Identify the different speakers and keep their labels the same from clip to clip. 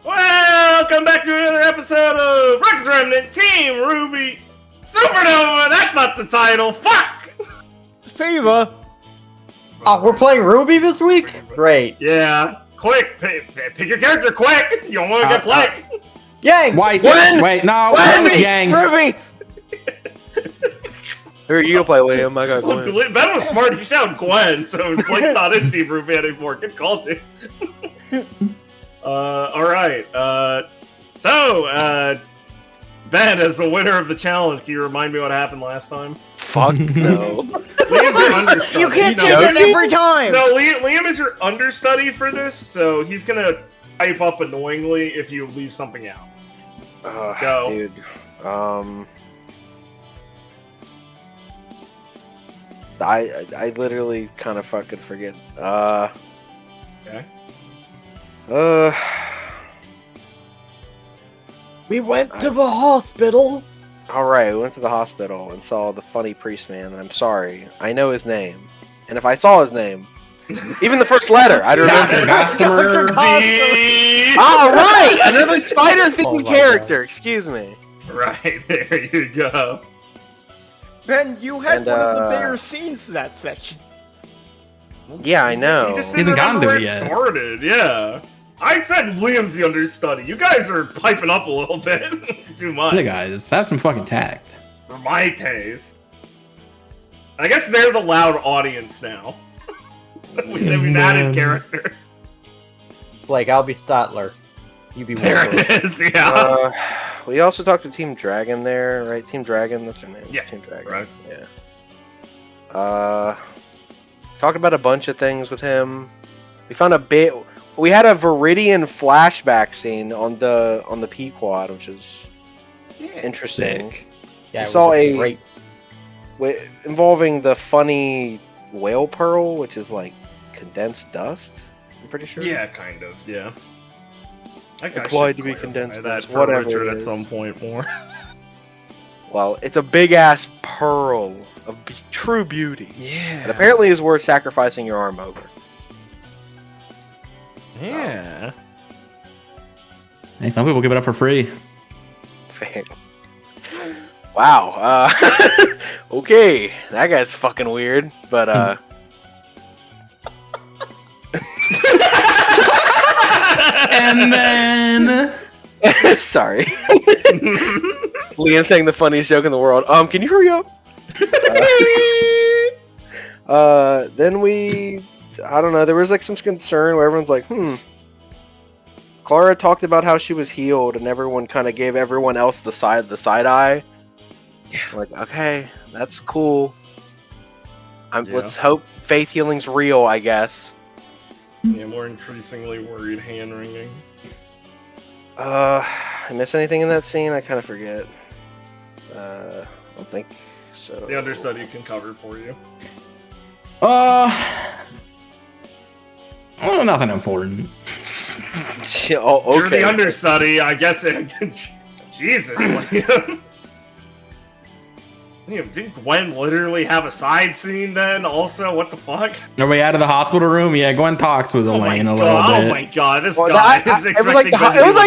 Speaker 1: Welcome back to another episode of Remnant Team RWBY Supernova. That's not the title. Fuck.
Speaker 2: SPVA. Oh, we're playing RWBY this week? Great.
Speaker 1: Yeah. Quick. Pick your character quick. You don't want to get played.
Speaker 2: Yang.
Speaker 3: Wait, no. Yang.
Speaker 2: RWBY.
Speaker 4: Here, you play Liam. I got Gwen.
Speaker 1: Ben was smart. He sounded Gwen, so Blake's not in Team RWBY anymore. Good call, dude. Alright. So, Ben, as the winner of the challenge, can you remind me what happened last time?
Speaker 4: Fuck no.
Speaker 1: Liam's your understudy.
Speaker 2: You can't say that every time!
Speaker 1: No, Liam is your understudy for this, so he's gonna pipe up annoyingly if you leave something out. Go.
Speaker 4: Dude. I literally kind of fucking forget.
Speaker 1: Okay.
Speaker 2: We went to the hospital.
Speaker 4: Alright, we went to the hospital and saw the funny priest man, and I'm sorry. I know his name. And if I saw his name, even the first letter, I'd remember. Alright! Another spider-themed character, excuse me.
Speaker 1: Right, there you go.
Speaker 2: Ben, you had
Speaker 4: And,
Speaker 2: one of the bigger scenes in that section.
Speaker 4: Yeah, I know.
Speaker 1: He just
Speaker 3: He hasn't gotten to it
Speaker 1: yet.
Speaker 3: yet.
Speaker 1: Started, yeah. I said Liam's the understudy. You guys are piping up a little bit. Too much.
Speaker 3: Hey guys, have some fucking tact.
Speaker 1: For my taste. I guess they're the loud audience now. We've added characters.
Speaker 2: Blake, I'll be Statler. You be
Speaker 1: There
Speaker 2: Wolverine.
Speaker 1: it is, yeah.
Speaker 4: We also talked to Team Dragon there, right? Team Dragon, that's their name.
Speaker 1: Yeah,
Speaker 4: Team Dragon.
Speaker 1: right.
Speaker 4: Yeah. Talked about a bunch of things with him. We found a bit. We had a Viridian flashback scene on the Pequod, which is interesting.
Speaker 3: Sick.
Speaker 2: Yeah,
Speaker 4: We
Speaker 2: it
Speaker 4: saw
Speaker 2: was
Speaker 4: a
Speaker 2: great.
Speaker 4: involving the funny whale pearl, which is like condensed dust. I'm pretty sure.
Speaker 1: Yeah, kind of, yeah. I think I
Speaker 4: Applied
Speaker 1: should
Speaker 4: to be
Speaker 1: clarify
Speaker 4: condensed
Speaker 1: that
Speaker 4: dust,
Speaker 1: for
Speaker 4: whatever
Speaker 1: Richard
Speaker 4: it
Speaker 1: at
Speaker 4: is.
Speaker 1: some point more.
Speaker 4: Well, it's a big ass pearl of true beauty.
Speaker 1: Yeah.
Speaker 4: And apparently is worth sacrificing your arm over.
Speaker 1: Yeah.
Speaker 3: Hey, some people give it up for free.
Speaker 4: Fair. Wow. Okay, that guy's fucking weird, but
Speaker 3: And then...
Speaker 4: sorry. Liam saying the funniest joke in the world. Can you hurry up? Then I don't know, there was like some concern where everyone's like, Clara talked about how she was healed and everyone kind of gave everyone else the side eye.
Speaker 1: Yeah.
Speaker 4: Like, okay, that's cool.
Speaker 1: Yeah.
Speaker 4: Let's hope faith healing's real, I guess.
Speaker 1: Yeah, more increasingly worried hand wringing.
Speaker 4: I miss anything in that scene? I kind of forget. I don't think so.
Speaker 1: The understudy can cover for you.
Speaker 3: Well, nothing important.
Speaker 4: Oh, okay.
Speaker 1: You're the understudy, I guess. Jesus. Didn't Gwen literally have a side scene then? Also, what the fuck?
Speaker 3: Are we out of the hospital room? Yeah, Gwen talks with Elaine a little bit.
Speaker 1: Oh my god, this guy is
Speaker 4: it was like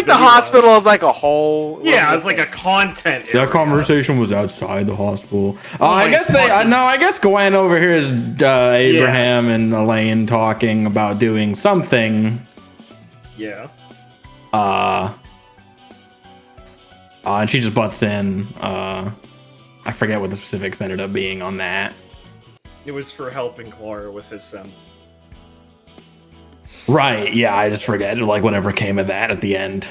Speaker 4: the hospital as like a whole.
Speaker 1: Yeah, it was like a content.
Speaker 3: That conversation was outside the hospital. I guess Gwen overhears Abraham and Elaine talking about doing something.
Speaker 1: Yeah.
Speaker 3: And she just butts in. I forget what the specifics ended up being on that.
Speaker 1: It was for helping Clara with his son.
Speaker 3: Right, yeah, I just forget like whatever came of that at the end.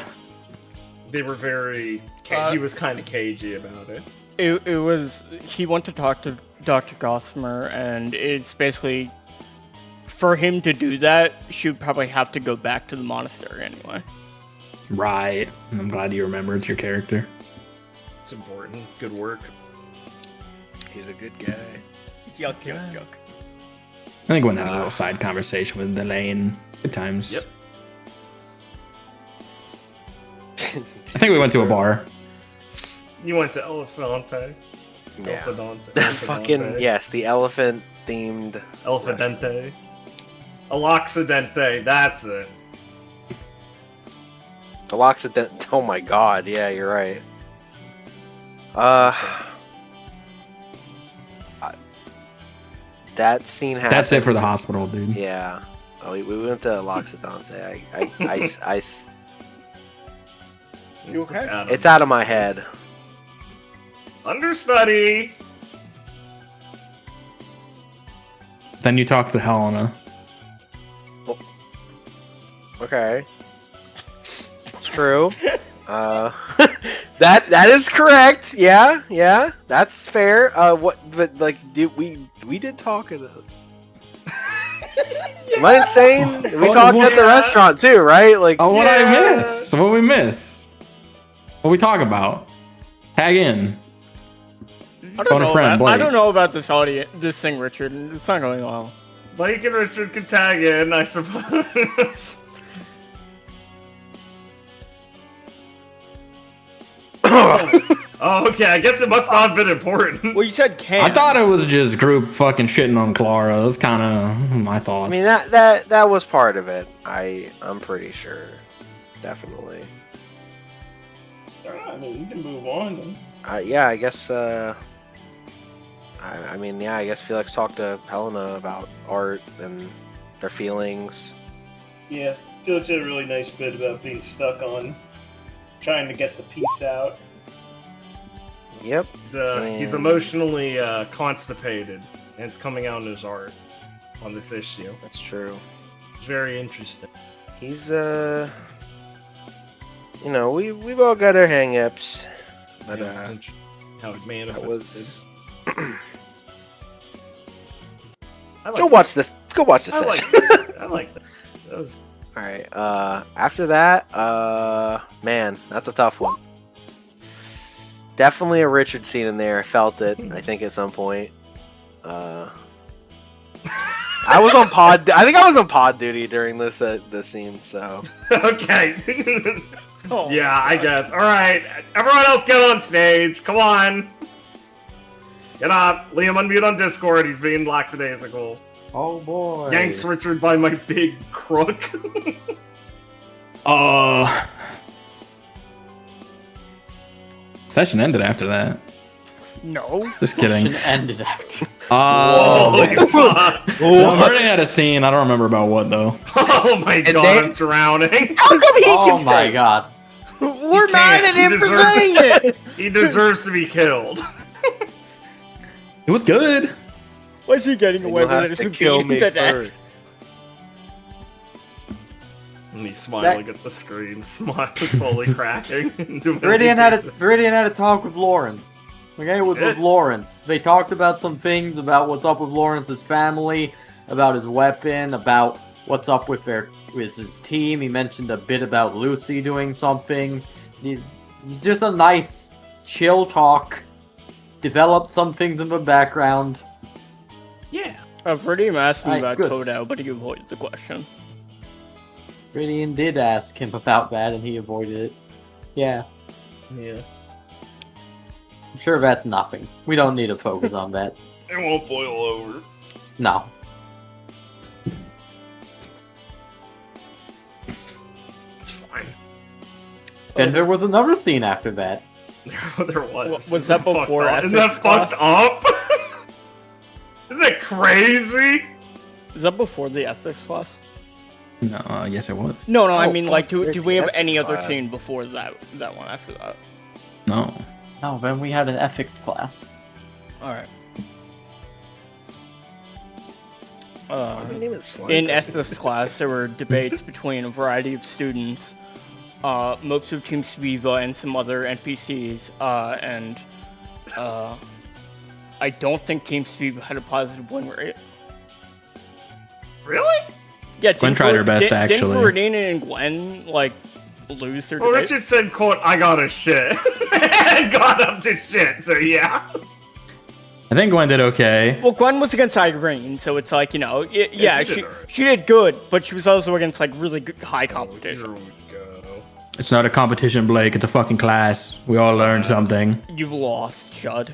Speaker 1: They were very... he was kind of cagey about it.
Speaker 2: It was... He went to talk to Dr. Gossamer, and it's basically... For him to do that, she would probably have to go back to the monastery anyway.
Speaker 3: Right. I'm glad you remember it's your character.
Speaker 1: It's important. Good work.
Speaker 4: He's a good guy.
Speaker 2: Yuck.
Speaker 3: I think Gwen had a little side conversation with Elaine. Good times.
Speaker 1: Yep.
Speaker 3: I think we went to a bar.
Speaker 1: You went to Elefante.
Speaker 4: Yeah.
Speaker 1: Elefadante.
Speaker 4: Fucking, yes, the elephant themed.
Speaker 1: Elefadente. Aloxidente, that's it.
Speaker 4: Aloxident. Oh my god, yeah, you're right. That scene happened.
Speaker 3: That's it for the hospital, dude.
Speaker 4: Yeah. Oh, we went to Aloxidante.
Speaker 2: You okay?
Speaker 4: It's out of my head.
Speaker 1: Understudy!
Speaker 3: Then you talk to Helena.
Speaker 4: Okay. It's true. That is correct. Yeah, that's fair. But like, we did talk at Am I insane? We talked at the restaurant too, right? Like,
Speaker 3: oh, what I miss? What we miss? What we talk about? Tag in.
Speaker 2: I don't know about this this thing, Richard. It's not going well.
Speaker 1: Blake and Richard can tag in, I suppose. Oh, okay. I guess it must not have been important.
Speaker 2: Well, you said can.
Speaker 3: I thought it was just group fucking shitting on Clara. That's kind of my thoughts.
Speaker 4: I mean, that was part of it. I'm pretty sure, definitely.
Speaker 1: Alright, I mean, we can move on then.
Speaker 4: Yeah, I guess. I guess Felix talked to Helena about art and their feelings.
Speaker 1: Yeah, Felix had a really nice bit about being stuck on trying to get the piece out.
Speaker 4: Yep.
Speaker 1: He's emotionally constipated, and it's coming out in his art on this issue.
Speaker 4: That's true.
Speaker 1: It's very interesting.
Speaker 4: He's we've all got our hang-ups, but
Speaker 1: how it manifested.
Speaker 4: That was.
Speaker 1: Go watch the
Speaker 4: session.
Speaker 1: I like that. That was.
Speaker 4: All right. After that, man, that's a tough one. Definitely a Richard scene in there. I felt it. I think at some point. I was on pod. I think I was on pod duty during this scene. So.
Speaker 1: Okay. Yeah, I guess. All right, everyone else, get on stage. Come on. Get up. Liam, unmute on Discord. He's being lackadaisical.
Speaker 5: Oh boy.
Speaker 1: Yanks Richard by my big crook.
Speaker 3: Session ended after that.
Speaker 2: No.
Speaker 3: Just kidding.
Speaker 5: Session ended after.
Speaker 1: Holy fuck.
Speaker 3: No, I'm already had a scene. I don't remember about what though.
Speaker 1: Oh my god, I'm drowning.
Speaker 4: How come he
Speaker 5: Oh
Speaker 4: can
Speaker 5: my
Speaker 4: say?
Speaker 5: god.
Speaker 2: We're mad at him for saying it.
Speaker 1: He deserves to be killed.
Speaker 3: It was good.
Speaker 2: Why is he getting away
Speaker 4: You'll
Speaker 2: with
Speaker 4: have
Speaker 2: it?
Speaker 4: to kill me first.
Speaker 1: And he's smiling at the screen, slowly cracking.
Speaker 5: Viridian had a talk with Lawrence. Okay, it was with Lawrence. They talked about some things about what's up with Lawrence's family, about his weapon, about what's up with his team. He mentioned a bit about Lucy doing something. He's just a nice, chill talk. Developed some things in the background. Yeah.
Speaker 2: Viridian asked me about
Speaker 5: good.
Speaker 2: Todo, but he avoided the question.
Speaker 5: Viridian did ask him about that, and he avoided it. Yeah.
Speaker 1: Yeah.
Speaker 5: I'm sure that's nothing. We don't need to focus on that.
Speaker 1: It won't boil over.
Speaker 5: No.
Speaker 1: It's fine.
Speaker 5: Then there was another scene after that.
Speaker 1: There was.
Speaker 2: Was that before
Speaker 1: Isn't that fucked up? Isn't that crazy?
Speaker 2: Is that before the ethics class?
Speaker 3: No, yes, it was.
Speaker 2: No, I
Speaker 4: Oh,
Speaker 2: mean,
Speaker 4: fuck,
Speaker 2: like, do
Speaker 4: where's
Speaker 2: we
Speaker 4: the
Speaker 2: have any
Speaker 4: ethics
Speaker 2: other
Speaker 4: class?
Speaker 2: scene before that one after that?
Speaker 3: No.
Speaker 5: No, then we had an ethics class.
Speaker 2: Alright.
Speaker 4: Why do you name it slime
Speaker 2: In
Speaker 4: person?
Speaker 2: ethics class, there were debates between a variety of students, most of Team SPVA and some other NPCs, and I don't think Team SPVA had a positive win rate.
Speaker 1: Really?
Speaker 2: Yeah,
Speaker 3: Gwen tried her best, actually.
Speaker 2: Didn't Viridian and Gwen, like, lose their
Speaker 1: Well,
Speaker 2: debate?
Speaker 1: Richard said, quote, I got a shit. And got up to shit, so yeah.
Speaker 3: I think Gwen did okay.
Speaker 2: Well, Gwen was against Irene, so it's like, you know,
Speaker 1: Yeah, she did alright.
Speaker 2: she did good, but she was also against, like, really good, high competition.
Speaker 1: Here we go.
Speaker 3: It's not a competition, Blake. It's a fucking class. We all learned something.
Speaker 2: You lost, Chud.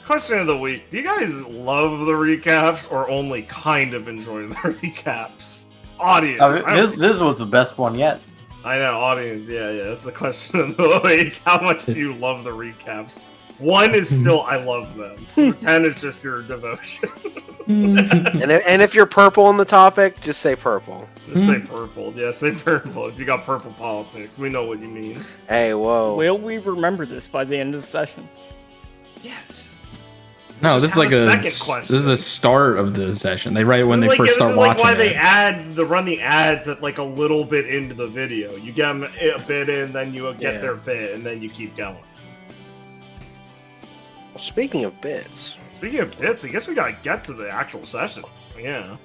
Speaker 1: Question of the week. Do you guys love the recaps or only kind of enjoy the recaps? Audience.
Speaker 5: This was the best one yet.
Speaker 1: I know, audience. Yeah, that's the question of the week. How much do you love the recaps? 1 is still, I love them. 10 is just your devotion.
Speaker 4: And if you're purple on the topic, just say purple.
Speaker 1: Just say purple. Yeah, say purple. If you got purple politics, we know what you mean.
Speaker 4: Hey, whoa.
Speaker 2: Will we remember this by the end of the session?
Speaker 1: Yes.
Speaker 3: No,
Speaker 1: Just
Speaker 3: this is
Speaker 1: have
Speaker 3: like
Speaker 1: a
Speaker 3: a.
Speaker 1: second
Speaker 3: This
Speaker 1: question.
Speaker 3: is the start of the session. They write it when they first start
Speaker 1: this is
Speaker 3: watching
Speaker 1: why
Speaker 3: it.
Speaker 1: they run the ads at like a little bit into the video. You get them a bit in, then you get
Speaker 4: Yeah.
Speaker 1: their bit, and then you keep going.
Speaker 4: Well, speaking of bits,
Speaker 1: Speaking of bits, I guess we gotta get to the actual session. Yeah.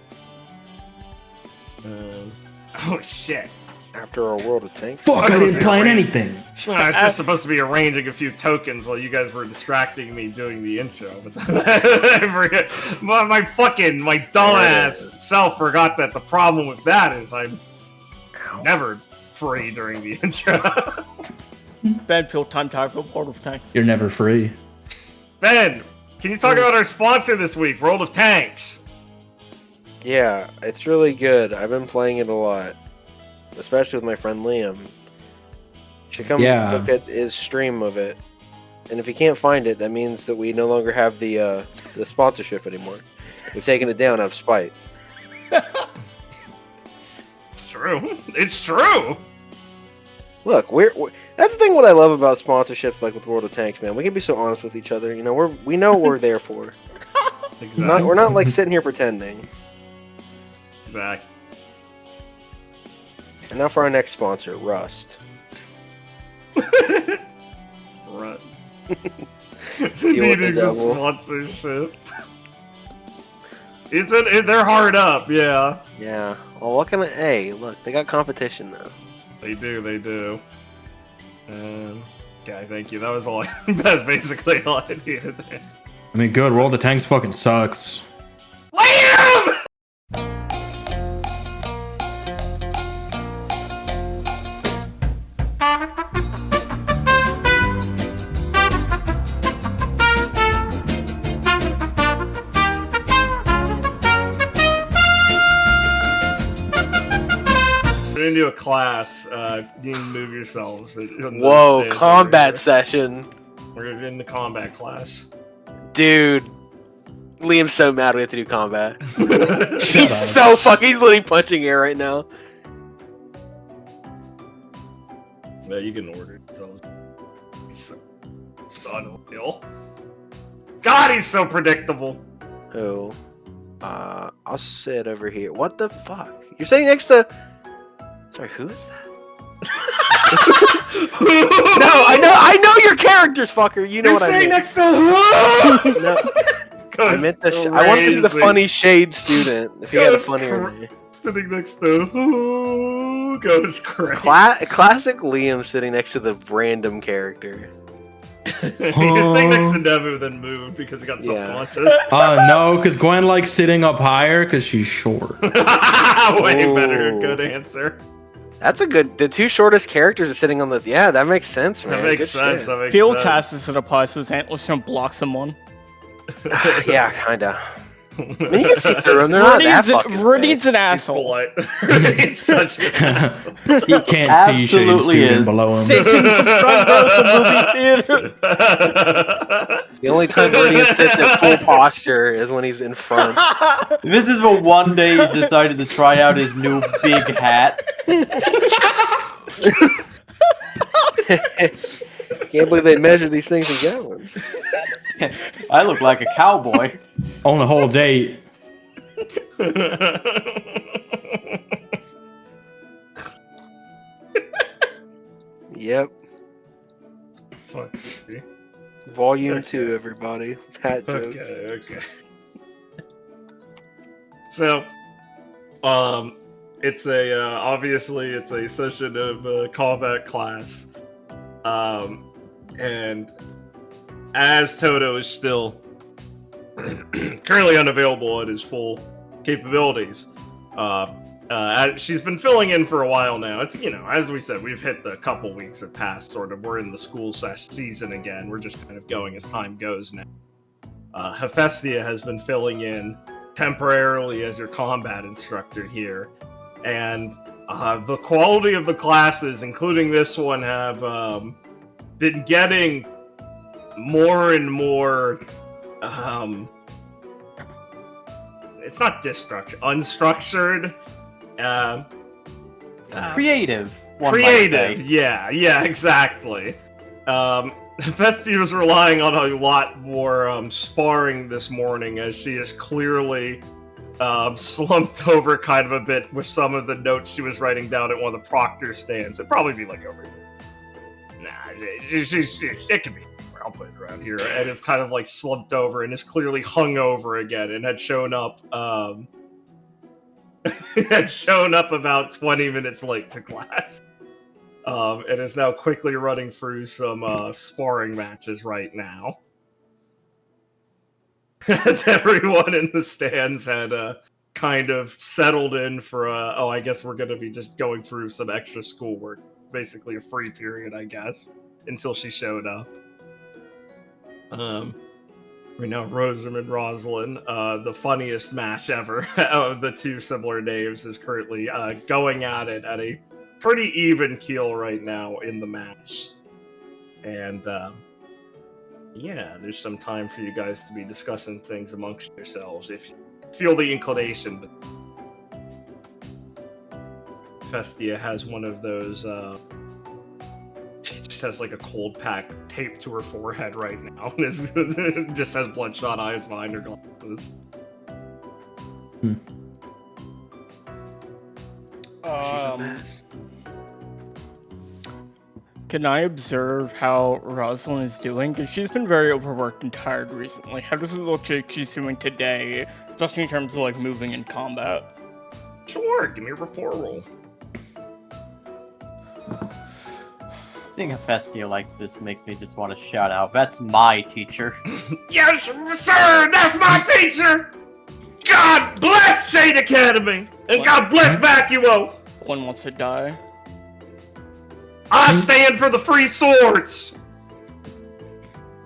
Speaker 1: Oh shit.
Speaker 4: after our World of Tanks.
Speaker 3: Fuck! I didn't plan anything.
Speaker 1: I was just supposed to be arranging a few tokens while you guys were distracting me doing the intro, but I forget. My dumbass self forgot that the problem with that is I'm never free during the intro.
Speaker 2: Benfield time for World of Tanks.
Speaker 3: You're never free.
Speaker 1: Ben, can you talk about our sponsor this week, World of Tanks?
Speaker 4: Yeah, it's really good. I've been playing it a lot, especially with my friend Liam. Should come look at his stream of it, and if you can't find it, that means that we no longer have the sponsorship anymore. We've taken it down out of spite.
Speaker 1: It's true. It's true.
Speaker 4: Look, we're that's the thing. What I love about sponsorships, like with World of Tanks, man, we can be so honest with each other. You know, we know what we're there for.
Speaker 1: Exactly.
Speaker 4: We're not like sitting here pretending.
Speaker 1: Exactly.
Speaker 4: And now for our next sponsor, Rust.
Speaker 1: Right.
Speaker 4: Deal with the
Speaker 1: Needing the
Speaker 4: devil.
Speaker 1: sponsorship. They're hard up, yeah.
Speaker 4: Yeah. Well, what can I? Hey, look, they got competition now.
Speaker 1: They do. Okay, thank you. That was all. That's basically all I needed there.
Speaker 3: I mean, good. World of Tanks fucking sucks.
Speaker 1: Liam! We're into a class. You need to move yourselves.
Speaker 4: Whoa, combat session.
Speaker 1: We're in the combat class.
Speaker 4: Dude. Liam's so mad we have to do combat. He's so fucking. He's literally punching air right now.
Speaker 1: Yeah, you can order it. It's unreal. God, he's so predictable.
Speaker 4: Who? I'll sit over here. What the fuck? You're sitting next to. Sorry, who is that? No, I know your characters, fucker. You know
Speaker 1: You're
Speaker 4: what I
Speaker 1: sitting
Speaker 4: mean.
Speaker 1: next to who?
Speaker 4: No. I meant I wanted to see the funny shade student. If he had a funnier name.
Speaker 1: Sitting next to goes crazy.
Speaker 4: Classic Liam sitting next to the random character.
Speaker 1: He's sitting next to Nevu, then moved because he got self-conscious.
Speaker 3: No, because Gwen likes sitting up higher because she's short.
Speaker 1: Way better. Good answer.
Speaker 4: That's a good. The two shortest characters are sitting on the. Yeah, that makes sense, man.
Speaker 1: That makes
Speaker 4: good
Speaker 1: sense.
Speaker 4: Shit.
Speaker 1: That makes
Speaker 2: Field
Speaker 1: sense.
Speaker 2: tasks it applies to his antlers and block someone.
Speaker 4: Yeah, kinda. I mean, you can see through them. They're not that fucking
Speaker 2: Rudy's an
Speaker 1: He's
Speaker 2: asshole.
Speaker 1: polite. He's such an asshole.
Speaker 3: He can't see shade
Speaker 5: Absolutely
Speaker 3: student
Speaker 5: is.
Speaker 3: below him.
Speaker 2: Sits in the front row of the movie theater.
Speaker 4: The only time Rudy sits in full posture is when he's in front.
Speaker 5: This is what one day he decided to try out his new big hat.
Speaker 4: Can't believe they measure these things in gallons.
Speaker 5: I look like a cowboy.
Speaker 3: On the whole date.
Speaker 4: Yep.
Speaker 1: Fuck.
Speaker 4: Volume 2, everybody. Hat jokes.
Speaker 1: Okay. So, it's a obviously it's a session of combat class, and as Toto is still currently unavailable at his full capabilities, she's been filling in for a while now. It's, as we said, we've hit the couple weeks have passed, sort of. We're in the school season again. We're just kind of going as time goes now. Hephaestia has been filling in temporarily as your combat instructor here, and the quality of the classes, including this one, have been getting more and more it's not unstructured,
Speaker 5: Creative.
Speaker 1: creative. Yeah, exactly. Festy was relying on a lot more sparring this morning, as she is clearly slumped over kind of a bit with some of the notes she was writing down at one of the proctor stands. It'd probably be like over. Nah, it could be. I'll put it around here, and it's kind of like slumped over and is clearly hung over again, and had shown up about 20 minutes late to class. It is now quickly running through some sparring matches right now. As everyone in the stands had kind of settled in for I guess we're going to be just going through some extra schoolwork. Basically a free period, I guess, until she showed up. Right now, Rosamund Rosalind, the funniest match ever of the two similar names, is currently going at it at a pretty even keel right now in the match. And yeah, there's some time for you guys to be discussing things amongst yourselves if you feel the inclination. But Festia has one of those she just has like a cold pack taped to her forehead right now, and just has bloodshot eyes behind her glasses.
Speaker 4: She's a mess.
Speaker 2: Can I observe how Rosalind is doing? Because she's been very overworked and tired recently. How does it look like she's doing today, especially in terms of like moving in combat?
Speaker 1: Sure, give me a rapport roll.
Speaker 5: Seeing Hephaestia like this makes me just want to shout out, that's my teacher.
Speaker 1: Yes, sir, that's my teacher! God bless Shade Academy! And God bless Vacuo!
Speaker 2: One wants to die.
Speaker 1: I stand for the free swords!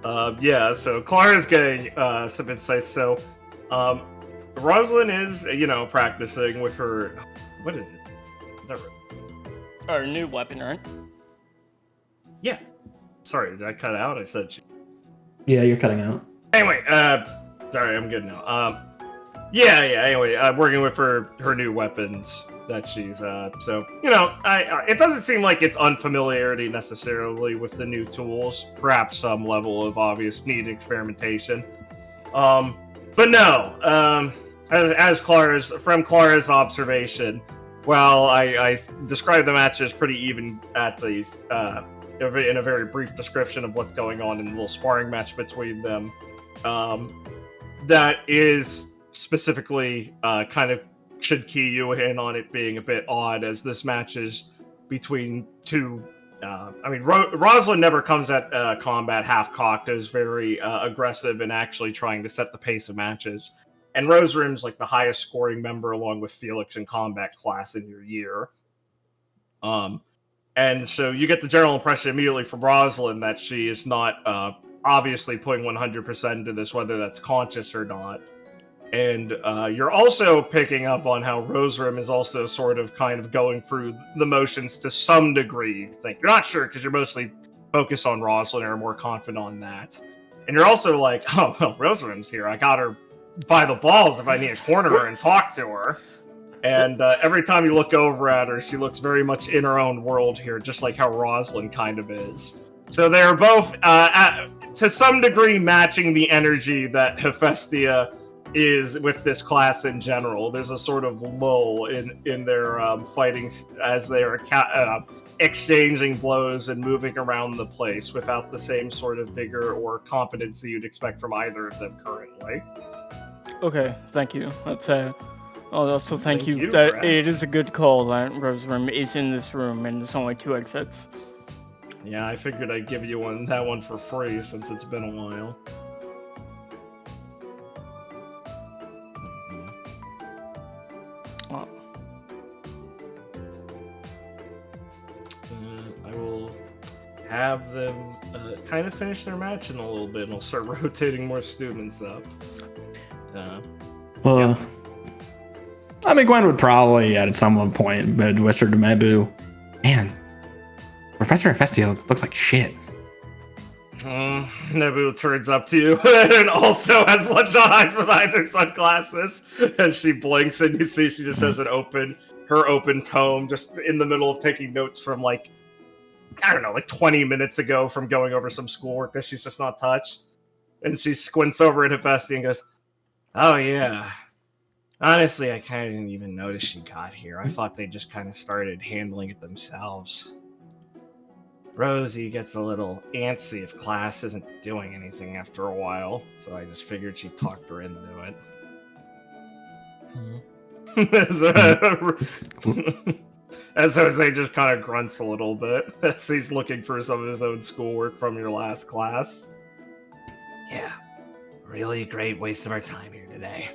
Speaker 1: Yeah, so Clara's getting some insights. So, Rosalind is, practicing with her... What is it? Never.
Speaker 2: Our new weapon, right?
Speaker 1: Yeah. Sorry, did I cut out? I said she...
Speaker 3: Yeah, you're cutting out.
Speaker 1: Anyway, sorry, I'm good now. Anyway, working with her new weapons that she's, so, it doesn't seem like it's unfamiliarity necessarily with the new tools, perhaps some level of obvious need experimentation. But no, as from Clara's observation, while I describe the match as pretty even at these, in a very brief description of what's going on in the little sparring match between them, that is specifically kind of should key you in on it being a bit odd, as this match is between two. Rosalind never comes at combat half-cocked, is very aggressive and actually trying to set the pace of matches. And Rosarim's like the highest scoring member along with Felix in combat class in your year. And so you get the general impression immediately from Rosalind that she is not obviously putting 100% into this, whether that's conscious or not. And you're also picking up on how Rosarim is also sort of kind of going through the motions to some degree. It's like, you're not sure because you're mostly focused on Rosalind or more confident on that. And you're also like, oh, well, Rosarim's here. I got her by the balls if I need to corner her and talk to her. And every time you look over at her, she looks very much in her own world here, just like how Rosalind kind of is. So they're both, to some degree, matching the energy that Hephaestia is with this class in general. There's a sort of lull in their fighting as they are exchanging blows and moving around the place without the same sort of vigor or competency you'd expect from either of them currently.
Speaker 2: Okay, thank you. Let's also thank you
Speaker 1: you
Speaker 2: that
Speaker 1: for
Speaker 2: it is a good call that Rosarim is in this room and there's only 2 exits.
Speaker 1: Yeah, I figured I'd give you that one for free since it's been a while.
Speaker 2: Oh.
Speaker 1: I will have them kind of finish their match in a little bit, and I'll start rotating more students up.
Speaker 3: I mean, Gwen would probably at some point but whisper to Mebu, man, Professor Hephaestia looks like shit.
Speaker 1: Nebu turns up to you and also has bloodshot eyes behind her sunglasses as she blinks, and you see she just has her open tome just in the middle of taking notes from like 20 minutes ago from going over some schoolwork that she's just not touched. And she squints over at Hephaestia and goes, oh yeah. Honestly, I kind of didn't even notice she got here. I thought they just kind of started handling it themselves. Rosie gets a little antsy if class isn't doing anything after a while, so I just figured she'd talked her into it. As Jose just kind of grunts a little bit as he's looking for some of his own schoolwork from your last class. Yeah, really a great waste of our time here today.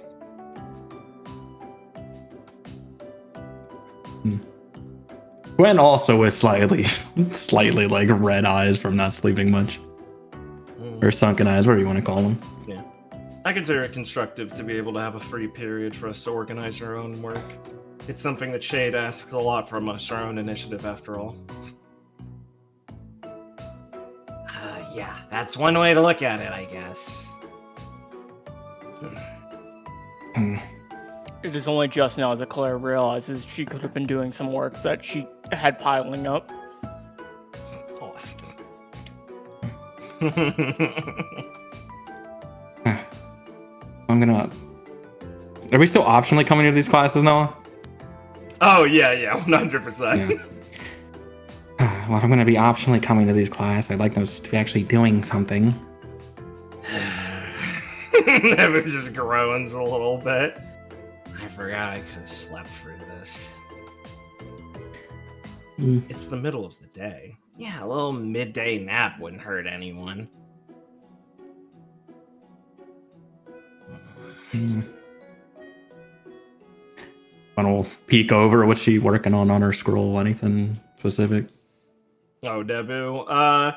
Speaker 3: Gwen also with slightly like red eyes from not sleeping much. Or sunken eyes, whatever you want to call them.
Speaker 1: Yeah. I consider it constructive to be able to have a free period for us to organize our own work. It's something that Shade asks a lot from us, our own initiative after all. Yeah, that's one way to look at it, I guess.
Speaker 2: It is only just now that Claire realizes she could have been doing some work that she had piling up.
Speaker 1: Awesome.
Speaker 3: Are we still optionally coming to these classes, Noah?
Speaker 1: Oh, yeah, 100%.
Speaker 3: Yeah. Well, if I'm going to be optionally coming to these classes, I'd like those to be actually doing something.
Speaker 1: Nevin just groans a little bit. I forgot I could have slept through this. It's the middle of the day. Yeah, a little midday nap wouldn't hurt anyone.
Speaker 3: Want to peek over? What's she working on her scroll? Anything specific?
Speaker 1: Oh, Debu.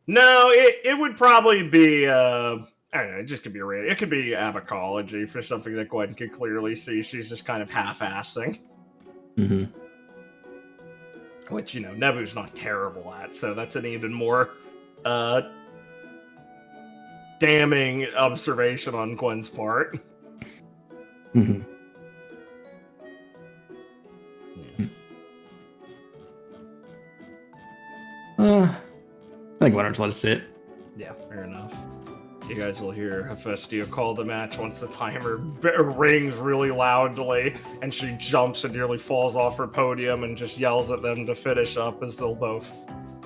Speaker 1: No, it would probably be I don't know, it just could be it could be abacology for something that Gwen could clearly see. She's just kind of half-assing.
Speaker 3: Mm-hmm.
Speaker 1: Which, Nebu's not terrible at, so that's an even more damning observation on Gwen's part.
Speaker 3: Mm-hmm. I think why don't you let it sit?
Speaker 1: Yeah, fair enough. You guys will hear Hephaestia call the match once the timer rings really loudly, and she jumps and nearly falls off her podium and just yells at them to finish up as they'll both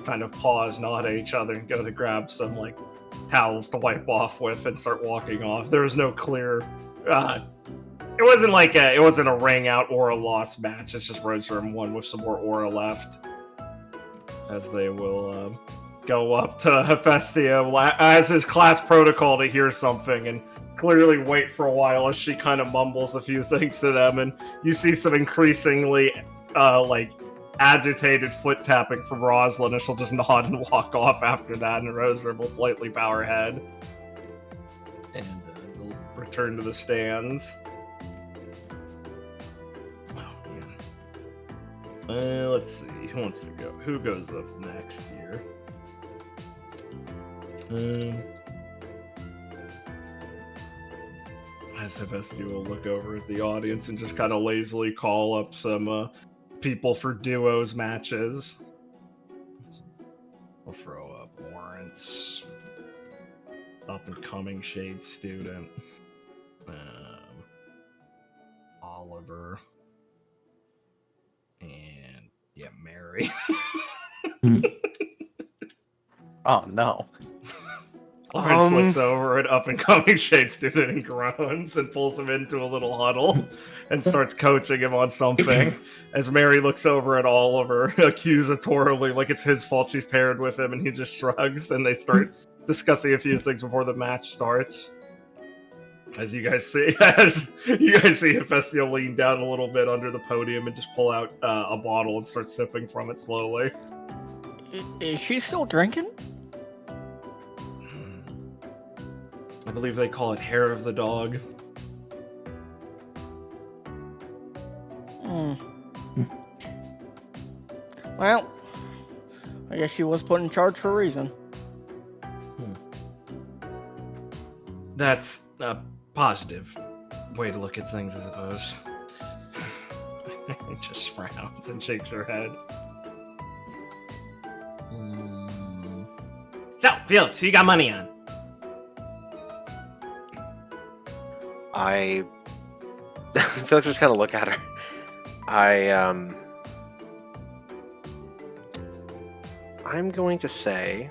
Speaker 1: kind of pause, nod at each other, and go to grab some, towels to wipe off with and start walking off. There was no clear. It wasn't a ring out or a loss match. It's just Roserum won with some more aura left, as they will go up to Hephaestia as his class protocol to hear something and clearly wait for a while as she kind of mumbles a few things to them, and you see some increasingly agitated foot tapping from Rosalind, and she'll just nod and walk off after that, and Roserum will politely bow her head and they'll return to the stands. Let's see. Who wants to go? Who goes up next here? As Hephaestia will look over at the audience and just kind of lazily call up some people for duos matches. We'll throw up Lawrence, up and coming Shade student, Oliver, and Mary.
Speaker 5: Oh no.
Speaker 1: Lawrence looks over at up-and-coming Shade student and groans and pulls him into a little huddle and starts coaching him on something. As Mary looks over at Oliver accusatorily, like it's his fault she's paired with him, and he just shrugs, and they start discussing a few things before the match starts. As you guys see Hephaestia lean down a little bit under the podium and just pull out a bottle and start sipping from it slowly.
Speaker 2: Is she still drinking?
Speaker 1: I believe they call it hair of the dog.
Speaker 2: Well, I guess she was put in charge for a reason.
Speaker 1: That's a positive way to look at things, I suppose. Just frowns and shakes her head. So, Felix, who you got money on?
Speaker 4: Felix just kind of look at her. I'm going to say,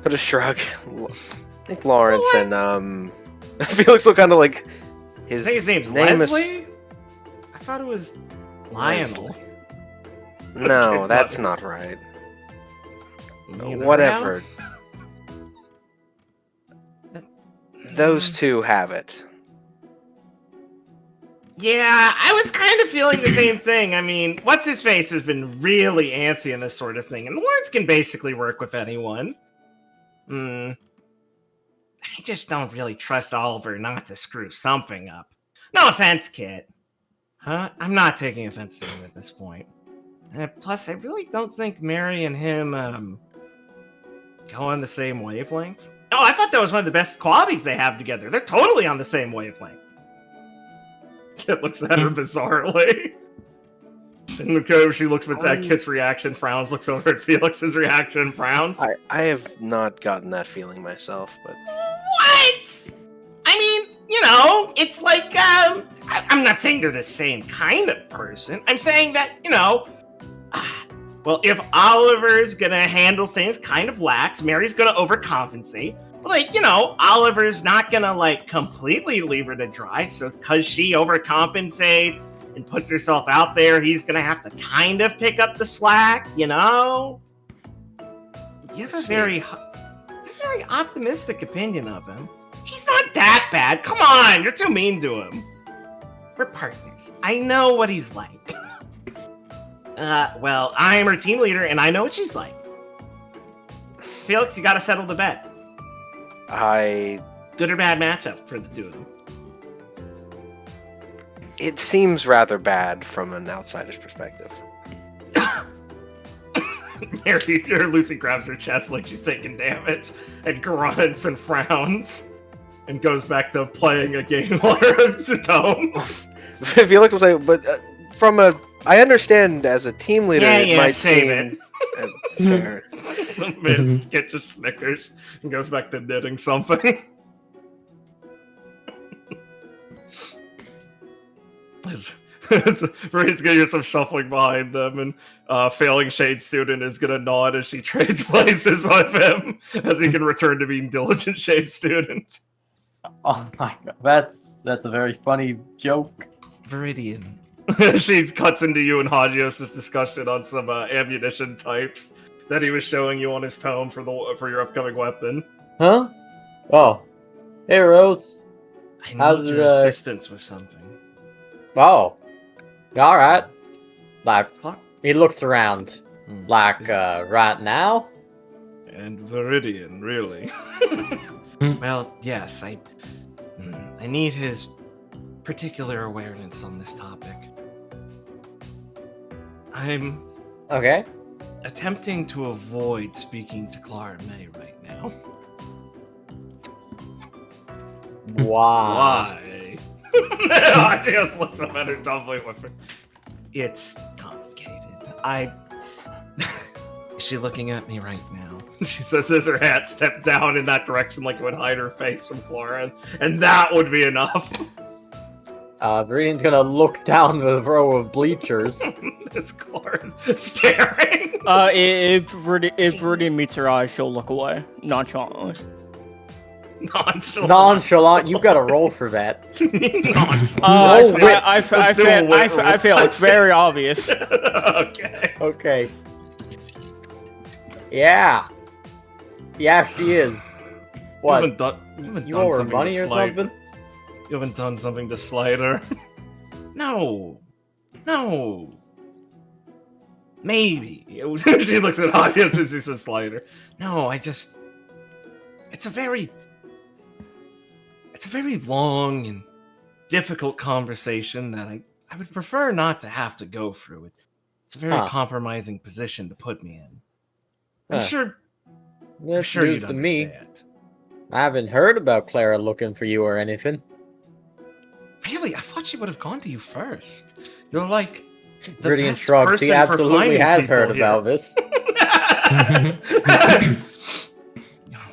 Speaker 4: put a shrug. I think Lawrence and Felix will kind of like
Speaker 1: His name's Leslie? I thought it was Lionel.
Speaker 4: No, that's not right. Whatever. Those two have it.
Speaker 1: Yeah, I was kind of feeling the same thing. I mean, What's-His-Face has been really antsy in this sort of thing, and Lawrence can basically work with anyone. I just don't really trust Oliver not to screw something up. No offense, Kit. Huh? I'm not taking offense to him at this point. Plus, I really don't think Mary and him, go on the same wavelength. Oh, I thought that was one of the best qualities they have together. They're totally on the same wavelength. Kit looks at her bizarrely. And she looks at Kit's reaction, frowns, looks over at Felix's reaction, frowns.
Speaker 4: I have not gotten that feeling myself, but...
Speaker 1: What? I mean, it's like, I'm not saying they're the same kind of person. I'm saying that, well, if Oliver's gonna handle things kind of lax, Mary's gonna overcompensate. But, Oliver's not gonna, completely leave her to dry, so because she overcompensates and puts herself out there, he's gonna have to kind of pick up the slack, You have a very optimistic opinion of him. He's not that bad. Come on, you're too mean to him. We're partners. I know what he's like. Well, I'm her team leader, and I know what she's like. Felix, you gotta settle the bet. Good or bad matchup for the two of them?
Speaker 4: It seems rather bad from an outsider's perspective.
Speaker 1: Lucy grabs her chest like she's taking damage, and grunts and frowns, and goes back to playing a game on her dome.
Speaker 4: Felix will say, but I understand as a team leader, it might seem fair.
Speaker 1: Kit just snickers and goes back to knitting something. Marine's gonna hear some shuffling behind them, and failing Shade Student is gonna nod as she trades places with him, as he can return to being diligent Shade Student.
Speaker 5: Oh my god, that's a very funny joke.
Speaker 1: Viridian. She cuts into you and Hagios' discussion on some ammunition types that he was showing you on his tome for your upcoming weapon.
Speaker 5: Huh? Oh. Hey, Rose.
Speaker 1: I
Speaker 5: How's
Speaker 1: need your assistance with something.
Speaker 5: Oh. Alright. Like, he looks around. Like, right now?
Speaker 1: And Viridian, really. Well, yes, I need his particular awareness on this topic. I'm
Speaker 5: Okay.
Speaker 1: attempting to avoid speaking to Clara May right now.
Speaker 5: Why?
Speaker 1: I just looks up at her dumbly with her. It's complicated. Is she looking at me right now? She says as her hat stepped down in that direction like it would hide her face from Clara, and that would be enough.
Speaker 5: Viridian's gonna look down the row of bleachers.
Speaker 1: This Clara staring.
Speaker 2: If Viridian meets her eyes, she'll look away nonchalantly.
Speaker 5: Nonchalant, you gotta roll for that.
Speaker 2: I feel it's very obvious.
Speaker 1: Okay.
Speaker 5: Okay. Yeah. Yeah, she is. What?
Speaker 1: You haven't
Speaker 5: You
Speaker 1: done
Speaker 5: owe her
Speaker 1: something
Speaker 5: money
Speaker 1: to
Speaker 5: or
Speaker 1: slight-
Speaker 5: something?
Speaker 1: You haven't done something to slight her? No. Maybe. She looks at Hagios as he says slight her. No, it's a very long and difficult conversation that I would prefer not to have to go through. It's a very compromising position to put me in. I'm sure
Speaker 5: That's
Speaker 1: you'd
Speaker 5: news to me.
Speaker 1: understand.
Speaker 5: I haven't heard about Clara looking for you or anything.
Speaker 1: Really? I thought she would have gone to you first. You're like the
Speaker 5: Viridian
Speaker 1: best
Speaker 5: shrugs. He
Speaker 1: person for
Speaker 5: absolutely
Speaker 1: finding
Speaker 5: has
Speaker 1: people
Speaker 5: heard
Speaker 1: here.
Speaker 5: about this.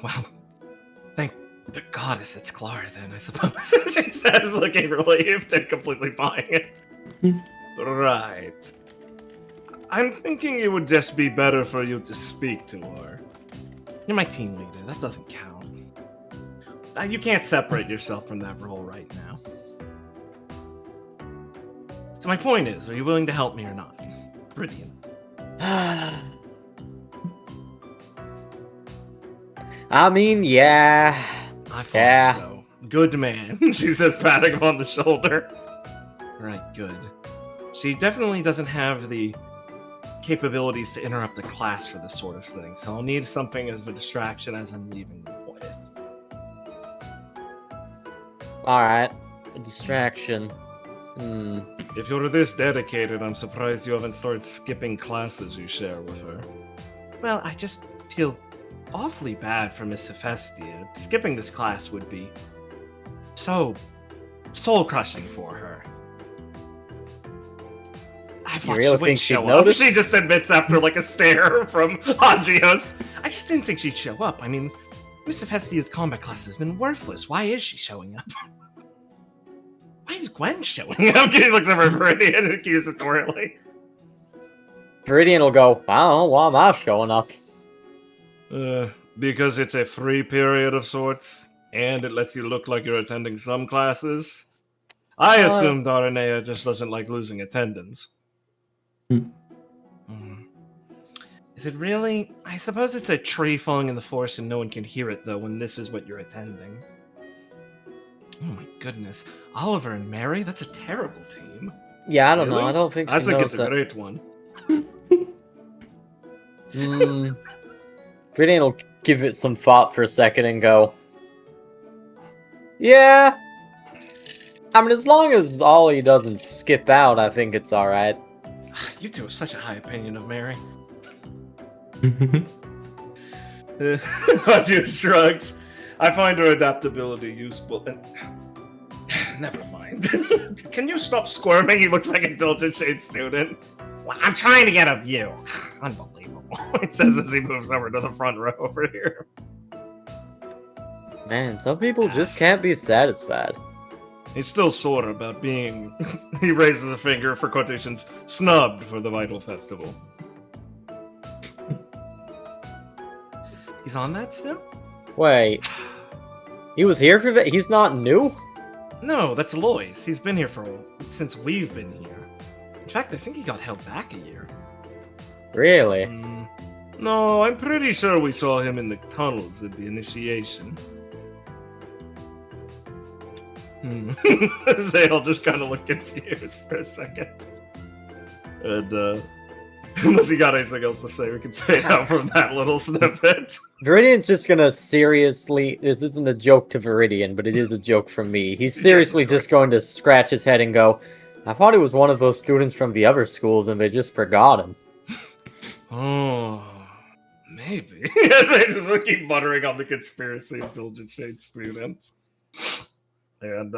Speaker 1: Well, thank the goddess it's Clara then, I suppose. She says, looking relieved and completely buying it. Right. I'm thinking it would just be better for you to speak to her. You're my team leader. That doesn't count. You can't separate yourself from that role right now. So my point is, are you willing to help me or not? Brilliant.
Speaker 5: I mean, yeah.
Speaker 1: I thought
Speaker 5: Yeah.
Speaker 1: so. Good man, she says, patting him on the shoulder. Right, good. She definitely doesn't have the capabilities to interrupt the class for this sort of thing, so I'll need something as a distraction as I'm leaving the point.
Speaker 5: Alright. A distraction.
Speaker 1: If you're this dedicated, I'm surprised you haven't started skipping classes you share with her. Well, I just feel awfully bad for Miss Hephaestia. Skipping this class would be so soul-crushing for her. I thought
Speaker 5: really
Speaker 1: she
Speaker 5: think
Speaker 1: wouldn't
Speaker 5: she'd
Speaker 1: show up.
Speaker 5: notice?
Speaker 1: She just admits after like a stare from Hagios. I just didn't think she'd show up. I mean, Miss Hephaestia's combat class has been worthless. Why is she showing up? Why is Gwen showing up? He looks over at Viridian accusatorily.
Speaker 5: Viridian will go, I don't know, why am I showing up?
Speaker 1: Because it's a free period of sorts, and it lets you look like you're attending some classes. I assume Daranea just doesn't like losing attendance. Is it really? I suppose it's a tree falling in the forest and no one can hear it, though, when this is what you're attending. Oh my goodness. Oliver and Mary? That's a terrible team.
Speaker 5: Yeah, I don't know.
Speaker 1: Really?
Speaker 5: I don't think
Speaker 1: I
Speaker 5: she
Speaker 1: think
Speaker 5: knows
Speaker 1: it's a
Speaker 5: that.
Speaker 1: great one.
Speaker 5: Viridian will give it some thought for a second and go, yeah. I mean, as long as Ollie doesn't skip out, I think it's alright.
Speaker 1: You two have such a high opinion of Mary. Roger shrugs. I find her adaptability useful. Never mind. Can you stop squirming? He looks like a diligent Shade student. Well, I'm trying to get a view. Unbelievable. He says as he moves over to the front row over here.
Speaker 5: Man, some people just can't be satisfied.
Speaker 1: He's still sore about being, he raises a finger for quotations, snubbed for the Vital Festival. He's on that still?
Speaker 5: Wait. He was here for that? He's not new?
Speaker 1: No, that's Lois. He's been here since we've been here. In fact, I think he got held back a year.
Speaker 5: Really?
Speaker 1: No, I'm pretty sure we saw him in the tunnels at the initiation. Zale just kind of looked confused for a second. And, unless you got anything else to say, we can fade out from that little snippet.
Speaker 5: Viridian's just gonna seriously... This isn't a joke to Viridian, but it is a joke from me. He's seriously just going to scratch his head and go, I thought he was one of those students from the other schools and they just forgot him.
Speaker 1: Oh, maybe. Yes, I just keep muttering on the conspiracy of Diligent Shade students. And,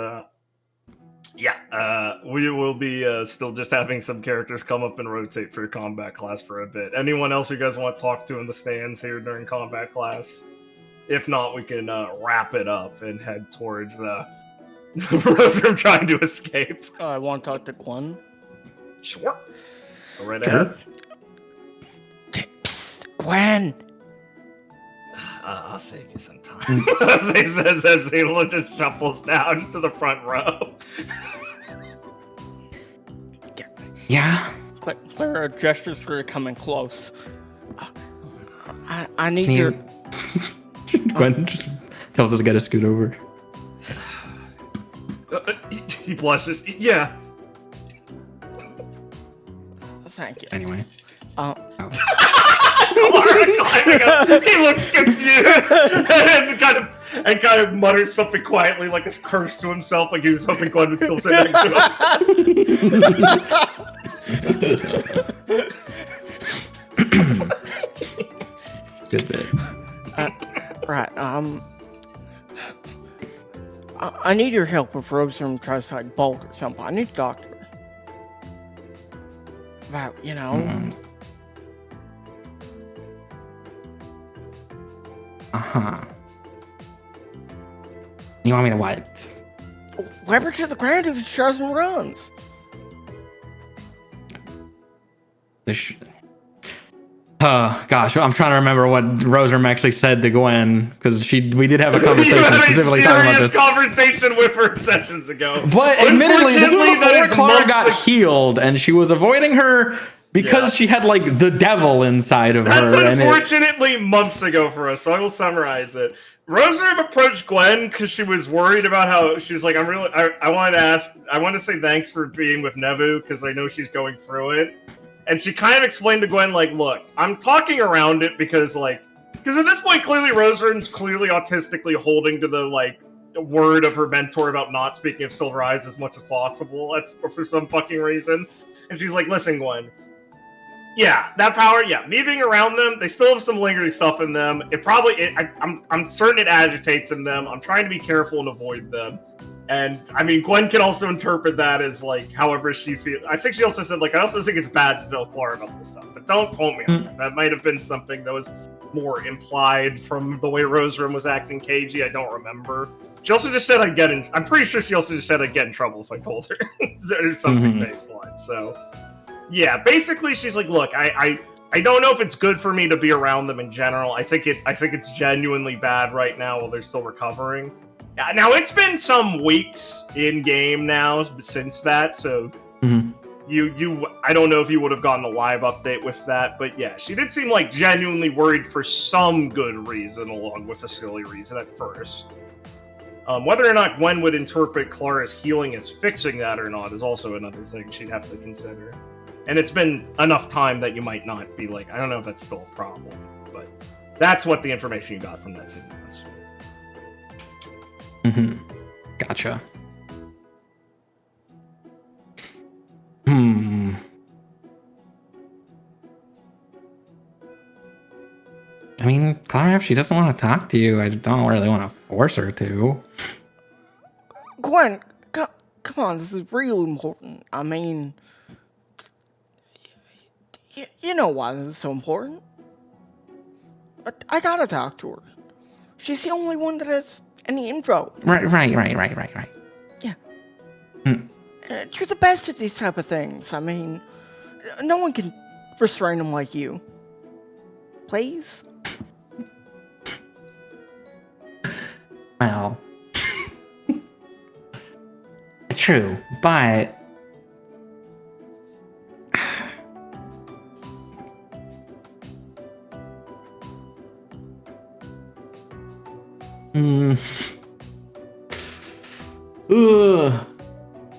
Speaker 1: we will be still just having some characters come up and rotate for combat class for a bit. Anyone else you guys want to talk to in the stands here during combat class? If not, we can wrap it up and head towards the Roseroom trying to escape.
Speaker 2: I want to talk to Gwen.
Speaker 1: Sure. Go right ahead.
Speaker 2: Psst, Gwen!
Speaker 1: I'll save you some time. As he says as he just shuffles down to the front row.
Speaker 3: Yeah.
Speaker 2: Clara gestures for her coming close. I need your...
Speaker 3: Gwen just tells this guy to scoot over.
Speaker 1: He blushes. Yeah.
Speaker 2: Thank you.
Speaker 3: Anyway.
Speaker 1: He looks confused and kind of mutters something quietly, like a curse to himself, like he was hoping Gwen would still sit next to him.
Speaker 3: Good bit.
Speaker 2: Right. I need your help if Roseroom tries to like bolt or something. I need a doctor. About, you know.
Speaker 3: You want me to what?
Speaker 2: Whip her to the ground if she tries and runs.
Speaker 3: Gosh, I'm trying to remember what Roseroom actually said to Gwen, because we did have a conversation
Speaker 1: you had
Speaker 3: specifically talking about this.
Speaker 1: Conversation with her sessions ago.
Speaker 3: But admittedly, this was
Speaker 1: that
Speaker 3: before Clara got healed, and she was avoiding her because she had like the devil inside of her.
Speaker 1: That's unfortunately months ago for us, so I will summarize it. Roseroom approached Gwen because she was worried about how she was like, I want to say thanks for being with Nevu because I know she's going through it. And she kind of explained to Gwen, like, look, I'm talking around it because at this point, clearly Roseroom's clearly autistically holding to the, like, word of her mentor about not speaking of Silver Eyes as much as possible. That's for some fucking reason. And she's like, listen, Gwen. Yeah, that power, me being around them, they still have some lingering stuff in them. I'm certain it agitates in them. I'm trying to be careful and avoid them. And, I mean, Gwen can also interpret that as, like, however she feels. I think she also said, like, I also think it's bad to tell Clara about this stuff. But don't quote me on that. That might have been something that was more implied from the way Roseroom was acting cagey. I don't remember. She also just said I'm pretty sure she also just said I'd get in trouble if I told her. Or something baseline. So, yeah, basically she's like, look, I don't know if it's good for me to be around them in general. I think it's genuinely bad right now while they're still recovering. Now, it's been some weeks in-game now since that, so I don't know if you would have gotten a live update with that, but yeah, she did seem like genuinely worried for some good reason, along with a silly reason at first. Whether or not Gwen would interpret Clara's healing as fixing that or not is also another thing she'd have to consider. And it's been enough time that you might not be like, I don't know if that's still a problem, but that's what the information you got from that scene was.
Speaker 3: Gotcha. I mean, Clara, if she doesn't want to talk to you, I don't really want to force her to.
Speaker 2: Gwen, come on, this is real important. I mean, you know why this is so important. I gotta talk to her. She's the only one that has any info.
Speaker 3: Right.
Speaker 2: Yeah. You're the best at these type of things. I mean, no one can restrain them like you. Please?
Speaker 6: Well, it's true, but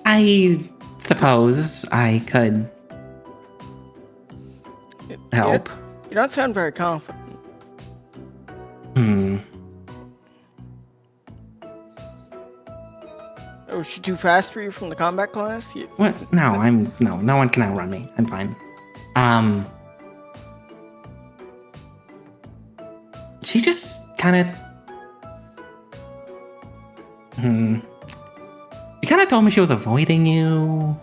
Speaker 6: I suppose I could help.
Speaker 2: You don't sound very confident. Oh, is she too fast for you from the combat class?
Speaker 6: What? No, no one can outrun me. I'm fine. She just kind of, she kind of told me she was avoiding you.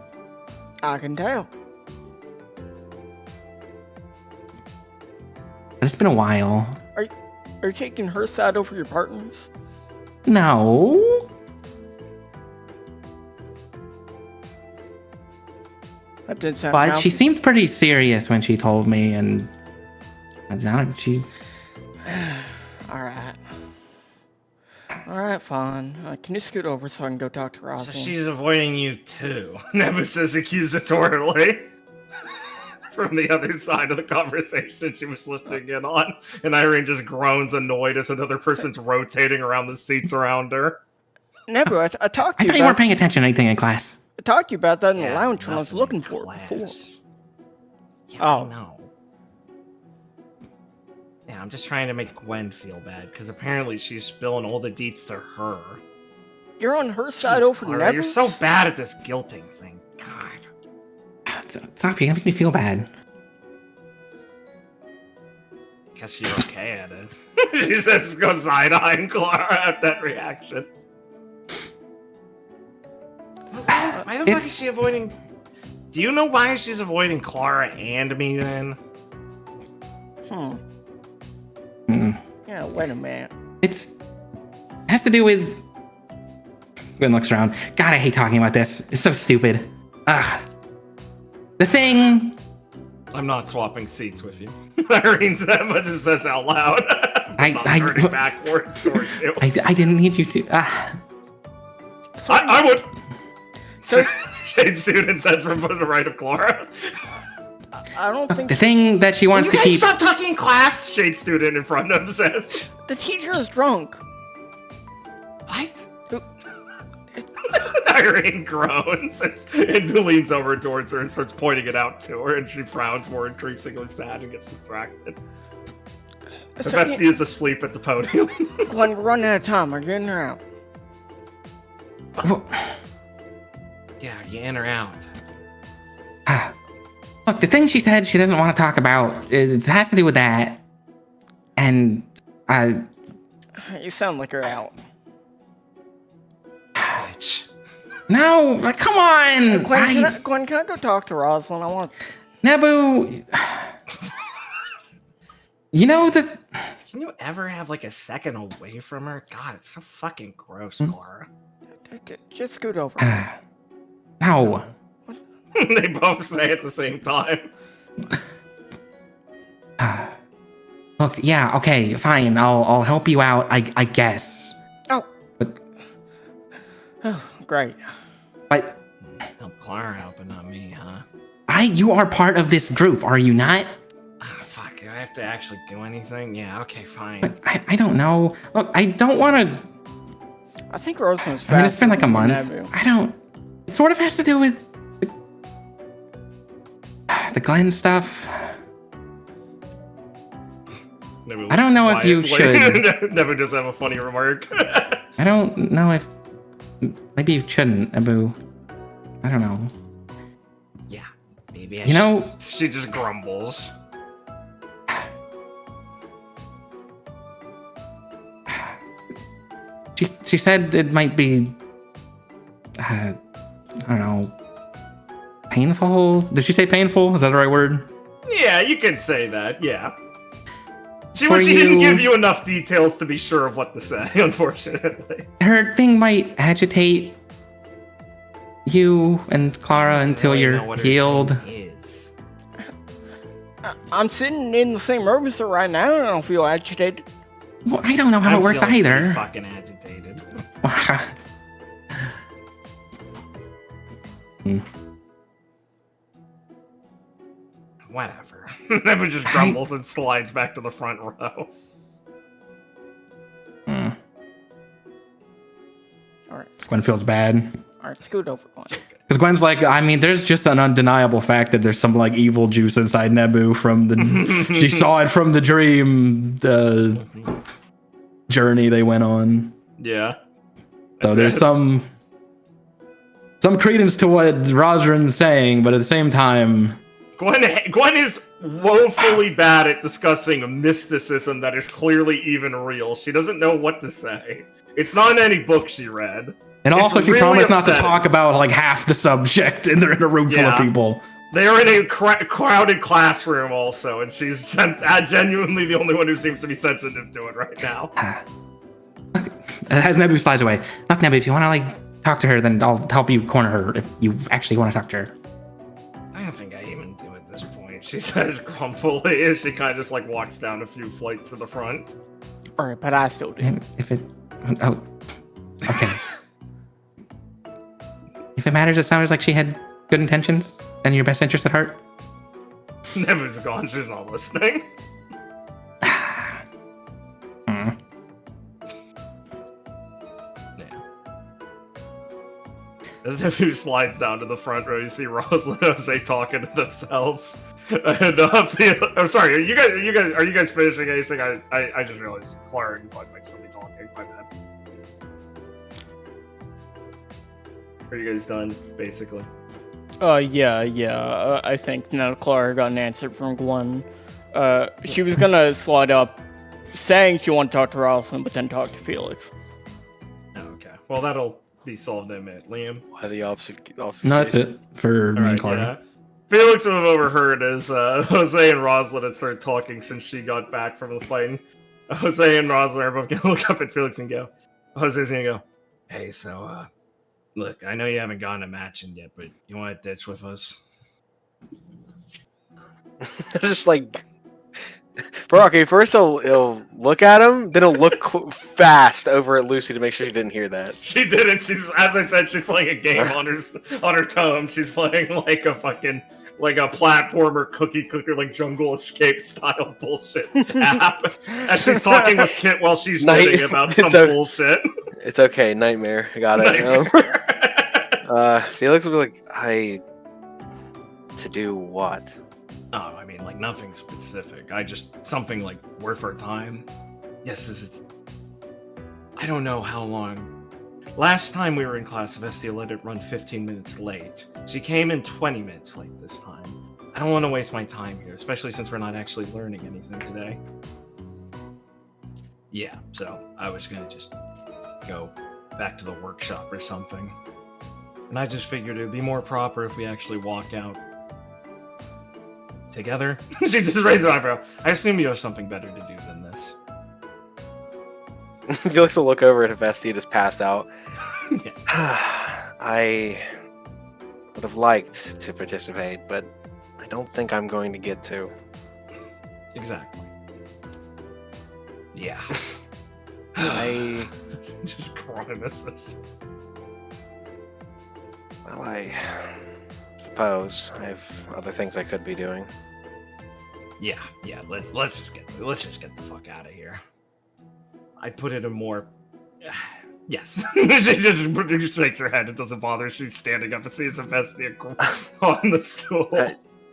Speaker 2: I can tell.
Speaker 6: But it's been a while.
Speaker 2: Are you taking her side over your partner's?
Speaker 6: No.
Speaker 2: That did sound.
Speaker 6: But she seemed pretty serious when she told me, and she.
Speaker 2: All right, fine. Can you scoot over so I can go talk to Rosalind?
Speaker 1: So she's avoiding you too. Nebu says accusatorily. From the other side of the conversation she was listening in on. And Irene just groans annoyed as another person's rotating around the seats around her.
Speaker 2: Nebu, I talked to you.
Speaker 6: I thought you weren't paying attention to anything in class.
Speaker 2: I talked to you about that in the lounge when I was looking for it before.
Speaker 1: Yeah, I know. Yeah, I'm just trying to make Gwen feel bad, because apparently she's spilling all the deets to her.
Speaker 2: You're on her side over Nebu?
Speaker 1: You're so bad at this guilting thing. God.
Speaker 6: Stop, you're gonna make me feel bad.
Speaker 1: Guess you're okay at it. She says, go side-eyeing Clara at that reaction. Why the fuck is she avoiding... Do you know why she's avoiding Clara and me, then?
Speaker 2: Yeah, wait a minute.
Speaker 6: It has to do with... Gwen looks around. God, I hate talking about this. It's so stupid. Ugh. The thing...
Speaker 1: I'm not swapping seats with you. Irene just says out loud. I turning backwards towards you.
Speaker 6: I didn't need you to...
Speaker 1: I would!
Speaker 2: So,
Speaker 1: Shade student says from the right of Clara.
Speaker 2: I don't think...
Speaker 6: The thing that she wants to keep...
Speaker 1: Stop talking in class! Shade student in front of him says.
Speaker 2: The teacher is drunk.
Speaker 1: What? Irene groans and leans over towards her and starts pointing it out to her, and she frowns more increasingly sad and gets distracted. The bestie is asleep at the podium.
Speaker 2: Glenn, we're running out of time. Are you in or out?
Speaker 1: Yeah, you in or out?
Speaker 6: Look, the thing she said she doesn't want to talk about, it has to do with that. And,
Speaker 2: You sound like you're out.
Speaker 1: Bitch.
Speaker 6: No, like, come on!
Speaker 2: Glenn, can I go talk to Rosalind? I want...
Speaker 6: Nebu... You know that...
Speaker 1: Can you ever have, like, a second away from her? God, it's so fucking gross, Clara.
Speaker 2: Just scoot over.
Speaker 6: No.
Speaker 1: They both say at the same time.
Speaker 6: Look, yeah, okay, fine. I'll help you out, I guess.
Speaker 2: Oh.
Speaker 6: But...
Speaker 2: Oh, great.
Speaker 6: But...
Speaker 1: Help Clara out, but not me, huh?
Speaker 6: You are part of this group, are you not?
Speaker 1: Fuck, do I have to actually do anything? Yeah, okay, fine.
Speaker 6: But I don't know. Look, I don't want to...
Speaker 2: I think Rosalind's fast.
Speaker 6: I mean, it's been like a month. I don't... It sort of has to do with... The Glenn stuff. I don't know if you should.
Speaker 1: Never does have a funny remark.
Speaker 6: I don't know if... Maybe you shouldn't, Abu. I don't know.
Speaker 1: Yeah, maybe
Speaker 6: You know...
Speaker 1: She just grumbles.
Speaker 6: She said it might be... I don't know... Painful? Did she say painful? Is that the right word?
Speaker 1: Yeah, you can say that, yeah. She didn't give you enough details to be sure of what to say, unfortunately.
Speaker 6: Her thing might agitate you and Clara until you're healed.
Speaker 2: I'm sitting in the same room as her right now, and I don't feel agitated.
Speaker 6: Well, I don't know how it works either.
Speaker 1: Fucking agitated. Whatever. Never just grumbles and slides back to the front row.
Speaker 2: Alright.
Speaker 6: Gwen feels bad.
Speaker 2: Alright, scoot over, Gwen.
Speaker 6: Because Gwen's like, I mean, there's just an undeniable fact that there's some like evil juice inside Nebu from the. She saw it from the dream, the journey they went on.
Speaker 1: Yeah.
Speaker 6: So there's some credence to what Rosrin's saying, but at the same time,
Speaker 1: Gwen is woefully bad at discussing a mysticism that is clearly even real. She doesn't know what to say. It's not in any book she read.
Speaker 6: And also, she
Speaker 1: really
Speaker 6: promised not
Speaker 1: upsetting.
Speaker 6: to talk about like half the subject, and they're in a room full of people.
Speaker 1: They are in a crowded classroom also, and she's genuinely the only one who seems to be sensitive to it right now.
Speaker 6: Look, as Nebu slides away, look, Nebu, if you want to like talk to her, then I'll help you corner her if you actually want to talk to her.
Speaker 1: I don't think I even do at this point. She says grumpily as she kind of just like walks down a few flights to the front.
Speaker 2: Alright, but I still do.
Speaker 6: And if it, oh, okay. If it matters, it sounded like she had good intentions and your best interest at heart.
Speaker 1: Nebu's gone. She's not listening. Yeah. As Nebu slides down to the front row, you see Rosalind and Jose talking to themselves. And I'm sorry. Are you guys finishing anything? I just realized Clara and Bud might still be talking. My bad. Are you guys done, basically?
Speaker 2: Yeah. I think now Clara got an answer from Gwen. She was gonna slide up, saying she wanted to talk to Rosalind, but then talk to Felix.
Speaker 1: Okay. Well, that'll be solved in a minute. Liam?
Speaker 4: Why the opposite?
Speaker 3: No, that's it for me and Clara.
Speaker 1: Yeah. Felix would have overheard as Jose and Rosalind had started talking since she got back from the fighting. Jose and Rosalind are both gonna look up at Felix and go. Jose's gonna go, hey, so, look, I know you haven't gone to matching yet, but you want to ditch with us?
Speaker 4: Just like, bro. Okay, first he'll look at him, then he'll look fast over at Lucy to make sure she didn't hear that.
Speaker 1: She didn't. She's, as I said, she's playing a game on her tome. She's playing like a fucking platformer cookie clicker, like Jungle Escape style bullshit app. And she's talking with Kit while she's kidding about some bullshit.
Speaker 4: It's okay, Nightmare. I got it. Felix will be like, to do what?
Speaker 1: Oh, I mean, like, nothing specific. Something, like, worth our time. Yes, it's... I don't know how long. Last time we were in class, Vestia let it run 15 minutes late. She came in 20 minutes late this time. I don't want to waste my time here, especially since we're not actually learning anything today. Yeah, so I was gonna just go back to the workshop or something. And I just figured it would be more proper if we actually walk out together. She just raised an eyebrow. I assume you have something better to do than this.
Speaker 4: Felix will look over at Hephaestia just passed out.
Speaker 1: Yeah.
Speaker 4: I would have liked to participate, but I don't think I'm going to get to.
Speaker 1: Exactly. Yeah.
Speaker 4: I
Speaker 1: just grimaces.
Speaker 4: Well, I suppose I have other things I could be doing.
Speaker 1: Yeah. Let's just get the fuck out of here. I put it in more. Yes. She just shakes her head. It doesn't bother her. She's standing up and sees Hephaestia on the stool.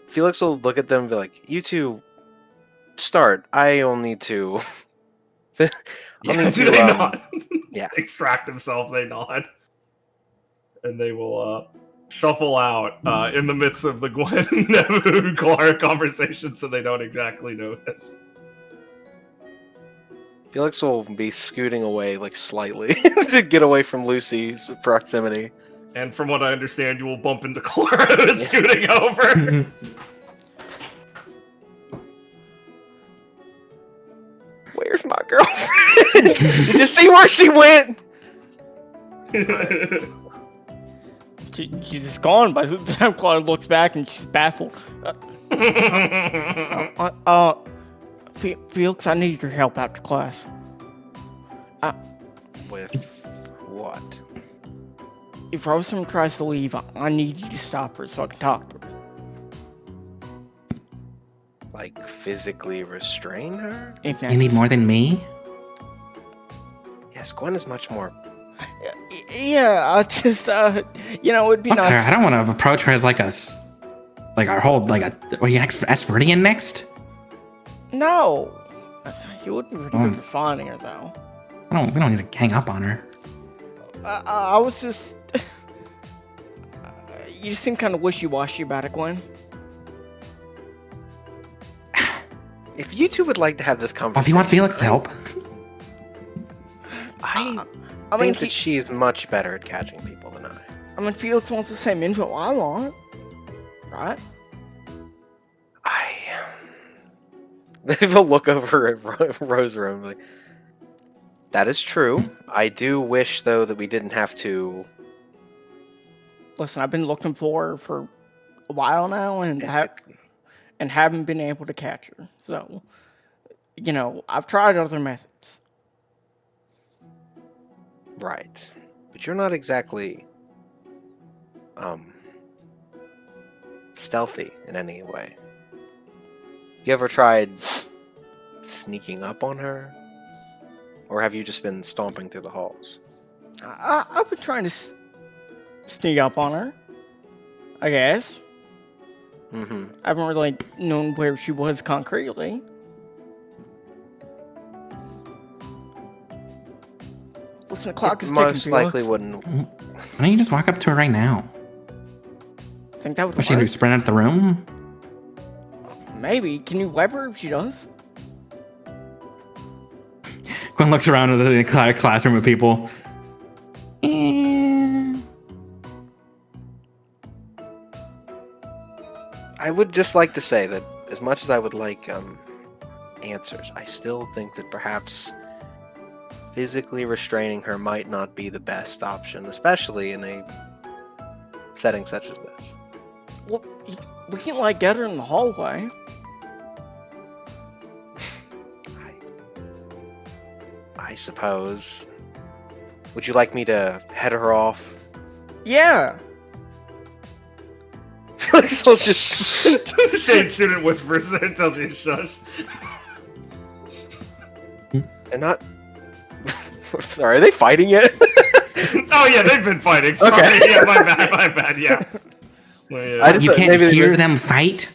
Speaker 4: Felix will look at them and be like, "You two start. I'll need to."
Speaker 1: They nod.
Speaker 4: Yeah.
Speaker 1: Extract himself. They nod, and they will shuffle out in the midst of the Gwen Nebu Clara conversation, so they don't exactly notice.
Speaker 4: Felix will be scooting away, like, slightly to get away from Lucy's proximity.
Speaker 1: And from what I understand, you will bump into Clara who's scooting over.
Speaker 4: Where's my girlfriend? You just see where she went?
Speaker 2: She's just gone by the time Clara looks back and she's baffled. Felix, I need your help after class.
Speaker 4: With what?
Speaker 2: If Rosamund tries to leave, I need you to stop her so I can talk to her.
Speaker 4: Like, physically restrain her?
Speaker 2: If
Speaker 6: You need more than me?
Speaker 4: Yes, Gwen is much more...
Speaker 2: Yeah, I just, it'd be
Speaker 6: Look,
Speaker 2: nice.
Speaker 6: I don't want to approach her as like our whole, like a, what are you next, Asperdian next?
Speaker 2: No. You would be pretty good for finding her, though.
Speaker 6: We don't need to gang up on her.
Speaker 2: I was just... you just seem kind of wishy-washy about it, Gwen.
Speaker 4: If you two would like to have this
Speaker 6: Well,
Speaker 4: conversation...
Speaker 6: if you want Felix to help.
Speaker 4: I
Speaker 2: I mean,
Speaker 4: think that she's much better at catching people than I.
Speaker 2: I mean, Felix wants the same info I want. Right?
Speaker 4: They will look over at Rose Room like, that is true. I do wish, though, that we didn't have to...
Speaker 2: Listen, I've been looking for her for a while now and haven't been able to catch her. So, I've tried other methods.
Speaker 4: Right. But you're not exactly... stealthy in any way. You ever tried sneaking up on her? Or have you just been stomping through the halls?
Speaker 2: I've been trying to sneak up on her, I guess.
Speaker 4: Mm-hmm.
Speaker 2: I haven't really known where she was concretely. Listen, the clock is ticking.
Speaker 4: Most likely
Speaker 2: Felix.
Speaker 4: wouldn't...
Speaker 6: Why don't you just walk up to her right now?
Speaker 2: Think that would
Speaker 6: What's she gonna do,
Speaker 2: work?
Speaker 6: sprint out the room?
Speaker 2: Maybe. Can you web her if she does?
Speaker 6: Gwen looks around at the classroom of people.
Speaker 4: I would just like to say that as much as I would like answers, I still think that perhaps physically restraining her might not be the best option, especially in a setting such as this.
Speaker 2: Well, we can get her in the hallway.
Speaker 4: I suppose. Would you like me to head her off?
Speaker 2: Yeah.
Speaker 4: Felix will just...
Speaker 1: Shade student whispers and tells you to shush.
Speaker 4: They're not... Sorry, are they fighting yet?
Speaker 1: Oh yeah, they've been fighting. Sorry.
Speaker 4: Okay.
Speaker 1: Yeah, my bad, yeah. Well, yeah.
Speaker 4: I just
Speaker 6: You
Speaker 4: thought
Speaker 6: can't
Speaker 4: maybe they
Speaker 6: hear
Speaker 4: were-
Speaker 6: them fight?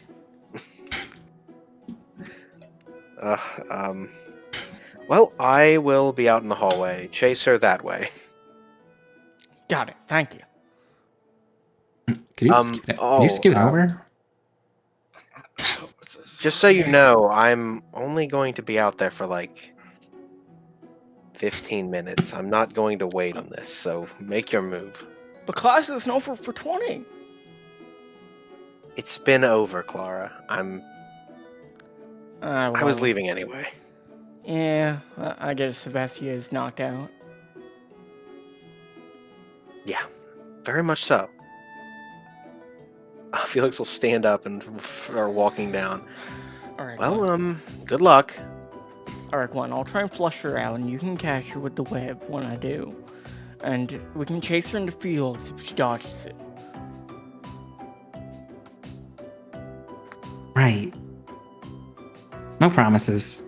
Speaker 4: Well, I will be out in the hallway. Chase her that way.
Speaker 2: Got it. Thank you.
Speaker 6: Can you just give it over?
Speaker 4: Just so you know, I'm only going to be out there for like 15 minutes. I'm not going to wait on this, so make your move.
Speaker 2: But class isn't over for 20.
Speaker 4: It's been over, Clara. I was
Speaker 2: Well,
Speaker 4: leaving anyway.
Speaker 2: Yeah, I guess Sebastian is knocked out.
Speaker 4: Yeah, very much so. Felix will stand up and are walking down.
Speaker 2: Alright,
Speaker 4: Well, good luck.
Speaker 2: Alright, Gwen, I'll try and flush her out, and you can catch her with the web when I do. And we can chase her in the fields if she dodges it.
Speaker 6: Right. No promises.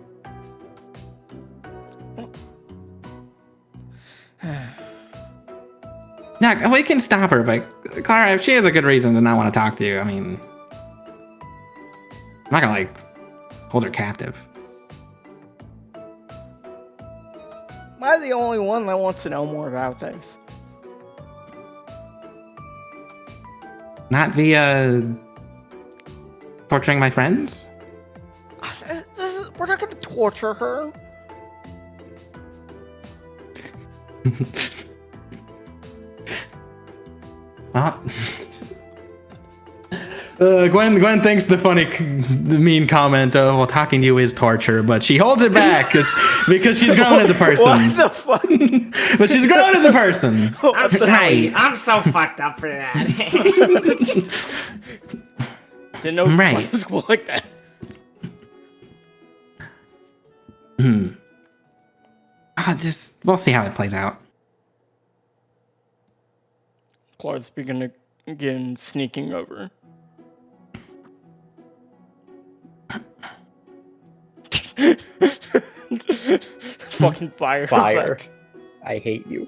Speaker 6: Yeah, we can stop her, but Clara, if she has a good reason to not want to talk to you, I mean, I'm not gonna hold her captive.
Speaker 2: Am I the only one that wants to know more about this?
Speaker 6: Not via torturing my friends?
Speaker 2: We're not gonna torture her.
Speaker 6: Gwen thinks the mean comment of, well, talking to you is torture, but she holds it back because she's grown as a person.
Speaker 2: What the fuck?
Speaker 6: But she's grown as a person.
Speaker 1: I'm sorry.
Speaker 6: Right.
Speaker 1: I'm so fucked up for that.
Speaker 2: Didn't know
Speaker 6: Right.
Speaker 2: it was cool like that.
Speaker 6: We'll see how it plays out.
Speaker 2: Claude's beginning again, sneaking over. Fucking fire.
Speaker 7: Fire.
Speaker 2: effect.
Speaker 7: I hate you.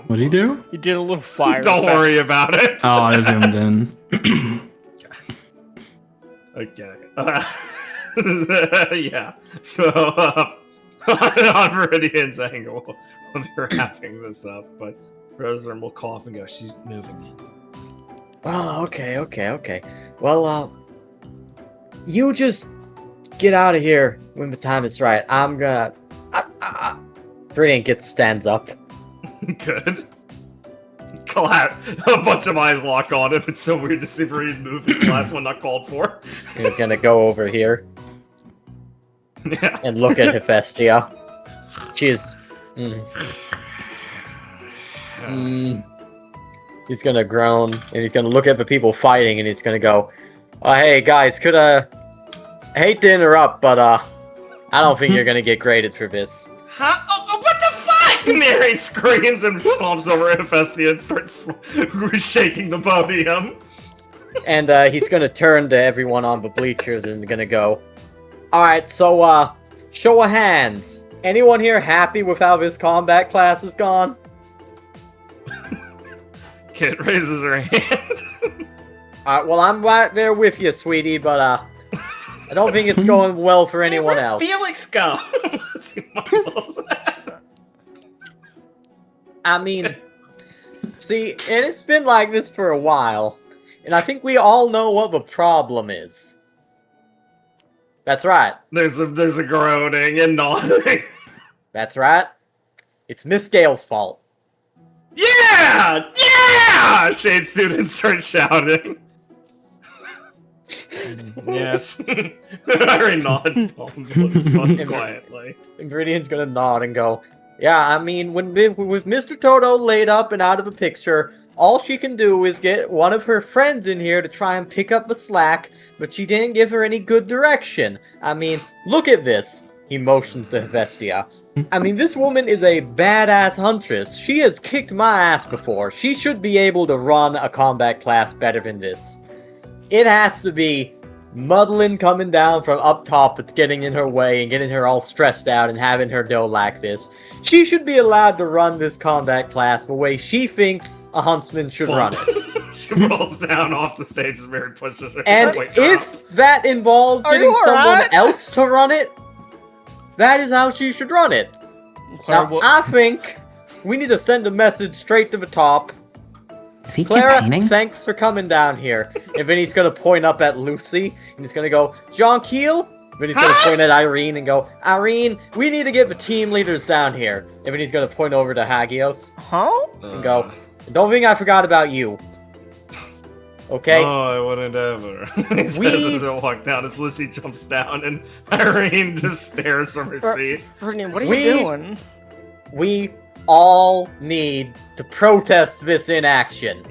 Speaker 6: What'd he do?
Speaker 2: He did a little fire.
Speaker 1: Don't
Speaker 2: effect.
Speaker 1: worry about it.
Speaker 6: Oh, I zoomed in.
Speaker 1: Okay. Yeah. So, on Meridian's angle, we'll be wrapping this up, but Rosarum will cough and go, she's moving.
Speaker 7: Oh, okay. Well, you just get out of here when the time is right. I'm gonna... Brilliant stands up.
Speaker 1: Good. A bunch of eyes lock on him. It's so weird to see Meridian move the last one not called for.
Speaker 7: And he's gonna go over here
Speaker 1: Yeah.
Speaker 7: and look at Hephaestia. She is... He's gonna groan, and he's gonna look at the people fighting, and he's gonna go, hey guys, I hate to interrupt, but I don't think you're gonna get graded for this.
Speaker 1: Huh? Oh, what the fuck? Mary screams and stomps over at Hephaestia and starts shaking the podium.
Speaker 7: And he's gonna turn to everyone on the bleachers and gonna go, alright, so show of hands. Anyone here happy with how this combat class has gone?
Speaker 1: Kit raises her hand.
Speaker 7: Alright, well I'm right there with you, sweetie, but I don't think it's going well for anyone
Speaker 1: Where'd
Speaker 7: else.
Speaker 1: Felix go? He mumbles.
Speaker 7: I mean, see, and it's been like this for a while, and I think we all know what the problem is. That's right.
Speaker 1: There's a groaning and nodding.
Speaker 7: That's right. It's Miss Gale's fault.
Speaker 1: Yeah! Yeah! Shade students start shouting. Yes. Harry nods quietly.
Speaker 7: And Viridian's gonna nod and go, yeah, I mean, with Mr. Toto laid up and out of the picture, all she can do is get one of her friends in here to try and pick up the slack, but she didn't give her any good direction. I mean, look at this. He motions to Hephaestia. I mean, this woman is a badass huntress. She has kicked my ass before. She should be able to run a combat class better than this. It has to be muddling coming down from up top that's getting in her way and getting her all stressed out and having her go like this. She should be allowed to run this combat class the way she thinks a huntsman should run it.
Speaker 1: She rolls down off the stage as Mary pushes her.
Speaker 7: And if that involves getting someone else to run it, that is how she should run it.
Speaker 2: Clara,
Speaker 7: Now, I think we need to send a message straight to the top.
Speaker 6: Is he
Speaker 7: Clara,
Speaker 6: campaigning?
Speaker 7: thanks for coming down here. And then he's gonna point up at Lucy, and he's gonna go, John Keel? Then he's gonna point at Irene and go, Irene, we need to get the team leaders down here. And then he's gonna point over to Hagios
Speaker 2: Huh?
Speaker 7: and go, don't think I forgot about you. Okay?
Speaker 1: Oh, I wouldn't ever. He says as I walk down as Lucy jumps down and Irene just stares from her seat.
Speaker 2: Ferdinand, what are
Speaker 7: We-
Speaker 2: you doing?
Speaker 7: We all need to protest this inaction.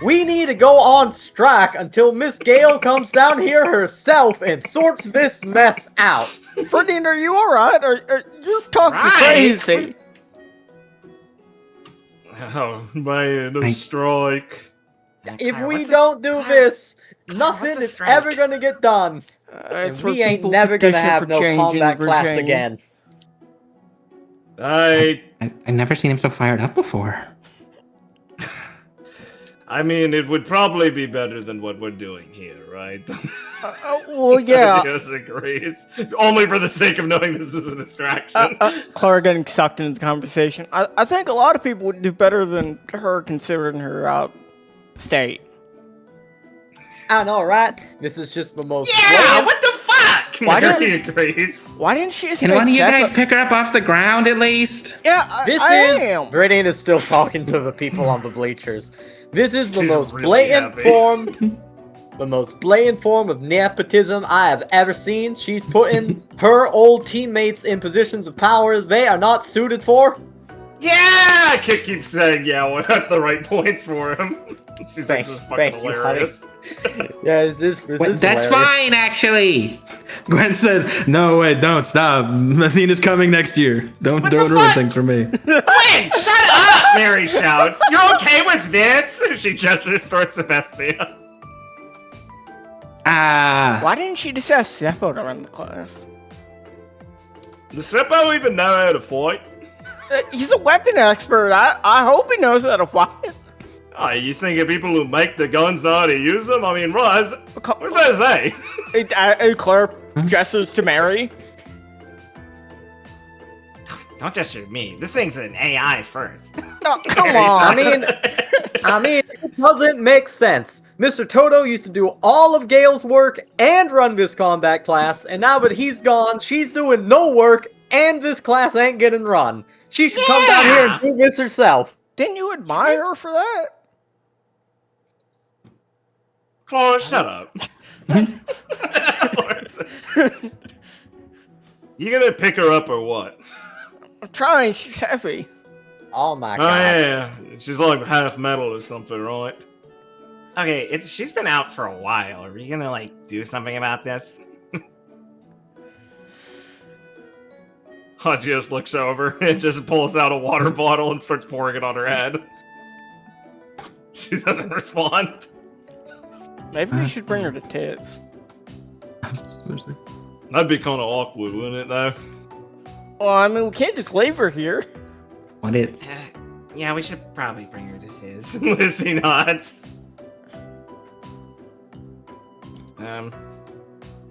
Speaker 7: We need to go on strike until Miss Gale comes down here herself and sorts this mess out.
Speaker 2: Ferdinand, are you alright? Or you're talking
Speaker 1: Strike?
Speaker 2: crazy.
Speaker 1: Oh, man, a strike.
Speaker 7: If
Speaker 1: Clara,
Speaker 7: we
Speaker 1: what's a-
Speaker 7: don't do
Speaker 1: Clara,
Speaker 7: this,
Speaker 1: Clara,
Speaker 7: nothing
Speaker 1: what's a
Speaker 7: is
Speaker 1: strike?
Speaker 7: ever gonna get done.
Speaker 2: It's
Speaker 7: And
Speaker 2: where
Speaker 7: we ain't
Speaker 2: people
Speaker 7: never gonna
Speaker 2: petition
Speaker 7: have
Speaker 2: for
Speaker 7: no
Speaker 2: change in
Speaker 7: combat class
Speaker 2: Virginia.
Speaker 7: again.
Speaker 6: I've never seen him so fired up before.
Speaker 1: I mean, it would probably be better than what we're doing here, right?
Speaker 2: Well, yeah.
Speaker 1: Yes, agrees. It's only for the sake of knowing this is a distraction.
Speaker 2: Clara getting sucked into the conversation. I think a lot of people would do better than her considering her state.
Speaker 7: I know, right? This is just the most
Speaker 1: Yeah,
Speaker 7: blatant-
Speaker 1: what the fuck?
Speaker 2: Why
Speaker 1: Mary agrees.
Speaker 2: Why didn't she just
Speaker 6: Can
Speaker 2: make
Speaker 6: one of you guys
Speaker 2: separate-
Speaker 6: pick her up off the ground at least?
Speaker 2: Yeah,
Speaker 7: This
Speaker 2: I
Speaker 7: is
Speaker 2: am.
Speaker 7: Brittany is still talking to the people on the bleachers. This is the
Speaker 1: She's
Speaker 7: most
Speaker 1: really
Speaker 7: blatant
Speaker 1: happy.
Speaker 7: form the most blatant form of nepotism I have ever seen. She's putting her old teammates in positions of power they are not suited for.
Speaker 1: Yeah! Kit keeps saying, yeah, well, that's the right points for him. She thinks this is fucking hilarious.
Speaker 7: Yeah, is this
Speaker 6: That's fine, actually. Gwen says, "No, wait, don't stop. Athena's coming next year. Don't ruin things for me."
Speaker 1: Wait, shut up! Mary shouts. You're okay with this? She gestures towards Sebastian.
Speaker 2: Why didn't she just ask Seppo to run the class?
Speaker 1: Does Seppo even know how to fight?
Speaker 2: He's a weapon expert. I hope he knows how to fight.
Speaker 1: Oh, you thinking people who make the guns know how to use them? I mean, Roz, what's that say?
Speaker 2: Claire gestures to Mary.
Speaker 1: Don't gesture at me. This thing's an AI first.
Speaker 2: No, come on.
Speaker 7: I mean, it doesn't make sense. Mr. Toto used to do all of Gale's work and run this combat class, and now that he's gone, she's doing no work, and this class ain't getting run. She should come down here and do this herself.
Speaker 2: Didn't you admire her for that?
Speaker 1: Claire, shut up. You gonna pick her up or what?
Speaker 2: I'm trying. She's heavy.
Speaker 7: Oh my
Speaker 1: Oh
Speaker 7: god.
Speaker 1: yeah, she's like half metal or something, right? Okay, she's been out for a while. Are we gonna like do something about this? Hagios looks over and just pulls out a water bottle and starts pouring it on her head. She doesn't respond.
Speaker 2: Maybe we should bring her to Tits.
Speaker 1: That'd be kind of awkward, wouldn't it, though?
Speaker 2: Well, I mean, we can't just leave her here.
Speaker 6: What it?
Speaker 1: Yeah, we should probably bring her to his. Lizzie nods.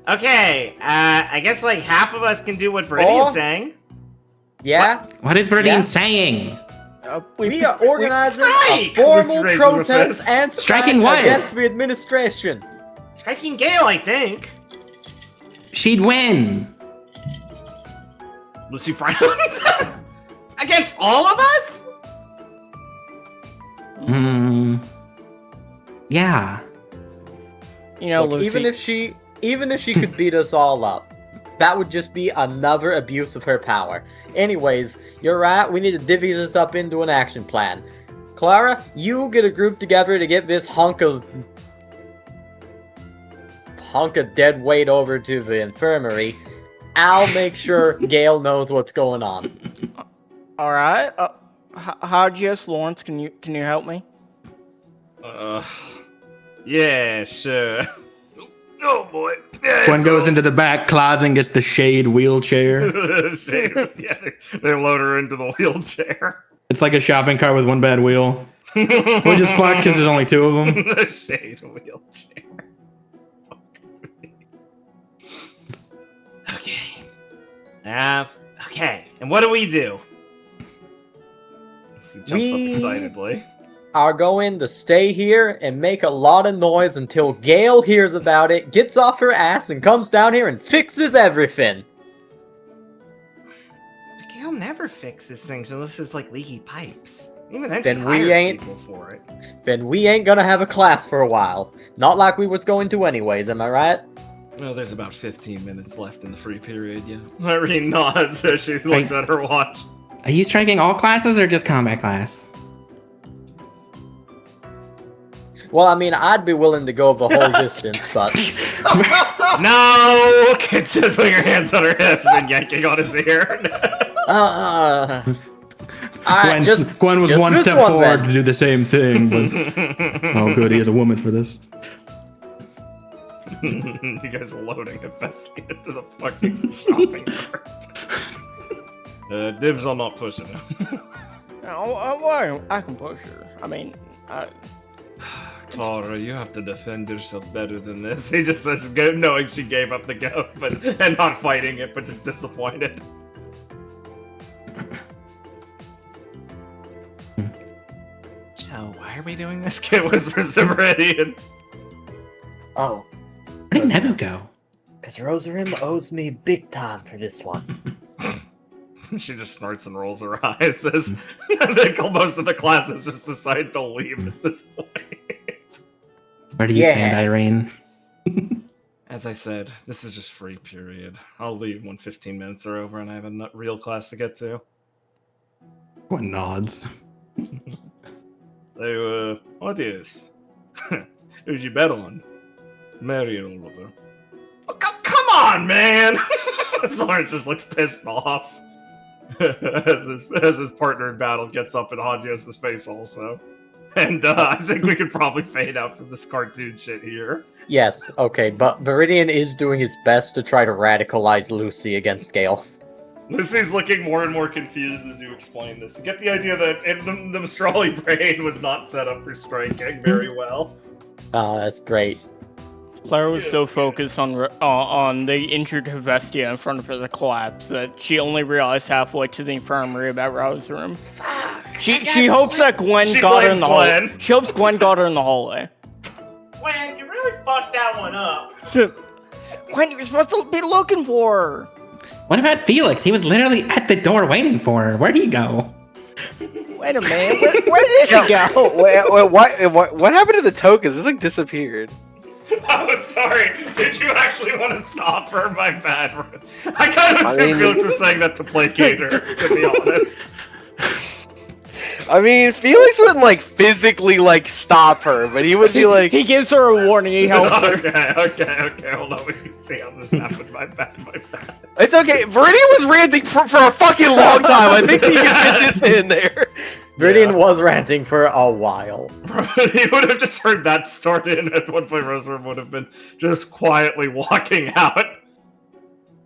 Speaker 1: Okay, I guess like half of us can do what Viridian's saying.
Speaker 7: Yeah?
Speaker 6: What is Viridian saying?
Speaker 7: We are organizing
Speaker 1: strike!
Speaker 7: a formal
Speaker 1: Raises a
Speaker 7: protest
Speaker 1: fist.
Speaker 7: and
Speaker 6: Striking
Speaker 7: strike
Speaker 6: what?
Speaker 7: against the administration.
Speaker 1: Striking Gale, I think.
Speaker 6: She'd win.
Speaker 1: Lucy frowns. Against all of us?
Speaker 6: Yeah.
Speaker 2: You know,
Speaker 7: Look,
Speaker 2: Lucy.
Speaker 7: even if she could beat us all up, that would just be another abuse of her power. Anyways, you're right, we need to divvy this up into an action plan. Clara, you get a group together to get this hunk of dead weight over to the infirmary. I'll make sure Gale knows what's going on.
Speaker 2: All right. Hagios, Lawrence, can you help me?
Speaker 1: Yeah, sure. Oh boy. Yeah,
Speaker 6: Gwen goes into the back closet and gets the shade wheelchair.
Speaker 1: Yeah, they load her into the wheelchair.
Speaker 6: It's like a shopping cart with one bad wheel. Which is fun because there's only two of them.
Speaker 1: The shade wheelchair. Okay. Okay. And what do we do? He jumps up excitedly.
Speaker 7: Are going to stay here and make a lot of noise until Gale hears about it, gets off her ass, and comes down here and fixes everything.
Speaker 1: Gale never fixes things unless it's like leaky pipes. Even then,
Speaker 7: Then
Speaker 1: she
Speaker 7: we
Speaker 1: hires
Speaker 7: ain't-
Speaker 1: people for it.
Speaker 7: Then we ain't gonna have a class for a while. Not like we was going to anyways, am I right?
Speaker 1: Well, there's about 15 minutes left in the free period, yeah. Irene nods as she looks at her watch.
Speaker 6: Are you striking all classes or just combat class?
Speaker 7: Well, I mean, I'd be willing to go the whole distance, but...
Speaker 1: No! Kid says putting her hands on her hips and yanking on his ear.
Speaker 6: Gwen was one step forward to do the same thing, but oh good, he has a woman for this.
Speaker 1: You guys are loading a bestie into the fucking shopping cart. Dibs on not pushing her.
Speaker 2: No, I can push her. I mean,
Speaker 1: Clara, you have to defend yourself better than this. He just says, go, knowing she gave up the go, and not fighting it, but just disappointed. So, why are we doing this? Kid whispers to Meridian.
Speaker 7: Oh,
Speaker 6: Where did Nebu go?
Speaker 7: because Rosarim owes me big time for this one.
Speaker 1: She just snorts and rolls her eyes as I think most of the classes just decide to leave at this point.
Speaker 6: Where do you stand, Irene?
Speaker 1: As I said, this is just free period. I'll leave when 15 minutes are over and I have a real class to get to.
Speaker 6: Gwen nods.
Speaker 1: So, what is? Who'd you bet on? Marion Oliver. Oh, come on, man! Lawrence just looks pissed off. as his partner in battle gets up in Hagios' face also. And I think we could probably fade out from this cartoon shit here.
Speaker 7: Yes, okay, but Viridian is doing his best to try to radicalize Lucy against Gale.
Speaker 1: Lucy's looking more and more confused as you explain this. You get the idea that the Mistrali brain was not set up for striking very well.
Speaker 7: Oh, that's great.
Speaker 2: Clara was so focused on the injured Hephaestia in front of her the collapse that she only realized halfway to the infirmary about Rao's room. She hopes that Gwen got her in the hallway. She hopes Gwen got her in the hallway.
Speaker 1: Gwen, you really fucked that one up.
Speaker 2: Gwen, you're supposed to be looking for her.
Speaker 6: What about Felix? He was literally at the door waiting for her. Where'd he go?
Speaker 2: Wait a minute. Where did he go?
Speaker 4: What happened to the tokens? This like disappeared.
Speaker 1: Oh, sorry. Did you actually want to stop her? My bad. I kind of assumed Felix was saying that to placate her, to be honest.
Speaker 4: I mean, Felix wouldn't like physically like stop her, but he would be like.
Speaker 2: He gives her a warning. He helps her.
Speaker 1: Okay. Hold on. We can see how this happened. My bad.
Speaker 4: It's okay. Viridian was ranting for a fucking long time. I think he can fit this in there.
Speaker 7: Viridian was ranting for a while.
Speaker 1: He would have just heard that start in at one point. Rosarum would have been just quietly walking out.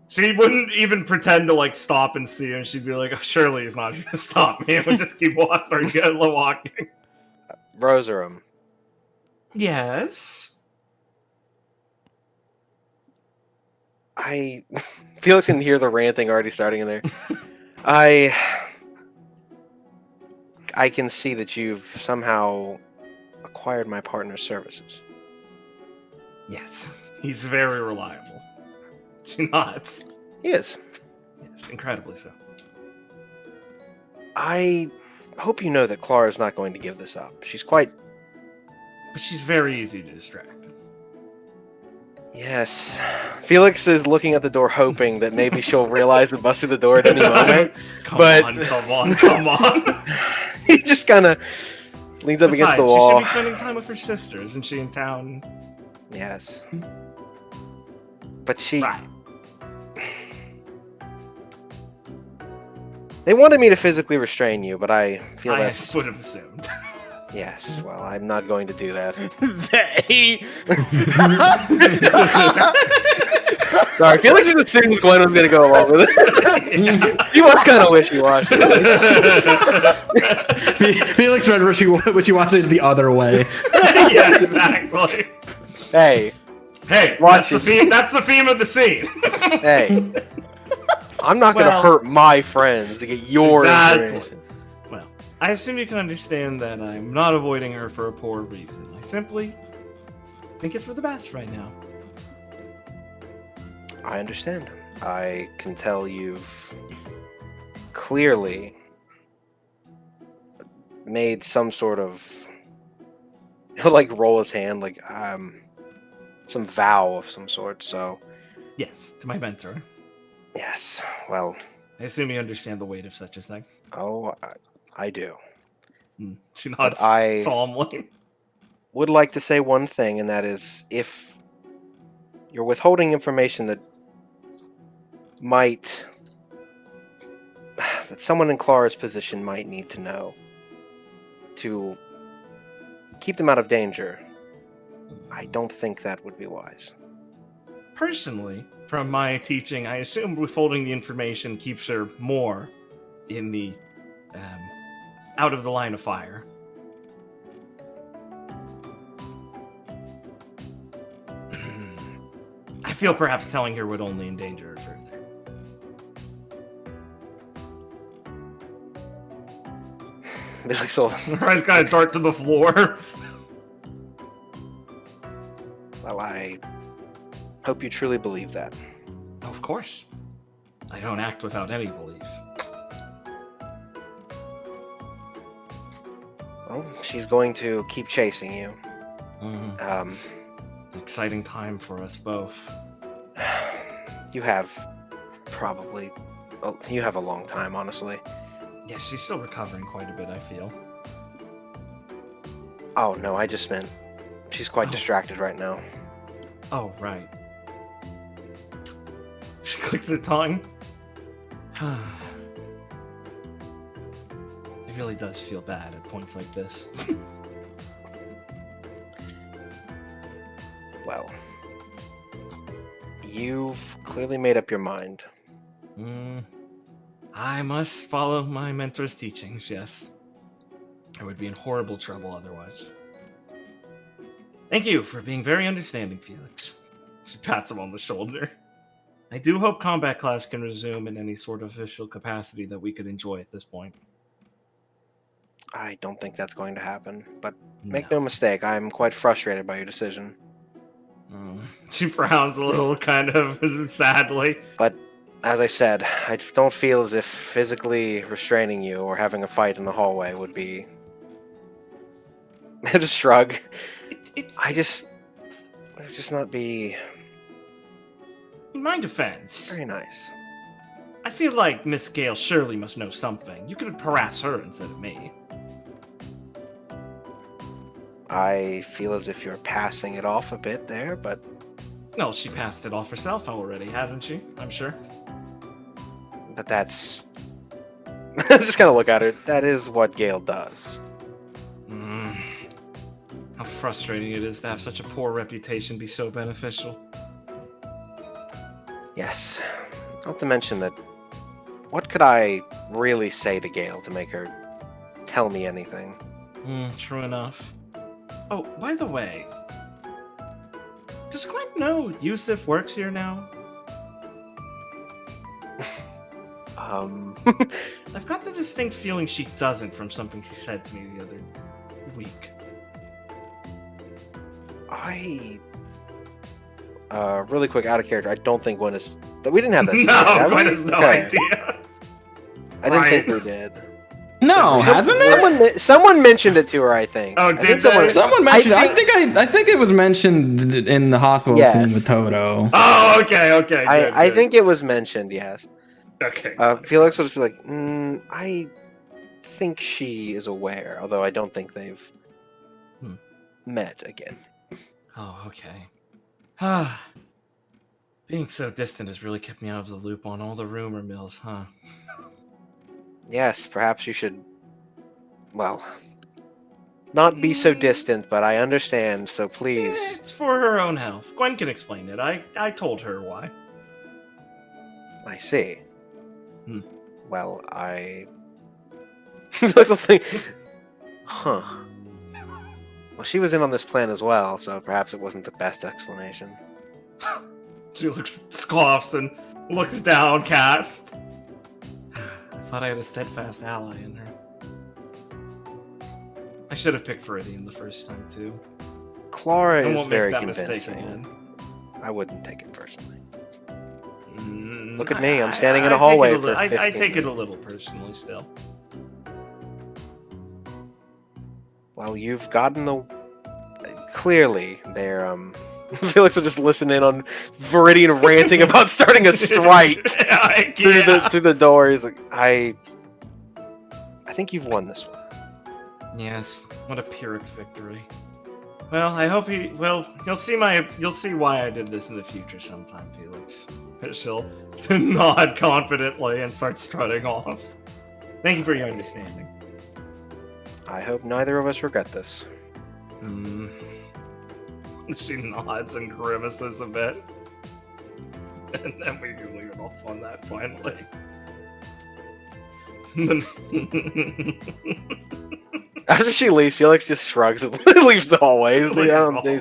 Speaker 1: She wouldn't even pretend to like stop and see, and she'd be like, oh, "Surely he's not going to stop me." And would just keep walking.
Speaker 4: Rosarum.
Speaker 1: Yes.
Speaker 4: Felix can hear the ranting already starting in there. I can see that you've somehow acquired my partner's services.
Speaker 1: Yes. He's very reliable. She nods.
Speaker 4: He is.
Speaker 1: Yes, incredibly so.
Speaker 4: I hope you know that Clara's not going to give this up. But
Speaker 1: she's very easy to distract.
Speaker 4: Yes. Felix is looking at the door hoping that maybe she'll realize and bust through the door at any moment.
Speaker 1: Come on.
Speaker 4: He just kind of leans up against the wall.
Speaker 1: She should be spending time with her sister. Isn't she in town?
Speaker 4: Yes. But she...
Speaker 1: Right.
Speaker 4: They wanted me to physically restrain you, but I feel
Speaker 1: I
Speaker 4: that's...
Speaker 1: would have assumed.
Speaker 4: Yes, well, I'm not going to do that. Sorry, Felix just assumes Gwen was going to go along with it. He was kind of wishy-washy.
Speaker 6: Felix read wishy-washy is the other way.
Speaker 1: Yeah, exactly.
Speaker 4: Hey,
Speaker 1: that's the theme of the scene.
Speaker 4: Hey, I'm not going to hurt my friends to get your information.
Speaker 1: Well, I assume you can understand that I'm not avoiding her for a poor reason. I simply think it's for the best right now.
Speaker 4: I understand. I can tell you've clearly made some sort of... He'll like roll his hand, like some vow of some sort, so...
Speaker 1: Yes, to my mentor.
Speaker 4: Yes, well...
Speaker 1: I assume you understand the weight of such a thing.
Speaker 4: Oh, I do.
Speaker 1: She nods solemnly.
Speaker 4: Would like to say one thing, and that is, if you're withholding information that someone in Clara's position might need to know to keep them out of danger, I don't think that would be wise.
Speaker 1: Personally, from my teaching, I assume withholding the information keeps her more in the out of the line of fire. I feel perhaps telling her would only endanger her further.
Speaker 4: So,
Speaker 1: her eyes kind of dart to the floor.
Speaker 4: Well, I hope you truly believe that.
Speaker 1: Of course. I don't act without any belief.
Speaker 4: Well, she's going to keep chasing you.
Speaker 1: Exciting time for us both.
Speaker 4: You have you have a long time, honestly.
Speaker 1: Yeah, she's still recovering quite a bit, I feel.
Speaker 4: Oh, no, I just meant she's quite distracted right now.
Speaker 1: Oh, right. She clicks her tongue. It really does feel bad at points like this.
Speaker 4: Well, you've clearly made up your mind.
Speaker 1: I must follow my mentor's teachings, yes. I would be in horrible trouble otherwise. Thank you for being very understanding, Felix. She pats him on the shoulder. I do hope combat class can resume in any sort of official capacity that we could enjoy at this point.
Speaker 4: I don't think that's going to happen, but make no mistake, I'm quite frustrated by your decision.
Speaker 1: She frowns a little, kind of sadly.
Speaker 4: But, as I said, I don't feel as if physically restraining you or having a fight in the hallway would be... I just shrug. It would just not be...
Speaker 1: In my defense,
Speaker 4: very nice.
Speaker 1: I feel like Miss Gale surely must know something. You could harass her instead of me.
Speaker 4: I feel as if you're passing it off a bit there, but...
Speaker 1: No, she passed it off herself already, hasn't she? I'm sure.
Speaker 4: But that's... I just kind of look at her. That is what Gale does.
Speaker 1: How frustrating it is to have such a poor reputation be so beneficial.
Speaker 4: Yes. Not to mention that... What could I really say to Gale to make her tell me anything?
Speaker 1: True enough. Oh, by the way, does Gwen know Yusuf works here now? I've got the distinct feeling she doesn't from something she said to me the other week.
Speaker 4: Really quick, out of character, I don't think Gwen is... We didn't have this.
Speaker 1: No, Gwen has no idea.
Speaker 4: I didn't think we did.
Speaker 3: No, hasn't it?
Speaker 4: Someone mentioned it to her, I think.
Speaker 1: Oh, did they?
Speaker 3: Someone mentioned it. I think it was mentioned in the hospital scene with Toto.
Speaker 1: Oh, okay. Good,
Speaker 4: I think it was mentioned, yes.
Speaker 1: Okay.
Speaker 4: Felix will just be like, I think she is aware, although I don't think they've met again.
Speaker 1: Oh, okay. Being so distant has really kept me out of the loop on all the rumor mills, huh?
Speaker 4: Yes, perhaps you should, well, not be so distant, but I understand, so please.
Speaker 1: It's for her own health. Gwen can explain it. I told her why.
Speaker 4: I see. Well, Felix will think, huh. Well, she was in on this plan as well, so perhaps it wasn't the best explanation.
Speaker 1: She scoffs and looks downcast. I thought I had a steadfast ally in her. I should have picked Viridian the first time, too.
Speaker 4: Clara
Speaker 1: I
Speaker 4: is
Speaker 1: won't
Speaker 4: very
Speaker 1: make that mistake
Speaker 4: convincing.
Speaker 1: again.
Speaker 4: I wouldn't take it personally. Look at me, I'm standing in a hallway for 15
Speaker 1: I take it a little personally still.
Speaker 4: Well, you've gotten the... Clearly, they're, Felix will just listen in on Viridian ranting about starting a strike through the door. He's like, I think you've won this one.
Speaker 1: Yes, what a Pyrrhic victory. Well, I hope you'll see why I did this in the future sometime, Felix. She'll nod confidently and start strutting off. Thank you for your understanding.
Speaker 4: I hope neither of us regret this.
Speaker 1: She nods and grimaces a bit. And then we can leave it off on that finally.
Speaker 4: After she leaves, Felix just shrugs and leaves the hallway. He's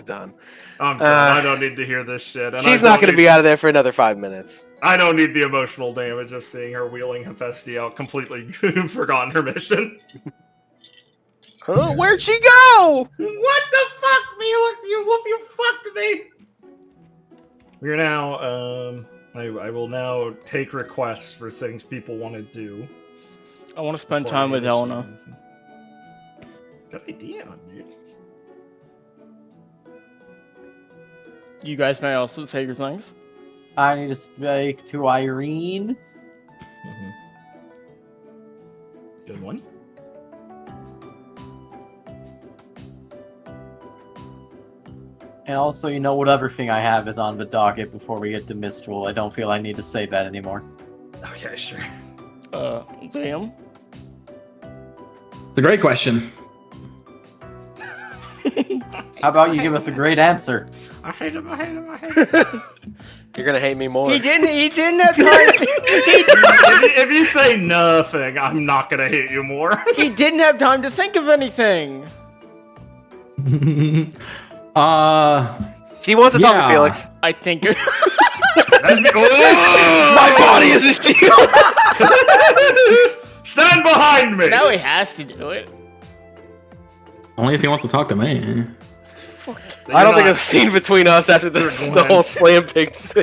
Speaker 4: done.
Speaker 1: I'm done. I don't need to hear this shit. And
Speaker 4: she's not going to be out of there for another 5 minutes.
Speaker 1: I don't need the emotional damage of seeing her wheeling Hephaestus out, completely forgotten her mission.
Speaker 4: Huh? Where'd she go?
Speaker 1: What the fuck, Felix? You fucked me! We're now, I will now take requests for things people want to do.
Speaker 2: I want to spend time with Elena.
Speaker 1: Good idea, dude.
Speaker 2: You guys may also say your things.
Speaker 5: I need to speak to Irene.
Speaker 1: Good one.
Speaker 5: And also, whatever thing I have is on the docket before we get to Mistral. I don't feel I need to say that anymore.
Speaker 1: Okay, sure.
Speaker 2: Liam?
Speaker 6: It's a great question.
Speaker 5: How about you give us a great answer?
Speaker 1: I hate him.
Speaker 4: You're gonna hate me more.
Speaker 2: He didn't have time.
Speaker 1: If you say nothing, I'm not gonna hate you more.
Speaker 2: He didn't have time to think of anything.
Speaker 4: He wants to talk to Felix.
Speaker 2: I think.
Speaker 4: My body is a shield.
Speaker 1: Stand behind me.
Speaker 2: Now he has to do it.
Speaker 6: Only if he wants to talk to me.
Speaker 4: I don't think a scene between us after this the whole slam pig thing.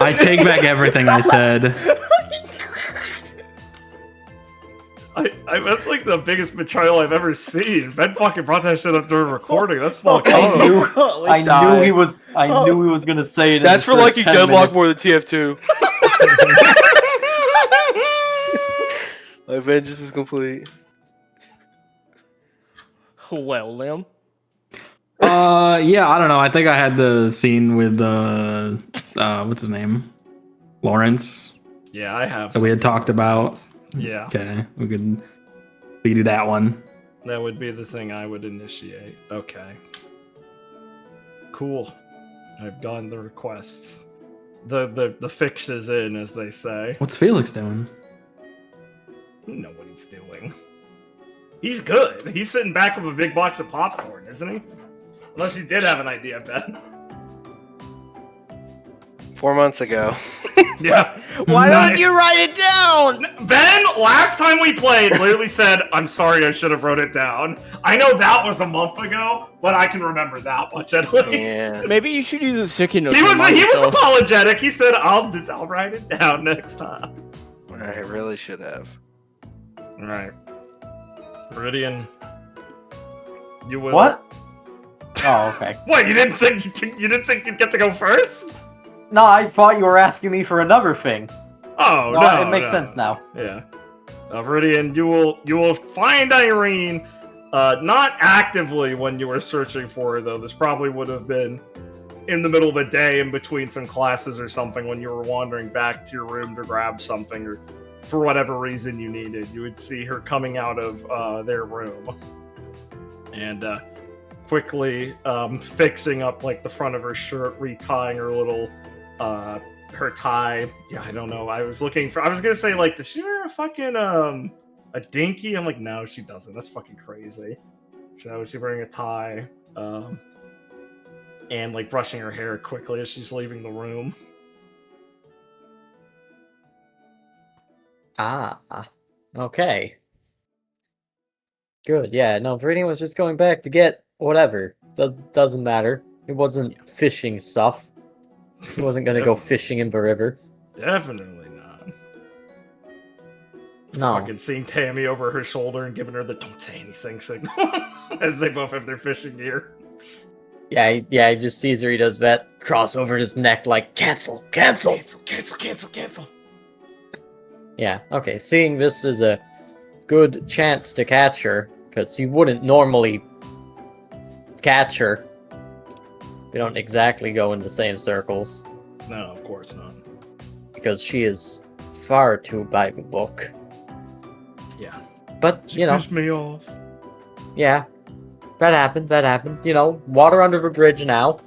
Speaker 6: I take back everything I said.
Speaker 1: That's like the biggest betrayal I've ever seen. Ben fucking brought that shit up during recording. That's fucking
Speaker 5: I knew he was gonna say it.
Speaker 4: That's for like you deadlock more than TF2. My vengeance is complete.
Speaker 2: Well, Liam.
Speaker 6: Yeah, I don't know. I think I had the scene with what's his name? Lawrence.
Speaker 1: Yeah, I have.
Speaker 6: That we had talked about.
Speaker 1: Yeah.
Speaker 6: Okay, we could do that one.
Speaker 1: That would be the thing I would initiate. Okay. Cool. I've gotten the requests. The fix is in, as they say.
Speaker 6: What's Felix doing?
Speaker 1: You know what he's doing. He's good. He's sitting back with a big box of popcorn, isn't he? Unless he did have an idea, Ben.
Speaker 4: 4 months ago.
Speaker 1: Yeah.
Speaker 2: Why don't you write it down?
Speaker 1: Ben, last time we played, literally said, I'm sorry, I should have wrote it down. I know that was a month ago, but I can remember that much at least.
Speaker 4: Yeah.
Speaker 2: Maybe you should use a sticky note.
Speaker 1: He was apologetic. He said, I'll write it down next time.
Speaker 4: I really should have.
Speaker 1: Alright. Meridian. You will.
Speaker 5: What? Oh, okay.
Speaker 1: What, you didn't think you'd get to go first?
Speaker 5: No, I thought you were asking me for another thing.
Speaker 1: Oh,
Speaker 5: No,
Speaker 1: no.
Speaker 5: it makes
Speaker 1: no.
Speaker 5: sense now.
Speaker 1: Yeah. Meridian, you will find Irene, not actively when you were searching for her, though. This probably would have been in the middle of the day in between some classes or something when you were wandering back to your room to grab something or for whatever reason you needed. You would see her coming out of their room and quickly fixing up like the front of her shirt, retying her little her tie. Yeah, I don't know. I was gonna say, like, does she wear a fucking a dinky? I'm like, no, she doesn't. That's fucking crazy. So she's wearing a tie, and like brushing her hair quickly as she's leaving the room.
Speaker 7: Ah, okay. Good, yeah. No, Viridian was just going back to get whatever. Doesn't matter. It wasn't fishing stuff. He wasn't gonna go fishing in the river.
Speaker 1: Definitely not.
Speaker 7: No.
Speaker 1: Fucking seeing Tammy over her shoulder and giving her the "don't say anything" signal as they both have their fishing gear.
Speaker 7: Yeah, he just sees her, he does that, cross over his neck like, cancel.
Speaker 1: Cancel.
Speaker 7: Yeah, okay, seeing this is a good chance to catch her, because you wouldn't normally catch her. We don't exactly go in the same circles,
Speaker 1: No, of course not.
Speaker 7: because she is far too by the book.
Speaker 1: Yeah.
Speaker 7: But,
Speaker 1: She
Speaker 7: you know,
Speaker 1: pissed me off.
Speaker 7: yeah, that happened. You know, water under the bridge now.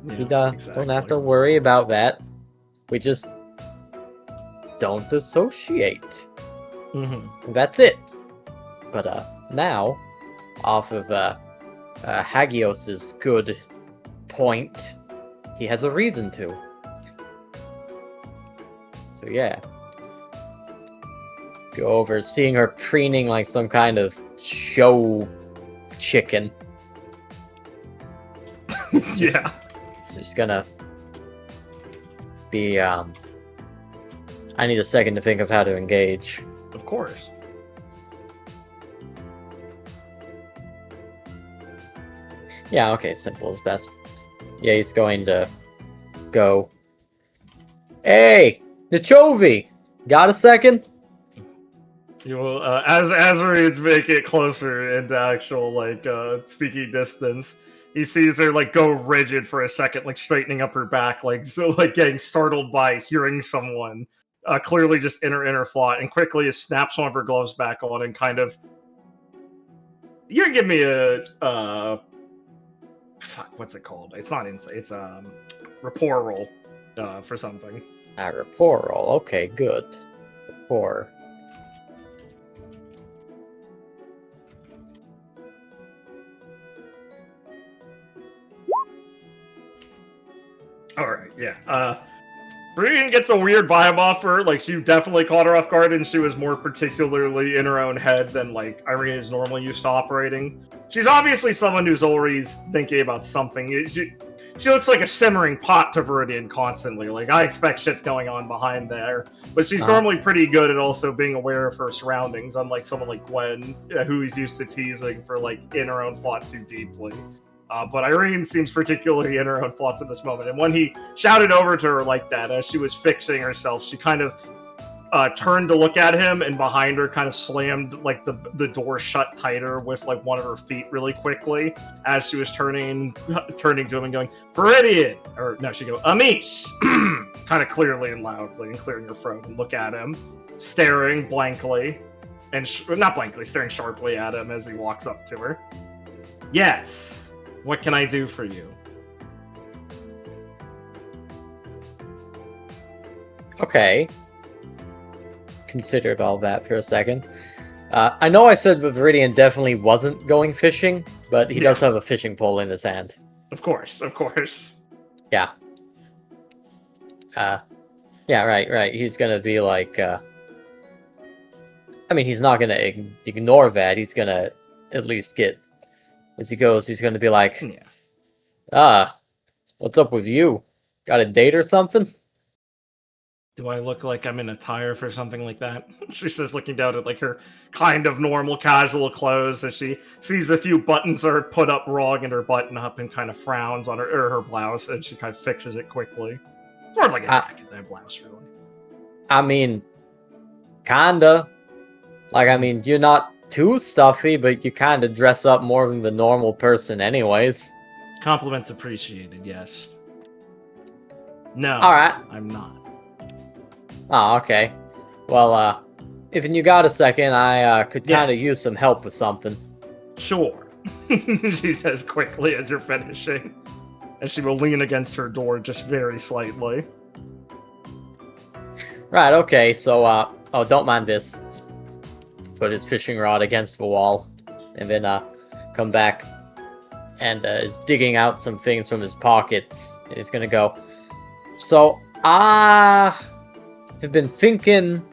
Speaker 1: Yeah,
Speaker 7: We don't have to worry about that. We just don't associate.
Speaker 1: Mm-hmm.
Speaker 7: That's it. But now, off of Hagios's good point, he has a reason to. So yeah. Go over, seeing her preening like some kind of show chicken.
Speaker 1: Yeah.
Speaker 7: She's gonna be, I need a second to think of how to engage.
Speaker 1: Of course.
Speaker 7: Yeah, okay, simple is best. Yeah, he's going to go. Hey, Nichovi, got a second?
Speaker 1: You will, as Reeds make it closer into actual, like, speaking distance, he sees her, like, go rigid for a second, like, straightening up her back, like, so, like, getting startled by hearing someone, clearly just in her inner thought, and quickly snaps one of her gloves back on and kind of... You can give me a, fuck, what's it called? It's not insight, it's, rapport roll, for something.
Speaker 7: A rapport roll, okay, good. Rapport.
Speaker 1: Alright, yeah. Brian gets a weird vibe off her, like, she definitely caught her off guard, and she was more particularly in her own head than, like, Irene is normally used to operating. She's obviously someone who's always thinking about something. She looks like a simmering pot to Viridian constantly. Like, I expect shit's going on behind there. But she's normally pretty good at also being aware of her surroundings, unlike someone like Gwen, who he's used to teasing for, like, in her own thought too deeply. But Irene seems particularly in her own thoughts at this moment. And when he shouted over to her like that, as she was fixing herself, she kind of turned to look at him, and behind her kind of slammed, like, the door shut tighter with, like, one of her feet really quickly as she was turning to him and going, Viridian! Or, no, she'd go, Amis! Kind of clearly and loudly, and clearing her throat, and look at him, staring blankly, and not blankly, staring sharply at him as he walks up to her. Yes! What can I do for you?
Speaker 7: Okay. Considered all that for a second. I know I said that Viridian definitely wasn't going fishing, but he does have a fishing pole in his hand.
Speaker 1: Of course, of course.
Speaker 7: Yeah. Yeah, right. He's gonna be like, I mean, he's not gonna ignore that. He's gonna at least get, as he goes, he's gonna be like, what's up with you? Got a date or something?
Speaker 1: Do I look like I'm in attire for something like that? She says, looking down at, like, her kind of normal casual clothes as she sees a few buttons are put up wrong in her button up and kind of frowns on her blouse, and she kind of fixes it quickly. It's more of like a jacket than a blouse, really.
Speaker 7: I mean, kinda. Like, I mean, you're not too stuffy, but you kind of dress up more than the normal person anyways.
Speaker 1: Compliments appreciated, yes. No,
Speaker 7: Alright.
Speaker 1: I'm not.
Speaker 7: Oh, okay. Well, if you got a second, I could kind of
Speaker 1: Yes.
Speaker 7: use some help with something.
Speaker 1: Sure. She says quickly as you're finishing. And she will lean against her door just very slightly.
Speaker 7: Right, okay, so, oh, don't mind this. Put his fishing rod against the wall, and then, come back, and, is digging out some things from his pockets. He's gonna go, so, have been thinking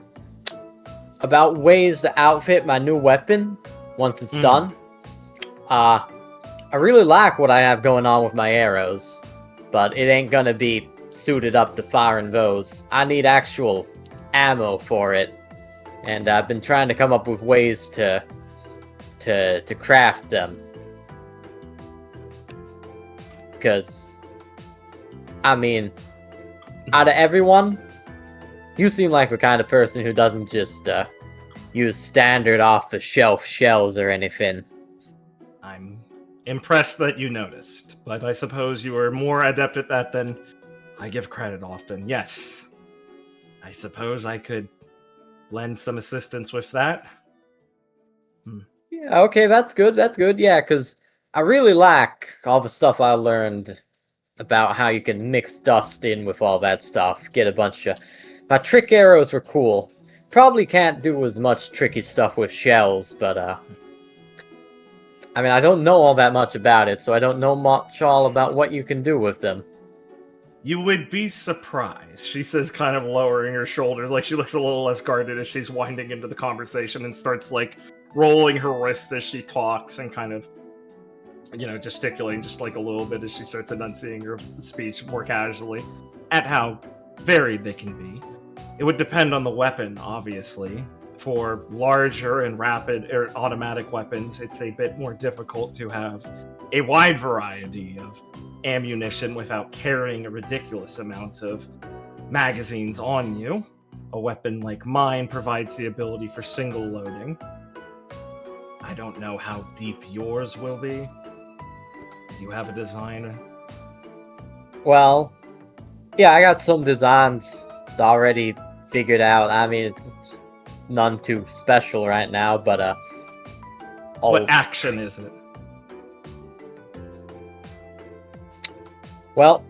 Speaker 7: about ways to outfit my new weapon once it's done. I really like what I have going on with my arrows, but it ain't gonna be suited up to firing those. I need actual ammo for it, and I've been trying to come up with ways to craft them. Because, I mean, out of everyone, you seem like the kind of person who doesn't just use standard off-the-shelf shells or anything.
Speaker 1: I'm impressed that you noticed, but I suppose you are more adept at that than I give credit often. Yes, I suppose I could lend some assistance with that.
Speaker 7: Yeah, okay, that's good, yeah, because I really like all the stuff I learned about how you can mix dust in with all that stuff, get a bunch of... My trick arrows were cool. Probably can't do as much tricky stuff with shells, but, I mean, I don't know all that much about it, so I don't know much all about what you can do with them.
Speaker 1: You would be surprised, she says, kind of lowering her shoulders, like she looks a little less guarded as she's winding into the conversation and starts, like, rolling her wrist as she talks and kind of, you know, gesticulating just, like, a little bit as she starts enunciating her speech more casually, at how varied they can be. It would depend on the weapon, obviously. For larger and rapid or automatic weapons, it's a bit more difficult to have a wide variety of ammunition without carrying a ridiculous amount of magazines on you. A weapon like mine provides the ability for single loading. I don't know how deep yours will be. Do you have a design?
Speaker 7: Well, yeah, I got some designs already figured out. I mean, it's none too special right now, but
Speaker 1: what action is it?
Speaker 7: Well,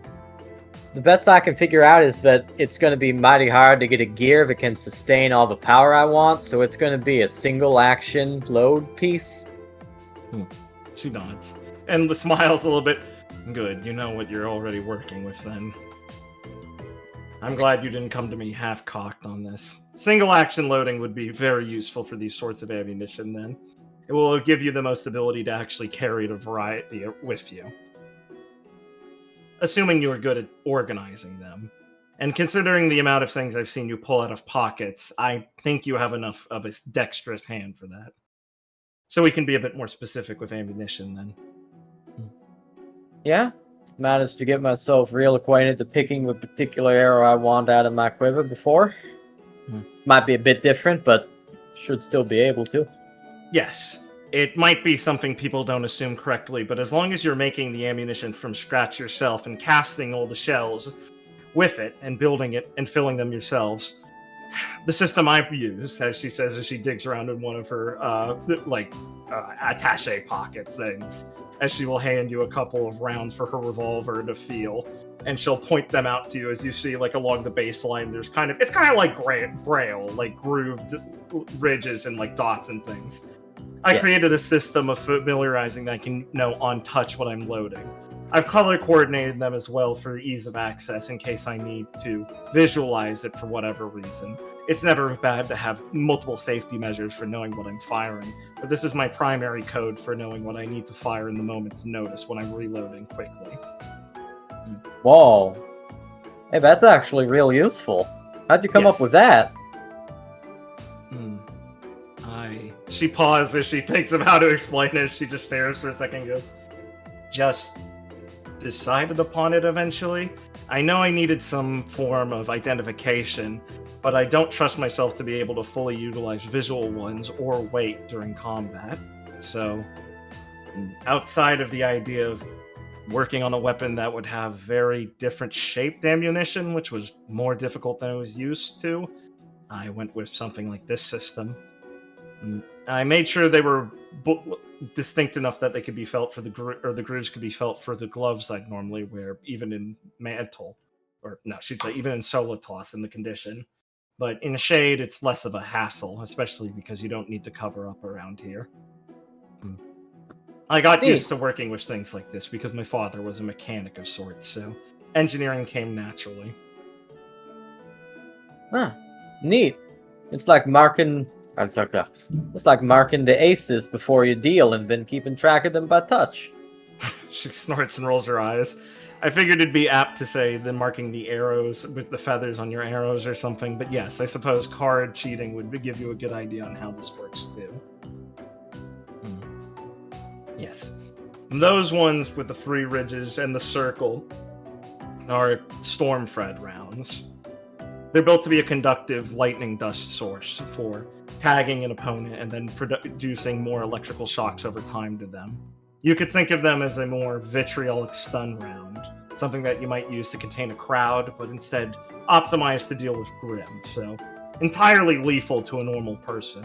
Speaker 7: the best I can figure out is that it's going to be mighty hard to get a gear that can sustain all the power I want, so it's going to be a single action load piece.
Speaker 1: She nods and smiles a little bit. Good, you know what you're already working with then. I'm glad you didn't come to me half-cocked on this. Single action loading would be very useful for these sorts of ammunition then. It will give you the most ability to actually carry a variety with you. Assuming you are good at organizing them. And considering the amount of things I've seen you pull out of pockets, I think you have enough of a dexterous hand for that. So we can be a bit more specific with ammunition then.
Speaker 7: Yeah, managed to get myself real acquainted to picking the particular arrow I want out of my quiver before. Might be a bit different, but should still be able to.
Speaker 1: Yes, it might be something people don't assume correctly, but as long as you're making the ammunition from scratch yourself and casting all the shells with it and building it and filling them yourselves, the system I've used, as she says as she digs around in one of her attaché pockets things, as she will hand you a couple of rounds for her revolver to feel, and she'll point them out to you as you see, like, along the baseline, it's kind of like braille, like grooved ridges and like dots and things. I created a system of familiarizing that I can know on touch what I'm loading. I've color coordinated them as well for ease of access in case I need to visualize it for whatever reason. It's never bad to have multiple safety measures for knowing what I'm firing, but this is my primary code for knowing what I need to fire in the moment's notice when I'm reloading quickly.
Speaker 7: Whoa. Hey, that's actually real useful. How'd you come up with that?
Speaker 1: She pauses as she thinks of how to explain it. She just stares for a second and goes, just decided upon it eventually. I know I needed some form of identification, but I don't trust myself to be able to fully utilize visual ones or weight during combat. So, outside of the idea of working on a weapon that would have very different shaped ammunition, which was more difficult than I was used to, I went with something like this system. I made sure they were distinct enough that they could be felt for the grooves could be felt for the gloves I'd normally wear, even in mantle, or no, I should say even in Solitas in the condition. But in shade, it's less of a hassle, especially because you don't need to cover up around here. I got used to working with things like this because my father was a mechanic of sorts, so engineering came naturally.
Speaker 7: Huh. Neat. It's like marking the aces before you deal and then keeping track of them by touch.
Speaker 1: She snorts and rolls her eyes. I figured it'd be apt to say than marking the arrows with the feathers on your arrows or something, but yes, I suppose card cheating would give you a good idea on how this works too. Yes. Those ones with the 3 ridges and the circle are Stormfred rounds. They're built to be a conductive lightning dust source for tagging an opponent and then producing more electrical shocks over time to them. You could think of them as a more vitriolic stun round, something that you might use to contain a crowd, but instead optimized to deal with Grim, so entirely lethal to a normal person.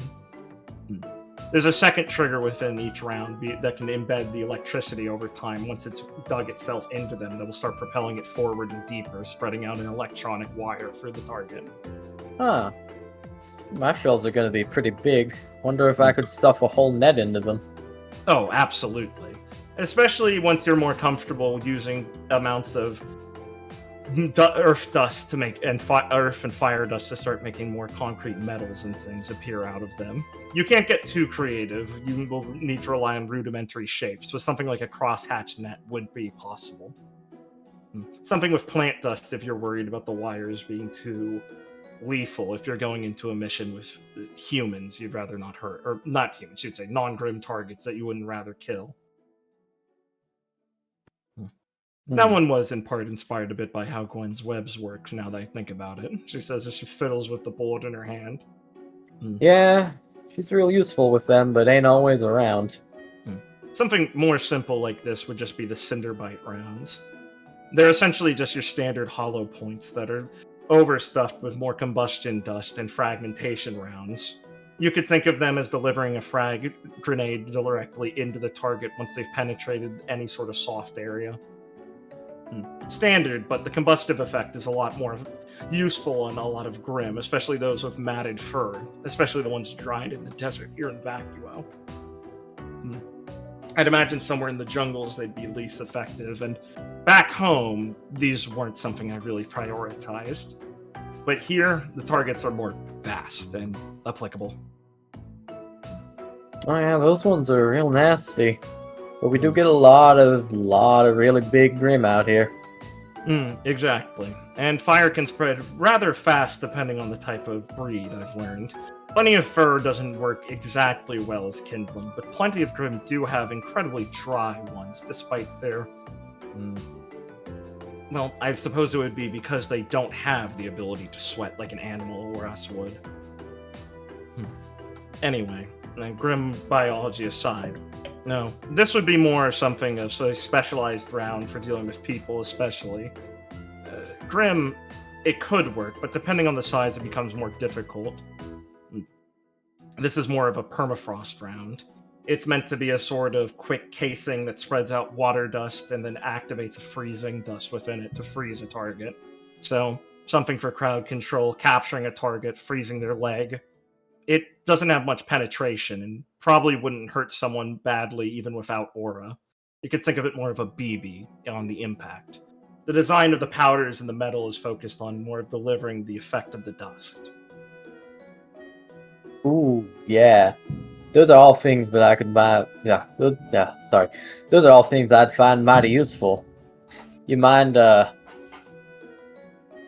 Speaker 1: There's a second trigger within each round that can embed the electricity over time. Once it's dug itself into them, that will start propelling it forward and deeper, spreading out an electronic wire for the target.
Speaker 7: Huh. My shells are going to be pretty big. Wonder if I could stuff a whole net into them.
Speaker 1: Oh, absolutely. Especially once you're more comfortable using amounts of earth dust to make earth and fire dust to start making more concrete metals and things appear out of them. You can't get too creative. You will need to rely on rudimentary shapes, so something like a crosshatch net would be possible. Something with plant dust if you're worried about the wires being too lethal if you're going into a mission with humans you'd rather not hurt, or not humans, you'd say non-grim targets that you wouldn't rather kill. That one was in part inspired a bit by how Gwen's webs work, now that I think about it. She says that she fiddles with the board in her hand.
Speaker 7: Yeah, she's real useful with them, but ain't always around.
Speaker 1: Something more simple like this would just be the Cinderbite rounds. They're essentially just your standard hollow points that are overstuffed with more combustion dust and fragmentation rounds. You could think of them as delivering a frag grenade directly into the target once they've penetrated any sort of soft area. Standard, but the combustive effect is a lot more useful and a lot of grim, especially those with matted fur, especially the ones dried in the desert here in Vacuo. I'd imagine somewhere in the jungles they'd be least effective, and back home, these weren't something I really prioritized. But here, the targets are more vast and applicable.
Speaker 7: Oh yeah, those ones are real nasty. But we do get a lot of really big grim out here.
Speaker 1: Exactly. And fire can spread rather fast depending on the type of breed, I've learned. Plenty of fur doesn't work exactly well as kindling, but plenty of grim do have incredibly dry ones, despite their... Well, I suppose it would be because they don't have the ability to sweat like an animal or us would. Anyway, grim biology aside, no, this would be more something of a specialized round for dealing with people, especially. Grim, it could work, but depending on the size, it becomes more difficult. This is more of a permafrost round. It's meant to be a sort of quick casing that spreads out water dust and then activates a freezing dust within it to freeze a target. So, something for crowd control, capturing a target, freezing their leg. It doesn't have much penetration and probably wouldn't hurt someone badly even without aura. You could think of it more of a BB on the impact. The design of the powders and the metal is focused on more of delivering the effect of the dust.
Speaker 7: Ooh, yeah. Those are all things that I could buy. Those are all things I'd find mighty useful. You mind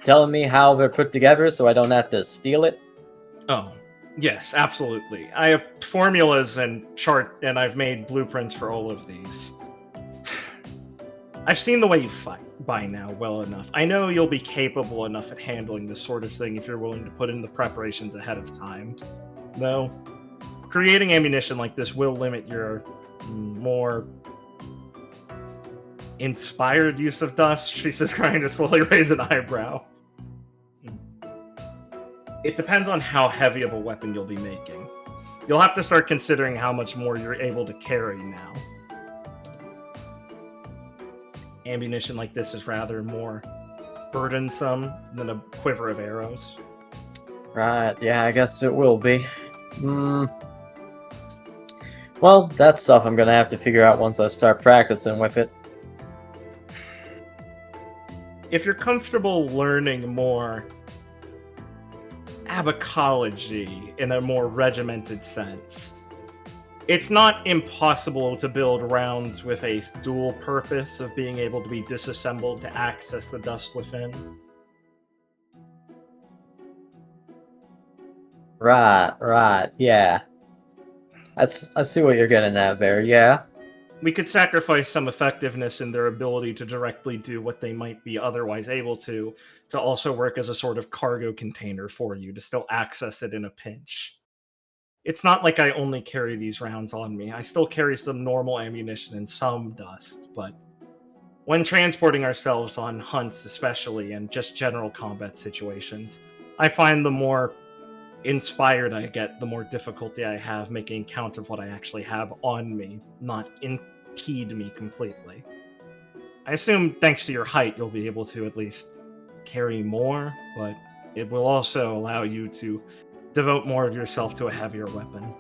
Speaker 7: telling me how they're put together so I don't have to steal it?
Speaker 1: Oh, yes, absolutely. I have formulas and and I've made blueprints for all of these. I've seen the way you fight by now well enough. I know you'll be capable enough at handling this sort of thing if you're willing to put in the preparations ahead of time. Though, creating ammunition like this will limit your more inspired use of dust. She says, trying to slowly raise an eyebrow. It depends on how heavy of a weapon you'll be making. You'll have to start considering how much more you're able to carry now. Ammunition like this is rather more burdensome than a quiver of arrows.
Speaker 7: Right, yeah, I guess it will be. Well, that's stuff I'm gonna have to figure out once I start practicing with it.
Speaker 1: If you're comfortable learning more abacology in a more regimented sense, it's not impossible to build rounds with a dual purpose of being able to be disassembled to access the dust within.
Speaker 7: Right, yeah. I see what you're getting at there, yeah.
Speaker 1: We could sacrifice some effectiveness in their ability to directly do what they might be otherwise able to also work as a sort of cargo container for you, to still access it in a pinch. It's not like I only carry these rounds on me. I still carry some normal ammunition and some dust, but when transporting ourselves on hunts especially, and just general combat situations, I find the more inspired I get, the more difficulty I have making count of what I actually have on me, not impede me completely. I assume thanks to your height you'll be able to at least carry more, but it will also allow you to devote more of yourself to a heavier weapon.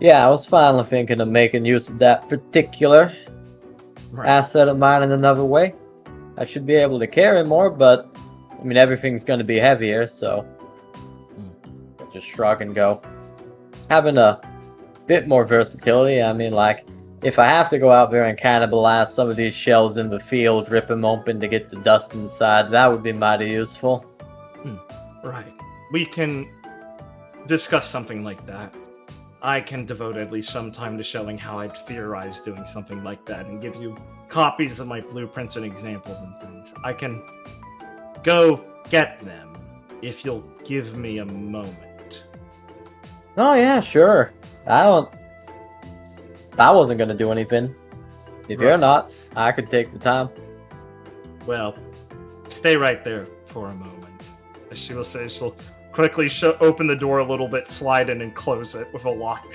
Speaker 7: Yeah, I was finally thinking of making use of that particular asset of mine in another way. I should be able to carry more, but I mean, everything's going to be heavier, so just shrug and go. Having a bit more versatility, I mean, like, if I have to go out there and cannibalize some of these shells in the field, rip them open to get the dust inside, that would be mighty useful.
Speaker 1: Right. We can discuss something like that. I can devote at least some time to showing how I'd theorize doing something like that and give you copies of my blueprints and examples and things. I can go get them if you'll give me a moment.
Speaker 7: Oh yeah, sure. I wasn't gonna do anything. If you're not, I could take the time.
Speaker 1: Well, stay right there for a moment. As she will say, she'll quickly open the door a little bit, slide in, and close it with a lock.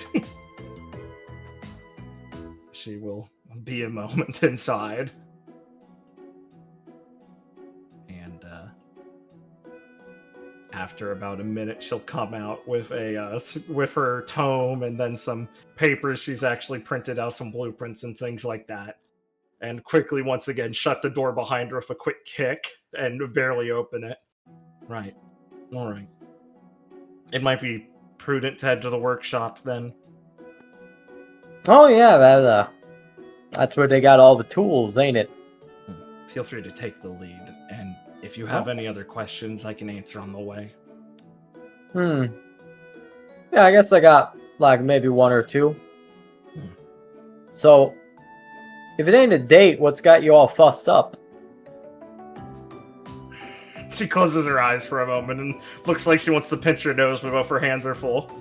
Speaker 1: She will be a moment inside. And after about a minute, she'll come out with with her tome and then some papers she's actually printed out, some blueprints and things like that. And quickly, once again, shut the door behind her with a quick kick and barely open it. Right. All right. It might be prudent to head to the workshop then.
Speaker 7: Oh yeah, that's where they got all the tools, ain't it?
Speaker 1: Feel free to take the lead, and if you have any other questions, I can answer on the way.
Speaker 7: Yeah, I guess I got like maybe one or two. So, if it ain't a date, what's got you all fussed up?
Speaker 1: She closes her eyes for a moment and looks like she wants to pinch her nose, but both her hands are full.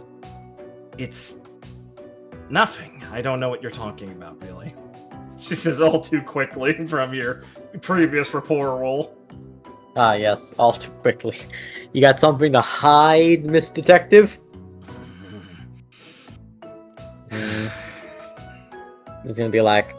Speaker 1: It's nothing. I don't know what you're talking about, really. She says all too quickly from your previous rapport roll.
Speaker 7: Ah, yes, all too quickly. You got something to hide, Miss Detective? He's gonna be like,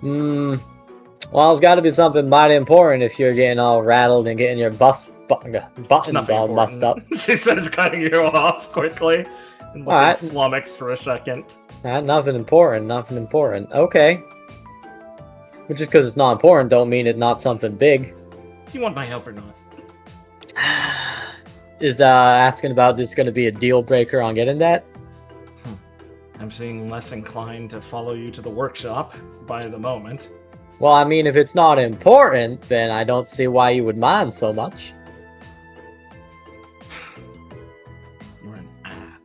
Speaker 7: well, it's gotta be something mighty important if you're getting all rattled and getting your buttons all mussed up.
Speaker 1: She says, cutting you off quickly. And looking flummoxed for a second.
Speaker 7: Nothing important. Okay. But just because it's not important don't mean it's not something big.
Speaker 1: Do you want my help or not?
Speaker 7: Is asking about this going to be a deal breaker on getting that?
Speaker 1: I'm seeming less inclined to follow you to the workshop by the moment.
Speaker 7: Well, I mean, if it's not important, then I don't see why you would mind so much.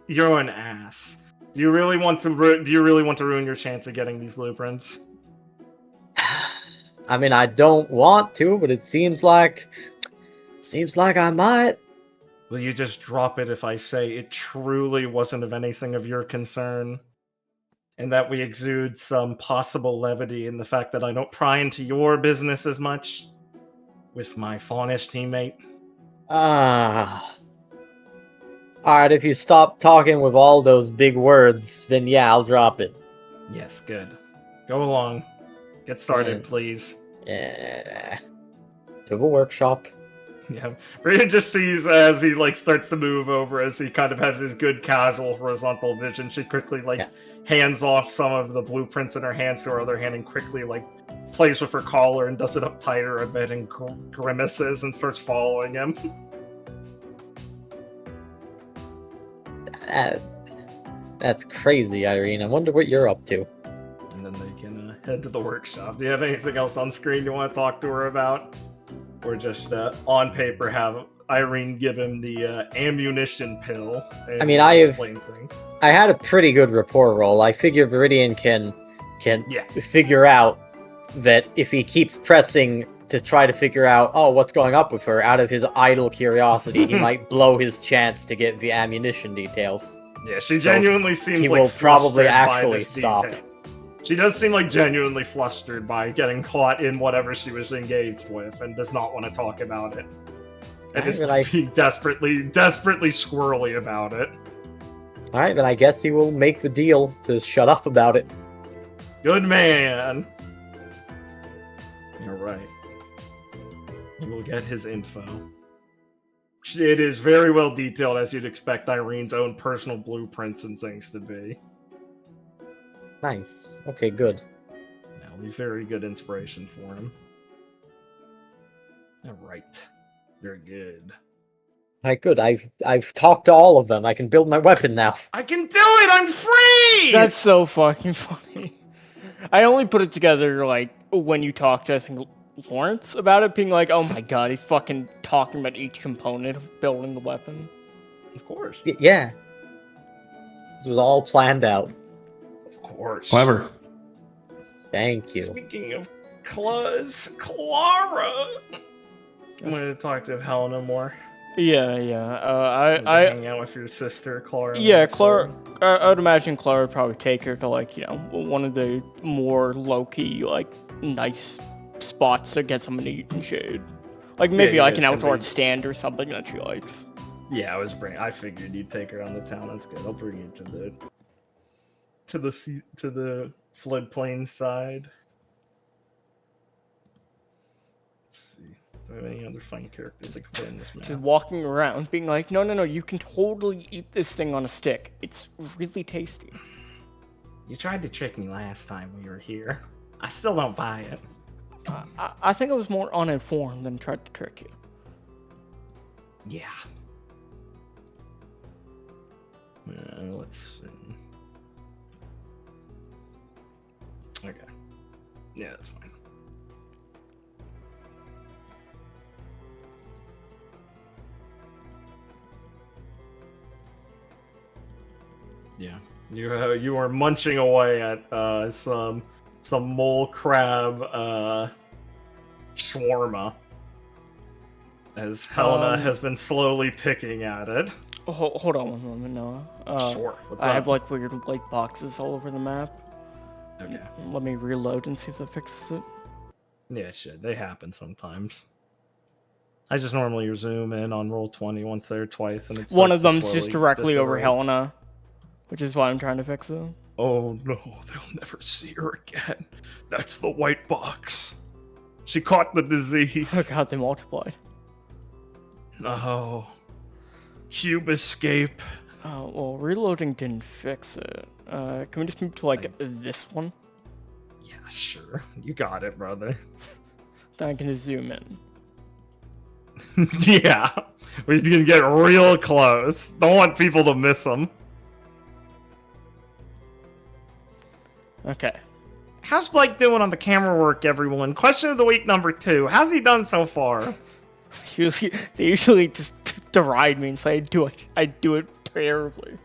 Speaker 1: You're an ass. Do you really want to ruin your chance of getting these blueprints?
Speaker 7: I mean, I don't want to, but it seems like I might.
Speaker 1: Will you just drop it if I say it truly wasn't of anything of your concern? And that we exude some possible levity in the fact that I don't pry into your business as much with my faunish teammate?
Speaker 7: Alright, if you stop talking with all those big words, then yeah, I'll drop it.
Speaker 1: Yes, good. Go along. Get started, please.
Speaker 7: Yeah. To the workshop.
Speaker 1: Yeah. Brian just sees as he starts to move over, as he kind of has his good casual horizontal vision. She quickly hands off some of the blueprints in her hands to her other hand and quickly plays with her collar and does it up tighter a bit and grimaces and starts following him.
Speaker 7: That's crazy, Irene. I wonder what you're up to.
Speaker 1: And then they can head to the workshop. Do you have anything else on screen you want to talk to her about? Or just on paper have Irene give him the ammunition pill? And
Speaker 7: I mean, I had a pretty good rapport roll. I figure Viridian can figure out that if he keeps pressing to try to figure out, what's going up with her, out of his idle curiosity, he might blow his chance to get the ammunition details.
Speaker 1: Yeah, she genuinely seems
Speaker 7: he will probably actually stop.
Speaker 1: Detail. She does seem genuinely flustered by getting caught in whatever she was engaged with and does not want to talk about it. And is being desperately squirrely about it.
Speaker 7: Alright, then I guess he will make the deal to shut up about it.
Speaker 1: Good man! You're right. He will get his info. It is very well detailed, as you'd expect Irene's own personal blueprints and things to be.
Speaker 7: Nice. Okay, good.
Speaker 1: That'll be very good inspiration for him. Alright. Very good.
Speaker 7: Alright, good. I've talked to all of them. I can build my weapon now.
Speaker 1: I can do it! I'm free!
Speaker 2: That's so fucking funny. I only put it together, when you talked, I think, Lawrence about it, being like, "Oh my god, he's fucking talking about each component of building the weapon."
Speaker 1: Of course.
Speaker 7: Yeah. This was all planned out.
Speaker 1: Of course.
Speaker 3: Clever.
Speaker 7: Thank you.
Speaker 1: Speaking of Clara, I'm gonna talk to Helena more.
Speaker 2: Yeah. I
Speaker 1: hang out with your sister, Clara.
Speaker 2: Yeah, Clara. I would imagine Clara would probably take her to like one of the more low key like nice spots to get some eat and shade. Like maybe like an outdoor stand or something that she likes.
Speaker 1: Yeah, I figured you'd take her on the town. That's good. I'll bring you to the floodplain side. Let's see. Do I have any other fun characters I can put in this map?
Speaker 2: Just walking around, being like, no, you can totally eat this thing on a stick. It's really tasty.
Speaker 1: You tried to trick me last time we were here. I still don't buy it.
Speaker 2: I think I was more uninformed than tried to trick you.
Speaker 1: Yeah. Let's see. Okay. Yeah, that's fine. Yeah. You are munching away at some mole crab shawarma. As Helena has been slowly picking at it.
Speaker 2: Hold on one moment, Noah.
Speaker 1: Sure. What's
Speaker 2: I
Speaker 1: up?
Speaker 2: have like weird like boxes all over the map.
Speaker 1: Okay.
Speaker 2: Let me reload and see if that fixes it.
Speaker 1: Yeah, it should. They happen sometimes. I just normally zoom in on Roll20 once or twice, and it's
Speaker 2: one of them's just directly over Helena, which is why I'm trying to fix it.
Speaker 1: Oh no, they'll never see her again. That's the white box. She caught the disease.
Speaker 2: Oh god, they multiplied.
Speaker 1: No. Cube escape.
Speaker 2: Well, reloading didn't fix it. Can we just move to like this one?
Speaker 1: Yeah, sure. You got it, brother.
Speaker 2: Then I can just zoom in.
Speaker 1: Yeah. We're gonna get real close. Don't want people to miss them.
Speaker 2: Okay.
Speaker 1: How's Blake doing on the camera work, everyone? Question of the week number 2. How's he done so far?
Speaker 2: They usually just deride me and say I do it terribly.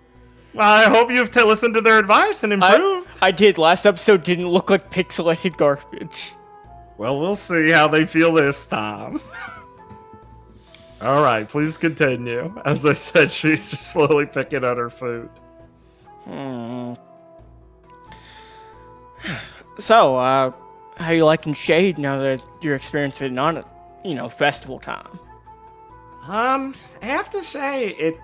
Speaker 1: Well, I hope you've listened to their advice and improved.
Speaker 2: I did. Last episode didn't look like pixelated garbage.
Speaker 1: Well, we'll see how they feel this time. All right, please continue. As I said, she's just slowly picking at her food.
Speaker 2: So, how you liking Shade now that you're experiencing on it, festival time?
Speaker 1: I have to say, it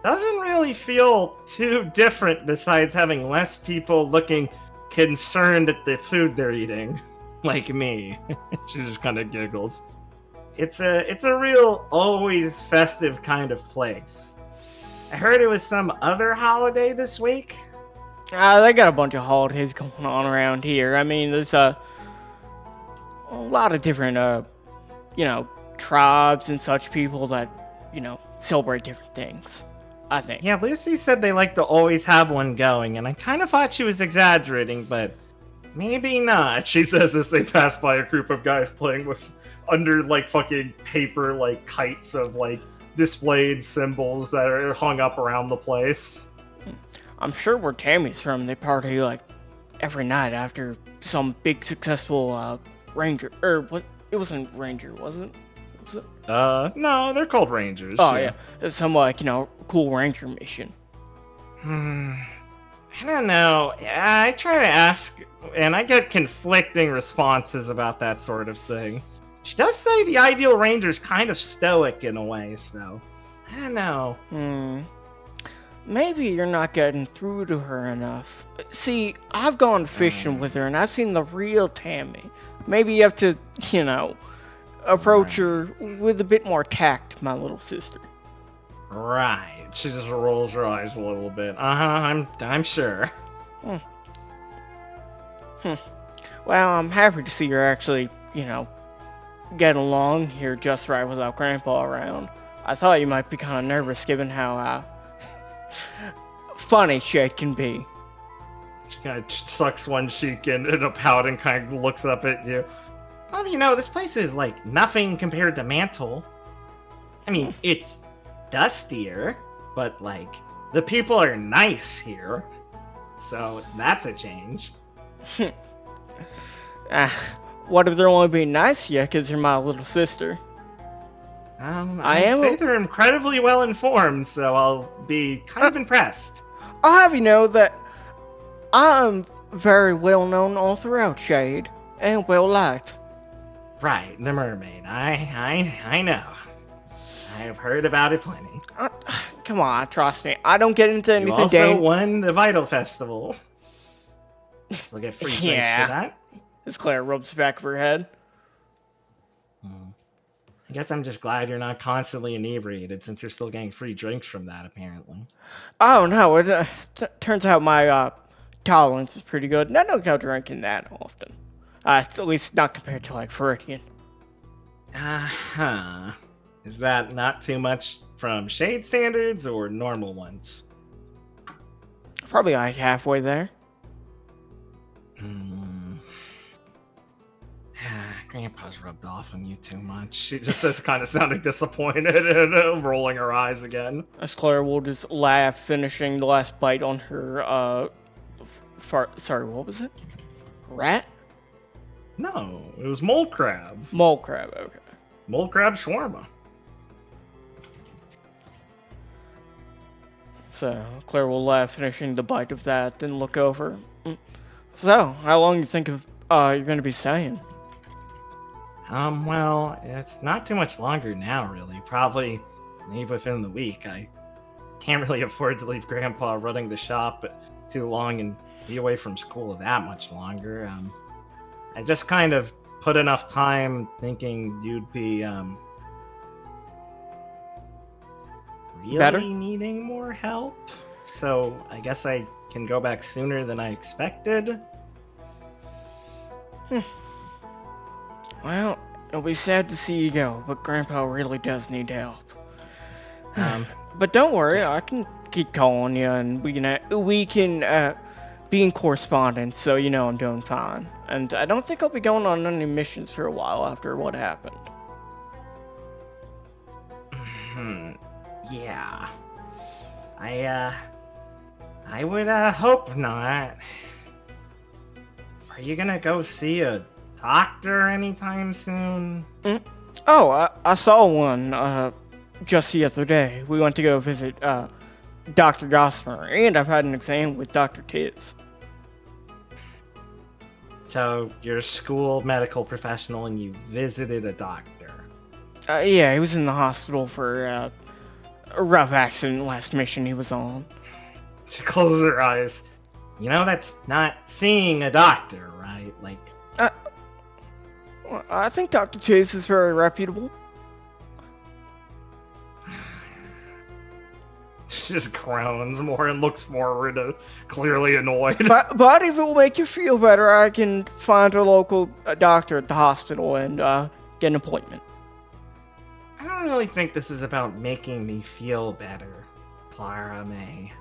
Speaker 1: doesn't really feel too different besides having less people looking concerned at the food they're eating. Like me. She just kind of giggles. It's a real, always festive kind of place. I heard it was some other holiday this week.
Speaker 2: They got a bunch of holidays going on around here. I mean, there's a lot of different, tribes and such people that, celebrate different things, I think.
Speaker 1: Yeah, Lucy said they like to always have one going, and I kind of thought she was exaggerating, but maybe not, she says as they pass by a group of guys playing with under, fucking paper, kites of, displayed symbols that are hung up around the place.
Speaker 2: I'm sure where Tammy's from, they party, every night after some big successful, ranger, what? It wasn't ranger, was it?
Speaker 1: No, they're called rangers.
Speaker 2: Oh, yeah. It's some, cool ranger mission.
Speaker 1: I don't know. I try to ask, and I get conflicting responses about that sort of thing. She does say the ideal ranger's kind of stoic in a way, so I don't know.
Speaker 2: Maybe you're not getting through to her enough. See, I've gone fishing with her, and I've seen the real Tammy. Maybe you have to, approach her with a bit more tact, my little sister.
Speaker 1: Right. She just rolls her eyes a little bit. I'm sure.
Speaker 2: Well, I'm happy to see you're actually, getting along here just right without Grandpa around. I thought you might be kind of nervous given how, funny Shade can be.
Speaker 1: She kind of sucks one cheek in a pout and kind of looks up at you. Well, this place is like nothing compared to Mantle. I mean, it's dustier, but like the people are nice here, so that's a change.
Speaker 2: What if they're only being nice to you because you're my little sister?
Speaker 1: I'd say they're incredibly well informed, so I'll be kind of impressed.
Speaker 2: I'll have you know that I'm very well known all throughout Shade and well liked.
Speaker 1: Right, the mermaid. I know. I have heard about it plenty.
Speaker 2: Come on, trust me. I don't get into anything.
Speaker 1: You also won the Vital Festival. Still get free drinks for that.
Speaker 2: As Claire rubs the back of her head.
Speaker 1: I guess I'm just glad you're not constantly inebriated, since you're still getting free drinks from that, apparently.
Speaker 2: Oh no, it turns out my tolerance is pretty good. And I don't go drinking that often. At least not compared to like Floridian.
Speaker 1: Is that not too much from Shade standards or normal ones?
Speaker 2: Probably like halfway there.
Speaker 1: Grandpa's rubbed off on you too much. She just is kind of sounding disappointed and rolling her eyes again.
Speaker 2: As Claire will just laugh, finishing the last bite on her, sorry, what was it? Rat?
Speaker 1: No, it was mole crab.
Speaker 2: Mole crab, okay.
Speaker 1: Mole crab shawarma.
Speaker 2: So, Claire will laugh, finishing the bite of that, then look over. So, how long do you think you're going to be staying?
Speaker 1: Well, it's not too much longer now, really. Probably leave within the week. I can't really afford to leave Grandpa running the shop too long and be away from school that much longer. I just kind of put enough time thinking you'd be, really
Speaker 2: better?
Speaker 1: Needing more help. So I guess I can go back sooner than I expected.
Speaker 2: Well, it'll be sad to see you go, but Grandpa really does need help. But don't worry, I can keep calling you, and we can be in correspondence, so you know I'm doing fine. And I don't think I'll be going on any missions for a while after what happened.
Speaker 1: Yeah. I would hope not. Are you gonna go see a doctor anytime soon?
Speaker 2: Oh, I saw one just the other day. We went to go visit Dr. Gossamer, and I've had an exam with Dr. Tiz.
Speaker 1: So, you're a school medical professional and you visited a doctor?
Speaker 2: Yeah, he was in the hospital for a rough accident last mission he was on.
Speaker 1: She closes her eyes. You know, that's not seeing a doctor, right? Like...
Speaker 2: I think Dr. Chase is very reputable.
Speaker 1: She just groans more and looks forward, clearly annoyed.
Speaker 2: But if it will make you feel better, I can find a local doctor at the hospital and get an appointment.
Speaker 1: I don't really think this is about making me feel better, Clara May.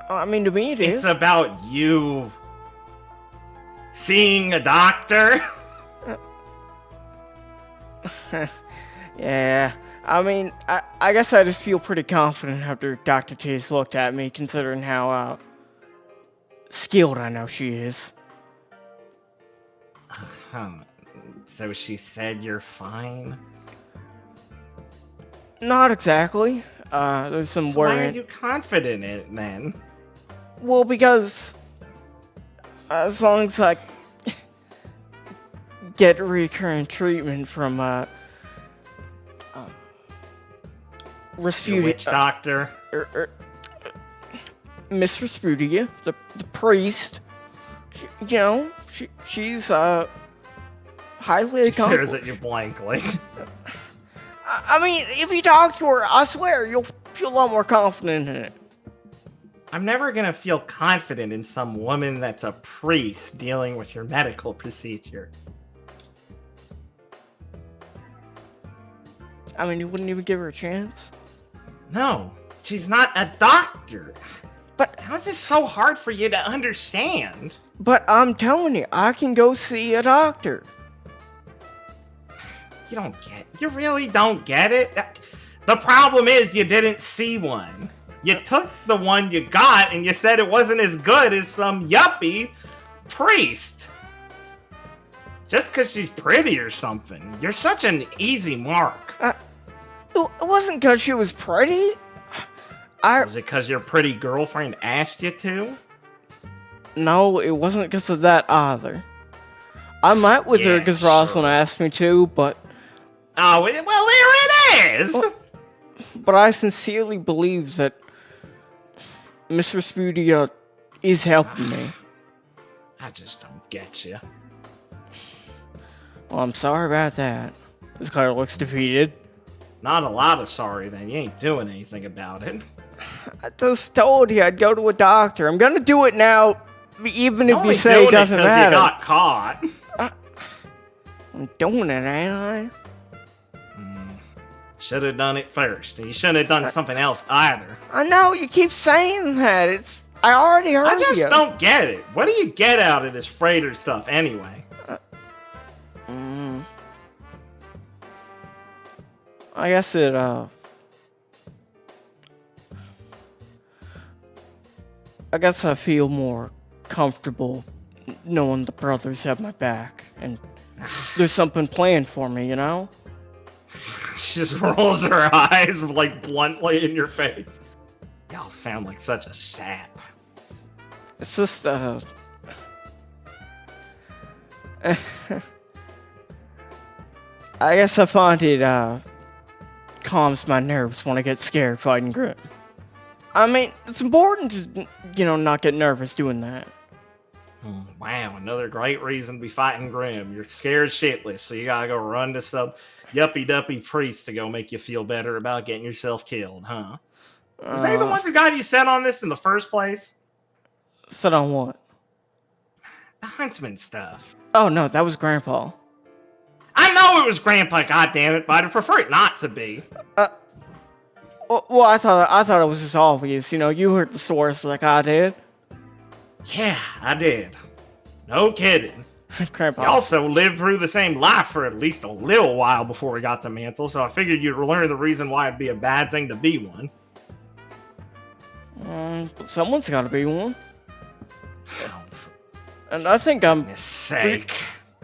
Speaker 2: I mean, to me it is.
Speaker 1: It's about you seeing a doctor.
Speaker 2: Yeah, I mean, I guess I just feel pretty confident after Dr. T's looked at me, considering how skilled I know she is.
Speaker 1: So she said you're fine?
Speaker 2: Not exactly. There's some
Speaker 1: So
Speaker 2: worry.
Speaker 1: why are you confident in it, then?
Speaker 2: Well, because as long as I get recurrent treatment from
Speaker 1: Your witch doctor?
Speaker 2: Miss Respudia, the priest, she's highly
Speaker 1: She stares
Speaker 2: accomplished.
Speaker 1: at you blankly.
Speaker 2: I mean, if you talk to her, I swear you'll feel a lot more confident in it.
Speaker 1: I'm never gonna feel confident in some woman that's a priest dealing with your medical procedure.
Speaker 2: I mean, you wouldn't even give her a chance?
Speaker 1: No, she's not a doctor.
Speaker 2: But
Speaker 1: how is this so hard for you to understand?
Speaker 2: But I'm telling you, I can go see a doctor.
Speaker 1: You really don't get it? The problem is you didn't see one. You took the one you got and you said it wasn't as good as some yuppie priest. Just because she's pretty or something. You're such an easy mark.
Speaker 2: It wasn't because she was pretty.
Speaker 1: Was it because your pretty girlfriend asked you to?
Speaker 2: No, it wasn't because of that either. I met with her because Rosalind asked me to, but...
Speaker 1: Oh, well, there it is!
Speaker 2: But I sincerely believe that Miss Rasputia is helping me.
Speaker 1: I just don't get you.
Speaker 2: Well, I'm sorry about that. This Claire looks defeated.
Speaker 1: Not a lot of sorry, then. You ain't doing anything about it.
Speaker 2: I just told you I'd go to a doctor. I'm gonna do it now, even if you say it doesn't matter.
Speaker 1: You got caught.
Speaker 2: I'm doing it, ain't I?
Speaker 1: Should have done it first. You shouldn't have done something else either.
Speaker 2: I know, you keep saying that. I already heard you.
Speaker 1: I just don't get it. What do you get out of this freighter stuff anyway?
Speaker 2: I guess it, I guess I feel more comfortable knowing the brothers have my back, and there's something planned for me, you know?
Speaker 1: She just rolls her eyes, like, bluntly in your face. Y'all sound like such a sap.
Speaker 2: It's just, I guess I find it, calms my nerves when I get scared fighting Grim. I mean, it's important to, not get nervous doing that.
Speaker 1: Wow, another great reason to be fighting Grim. You're scared shitless, so you gotta go run to some yuppie-duppy priest to go make you feel better about getting yourself killed, huh? Was they the ones who got you set on this in the first place?
Speaker 2: Set on what?
Speaker 1: The huntsman stuff.
Speaker 2: Oh, no, that was Grandpa.
Speaker 1: I know it was Grandpa, goddammit, but I'd prefer it not to be.
Speaker 2: Well, I thought it was just obvious. You heard the source like I did.
Speaker 1: Yeah, I did. No kidding.
Speaker 2: Grandpa.
Speaker 1: You also lived through the same life for at least a little while before we got to Mantle, so I figured you'd learn the reason why it'd be a bad thing to be one.
Speaker 2: But someone's got to be one. And I think I'm...
Speaker 1: Sake.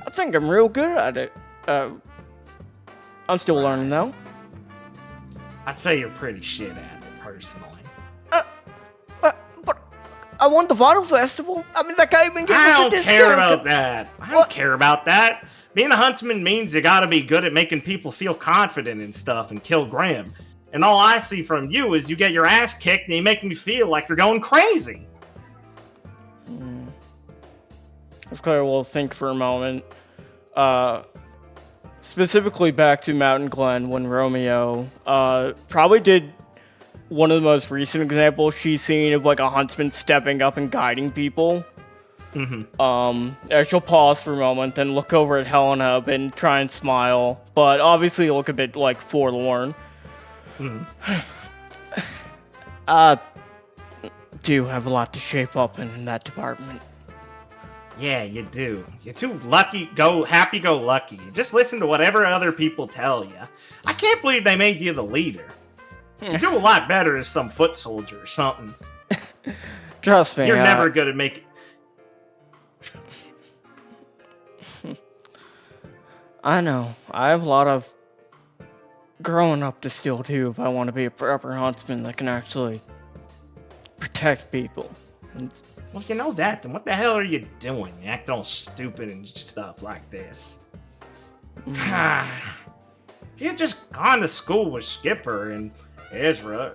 Speaker 2: I think I'm real good at it. I'm still learning, though.
Speaker 1: I'd say you're pretty shit at it, personally.
Speaker 2: But I won the Vital Festival. I mean, that guy even gave us a discount.
Speaker 1: I don't care about that. I don't care about that. Being a huntsman means you gotta be good at making people feel confident and stuff and kill Graham. And all I see from you is you get your ass kicked and you make me feel like you're going crazy.
Speaker 2: Let's Claire will think for a moment. Specifically back to Mountain Glen when Romeo probably did one of the most recent examples she's seen of like a huntsman stepping up and guiding people. She'll pause for a moment, then look over at Helena and try and smile, but obviously look a bit like forlorn. I do have a lot to shape up in that department.
Speaker 1: Yeah, you do. You're too happy-go-lucky. Just listen to whatever other people tell you. I can't believe they made you the leader. You do a lot better as some foot soldier or something.
Speaker 2: Trust me.
Speaker 1: You're never good at making...
Speaker 2: I know. I have a lot of growing up to still do if I want to be a proper huntsman that can actually protect people.
Speaker 1: Well, if you know that, then what the hell are you doing? You act all stupid and stuff like this. If you had just gone to school with Skipper and Ezra,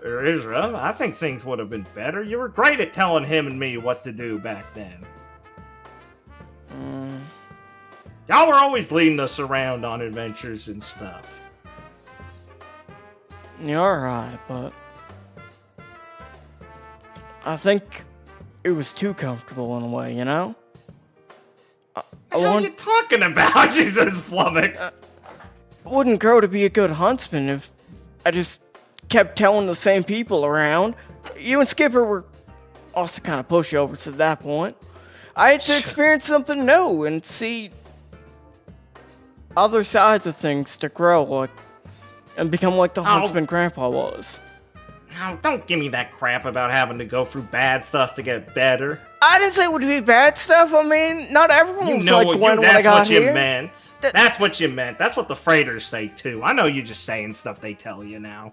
Speaker 1: I think things would have been better. You were great at telling him and me what to do back then. Y'all were always leading us around on adventures and stuff.
Speaker 2: You're right, but I think it was too comfortable in a way, you know?
Speaker 1: What are you talking about? She says flummox.
Speaker 2: I wouldn't grow to be a good huntsman if I just kept telling the same people around. You and Skipper were also kind of pushovers at that point. I had to experience something new and see other sides of things to grow, like, and become like the huntsman Grandpa was.
Speaker 1: Now, don't give me that crap about having to go through bad stuff to get better.
Speaker 2: I didn't say it would be bad stuff. I mean, not everyone was like Gwen when I got here.
Speaker 1: That's what you meant. That's what the freighters say, too. I know you're just saying stuff they tell you now.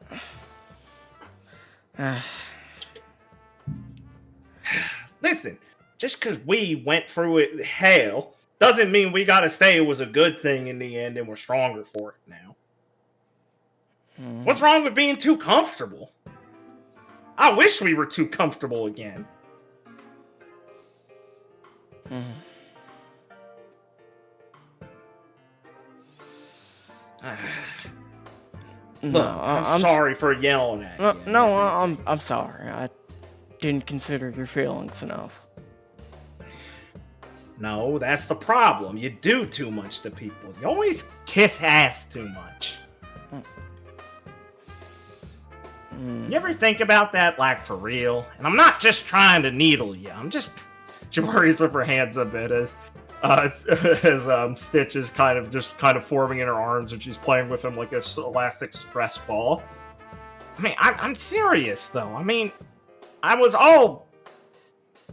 Speaker 1: Listen, just because we went through it hell doesn't mean we gotta say it was a good thing in the end and we're stronger for it now. What's wrong with being too comfortable? I wish we were too comfortable again.
Speaker 2: No,
Speaker 1: I'm sorry for yelling at you.
Speaker 2: No, I'm sorry. I didn't consider your feelings enough.
Speaker 1: No, that's the problem. You do too much to people. You always kiss ass too much. You ever think about that, like, for real? And I'm not just trying to needle you. I'm just... She worries with her hands a bit as Stitch is kind of forming in her arms and she's playing with him like a elastic stress ball. I mean, I'm serious, though. I mean,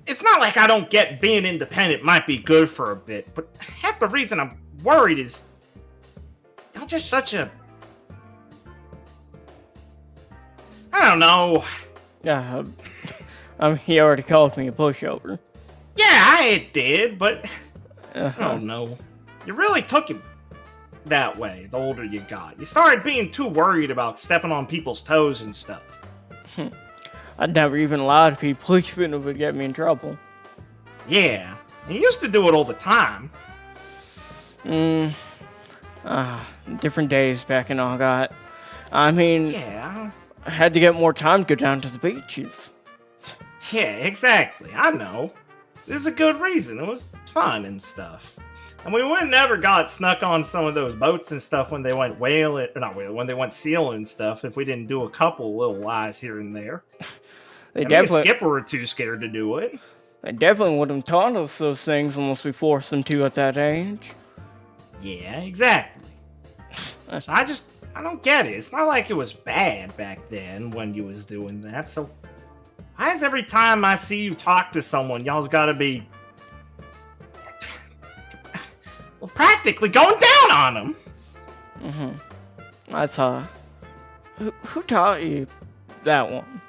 Speaker 1: it's not like I don't get being independent might be good for a bit, but half the reason I'm worried is y'all just such a... I don't know.
Speaker 2: He already called me a pushover.
Speaker 1: Yeah, I did, but I don't know. You really took it that way the older you got. You started being too worried about stepping on people's toes and stuff.
Speaker 2: I'd never even lie to people even if it would get me in trouble.
Speaker 1: Yeah, and you used to do it all the time.
Speaker 2: Different days back in August. I mean,
Speaker 1: yeah.
Speaker 2: I had to get more time to go down to the beaches.
Speaker 1: Yeah, exactly. I know. There's a good reason. It was fun and stuff. And we would never got snuck on some of those boats and stuff when they went when they went sealing and stuff if we didn't do a couple little lies here and there. A skipper were too scared to do it.
Speaker 2: They definitely wouldn't have taught us those things unless we forced them to at that age.
Speaker 1: Yeah, exactly. I don't get it. It's not like it was bad back then when you was doing that, so why is every time I see you talk to someone, y'all's gotta be practically going down on them?
Speaker 2: That's who taught you that one?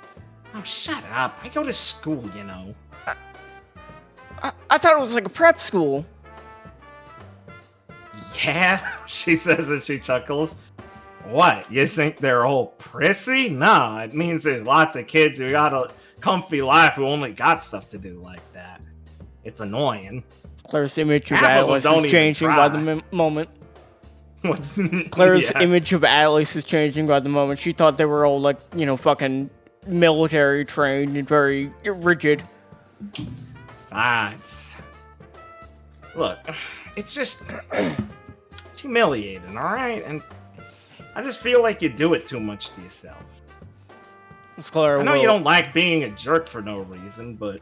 Speaker 1: Oh, shut up. I go to school, you know.
Speaker 2: I thought it was like a prep school.
Speaker 1: Yeah, she says as she chuckles. What, you think they're all prissy? No, it means there's lots of kids who got a comfy life who only got stuff to do like that. It's annoying.
Speaker 2: Claire's image of Atlas is changing by the moment. Claire's image of Atlas is changing by the moment. She thought they were all like, fucking military trained and very rigid.
Speaker 1: Besides, look, it's just it's humiliating, alright? And I just feel like you do it too much to yourself. I know you don't like being a jerk for no reason, but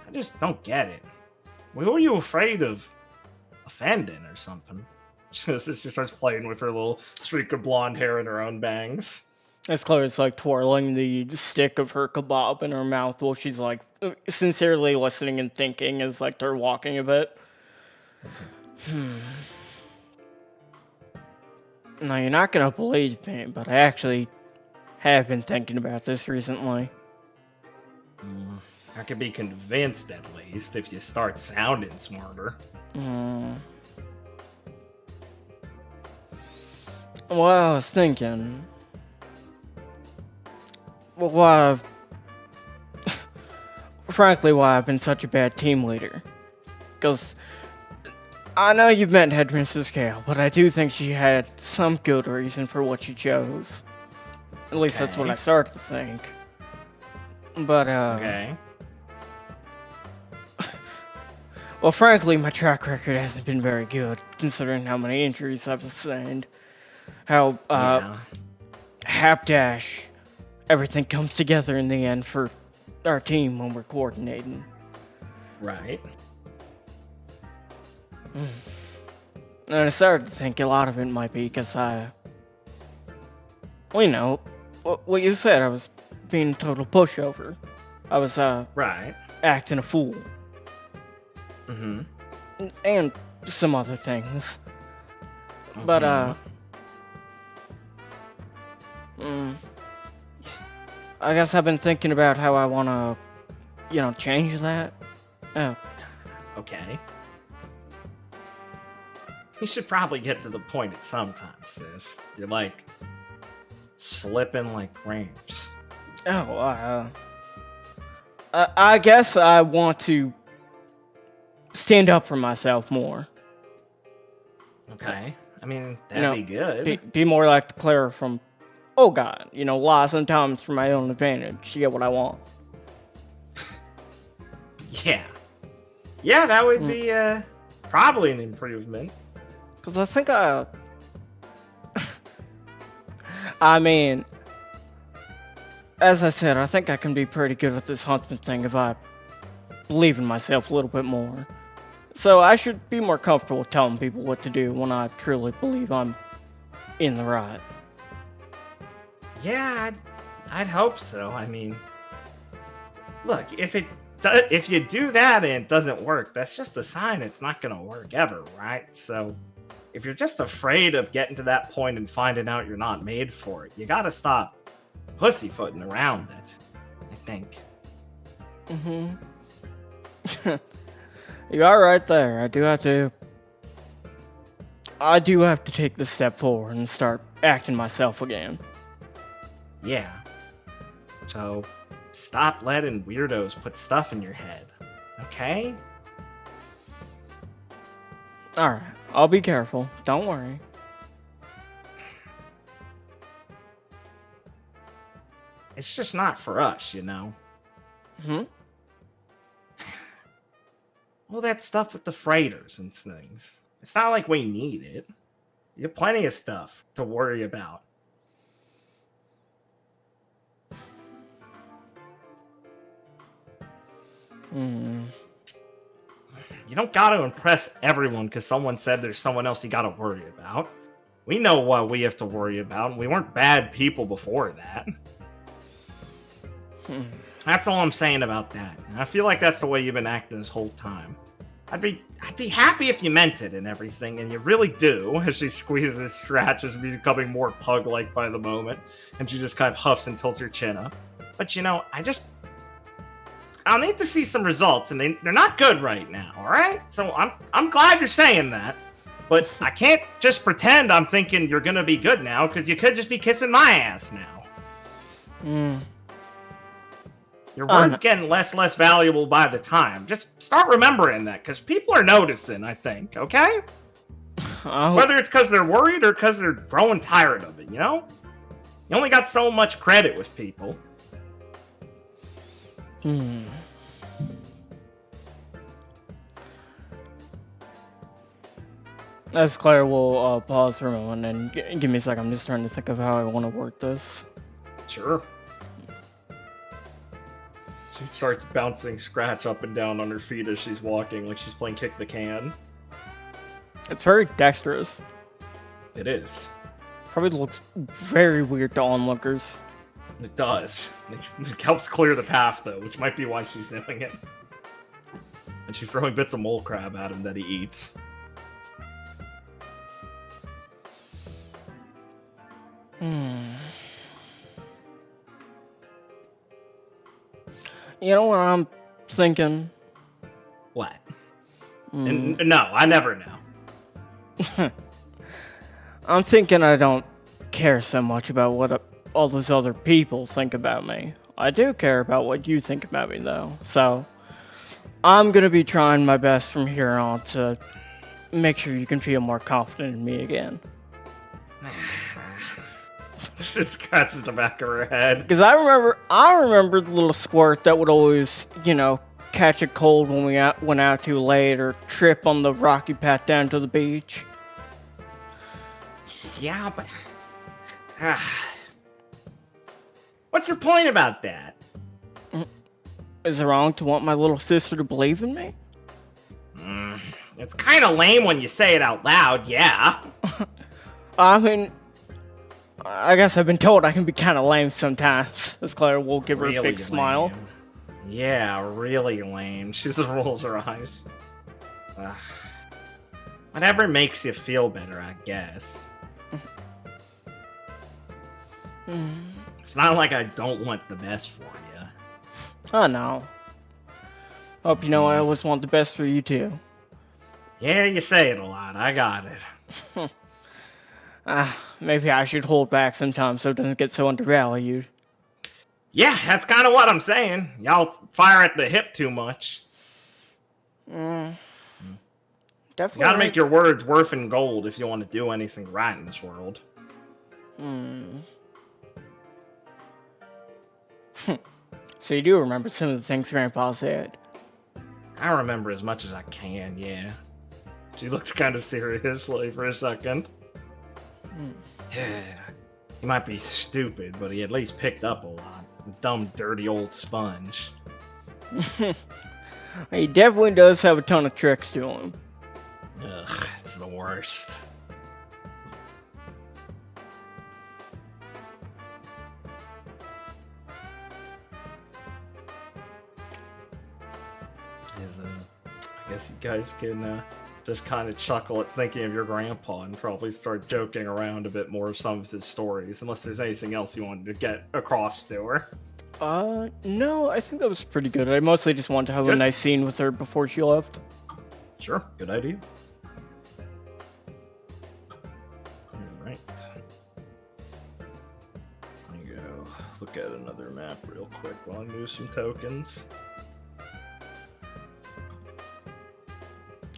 Speaker 1: I just don't get it. Who are you afraid of offending or something? She starts playing with her little streak of blonde hair and her own bangs.
Speaker 2: As Claire's like twirling the stick of her kebab in her mouth while she's like sincerely listening and thinking as like they're walking a bit. Now you're not gonna believe me, but I actually have been thinking about this recently.
Speaker 1: I could be convinced at least if you start sounding smarter.
Speaker 2: Well, I was thinking. Why I've been such a bad team leader. Because I know you've met Head Mrs. Kale, but I do think she had some good reason for what she chose. At least that's what I started to think. But,
Speaker 1: Okay.
Speaker 2: Well, frankly, my track record hasn't been very good, considering how many injuries I've sustained. How, Hapdash, everything comes together in the end for our team when we're coordinating.
Speaker 1: Right.
Speaker 2: And I started to think a lot of it might be because what you said, I was being a total pushover. I was,
Speaker 1: Right.
Speaker 2: acting a fool.
Speaker 1: Mm-hmm.
Speaker 2: And some other things. But, I guess I've been thinking about how I want to, change that. Oh,
Speaker 1: Okay. You should probably get to the point at some time, sis. You're like slipping like grapes.
Speaker 2: I guess I want to stand up for myself more.
Speaker 1: Okay. I mean, that'd be good.
Speaker 2: Be more like the Clara from, oh God, lie sometimes for my own advantage to get what I want.
Speaker 1: Yeah. Yeah, that would be probably an improvement.
Speaker 2: Because I think I mean, as I said, I think I can be pretty good with this huntsman thing if I believe in myself a little bit more. So I should be more comfortable telling people what to do when I truly believe I'm in the right.
Speaker 1: Yeah, I'd hope so. I mean, look, if you do that and it doesn't work, that's just a sign it's not gonna work ever, right? So if you're just afraid of getting to that point and finding out you're not made for it, you gotta stop pussyfooting around it, I think.
Speaker 2: Mm-hmm. You are right there. I do have to take this step forward and start acting myself again.
Speaker 1: Yeah. So stop letting weirdos put stuff in your head, okay?
Speaker 2: Alright, I'll be careful. Don't worry.
Speaker 1: It's just not for us,
Speaker 2: Hmm?
Speaker 1: All that stuff with the freighters and things. It's not like we need it. You have plenty of stuff to worry about.
Speaker 2: Hmm.
Speaker 1: You don't gotta impress everyone because someone said there's someone else you gotta worry about. We know what we have to worry about, and we weren't bad people before that. That's all I'm saying about that. And I feel like that's the way you've been acting this whole time. I'd be happy if you meant it and everything, and you really do. As she squeezes, scratches, becoming more pug-like by the moment, and she just kind of huffs and tilts her chin up. But I'll need to see some results, and they're not good right now. All right, so I'm glad you're saying that, but I can't just pretend I'm thinking you're gonna be good now, because you could just be kissing my ass now. Your word's getting less valuable by the time. Just start remembering that, because people are noticing, I think, okay? Whether it's because they're worried or because they're growing tired of it, You only got so much credit with people.
Speaker 2: As Claire will pause for a moment and give me a sec. I'm just trying to think of how I want to work this.
Speaker 1: Sure. She starts bouncing Scratch up and down on her feet as she's walking, like she's playing kick the can.
Speaker 2: It's very dexterous.
Speaker 1: It is.
Speaker 2: Probably looks very weird to onlookers.
Speaker 1: It does. It helps clear the path, though, which might be why she's doing it. And she's throwing bits of mole crab at him that he eats.
Speaker 2: You know what I'm thinking?
Speaker 1: What? No, I never know.
Speaker 2: I'm thinking I don't care so much about what all those other people think about me. I do care about what you think about me, though. So, I'm gonna be trying my best from here on to make sure you can feel more confident in me again.
Speaker 1: It scratches the back of her head.
Speaker 2: Because I remember the little squirt that would always, catch a cold when we went out too late or trip on the rocky path down to the beach.
Speaker 1: Yeah, but... what's your point about that?
Speaker 2: Is it wrong to want my little sister to believe in me?
Speaker 1: It's kind of lame when you say it out loud, yeah.
Speaker 2: I mean, I guess I've been told I can be kind of lame sometimes. As Claire will give her a big smile.
Speaker 1: Yeah, really lame. She just rolls her eyes. Whatever makes you feel better, I guess. It's not like I don't want the best for you.
Speaker 2: Oh, no. Hope you know I always want the best for you, too.
Speaker 1: Yeah, you say it a lot. I got it.
Speaker 2: Maybe I should hold back sometimes so it doesn't get so undervalued.
Speaker 1: Yeah, that's kind of what I'm saying. Y'all fire at the hip too much.
Speaker 2: Definitely.
Speaker 1: You gotta make your words worth in gold if you want to do anything right in this world.
Speaker 2: So you do remember some of the things Grandpa said?
Speaker 1: I remember as much as I can, yeah. She looked kind of seriously for a second. Yeah. He might be stupid, but he at least picked up a lot. Dumb, dirty old sponge.
Speaker 2: He definitely does have a ton of tricks to him.
Speaker 1: Ugh, it's the worst. I guess you guys can just kind of chuckle at thinking of your grandpa and probably start joking around a bit more of some of his stories, unless there's anything else you wanted to get across to her.
Speaker 2: No, I think that was pretty good. I mostly just wanted to have a nice scene with her before she left.
Speaker 1: Sure, good idea. Alright. Let me go look at another map real quick while I move some tokens.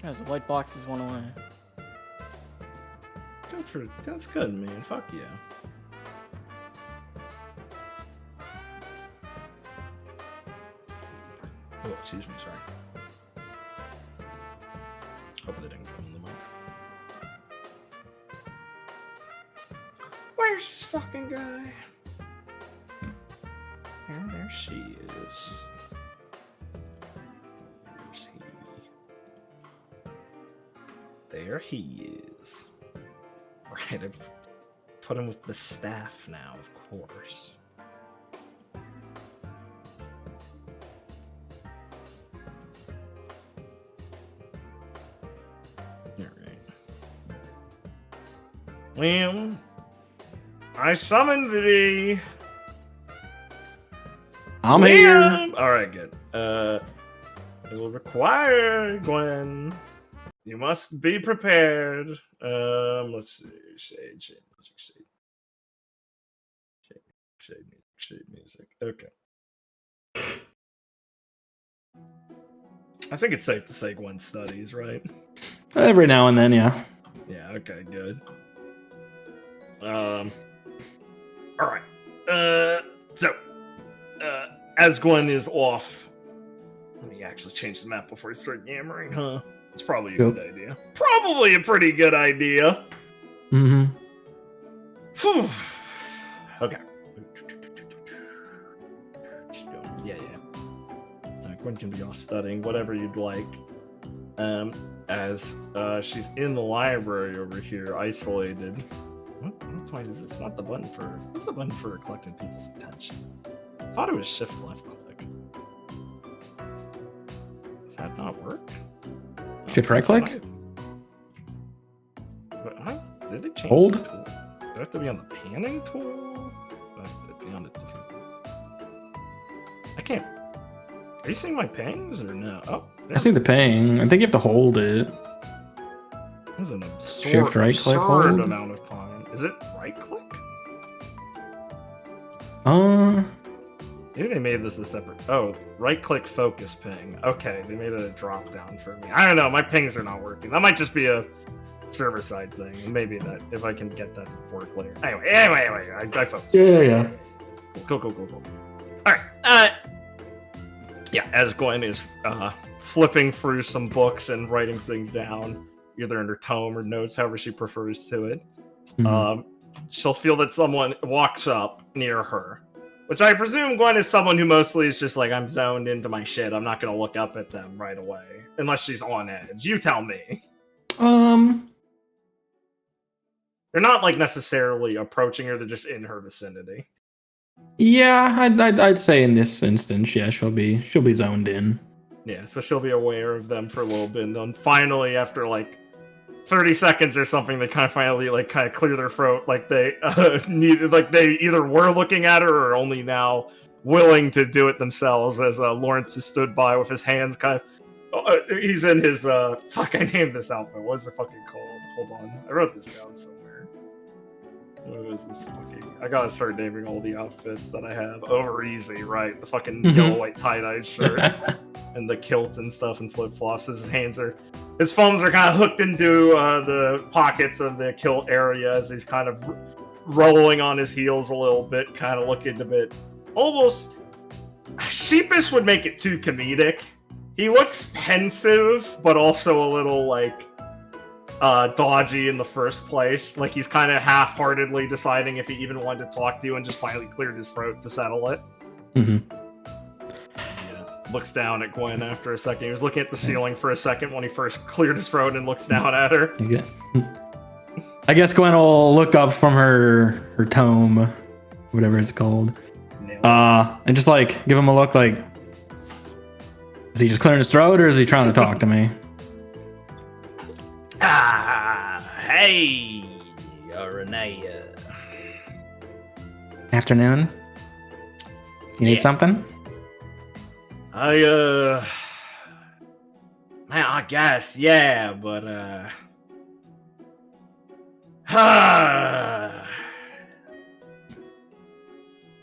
Speaker 2: Yeah, the white boxes went away.
Speaker 1: That's good, man. Fuck yeah. Oh, excuse me, sorry. Hope they didn't come in the month. Where's this fucking guy? There she is. Where's he? There he is. Right, I put him with the staff now, of course. Alright. Well, I summoned thee.
Speaker 6: I'm here.
Speaker 1: Alright, good. It will require Gwen. You must be prepared. Let's see. Shade music. Okay. I think it's safe to say Gwen studies, right?
Speaker 6: Every now and then, yeah.
Speaker 1: Yeah, okay, good. Alright. As Gwen is off, let me actually change the map before I start yammering, huh? It's probably a good idea. Probably a pretty good idea.
Speaker 6: Mm-hmm.
Speaker 1: Whew. Okay. Yeah. Gwen can be off studying, whatever you'd like. As she's in the library over here, isolated. What point is this? Not the button for. This is the button for collecting people's attention. I thought it was shift left click. Does that not work?
Speaker 6: Shift right click?
Speaker 1: Did they change
Speaker 6: Hold?
Speaker 1: the tool? Do I have to be on the panning tool? Do I have to be on a different... I can't... Are you seeing my pangs or no? Oh,
Speaker 6: I see the ping. I think you have to hold it.
Speaker 1: This is an absurd,
Speaker 6: Shift right click hold?
Speaker 1: amount of time. Is it right click? Maybe they made this a separate... Oh, right-click focus ping. Okay, they made it a drop-down for me. I don't know, my pings are not working. That might just be a server-side thing. And maybe that, if I can get that to work later. Anyway, I focus.
Speaker 6: Yeah.
Speaker 1: Cool. Alright, yeah, as Gwen is flipping through some books and writing things down, either in her tome or notes, however she prefers to it, she'll feel that someone walks up near her. Which I presume Gwen is someone who mostly is just like, I'm zoned into my shit. I'm not gonna look up at them right away. Unless she's on edge. You tell me. They're not like necessarily approaching her, they're just in her vicinity.
Speaker 6: Yeah, I'd say in this instance, yeah, she'll be zoned in.
Speaker 1: Yeah, so she'll be aware of them for a little bit, and then finally, after like 30 seconds or something, they kind of clear their throat, like they needed, like they either were looking at her or only now willing to do it themselves. As Lawrence just stood by with his hands kind of, he's in his fuck. I named this outfit. What's it fucking called? Hold on, I wrote this down somewhere. What was this fucking? I gotta start naming all the outfits that I have. Over easy, right? The fucking yellow white tie-dyed shirt and the kilt and stuff and flip flops. His thumbs are kind of hooked into the pockets of the kilt area as he's kind of rolling on his heels a little bit, kind of looking a bit almost sheepish would make it too comedic. He looks pensive, but also a little like dodgy in the first place. Like he's kind of half-heartedly deciding if he even wanted to talk to you and just finally cleared his throat to settle it.
Speaker 6: Mm-hmm.
Speaker 1: Yeah. Looks down at Gwen after a second. He was looking at the ceiling for a second when he first cleared his throat and looks down at her.
Speaker 6: Okay. I guess Gwen will look up from her tome, whatever it's called, and just like give him a look like, is he just clearing his throat or is he trying to talk to me?
Speaker 1: Hey, Renee.
Speaker 6: Afternoon. You need something?
Speaker 1: Man, I guess, yeah, but,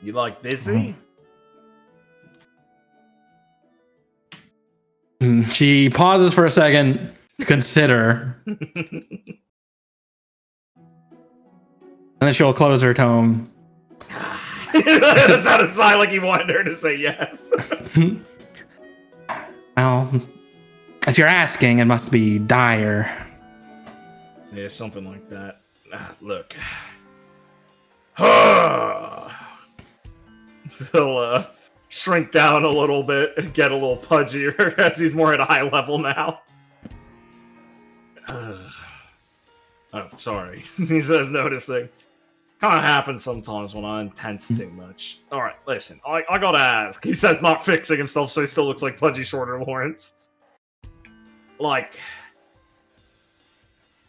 Speaker 1: you like busy?
Speaker 6: She pauses for a second to consider. And then she'll close her tome.
Speaker 1: That's not a sign like he wanted her to say yes.
Speaker 6: Well, if you're asking, it must be dire.
Speaker 1: Yeah, something like that. Look. He'll shrink down a little bit and get a little pudgier as he's more at a high level now. Oh, sorry. He says, noticing. Kind of happens sometimes when I intense too much. Alright, listen, I gotta ask. He says, not fixing himself so he still looks like pudgy shorter Lawrence. Like,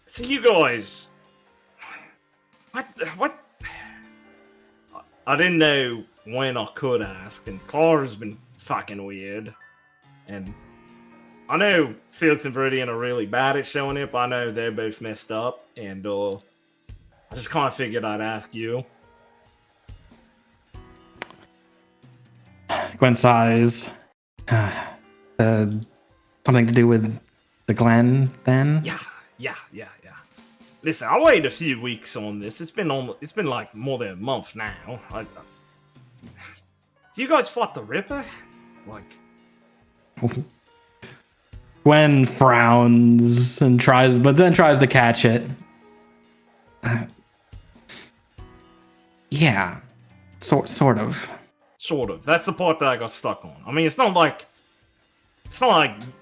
Speaker 1: so you guys, what? I didn't know when I could ask, and Clara's been fucking weird. And I know Felix and Viridian are really bad at showing it, but I know they're both messed up, and I just kind of figured I'd ask you.
Speaker 6: Gwen sighs. Something to do with the Glen, then?
Speaker 1: Yeah. Listen, I waited a few weeks on this. It's been like more than a month now. So you guys fought the Ripper? Like,
Speaker 6: Gwen frowns and tries to catch it. Yeah, sort of.
Speaker 1: Sort of. That's the part that I got stuck on. I mean, it's not like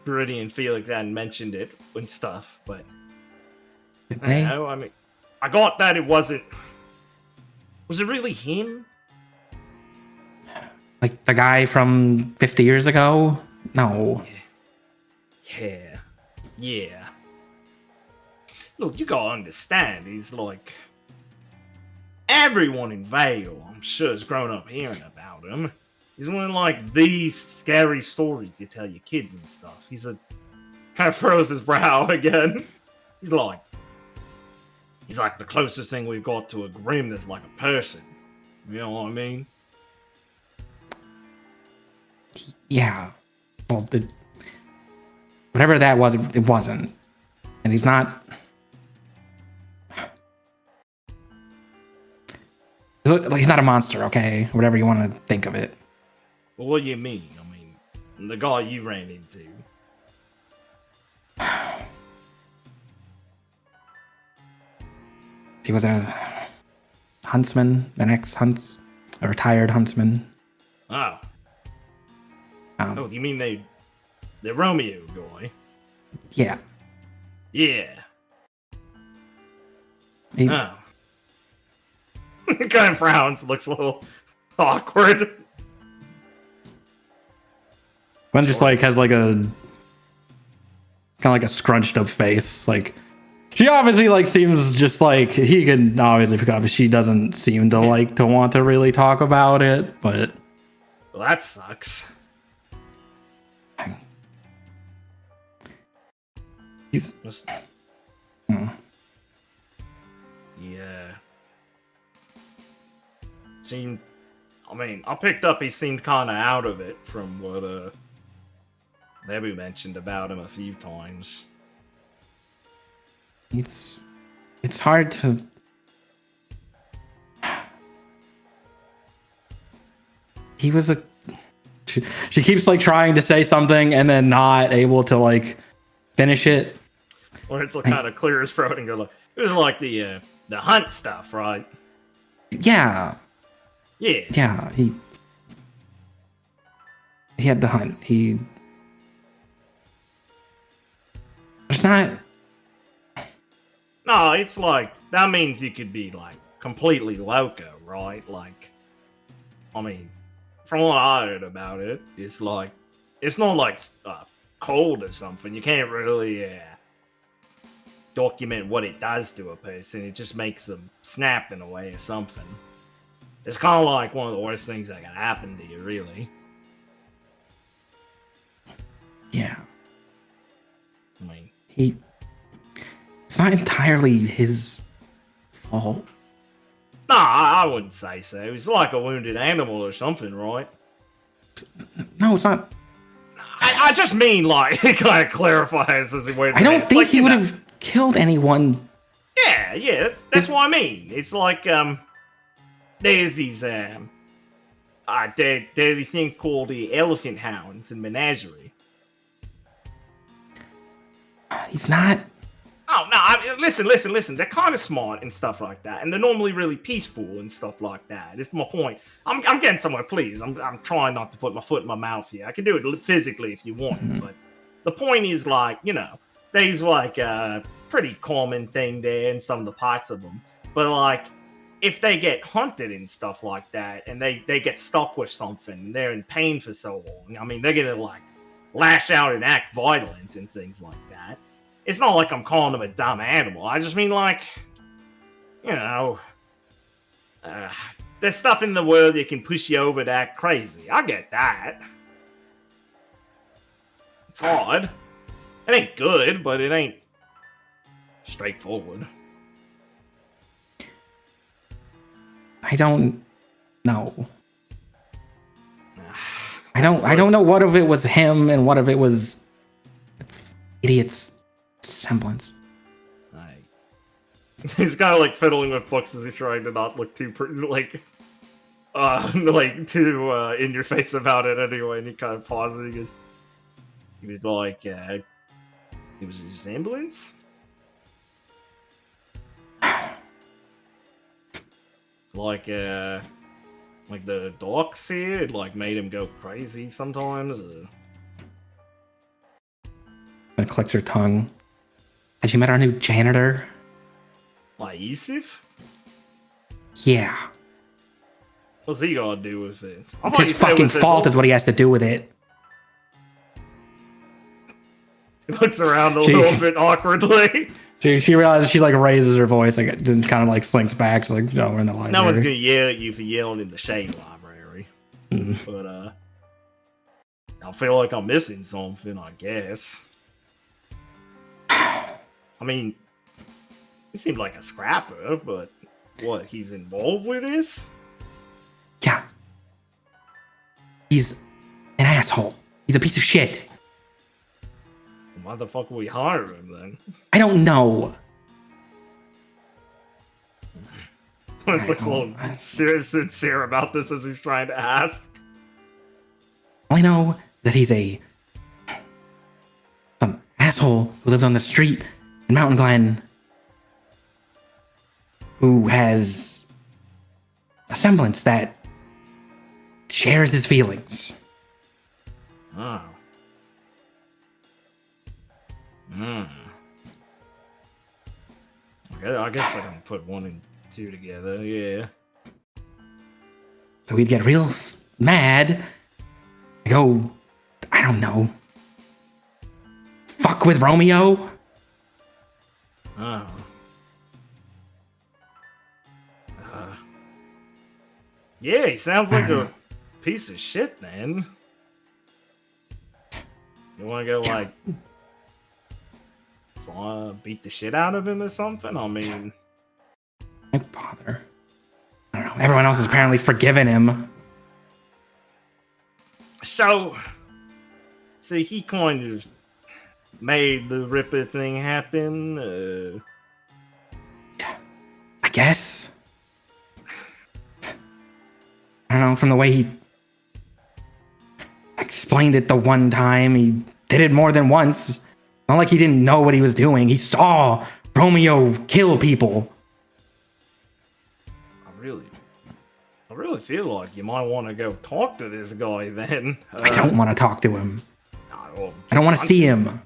Speaker 1: Brady and Felix hadn't mentioned it and stuff, but I know. I mean, I got that it wasn't. Was it really him?
Speaker 6: Like the guy from 50 years ago? No.
Speaker 1: Yeah. Look, you gotta understand. He's like everyone in Vale, I'm sure, has grown up hearing about him. He's one of like these scary stories you tell your kids and stuff. He's kind of furrows his brow again. He's like the closest thing we've got to a Grim that's like a person. You know what I mean?
Speaker 6: Yeah. Well, whatever that was, it wasn't. And he's not. He's not a monster, okay? Whatever you want to think of it.
Speaker 1: Well, what do you mean? I mean, the guy you ran into.
Speaker 6: He was a huntsman, an ex-huntsman. a retired huntsman.
Speaker 1: Oh. Oh, you mean the Romeo guy?
Speaker 6: Yeah.
Speaker 1: Yeah.
Speaker 6: He,
Speaker 1: Oh. Kind of frowns, looks a little awkward.
Speaker 6: Gwen just like has like a kind of like a scrunched up face. Like she obviously like seems just like he can obviously pick up, but she doesn't seem to like to want to really talk about it. But
Speaker 1: Well, that sucks.
Speaker 6: he's
Speaker 1: Yeah. I picked up he seemed kind of out of it from what Debbie mentioned about him a few times.
Speaker 6: it's hard to. He was a. She keeps like trying to say something and then not able to like finish it.
Speaker 1: Or it's kind of clear his throat and go like, it was like the hunt stuff, right?
Speaker 6: Yeah.
Speaker 1: Yeah.
Speaker 6: Yeah, he had the hunt. It's not.
Speaker 1: No, it's like that means you could be like completely loco, right? Like, I mean, from what I heard about it, it's like it's not like cold or something. You can't really document what it does to a person. It just makes them snap in a way or something. It's kind of like one of the worst things that can happen to you, really.
Speaker 6: Yeah.
Speaker 1: I mean,
Speaker 6: it's not entirely his fault.
Speaker 1: no, I wouldn't say so. It's like a wounded animal or something, right?
Speaker 6: No, it's not.
Speaker 1: I just mean, like, it kind of clarifies as he went.
Speaker 6: I don't think he would have killed anyone.
Speaker 1: Yeah, that's what I mean. It's like, there's these, there are these things called the elephant hounds in menagerie.
Speaker 6: He's not.
Speaker 1: Oh, no, I mean, listen. They're kind of smart and stuff like that. And they're normally really peaceful and stuff like that. It's my point. I'm getting somewhere, please. I'm trying not to put my foot in my mouth here. I can do it physically if you want. But the point is, like, there's, like, a pretty common thing there in some of the parts of them. But, like, if they get hunted and stuff like that, and they get stuck with something, and they're in pain for so long, I mean, they're gonna, like, lash out and act violent and things like that. It's not like I'm calling them a dumb animal. I just mean, like, there's stuff in the world that can push you over to act crazy. I get that. It's hard. It ain't good, but it ain't straightforward.
Speaker 6: I don't know. I don't know what of it was him and what of it was idiot's semblance.
Speaker 1: He's kind of like fiddling with books as he's trying to not look too too in your face about it anyway. And he kind of pauses. He was like, it was a resemblance. Like the docs here, it like made him go crazy sometimes.
Speaker 6: And clicks her tongue. Have you met our new janitor?
Speaker 1: Like Yusuf?
Speaker 6: Yeah.
Speaker 1: What's he gonna do with it?
Speaker 6: It's his fucking fault is what he has to do with it.
Speaker 1: He looks around a little bit awkwardly.
Speaker 6: She realizes, she like raises her voice, like it kind of like slinks back. She's like, no, we're in the library.
Speaker 1: No one's gonna yell at you for yelling in the shade library. But I feel like I'm missing something, I guess. I mean, he seemed like a scrapper, but what, he's involved with this?
Speaker 6: Yeah. He's an asshole. He's a piece of shit.
Speaker 1: Why the fuck would we hire him then?
Speaker 6: I don't know.
Speaker 1: He looks a little sincere about this as he's trying to ask.
Speaker 6: I know that he's some asshole who lives on the street in Mountain Glen who has a semblance that shares his feelings.
Speaker 1: Oh. Hmm. I guess I can put 1 and 2 together, yeah.
Speaker 6: So he'd get real mad. Go, I don't know. Fuck with Romeo?
Speaker 1: Oh. Yeah, he sounds like a piece of shit, man. You want to go, like, beat the shit out of him or something? I mean...
Speaker 6: Why bother? I don't know. Everyone else has apparently forgiven him.
Speaker 1: So he kind of made the Ripper thing happen?
Speaker 6: I guess. I don't know, from the way he explained it the one time, he did it more than once. Not like he didn't know what he was doing. He saw Romeo kill people.
Speaker 1: I really feel like you might want to go talk to this guy then.
Speaker 6: I don't want to talk to him.
Speaker 1: Well,
Speaker 6: I don't want to see him.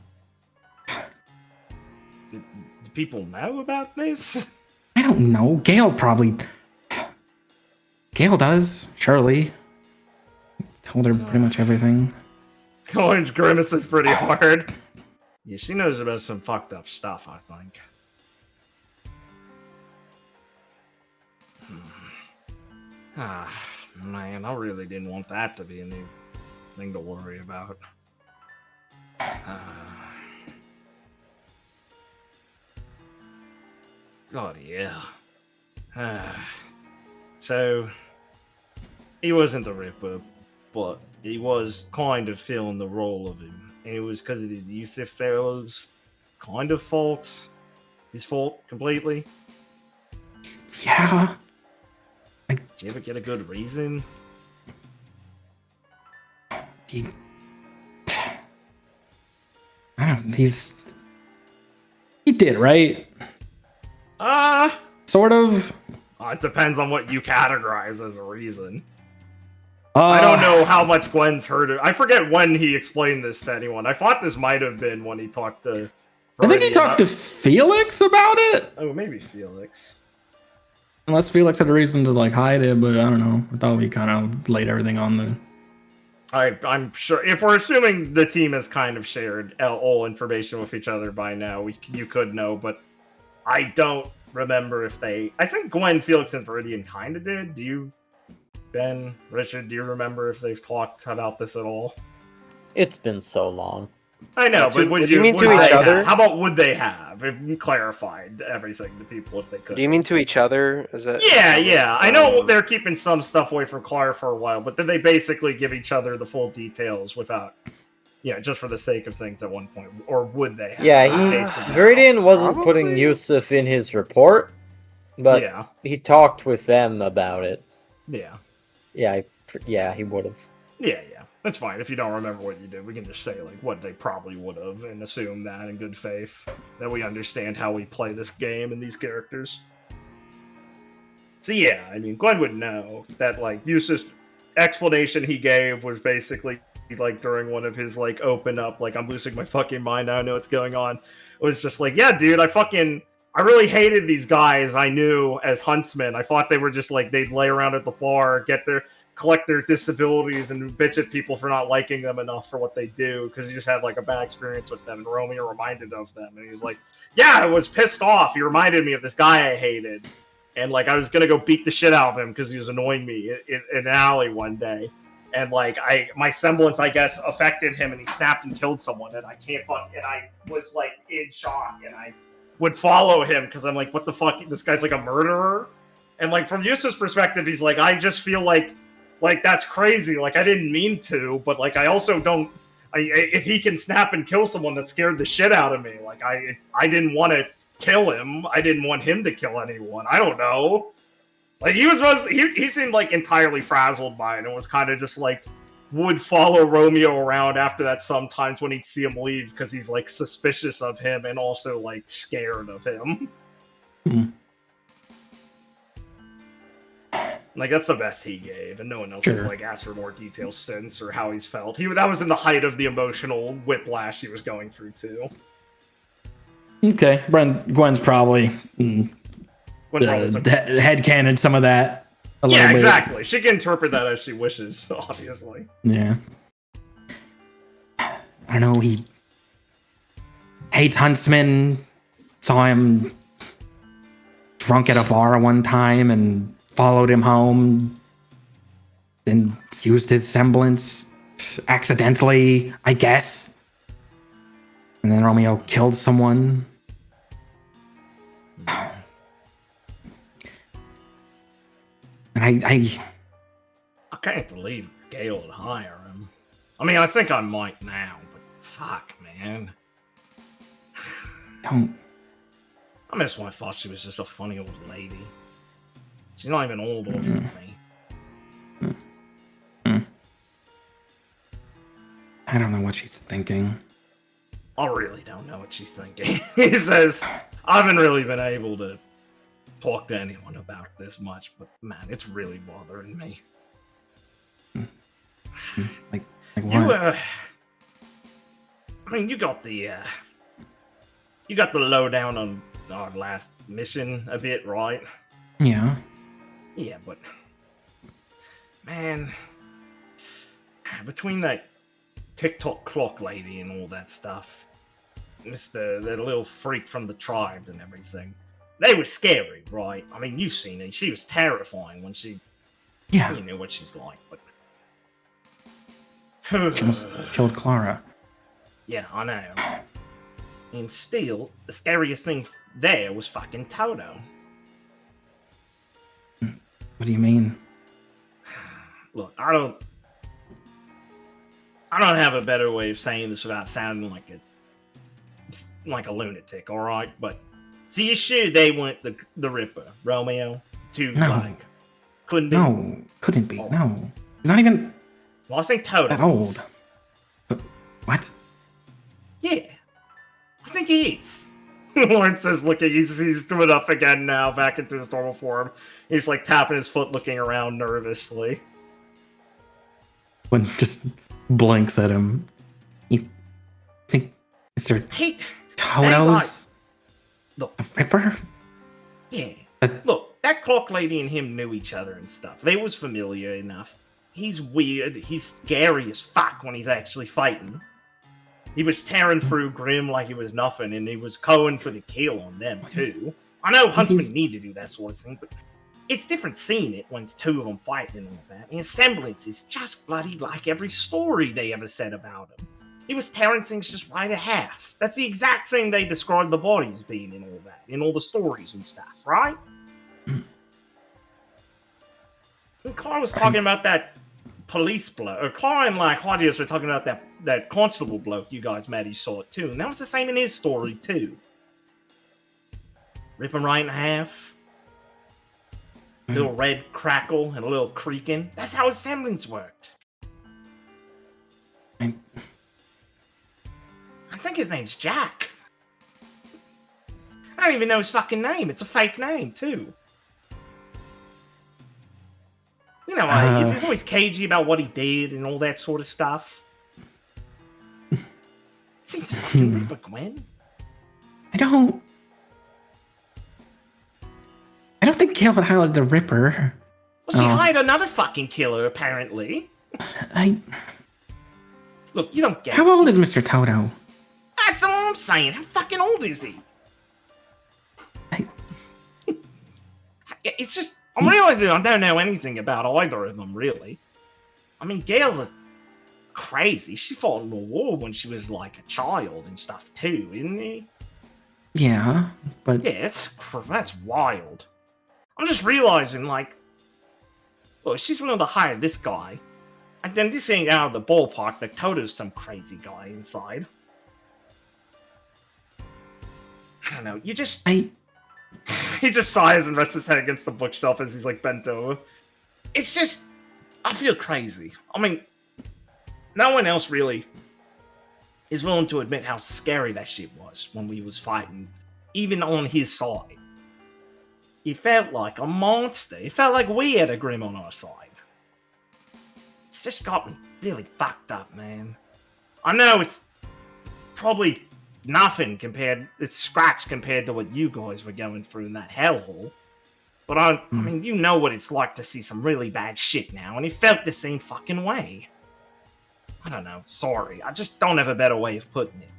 Speaker 1: Do people know about this?
Speaker 6: I don't know. Gale does, surely. Told her pretty much everything.
Speaker 1: Colin's grimaces pretty hard. Yeah, she knows about some fucked up stuff, I think. Ah, man, I really didn't want that to be anything to worry about. God, yeah. So, he wasn't the Ripper, but he was kind of filling the role of him. And it was because of the Yusuf fellow's kind of fault. His fault completely.
Speaker 6: Yeah.
Speaker 1: Did you ever get a good reason?
Speaker 6: He did, right? Sort of.
Speaker 1: It depends on what you categorize as a reason. I don't know how much Gwen's heard it. I forget when he explained this to anyone. I thought this might have been when he talked to...
Speaker 6: I think he talked to Felix about it.
Speaker 1: Oh, maybe Felix.
Speaker 6: Unless Felix had a reason to like hide it, but I don't know. I thought we kind of laid everything on the...
Speaker 1: I'm sure, if we're assuming the team has kind of shared all information with each other by now, you could know, but I don't remember if they... I think Gwen, Felix, and Viridian kind of did. Do you, Ben, Richard, do you remember if they've talked about this at all?
Speaker 7: It's been so long.
Speaker 1: I know, but would
Speaker 4: you mean to each other?
Speaker 1: How about would they have? If you clarified everything to people if they could.
Speaker 4: Do you mean to each other? Is that?
Speaker 1: Yeah. I know they're keeping some stuff away from Clara for a while, but then they basically give each other the full details without, just for the sake of things at one point. Or would they have?
Speaker 7: Yeah, Viridian wasn't
Speaker 4: Probably.
Speaker 7: putting Yusuf in his report, but he talked with them about it.
Speaker 1: Yeah.
Speaker 7: Yeah, he would have.
Speaker 1: Yeah. That's fine. If you don't remember what you did, we can just say like what they probably would have and assume that in good faith that we understand how we play this game and these characters. So yeah, I mean, Gwen would know that like Yusuf's explanation he gave was basically like during one of his like open up, like I'm losing my fucking mind, I don't know what's going on. It was just like, yeah, dude, I really hated these guys I knew as huntsmen. I thought they were just like, they'd lay around at the bar, collect their disabilities and bitch at people for not liking them enough for what they do, because he just had like a bad experience with them, and Romeo reminded of them, and he's like, yeah, I was pissed off, he reminded me of this guy I hated, and like I was gonna go beat the shit out of him because he was annoying me in an alley one day, and like my semblance, I guess, affected him, and he snapped and killed someone, and I was like in shock, and I would follow him because I'm like, what the fuck, this guy's like a murderer? And like from Yusuf's perspective, he's like, I just feel like that's crazy. Like I didn't mean to, but like I also don't. If he can snap and kill someone, that scared the shit out of me. Like I didn't want to kill him. I didn't want him to kill anyone. I don't know. Like he seemed like entirely frazzled by it, and was kind of just like would follow Romeo around after that sometimes when he'd see him leave because he's like suspicious of him and also like scared of him. Like, that's the best he gave, and no one else has, like, asked for more details since, or how he's felt. That was in the height of the emotional whiplash he was going through, too.
Speaker 6: Okay, Gwen's probably headcanon some of that.
Speaker 1: Yeah, exactly. She can interpret that as she wishes, obviously.
Speaker 6: Yeah. I don't know, he hates Huntsman, saw him drunk at a bar one time and followed him home, then used his semblance accidentally, I guess. And then Romeo killed someone. And I
Speaker 1: can't believe Gale would hire him. I mean, I think I might now, but fuck, man.
Speaker 6: don't.
Speaker 1: I just I thought she was just a funny old lady. She's not even old enough for me.
Speaker 6: I don't know what she's thinking.
Speaker 1: I really don't know what she's thinking. He says, I haven't really been able to talk to anyone about this much, but man, it's really bothering me.
Speaker 6: Like what?
Speaker 1: You, I mean, you got the lowdown on our last mission a bit, right?
Speaker 6: Yeah.
Speaker 1: Yeah, but man, between that TikTok clock lady and all that stuff, that little freak from the tribe and everything, they were scary, right? I mean, you've seen it. She was terrifying when you know what she's like, but
Speaker 6: she almost killed Clara.
Speaker 1: Yeah, I know. And still, the scariest thing there was fucking Toto.
Speaker 6: What do you mean?
Speaker 1: Look, I don't have a better way of saying this without sounding like a lunatic, all right? But so you sure they weren't the Ripper, Romeo? Couldn't be.
Speaker 6: No, couldn't be. Oh. No, he's not even.
Speaker 1: Well, I think Toto
Speaker 6: that old. But what?
Speaker 1: Yeah, I think he is. Lawrence says, looking, he's coming up again now, back into his normal form. He's like tapping his foot, looking around nervously.
Speaker 6: When just blinks at him. You think Mr. Toto's the Ripper?
Speaker 1: Yeah. Look, that clock lady and him knew each other and stuff. They was familiar enough. He's weird. He's scary as fuck when he's actually fighting. He was tearing through Grim like he was nothing, and he was going for the kill on them, too. I know Huntsman need to do that sort of thing, but it's different seeing it when it's two of them fighting and all that. And his semblance is just bloody like every story they ever said about him. He was tearing things just right a half. That's the exact thing they described the bodies being in all that, in all the stories and stuff, right? And Carl was talking about that police bloke, or Carl and like Claudius were talking about that constable bloke you guys met. He saw it too, and that was the same in his story too. Rip him right in half. A little red crackle and a little creaking. That's how his semblance worked. I think his name's Jack. I don't even know his fucking name. It's a fake name too. You know, he's always cagey about what he did and all that sort of stuff. Seems fucking Ripper, Gwen.
Speaker 6: I don't think Gale would hire the Ripper.
Speaker 1: Well, she hired another fucking killer, apparently. Look, you don't get
Speaker 6: How old is Mr. Toto?
Speaker 1: That's all I'm saying. How fucking old is he? It's just... I'm realizing I don't know anything about either of them, really. I mean, Gale's crazy. She fought in the war when she was, like, a child and stuff, too, isn't he?
Speaker 6: Yeah, but...
Speaker 1: Yeah, that's wild. I'm just realizing, like... Look, she's willing to hire this guy. And then this ain't out of the ballpark that Toto's some crazy guy inside. I don't know, you just... He just sighs and rests his head against the bookshelf as he's like bent over. It's just, I feel crazy. I mean, no one else really is willing to admit how scary that shit was when we was fighting, even on his side. he felt like a monster. He felt like we had a Grim on our side. It's just got me really fucked up, man. I know it's probably nothing compared, it's scratch compared to what you guys were going through in that hellhole. But I mean, you know what it's like to see some really bad shit now, and he felt the same fucking way. I don't know, sorry. I just don't have a better way of putting it.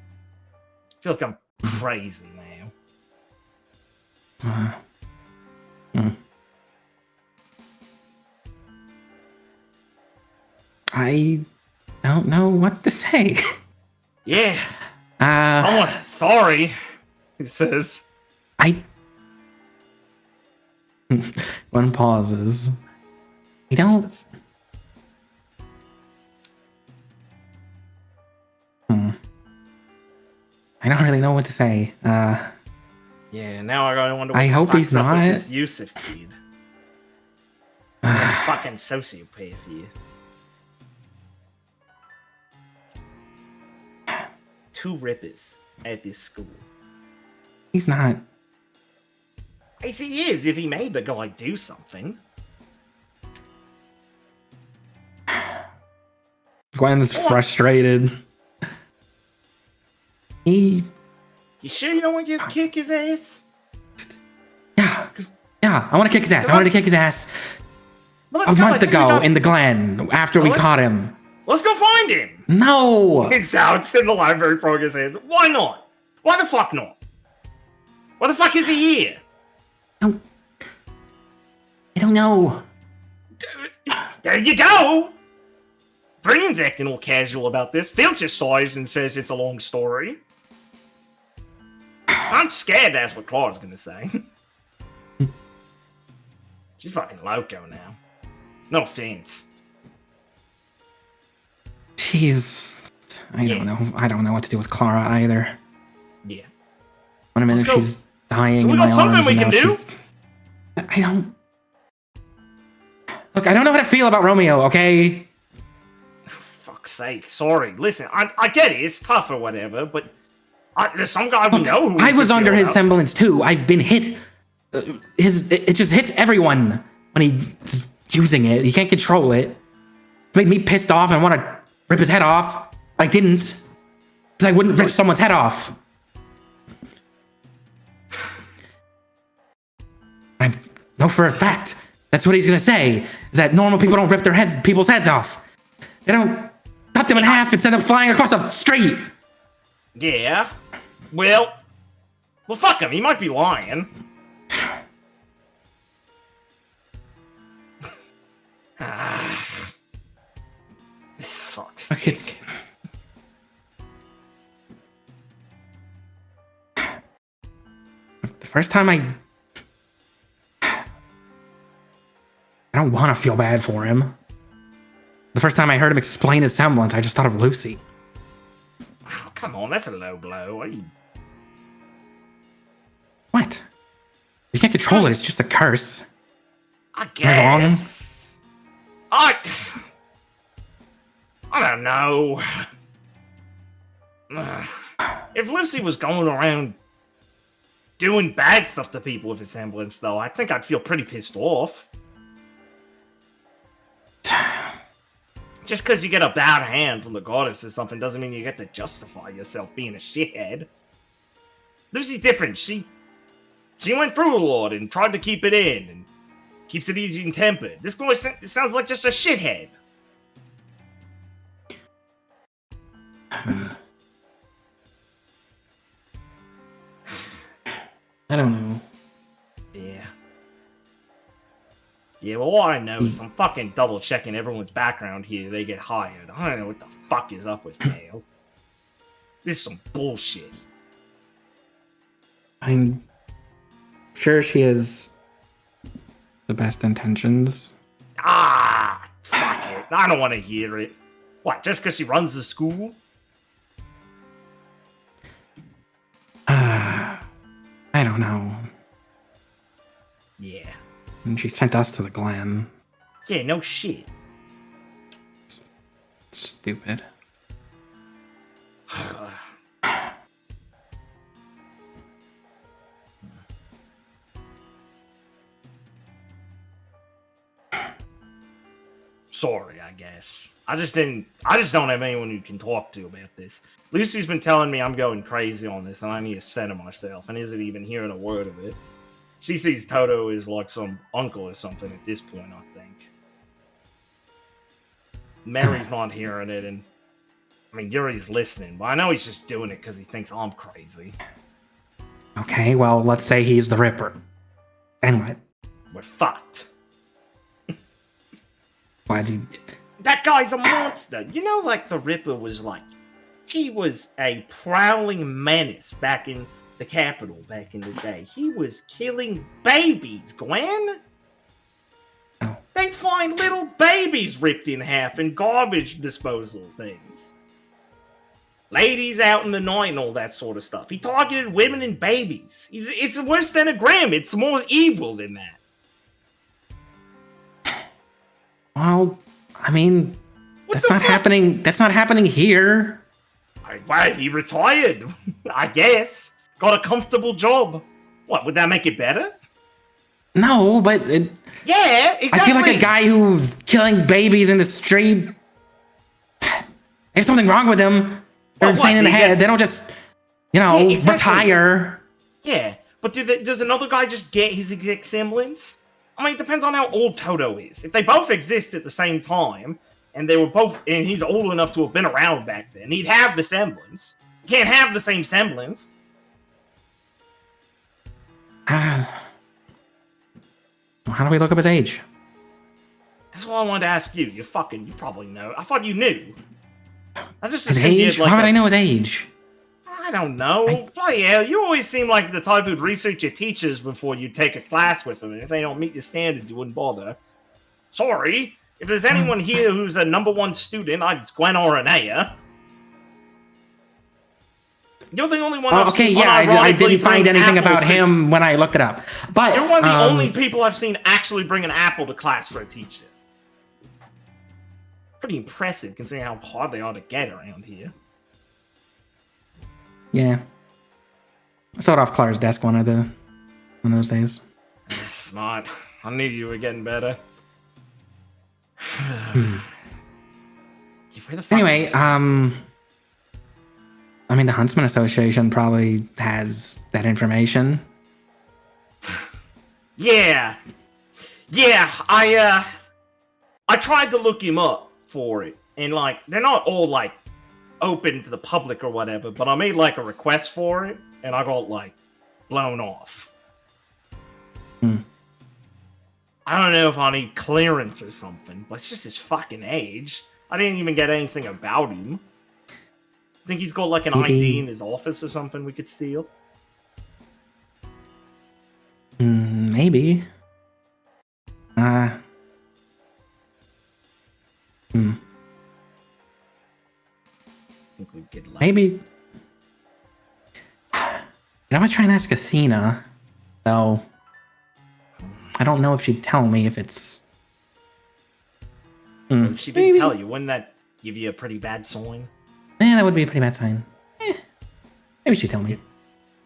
Speaker 1: I feel like I'm crazy now.
Speaker 6: I don't know what to say.
Speaker 1: Yeah. Someone, sorry, he says.
Speaker 6: One pauses. I don't. I don't really know what to say.
Speaker 1: Yeah, now I gotta wonder what
Speaker 6: I
Speaker 1: the
Speaker 6: hope
Speaker 1: fuck's
Speaker 6: he's
Speaker 1: up with
Speaker 6: not.
Speaker 1: this Yusuf kid. Fucking sociopath here. 2 rippers at this school.
Speaker 6: He's not.
Speaker 1: Yes, he is, if he made the guy do something.
Speaker 6: Gwen's frustrated.
Speaker 1: You sure you don't want to kick his ass?
Speaker 6: Yeah, I want to kick his ass. I wanted to kick his ass
Speaker 1: Well,
Speaker 6: a month ago in the Glen after we caught him.
Speaker 1: Let's go find him!
Speaker 6: No!
Speaker 1: He sounds in the library throwing his hands. Why not? Why the fuck not? Why the fuck is he here?
Speaker 6: I don't know.
Speaker 1: There you go! Brennan's acting all casual about this. Filch sighs and says it's a long story. I'm scared that's what Claude's gonna say. She's fucking loco now. No offense.
Speaker 6: Jeez. I don't know. I don't know what to do with Clara either.
Speaker 1: Yeah.
Speaker 6: One minute she's dying
Speaker 1: So we
Speaker 6: in
Speaker 1: got
Speaker 6: my
Speaker 1: something
Speaker 6: arms,
Speaker 1: we
Speaker 6: and
Speaker 1: can
Speaker 6: now
Speaker 1: do?
Speaker 6: she's- I don't... Look, I don't know how to feel about Romeo, okay?
Speaker 1: For fuck's sake. Sorry. Listen, I get it. It's tough or whatever, but there's some guy we know who
Speaker 6: I was
Speaker 1: we
Speaker 6: under
Speaker 1: feel
Speaker 6: his
Speaker 1: about.
Speaker 6: semblance too. I've been hit. It just hits everyone when he's using it. He can't control it. It made me pissed off and want to rip his head off. I didn't. Because I wouldn't rip someone's head off. I know for a fact that's what he's gonna say. Is that normal people don't rip people's heads off. They don't cut them in half and send them flying across the street.
Speaker 1: Yeah. Well, fuck him. He might be lying. This sucks.
Speaker 6: Look, the first time I don't want to feel bad for him. The first time I heard him explain his semblance, I just thought of Lucy.
Speaker 1: Oh, come on, that's a low blow.
Speaker 6: What? You can't control it, it's just a curse.
Speaker 1: I
Speaker 6: Am I wrong?
Speaker 1: guess. I don't know. If Lucy was going around doing bad stuff to people with his semblance, though, I think I'd feel pretty pissed off. Just because you get a bad hand from the goddess or something doesn't mean you get to justify yourself being a shithead. Lucy's different. She went through a lot and tried to keep it in and keeps it easy and tempered. This guy sounds like just a shithead.
Speaker 6: I don't know.
Speaker 1: Yeah. Yeah, well, all I know is I'm fucking double checking everyone's background here. They get hired. I don't know what the fuck is up with Mail. This is some bullshit.
Speaker 6: I'm sure she has the best intentions.
Speaker 1: Ah, fuck it. I don't want to hear it. What, just because she runs the school?
Speaker 6: I don't know.
Speaker 1: Yeah.
Speaker 6: And she sent us to the Glen.
Speaker 1: Yeah, no shit.
Speaker 6: Stupid.
Speaker 1: Sorry, I guess. I just don't have anyone who can talk to about this. Lucy's been telling me I'm going crazy on this, and I need to center myself, and isn't even hearing a word of it. She sees Toto as like some uncle or something at this point, I think. Mary's not hearing it, and I mean, Yuri's listening, but I know he's just doing it because he thinks I'm crazy.
Speaker 6: Okay, well, let's say he's the Ripper. Then what?
Speaker 1: We're fucked.
Speaker 6: Why do you...
Speaker 1: That guy's a monster. You know, like the Ripper was like, he was a prowling menace back in the capital back in the day. He was killing babies, Gwen.
Speaker 6: Oh.
Speaker 1: They find little babies ripped in half in garbage disposal things. Ladies out in the night and all that sort of stuff. He targeted women and babies. It's worse than a Grimm. It's more evil than that.
Speaker 6: Well, I mean, that's not happening. That's not happening here.
Speaker 1: Why, he retired, I guess. Got a comfortable job. What, would that make it better?
Speaker 6: No, but...
Speaker 1: Yeah, exactly.
Speaker 6: I feel like a guy who's killing babies in the street... There's something wrong with them. They're insane in the head. They don't just, retire.
Speaker 1: Yeah, but does another guy just get his exact semblance? I mean, it depends on how old Toto is. If they both exist at the same time, and he's old enough to have been around back then, he'd have the semblance. You can't have the same semblance.
Speaker 6: How do we look up his age?
Speaker 1: That's what I wanted to ask you. You probably know. I thought you knew. I just
Speaker 6: His
Speaker 1: assumed he had,
Speaker 6: age?
Speaker 1: like,
Speaker 6: How would I know his age?
Speaker 1: I don't know. Bloody hell, you always seem like the type who'd research your teachers before you take a class with them, and if they don't meet your standards, you wouldn't bother. Sorry. If there's anyone here who's a #1 student, it's Gwen or Anea. You're the only one I've seen.
Speaker 6: I didn't find anything about him when I looked it up. But
Speaker 1: you're one of the only people I've seen actually bring an apple to class for a teacher. Pretty impressive, considering how hard they are to get around here.
Speaker 6: Yeah. I saw it off Clara's desk one of those days.
Speaker 1: Smart. I knew you were getting better.
Speaker 6: Anyway, I mean, the Huntsman Association probably has that information.
Speaker 1: Yeah, I tried to look him up for it, and like they're not all like open to the public or whatever, but I made like a request for it, and I got like blown off. I don't know if I need clearance or something, but it's just his fucking age. I didn't even get anything about him. Think he's got like an ID in his office or something we could steal?
Speaker 6: Maybe.
Speaker 1: Think we'd get lucky.
Speaker 6: Maybe. I was trying to ask Athena, though. I don't know if she'd tell me if it's.
Speaker 1: If she didn't tell you, wouldn't that give you a pretty bad sign?
Speaker 6: Yeah, that would be a pretty bad sign. Maybe she'd tell me.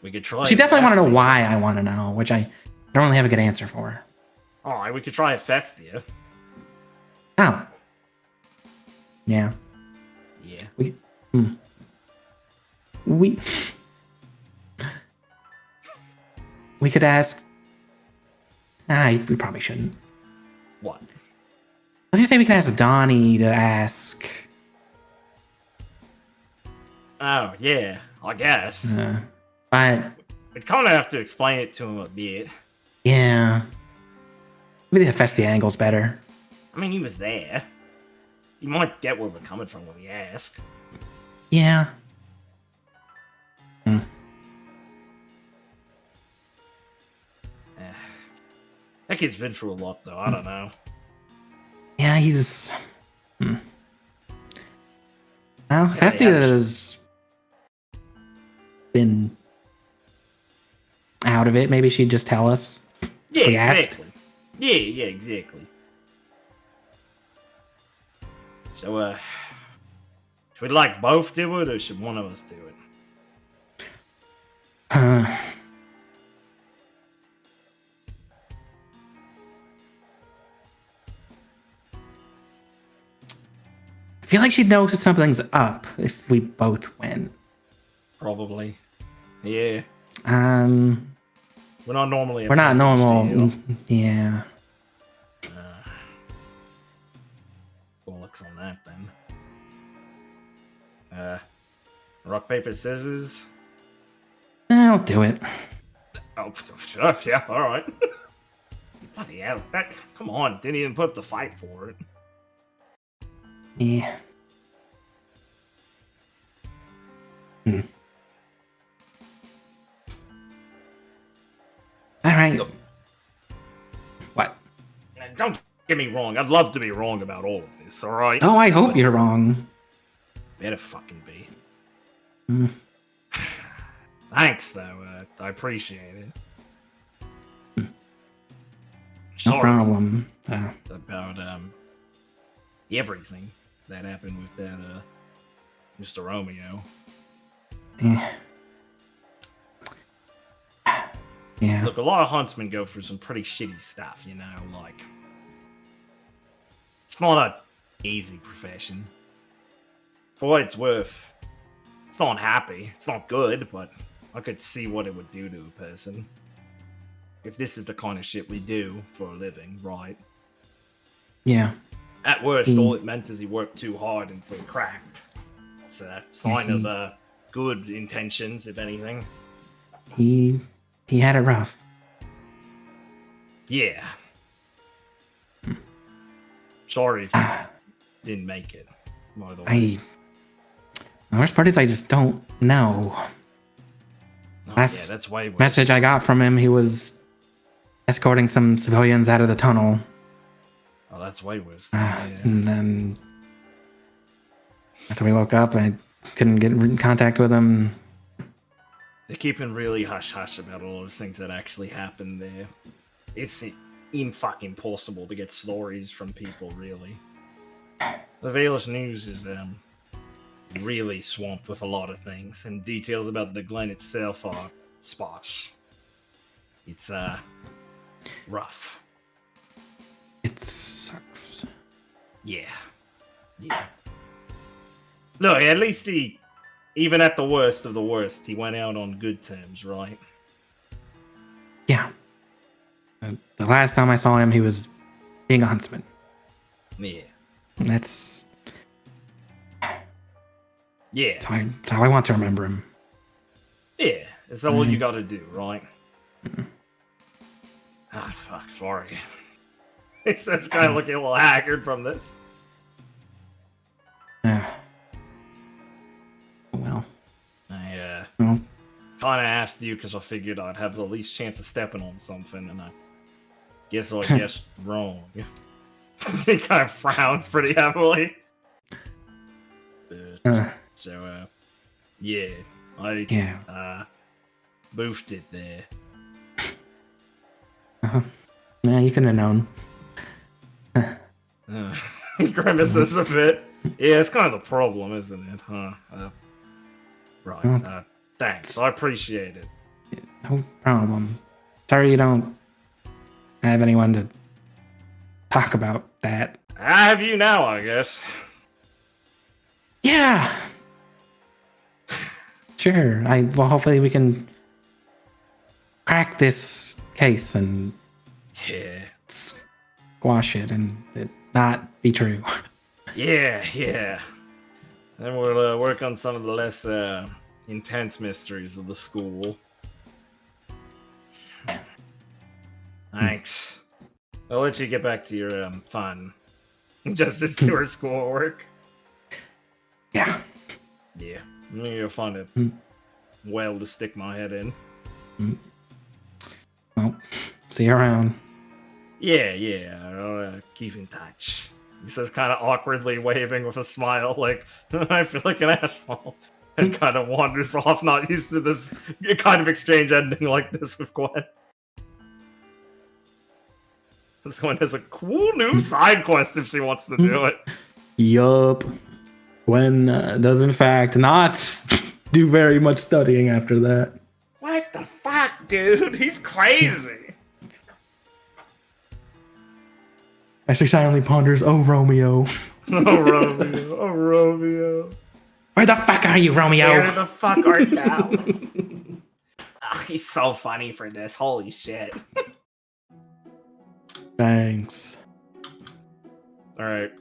Speaker 1: We could try.
Speaker 6: She definitely want to know why I want to know, which I don't really have a good answer for.
Speaker 1: Alright, we could try a Festia.
Speaker 6: Oh. Yeah.
Speaker 1: Yeah.
Speaker 6: We could ask. We probably shouldn't.
Speaker 1: What?
Speaker 6: Let's just say we can ask Donnie to ask.
Speaker 1: Oh, yeah, I guess.
Speaker 6: But
Speaker 1: We'd kind of have to explain it to him a bit.
Speaker 6: yeah. Maybe the Festia angle's better.
Speaker 1: I mean, he was there. You might get where we're coming from when we ask.
Speaker 6: Yeah.
Speaker 1: That kid's been through a lot, though. I don't know.
Speaker 6: Yeah, he's. Well, Festia has been out of it. Maybe she'd just tell us.
Speaker 1: Yeah,
Speaker 6: we asked.
Speaker 1: exactly. Yeah, exactly. So, should we like both do it, or should one of us do it?
Speaker 6: feel like she'd know something's up if we both went.
Speaker 1: Probably. Yeah.
Speaker 6: We're
Speaker 1: not normally.
Speaker 6: not normal. Yeah.
Speaker 1: Bollocks on that then. Rock, paper, scissors.
Speaker 6: I'll do it.
Speaker 1: Oh, sure, yeah, all right. Bloody hell! Come on, didn't even put up the fight for it.
Speaker 6: Yeah. All right. What?
Speaker 1: Don't get me wrong. I'd love to be wrong about all of this. All right.
Speaker 6: Oh, I hope you're wrong.
Speaker 1: Better fucking be.
Speaker 6: Mm.
Speaker 1: Thanks, though. I appreciate it.
Speaker 6: No
Speaker 1: Sorry
Speaker 6: problem.
Speaker 1: about everything that happened with that Mr. Romeo.
Speaker 6: Yeah. Yeah.
Speaker 1: Look, a lot of huntsmen go through some pretty shitty stuff, you know, like... It's not a easy profession. For what it's worth, it's not happy, it's not good, but I could see what it would do to a person. If this is the kind of shit we do for a living, right?
Speaker 6: Yeah.
Speaker 1: At worst, all it meant is he worked too hard until he cracked. It's a sign of good intentions, if anything.
Speaker 6: He had it rough.
Speaker 1: Yeah. Sorry if you didn't make it, by the way.
Speaker 6: The worst part is I just don't know.
Speaker 1: Oh,
Speaker 6: Last
Speaker 1: yeah, that's way worse.
Speaker 6: message I got from him, he was escorting some civilians out of the tunnel.
Speaker 1: Oh, that's way worse.
Speaker 6: And then after we woke up, I couldn't get in contact with him.
Speaker 1: They're keeping really hush-hush about all those things that actually happened there. It's fucking impossible to get stories from people, really. The Valish News is really swamped with a lot of things, and details about the Glen itself are sparse. It's rough.
Speaker 6: It sucks.
Speaker 1: Yeah. Look, at least even at the worst of the worst, he went out on good terms, right?
Speaker 6: Yeah. The last time I saw him, he was being a huntsman.
Speaker 1: Yeah.
Speaker 6: That's
Speaker 1: Yeah.
Speaker 6: that's how I want to remember him.
Speaker 1: Yeah. Is that all you gotta do, right? Ah, fuck, sorry. It's kind of looking a little haggard from this.
Speaker 6: Well.
Speaker 1: I
Speaker 6: Well.
Speaker 1: kind of asked you because I figured I'd have the least chance of stepping on something, and I guess I guessed wrong. He kind of frowns pretty heavily. So, yeah, I boofed it there.
Speaker 6: Yeah, you couldn't have known.
Speaker 1: He grimaces a bit. Yeah, it's kind of the problem, isn't it? Huh? Right. Thanks. I appreciate it.
Speaker 6: No problem. Sorry you don't have anyone to talk about that.
Speaker 1: I have you now, I guess.
Speaker 6: Yeah. Sure. Well, hopefully we can crack this case and squash it and it not be true.
Speaker 1: Yeah. Then we'll work on some of the less intense mysteries of the school. Thanks. I'll let you get back to your fun. Just do her schoolwork.
Speaker 6: Yeah.
Speaker 1: Yeah. You'll find it well to stick my head in.
Speaker 6: Well, see you around.
Speaker 1: Yeah. I'll keep in touch. He says, kind of awkwardly waving with a smile, like, I feel like an asshole. And kind of wanders off, not used to this kind of exchange ending like this with Gwen. This one has a cool new side quest if she wants to do it.
Speaker 6: Yup. Gwen does in fact not do very much studying after that.
Speaker 1: What the fuck, dude? He's crazy.
Speaker 6: Ashley silently ponders, oh, Romeo.
Speaker 1: Oh, Romeo. Oh, Romeo.
Speaker 6: Where the fuck are you, Romeo?
Speaker 1: Where the fuck are you? He's so funny for this. Holy shit.
Speaker 6: Thanks.
Speaker 1: All right.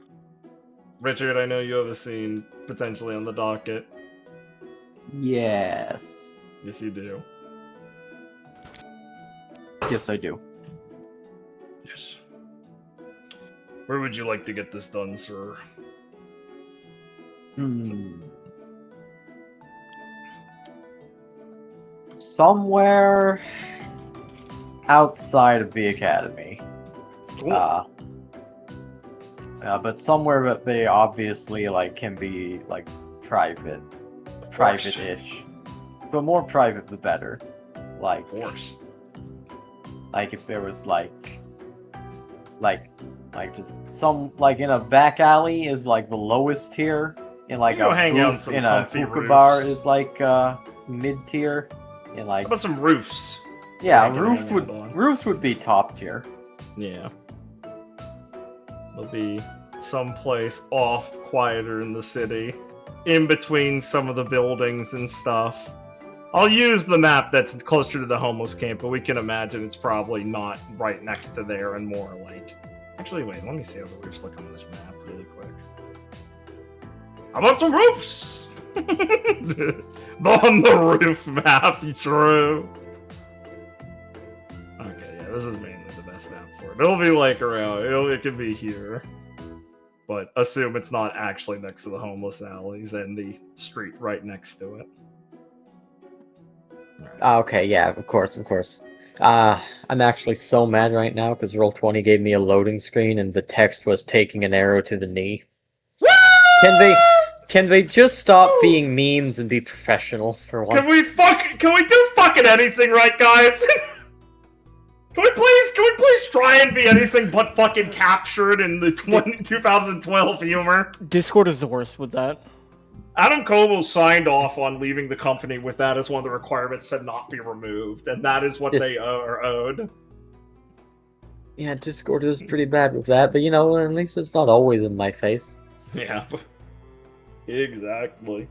Speaker 1: Richard, I know you have a scene potentially on the docket.
Speaker 5: Yes.
Speaker 1: Yes, you do.
Speaker 5: Yes, I do.
Speaker 1: Yes. Where would you like to get this done, sir?
Speaker 5: Somewhere outside of the academy.
Speaker 1: Cool.
Speaker 5: But somewhere that they obviously like can be like private-ish. But more private the better. Like,
Speaker 1: Of course.
Speaker 5: like if there was like just some like in a back alley is like the lowest tier, in like
Speaker 1: You go
Speaker 5: a
Speaker 1: hang out in
Speaker 5: booth
Speaker 1: some
Speaker 5: in a
Speaker 1: comfy
Speaker 5: hookah bar
Speaker 1: roofs.
Speaker 5: is like mid tier, and
Speaker 1: How
Speaker 5: like
Speaker 1: about some roofs?
Speaker 5: yeah,
Speaker 1: you can hang out on?
Speaker 5: roofs would be top tier.
Speaker 1: Yeah. There'll be someplace off, quieter in the city, in between some of the buildings and stuff. I'll use the map that's closer to the homeless camp, but we can imagine it's probably not right next to there and more like... Actually, wait, let me see how the roofs look on this map really quick. How about some roofs? On the roof map, true. Okay, yeah, this is mainly the best map for it. It'll be like around, it could be here. But assume it's not actually next to the homeless alleys and the street right next to it.
Speaker 7: Okay, yeah, of course. I'm actually so mad right now because Roll20 gave me a loading screen and the text was taking an arrow to the knee. Can they just stop being memes and be professional for once?
Speaker 1: Can we do fucking anything right, guys? Can we please try and be anything but fucking captured in the 2012 humor?
Speaker 2: Discord is the worst with that.
Speaker 1: Adam Coble signed off on leaving the company with that as one of the requirements to not be removed, and that is what they are owed.
Speaker 7: Yeah, Discord is pretty bad with that, but you know, at least it's not always in my face.
Speaker 1: Yeah, exactly.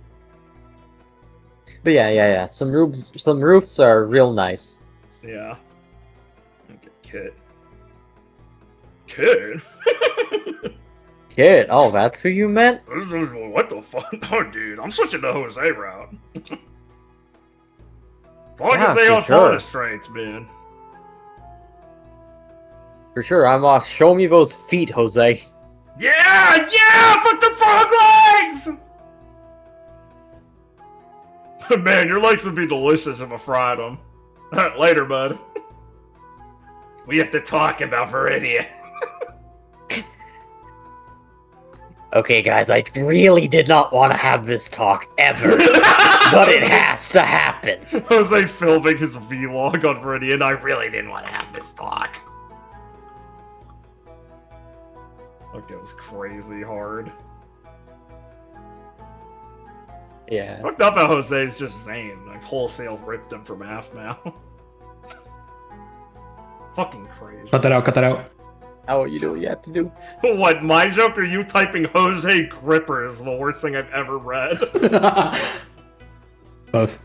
Speaker 7: But yeah. Some roofs are real nice.
Speaker 1: Yeah. Okay, Kid?
Speaker 7: Kid, oh, that's who you meant?
Speaker 1: What the fuck? Oh, dude, I'm switching to Jose route. As long as they don't fall the straights, man.
Speaker 7: For sure, I'm off. Show me those feet, Jose.
Speaker 1: Yeah! Fuck the frog legs! Man, your legs would be delicious if I fried them. Later, bud. We have to talk about Viridia.
Speaker 7: Okay, guys, I really did not want to have this talk ever, but it has to happen.
Speaker 1: Jose filming his vlog on Viridian. I really didn't want to have this talk. That goes crazy hard.
Speaker 7: Yeah.
Speaker 1: Fucked up how Jose's just saying, like, wholesale ripped him from half now. Fucking crazy.
Speaker 6: Cut that out.
Speaker 7: Oh, you do what you have to do.
Speaker 1: What, my joke or you typing Jose Gripper is the worst thing I've ever read?
Speaker 6: Both.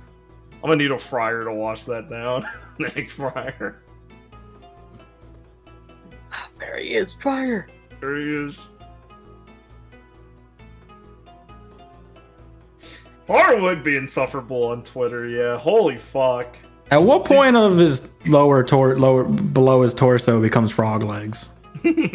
Speaker 1: I'm gonna need a fryer to wash that down. Thanks, fryer.
Speaker 7: There he is, Fire.
Speaker 1: There he is. Far would be insufferable on Twitter, yeah. Holy fuck.
Speaker 6: At what point of his below his torso becomes frog legs?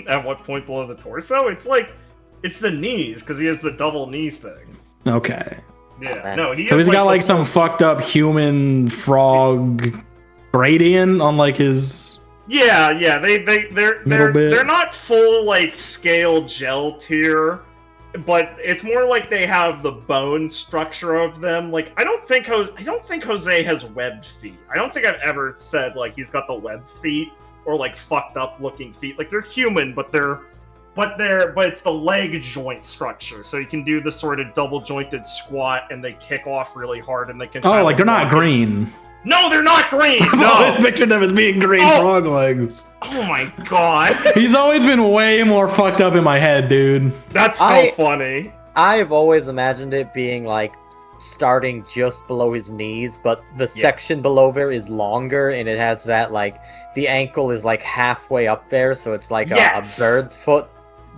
Speaker 1: At what point below the torso? It's the knees, because he has the double knees thing.
Speaker 6: Okay.
Speaker 1: Yeah, no, he
Speaker 6: So
Speaker 1: has
Speaker 6: he's got like
Speaker 1: the
Speaker 6: some
Speaker 1: full-
Speaker 6: fucked up human frog gradient on like his.
Speaker 1: Yeah,
Speaker 6: Middle bit.
Speaker 1: they're not full like scale gel tier, but it's more like they have the bone structure of them. Like I don't think Jose has webbed feet. I don't think I've ever said like he's got the webbed feet or like fucked up looking feet. Like they're human, but it's the leg joint structure. So you can do the sort of double jointed squat and they kick off really hard and they can
Speaker 6: Oh,
Speaker 1: kinda
Speaker 6: like they're not
Speaker 1: walk
Speaker 6: green.
Speaker 1: No, they're not green.
Speaker 6: I've
Speaker 1: No.
Speaker 6: always pictured them as being green frog legs.
Speaker 1: Oh my god.
Speaker 6: He's always been way more fucked up in my head, dude.
Speaker 1: That's so funny.
Speaker 7: I've always imagined it being like starting just below his knees, but the section below there is longer, and it has that like the ankle is like halfway up there, so it's like a bird's foot.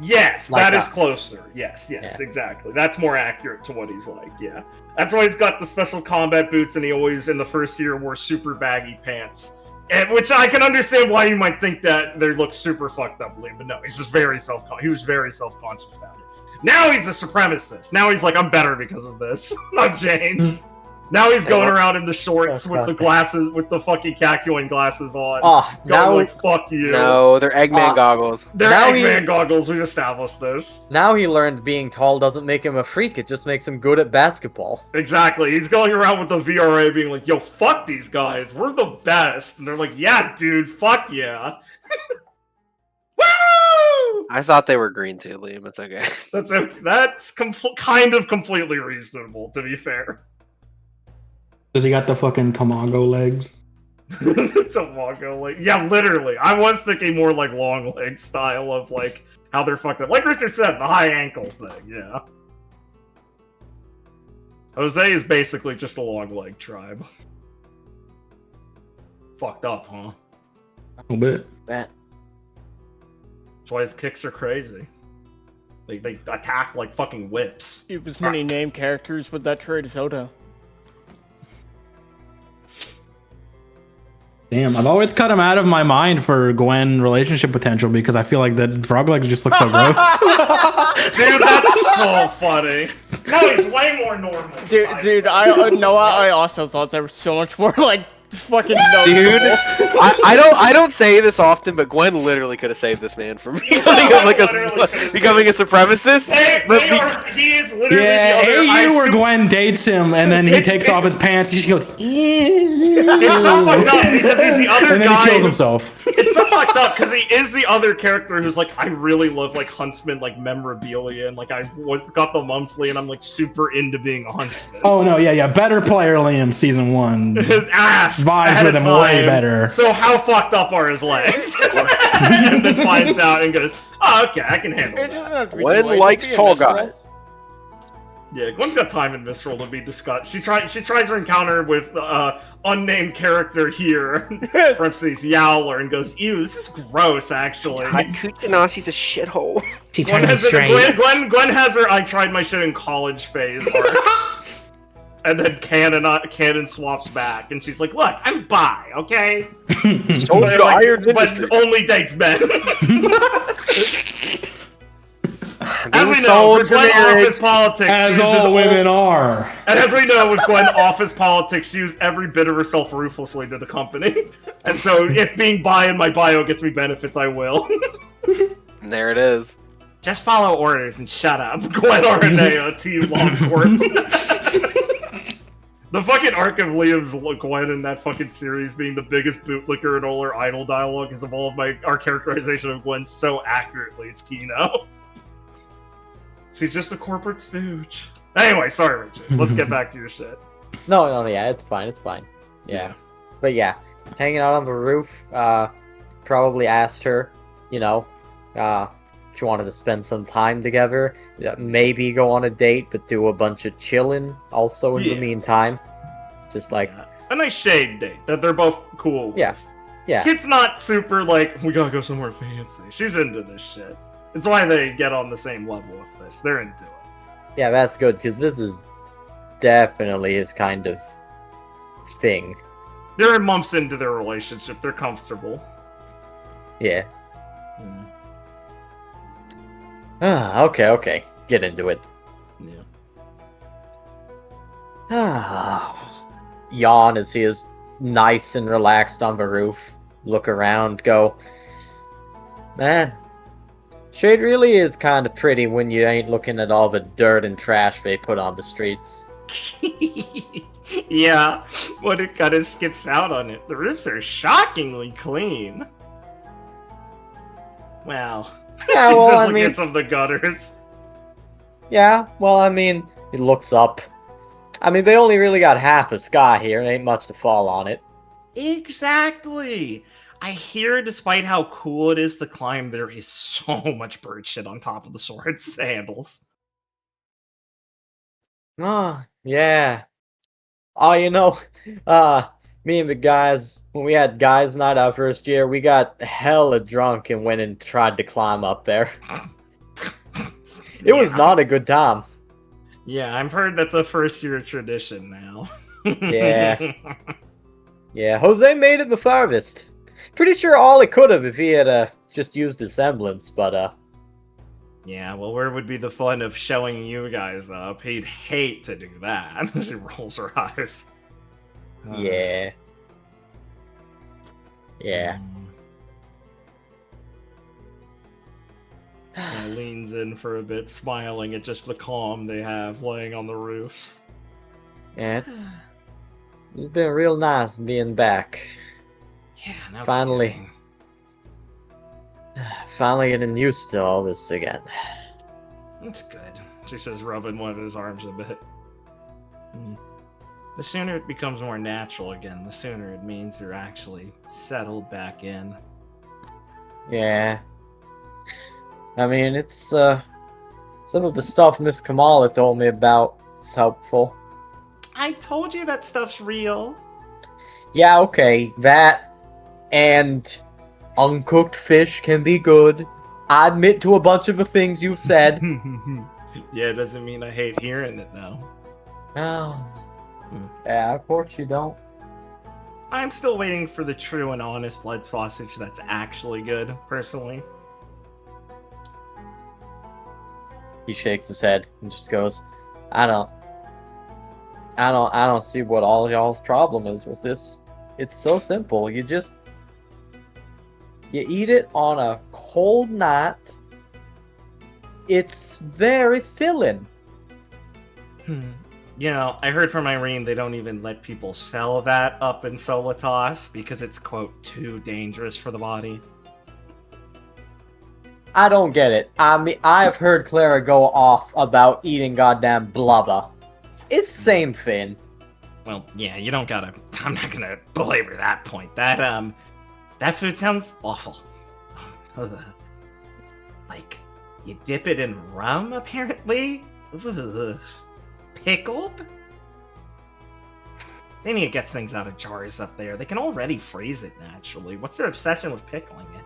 Speaker 1: Yes,
Speaker 7: Like
Speaker 1: that is
Speaker 7: that.
Speaker 1: closer. Yes, exactly. That's more accurate to what he's like, yeah. That's why he's got the special combat boots, and he always, in the first year, wore super baggy pants. And, which I can understand why you might think that they look super fucked up, Liam, but no, he's just very he was very self-conscious about it. Now he's a supremacist. Now he's like, I'm better because of this. I've changed. Now he's going around in the shorts with the glasses, with the fucking Kakyoin glasses on.
Speaker 7: Oh, now
Speaker 1: like, fuck you.
Speaker 4: No, they're Eggman goggles.
Speaker 1: They're
Speaker 7: now
Speaker 1: Eggman goggles. We've established this.
Speaker 7: Now he learned being tall doesn't make him a freak, it just makes him good at basketball.
Speaker 1: Exactly. He's going around with the VRA being like, yo, fuck these guys. We're the best. And they're like, yeah, dude, fuck yeah. Woo!
Speaker 4: I thought they were green too, Liam. It's okay.
Speaker 1: That's kind of completely reasonable, to be fair.
Speaker 6: Does he got the fucking Tamago legs?
Speaker 1: Tamago leg. Yeah, literally. I was thinking more like long leg style of like how they're fucked up. Like Richard said, the high ankle thing, yeah. Jose is basically just a long leg tribe. Fucked up, huh?
Speaker 6: A little bit.
Speaker 7: That.
Speaker 1: That's why his kicks are crazy. They attack like fucking whips.
Speaker 2: You have as many name characters with that trait as Oda.
Speaker 6: Damn, I've always cut him out of my mind for Gwen relationship potential because I feel like that frog legs just look so gross.
Speaker 1: Dude, that's so funny. No, he's way more normal.
Speaker 2: Dude, I also thought they were so much more like fucking noticeable.
Speaker 4: Dude, I don't say this often, but Gwen literally could have saved this man from becoming a supremacist.
Speaker 1: He is literally
Speaker 6: Yeah,
Speaker 1: the other.
Speaker 6: AU where Gwen dates him and then he takes off his pants and she goes,
Speaker 1: It's so fucked up because he's the other
Speaker 6: and then
Speaker 1: guy.
Speaker 6: he kills himself.
Speaker 1: It's so fucked up because he is the other character who's like, I really love like Huntsman like memorabilia and like got the monthly and I'm like super into being a Huntsman.
Speaker 6: Oh no, yeah, better player Liam season 1.
Speaker 1: His ass
Speaker 6: Vibes with him way better.
Speaker 1: So how fucked up are his legs? And then finds out and goes, oh, okay, I can handle that.
Speaker 4: Gwen likes tall guys.
Speaker 1: Yeah, Gwen's got time in Mistral to be discussed. She tries her encounter with unnamed character here, parentheses Yowler, and goes, ew, this is gross, actually.
Speaker 4: Kuchinashi's a shithole.
Speaker 1: Gwen has her I tried my shit in college phase arc. And then Canon swaps back, and she's like, look, I'm bi, okay?
Speaker 4: Told you, Iron's industry.
Speaker 1: But only dates men. As we know,
Speaker 4: sold
Speaker 1: with
Speaker 4: for
Speaker 1: Gwen
Speaker 4: marriage.
Speaker 1: office politics,
Speaker 6: As
Speaker 1: she uses
Speaker 6: all women are.
Speaker 1: And as we know, with Gwen office politics, she used every bit of herself ruthlessly to the company. And so, if being bi in my bio gets me benefits, I will.
Speaker 4: There it is.
Speaker 1: Just follow orders and shut up. Gwen Araneo, Team Lob Corp. The fucking arc of Liam's Gwen in that fucking series being the biggest bootlicker and all her idle dialogue is of all of our characterization of Gwen so accurately. It's Kino. She's just a corporate stooge. Anyway, sorry, Richard. Let's get back to your shit.
Speaker 7: No, yeah, it's fine. Yeah. But yeah, hanging out on the roof, probably asked her, she wanted to spend some time together, maybe go on a date, but do a bunch of chilling also in the meantime. Just like...
Speaker 1: a nice shade date that they're both cool with.
Speaker 7: Yeah.
Speaker 1: Kid's not super like, we gotta go somewhere fancy. She's into this shit. It's why they get on the same level with this. They're into it.
Speaker 7: Yeah, that's good, because this is definitely his kind of thing.
Speaker 1: They're months into their relationship. They're comfortable.
Speaker 7: Yeah. Okay. Get into it.
Speaker 1: Yeah.
Speaker 7: Yawn as he is nice and relaxed on the roof. Look around, go, man, shade really is kind of pretty when you ain't looking at all the dirt and trash they put on the streets.
Speaker 1: Yeah, but it kind of skips out on it. The roofs are shockingly clean. Well,
Speaker 7: Yeah,
Speaker 1: she's
Speaker 7: well,
Speaker 1: just
Speaker 7: I
Speaker 1: looking
Speaker 7: mean-
Speaker 1: at some of the gutters.
Speaker 7: Yeah, well, I mean, he looks up. I mean, they only really got half a sky here, and ain't much to fall on it.
Speaker 1: Exactly. I hear, despite how cool it is to climb, there is so much bird shit on top of the sword's handles.
Speaker 7: Oh, yeah. Oh, me and the guys, when we had guys' night our first year, we got hella drunk and went and tried to climb up there. It was not a good time.
Speaker 1: Yeah, I've heard that's a first-year tradition now.
Speaker 7: Yeah. Yeah, Jose made it the farthest. Pretty sure all it could have if he had just used his semblance, but
Speaker 1: Yeah, well, where would be the fun of showing you guys up? He'd hate to do that. She rolls her eyes.
Speaker 7: yeah. Yeah.
Speaker 1: And leans in for a bit, smiling at just the calm they have laying on the roofs.
Speaker 7: Yeah, it's been real nice being back.
Speaker 1: Yeah, no
Speaker 7: Finally.
Speaker 1: kidding.
Speaker 7: Finally getting used to all this again.
Speaker 1: It's good, she says, rubbing one of his arms a bit. The sooner it becomes more natural again, the sooner it means you're actually settled back in.
Speaker 7: Yeah. I mean, it's, some of the stuff Miss Kamala told me about is helpful.
Speaker 1: I told you that stuff's real.
Speaker 7: Yeah, okay, that and uncooked fish can be good. I admit to a bunch of the things you've said.
Speaker 1: Yeah, it doesn't mean I hate hearing it, though.
Speaker 7: Oh. Yeah, of course you don't.
Speaker 1: I'm still waiting for the true and honest blood sausage that's actually good, personally.
Speaker 7: He shakes his head and just goes, I don't see what all y'all's problem is with this. It's so simple. You eat it on a cold night. It's very filling.
Speaker 1: You know, I heard from Irene they don't even let people sell that up in Solitas because it's, quote, too dangerous for the body.
Speaker 7: I don't get it. I mean, I've heard Clara go off about eating goddamn blubber. It's same thing.
Speaker 1: Well, yeah, you don't gotta... I'm not gonna belabor that point. That food sounds awful. Like, you dip it in rum, apparently? Pickled? They need to get things out of jars up there. They can already freeze it naturally. What's their obsession with pickling it?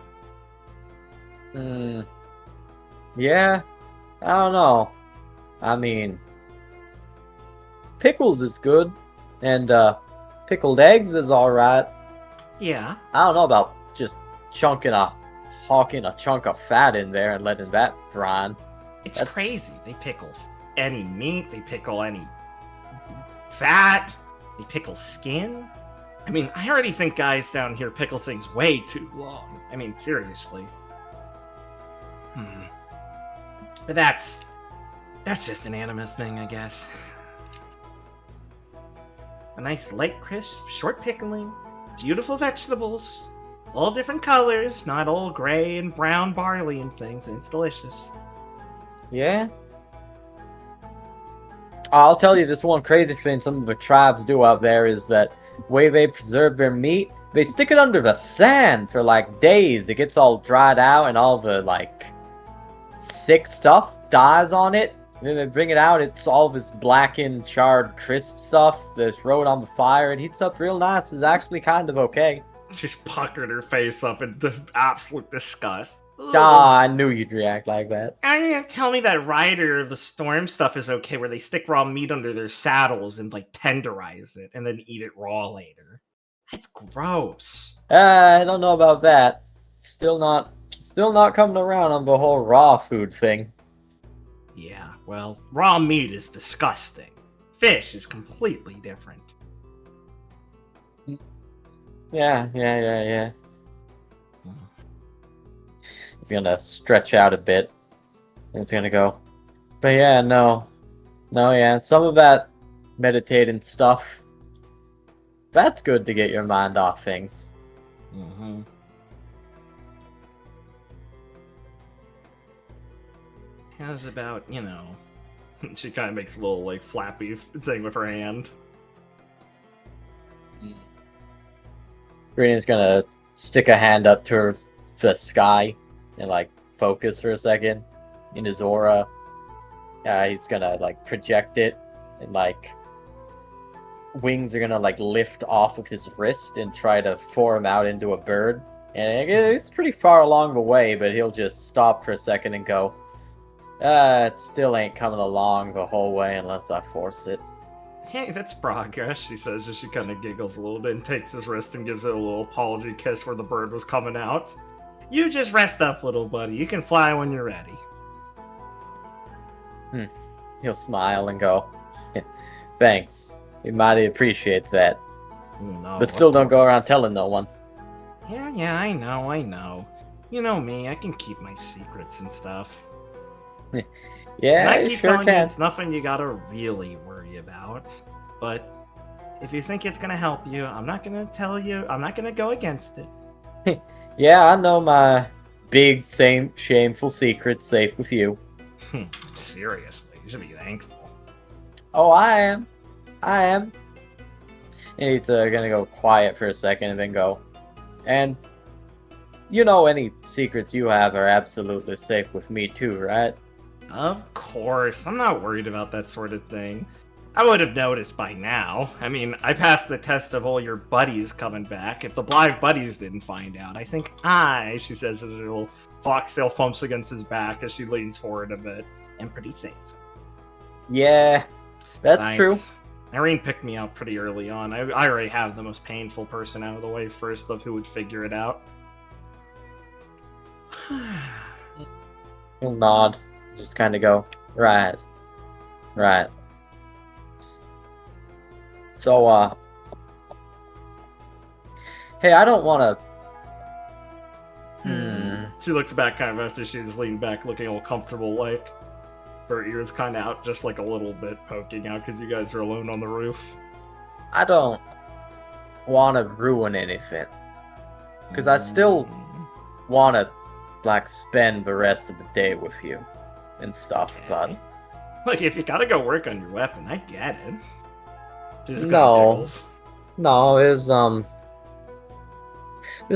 Speaker 7: Yeah. I don't know. I mean, pickles is good, and pickled eggs is alright.
Speaker 1: Yeah.
Speaker 7: I don't know about just hawking a chunk of fat in there and letting that brine.
Speaker 1: It's crazy. They pickle any meat, they pickle any fat, they pickle skin. I mean, I already think guys down here pickle things way too long. I mean, seriously. But that's just an animus thing, I guess. A nice light, crisp, short pickling, beautiful vegetables, all different colors, not all gray and brown barley and things, and it's delicious.
Speaker 7: Yeah. I'll tell you this one crazy thing some of the tribes do out there is that way they preserve their meat, they stick it under the sand for like days. It gets all dried out and all the like sick stuff dies on it. And then they bring it out, it's all this blackened, charred, crisp stuff. They throw it on the fire, it heats up real nice. It's actually kind of okay.
Speaker 1: She's puckered her face up in absolute disgust.
Speaker 7: Ah, I knew you'd react like that.
Speaker 1: I mean, tell me that Rider of the Storm stuff is okay, where they stick raw meat under their saddles and like tenderize it and then eat it raw later. That's gross.
Speaker 7: I don't know about that. Still not coming around on the whole raw food thing.
Speaker 1: Yeah, well, raw meat is disgusting. Fish is completely different.
Speaker 7: Yeah. It's gonna stretch out a bit. And it's gonna go. But yeah, no, yeah, some of that meditating stuff, that's good to get your mind off things.
Speaker 1: Mm-hmm. How's about, She kind of makes a little, like, flappy thing with her hand.
Speaker 7: Green's gonna stick a hand up to the sky and, like, focus for a second in his aura. He's gonna, like, project it, and, like, wings are gonna, like, lift off of his wrist and try to form out into a bird. And it's pretty far along the way, but he'll just stop for a second and go, it still ain't coming along the whole way unless I force it.
Speaker 1: Hey, that's progress, she says as she kind of giggles a little bit and takes his wrist and gives it a little apology kiss where the bird was coming out. You just rest up, little buddy. You can fly when you're ready.
Speaker 7: He'll smile and go, thanks. He mighty appreciates that.
Speaker 1: No,
Speaker 7: But still
Speaker 1: of
Speaker 7: don't go
Speaker 1: course.
Speaker 7: around telling no one.
Speaker 1: Yeah, I know. You know me, I can keep my secrets and stuff. And
Speaker 7: Yeah,
Speaker 1: I
Speaker 7: you
Speaker 1: keep
Speaker 7: sure
Speaker 1: telling you
Speaker 7: can.
Speaker 1: it's nothing you gotta really worry about. But if you think it's gonna help you, I'm not gonna tell you, I'm not gonna go against it.
Speaker 7: Yeah, I know my big, shameful secret's safe with you.
Speaker 1: Seriously, you should be thankful.
Speaker 7: Oh, I am. And he's gonna go quiet for a second and then go, and you know any secrets you have are absolutely safe with me too, right?
Speaker 1: Of course, I'm not worried about that sort of thing. I would have noticed by now. I mean, I passed the test of all your buddies coming back. If the Blythe buddies didn't find out, I think she says as her little foxtail thumps against his back as she leans forward a bit, am pretty safe.
Speaker 7: Yeah, that's
Speaker 1: Thanks.
Speaker 7: true.
Speaker 1: Irene picked me out pretty early on. I already have the most painful person out of the way first of who would figure it out.
Speaker 7: He'll nod, just kind of go, right. So, hey, I don't want to.
Speaker 1: She looks back kind of after she's leaned back, looking all comfortable, like her ears kind of out, just like a little bit poking out because you guys are alone on the roof.
Speaker 7: I don't want to ruin anything, because I still want to, like, spend the rest of the day with you and stuff. But
Speaker 1: Like, if you gotta go work on your weapon, I get it. She just kinda
Speaker 7: No.
Speaker 1: giggles.
Speaker 7: no, there's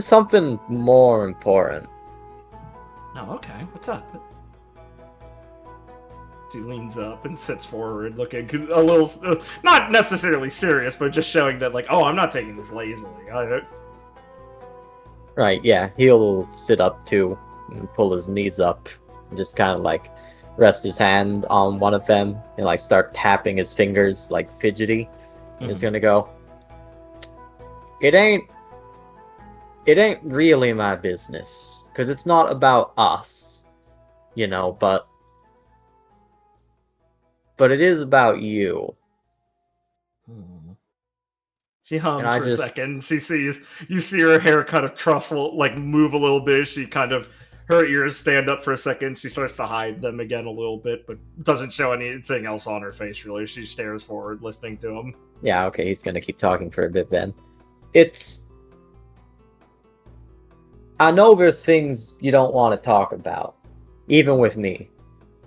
Speaker 7: something more important.
Speaker 1: Oh, okay. What's up? She leans up and sits forward, looking a little, not necessarily serious, but just showing that, like, oh, I'm not taking this lazily.
Speaker 7: Right, yeah, he'll sit up too and pull his knees up and just kind of like rest his hand on one of them and like start tapping his fingers like fidgety. And he's gonna go, it ain't really my business, because it's not about us, you know, but it is about you.
Speaker 1: She hums
Speaker 7: And I
Speaker 1: for
Speaker 7: just-
Speaker 1: a second. You see her hair kind of truffle, like move a little bit. She kind of, her ears stand up for a second. She starts to hide them again a little bit, but doesn't show anything else on her face really. She stares forward, listening to him.
Speaker 7: Yeah, okay, he's gonna keep talking for a bit then. I know there's things you don't want to talk about, even with me.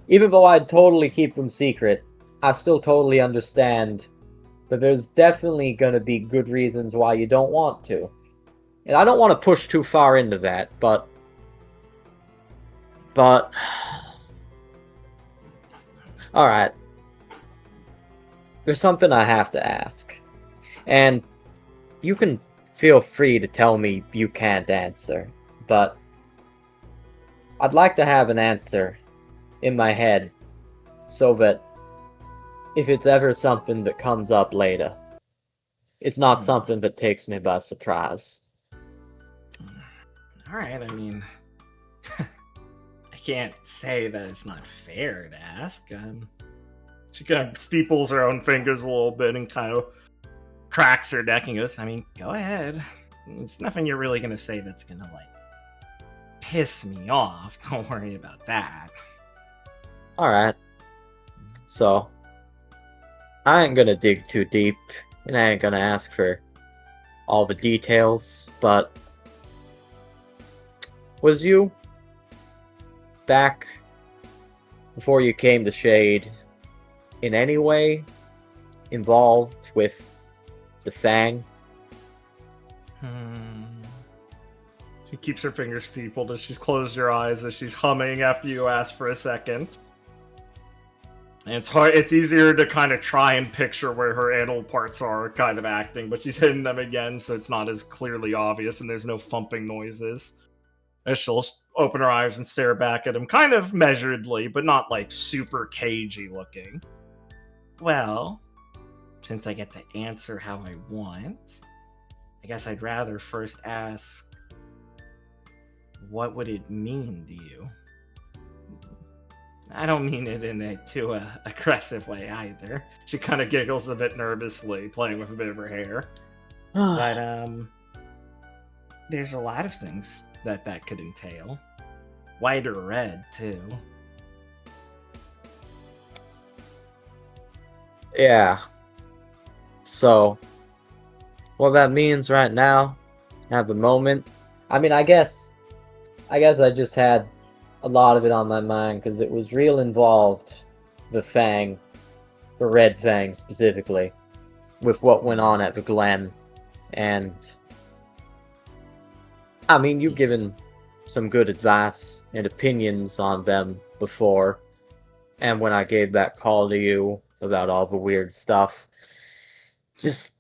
Speaker 7: Even though I'd totally keep them secret, I still totally understand that there's definitely gonna be good reasons why you don't want to. And I don't want to push too far into that, but... Alright. There's something I have to ask. And you can feel free to tell me you can't answer, but I'd like to have an answer in my head so that if it's ever something that comes up later, it's not something that takes me by surprise.
Speaker 1: Alright, I mean, I can't say that it's not fair to ask. She kind of steeples her own fingers a little bit and kind of cracks her neck and goes, I mean, go ahead. It's nothing you're really going to say that's going to, like, piss me off. Don't worry about that.
Speaker 7: Alright. So, I ain't gonna dig too deep, and I ain't gonna ask for all the details, but... Was you... back before you came to Shade, in any way involved with the Fang?
Speaker 1: She keeps her fingers steepled as she's closed her eyes as she's humming after you ask for a second. And it's hard. It's easier to kind of try and picture where her animal parts are kind of acting, but she's hidden them again, so it's not as clearly obvious, and there's no thumping noises. As she'll open her eyes and stare back at him, kind of measuredly, but not like super cagey looking. Well, since I get to answer how I want, I guess I'd rather first ask, what would it mean to you? I don't mean it in a too aggressive way either. She kind of giggles a bit nervously, playing with a bit of her hair. But, there's a lot of things that could entail. White or red, too.
Speaker 7: Yeah. So, what that means right now, at the moment, I mean, I guess I just had a lot of it on my mind because it was real involved, the Fang, the Red Fang specifically, with what went on at the Glen. And I mean, you've given some good advice and opinions on them before, and when I gave that call to you about all the weird stuff, just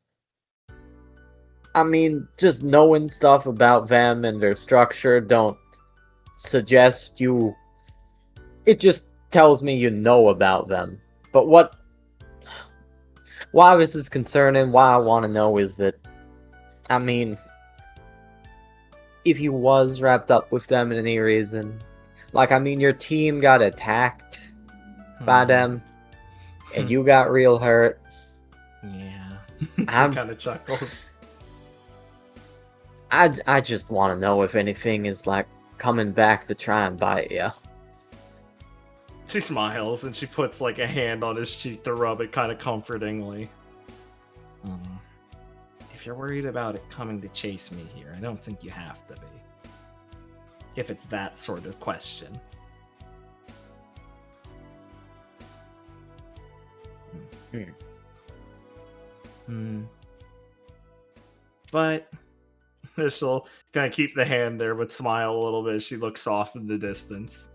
Speaker 7: knowing stuff about them and their structure don't suggest you. It just tells me you know about them. But why this is concerning, why I want to know is that, I mean, if you was wrapped up with them in any reason, like, I mean, your team got attacked by them, and you got real hurt.
Speaker 1: Yeah. She kind of chuckles.
Speaker 7: I just want to know if anything is, like, coming back to try and bite you.
Speaker 1: She smiles and she puts like a hand on his cheek to rub it kind of comfortingly. If you're worried about it coming to chase me here, I don't think you have to be. If it's that sort of question. But she'll kind of keep the hand there, but smile a little bit as she looks off in the distance.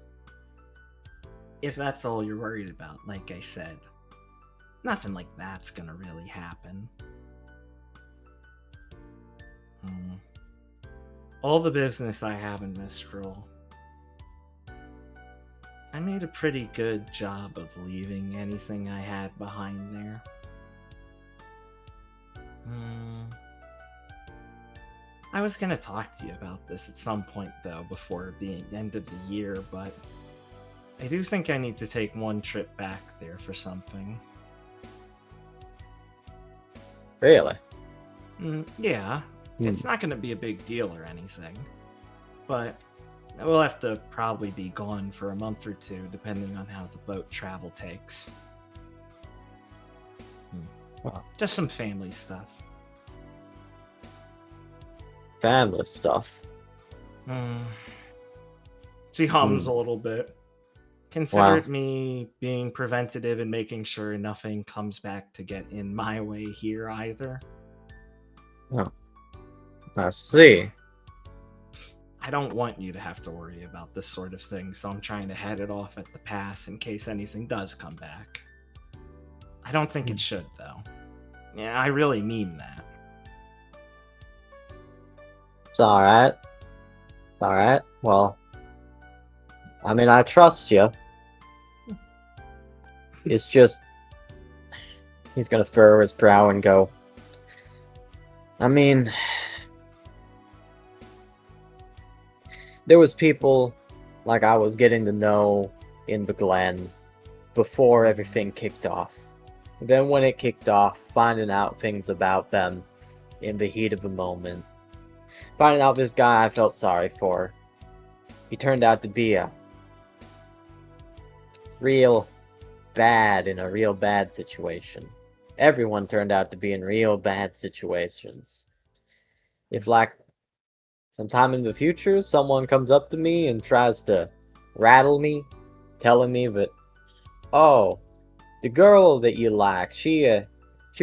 Speaker 1: If that's all you're worried about, like I said, nothing like that's gonna really happen. All the business I have in Mistral, I made a pretty good job of leaving anything I had behind there. I was gonna talk to you about this at some point, though, before the end of the year, but I do think I need to take one trip back there for something.
Speaker 7: Really?
Speaker 1: Yeah. It's not gonna be a big deal or anything. But we'll have to probably be gone for a month or two, depending on how the boat travel takes. Just some family stuff.
Speaker 7: Family stuff?
Speaker 1: She hums a little bit. Consider it me being preventative and making sure nothing comes back to get in my way here either.
Speaker 7: Oh. I see.
Speaker 1: I don't want you to have to worry about this sort of thing, so I'm trying to head it off at the pass in case anything does come back. I don't think it should, though. Yeah, I really mean that.
Speaker 7: It's alright. Alright, well, I mean, I trust you. It's just, he's gonna furrow his brow and go, I mean, there was people like I was getting to know in the Glen before everything kicked off. Then when it kicked off, finding out things about them in the heat of the moment. Finding out this guy I felt sorry for. He turned out to be a real bad in a real bad situation. Everyone turned out to be in real bad situations. If, like, sometime in the future, someone comes up to me and tries to rattle me, telling me that, oh, the girl that you like, she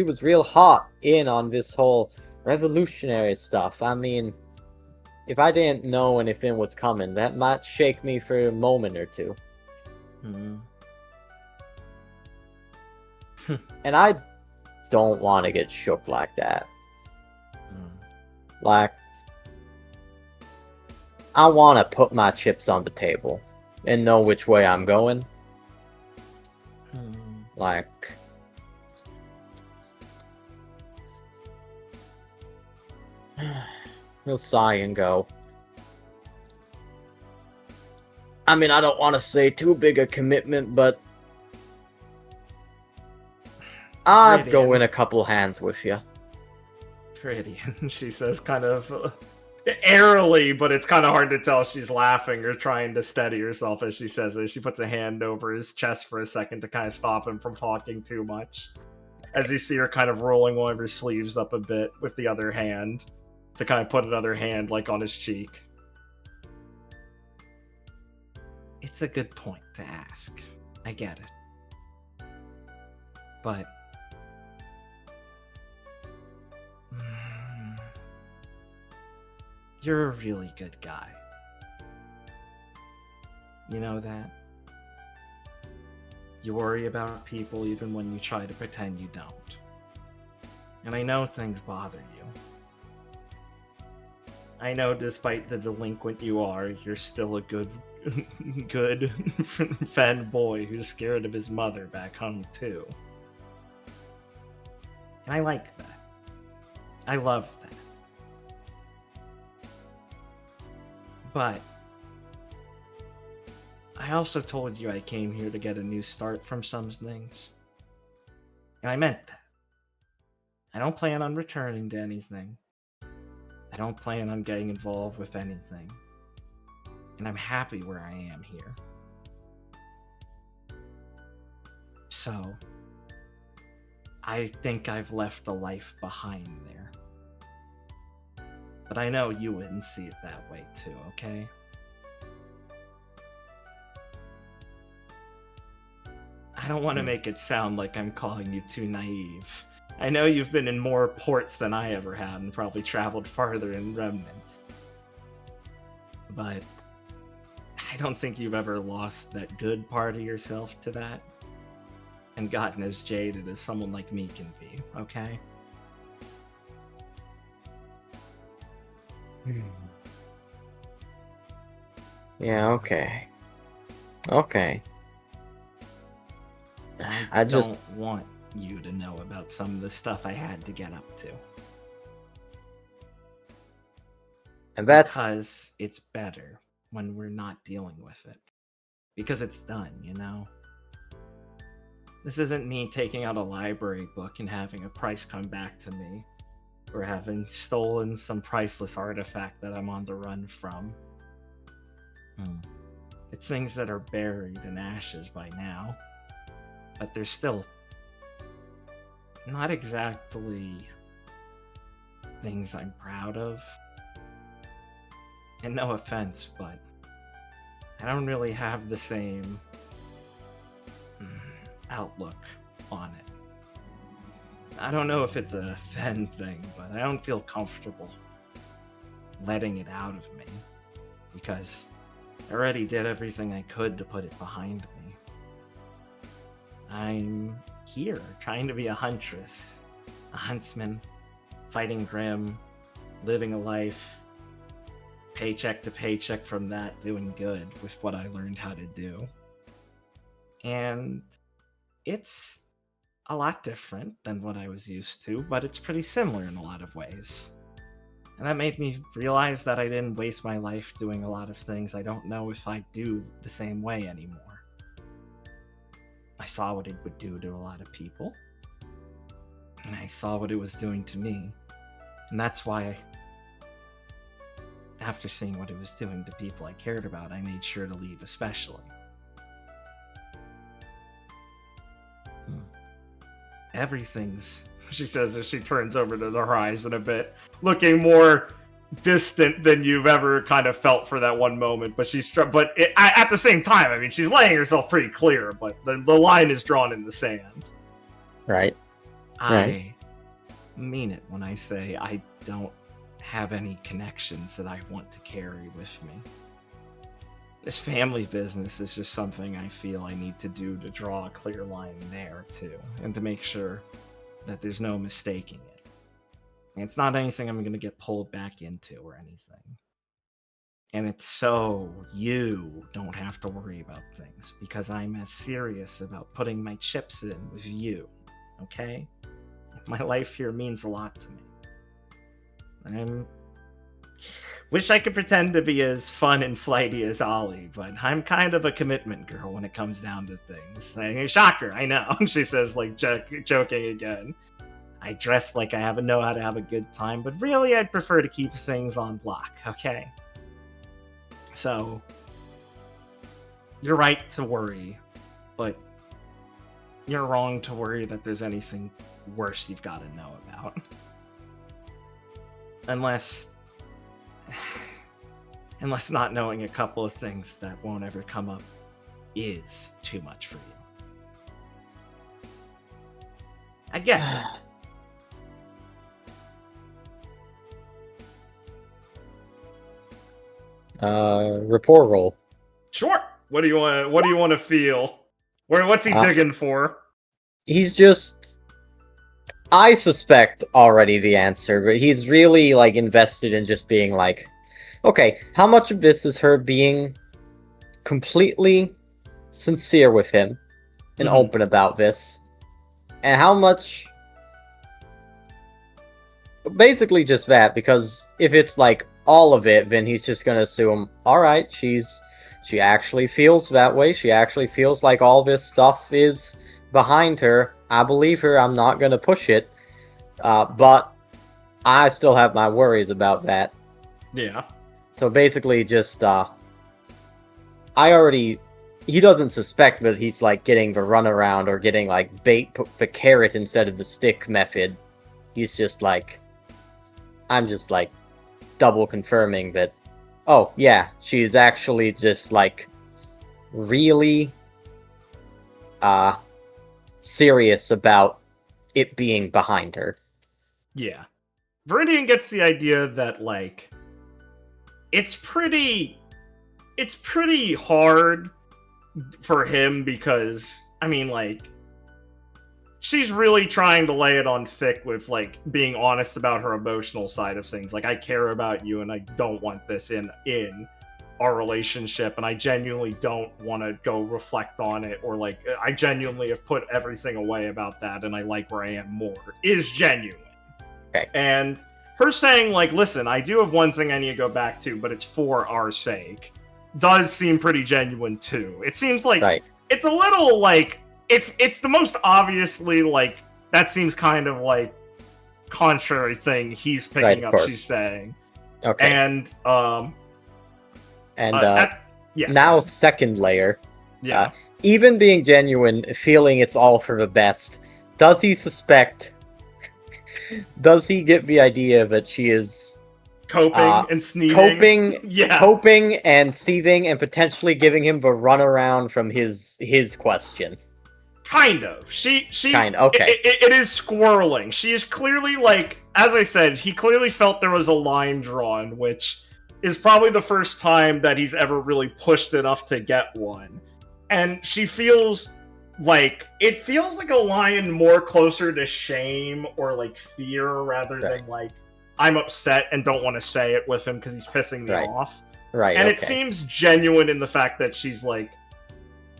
Speaker 7: was real hot in on this whole revolutionary stuff. I mean, if I didn't know anything was coming, that might shake me for a moment or two. And I don't want to get shook like that. Like, I want to put my chips on the table and know which way I'm going. Like, he'll sigh and go, I mean, I don't want to say too big a commitment, but I'd go in a couple hands with you.
Speaker 1: Pretty, she says, kind of airily, but it's kind of hard to tell if she's laughing or trying to steady herself as she says it. She puts a hand over his chest for a second to kind of stop him from talking too much. As you see her kind of rolling one of her sleeves up a bit with the other hand to kind of put another hand like on his cheek. It's a good point to ask. I get it. But you're a really good guy. You know that? You worry about people even when you try to pretend you don't. And I know things bother you. I know despite the delinquent you are, you're still a good Fen boy who's scared of his mother back home too. And I like that. I love that. But I also told you I came here to get a new start from some things. And I meant that. I don't plan on returning to anything. I don't plan on getting involved with anything. And I'm happy where I am here. So, I think I've left a life behind there. But I know you wouldn't see it that way too, okay? I don't want to make it sound like I'm calling you too naive. I know you've been in more ports than I ever had and probably traveled farther in Remnant. But I don't think you've ever lost that good part of yourself to that and gotten as jaded as someone like me can be, okay?
Speaker 7: Yeah, okay. Okay.
Speaker 1: I just don't want you to know about some of the stuff I had to get up to.
Speaker 7: And that's
Speaker 1: because it's better when we're not dealing with it. Because it's done, you know? This isn't me taking out a library book and having a price come back to me, or having stolen some priceless artifact that I'm on the run from. It's things that are buried in ashes by now. But they're still not exactly things I'm proud of. And no offense, but I don't really have the same outlook on it. I don't know if it's a Fen thing, but I don't feel comfortable letting it out of me. Because I already did everything I could to put it behind me. I'm here, trying to be a huntress, a huntsman, fighting Grim, living a life, paycheck to paycheck from that, doing good with what I learned how to do. And it's a lot different than what I was used to, but it's pretty similar in a lot of ways. And that made me realize that I didn't waste my life doing a lot of things I don't know if I do the same way anymore. I saw what it would do to a lot of people, and I saw what it was doing to me, and that's why, after seeing what it was doing to people I cared about, I made sure to leave especially. Everything's, she says as she turns over to the horizon a bit, looking more distant than you've ever kind of felt for that one moment. But at the same time, I mean, she's laying herself pretty clear, but the line is drawn in the sand.
Speaker 7: Right.
Speaker 1: I mean it when I say I don't have any connections that I want to carry with me. This family business is just something I feel I need to do to draw a clear line there, too, and to make sure that there's no mistaking it. And it's not anything I'm going to get pulled back into or anything. And it's so you don't have to worry about things, because I'm as serious about putting my chips in with you, okay? My life here means a lot to me. I wish I could pretend to be as fun and flighty as Ollie, but I'm kind of a commitment girl when it comes down to things. Shocker, I know. She says, like, joking again. I dress like I know how to have a good time, but really I'd prefer to keep things on block, okay? So, you're right to worry, but you're wrong to worry that there's anything worse you've got to know about. Unless not knowing a couple of things that won't ever come up is too much for you. I get it.
Speaker 7: Rapport roll.
Speaker 1: Sure. What do you want to feel? What's he digging for?
Speaker 7: He's just... I suspect already the answer, but he's really, like, invested in just being like, okay, how much of this is her being completely sincere with him and open about this? And how much... Basically just that, because if it's, like, all of it, then he's just gonna assume, alright, she actually feels that way, she actually feels like all this stuff is behind her, I believe her, I'm not gonna push it, but I still have my worries about that.
Speaker 1: Yeah.
Speaker 7: So basically just, he doesn't suspect that he's, like, getting the runaround or getting, like, bait, put the carrot instead of the stick method. He's just like, I'm just, like, double confirming that, oh, yeah, she's actually just, like, really, serious about it being behind her.
Speaker 1: Yeah. Viridian gets the idea that, like, it's pretty hard for him because, I mean, like, she's really trying to lay it on thick with, like, being honest about her emotional side of things. Like, I care about you and I don't want this in our relationship, and I genuinely don't want to go reflect on it, or, like, I genuinely have put everything away about that and I like where I am more, is genuine.
Speaker 7: Okay.
Speaker 1: And her saying, like, listen, I do have one thing I need to go back to, but it's for our sake, does seem pretty genuine too. It seems like It's a little, like, it's the most obviously, like, that seems kind of, like, contrary thing he's picking up she's saying.
Speaker 7: Okay.
Speaker 1: And,
Speaker 7: now second layer.
Speaker 1: Yeah.
Speaker 7: Even being genuine, feeling it's all for the best, does he suspect... Does he get the idea that she is...
Speaker 1: Coping and sneezing?
Speaker 7: Coping and seething and potentially giving him the runaround from his question?
Speaker 1: Kind of. She
Speaker 7: okay.
Speaker 1: It is squirreling. She is clearly, like, as I said, he clearly felt there was a line drawn, which is probably the first time that he's ever really pushed enough to get one. And she feels like, it feels like a line more closer to shame or, like, fear rather than, like, I'm upset and don't want to say it with him because he's pissing me off. And it seems genuine in the fact that she's, like,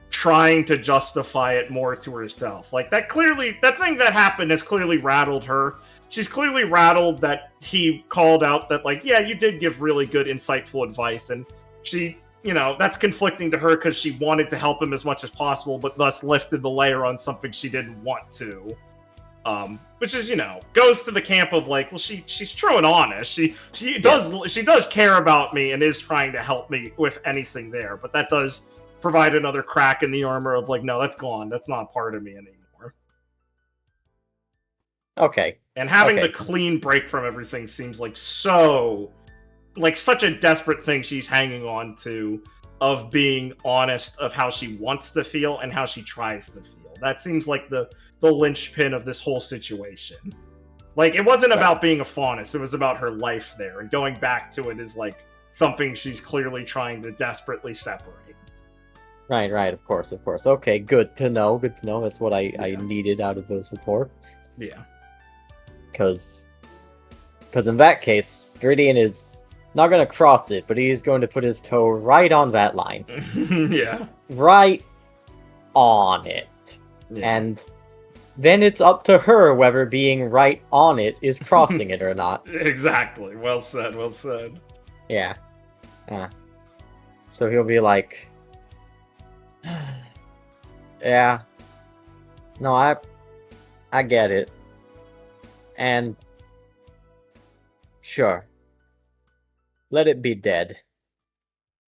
Speaker 1: trying to justify it more to herself. Like, that thing that happened has clearly rattled her. She's clearly rattled that he called out that, like, yeah, you did give really good, insightful advice, and she, you know, that's conflicting to her because she wanted to help him as much as possible, but thus lifted the layer on something she didn't want to. Which is, you know, goes to the camp of, like, well, she's true and honest. She does care about me and is trying to help me with anything there, but that does provide another crack in the armor of, like, no, that's gone. That's not part of me anymore.
Speaker 7: Okay.
Speaker 1: And having the clean break from everything seems like so like such a desperate thing she's hanging on to, of being honest of how she wants to feel and how she tries to feel. That seems like the linchpin of this whole situation. Like, it wasn't about being a faunus, it was about her life there, and going back to it is like something she's clearly trying to desperately separate.
Speaker 7: Right, of course. Okay, good to know. That's what I needed out of this report.
Speaker 1: Yeah.
Speaker 7: Because in that case, Viridian is not going to cross it, but he's going to put his toe right on that line.
Speaker 1: Yeah.
Speaker 7: Right on it.
Speaker 1: Yeah.
Speaker 7: And then it's up to her whether being right on it is crossing it or not.
Speaker 1: Exactly. Well said.
Speaker 7: Yeah. So he'll be like, yeah. No, I get it. And sure. Let it be dead.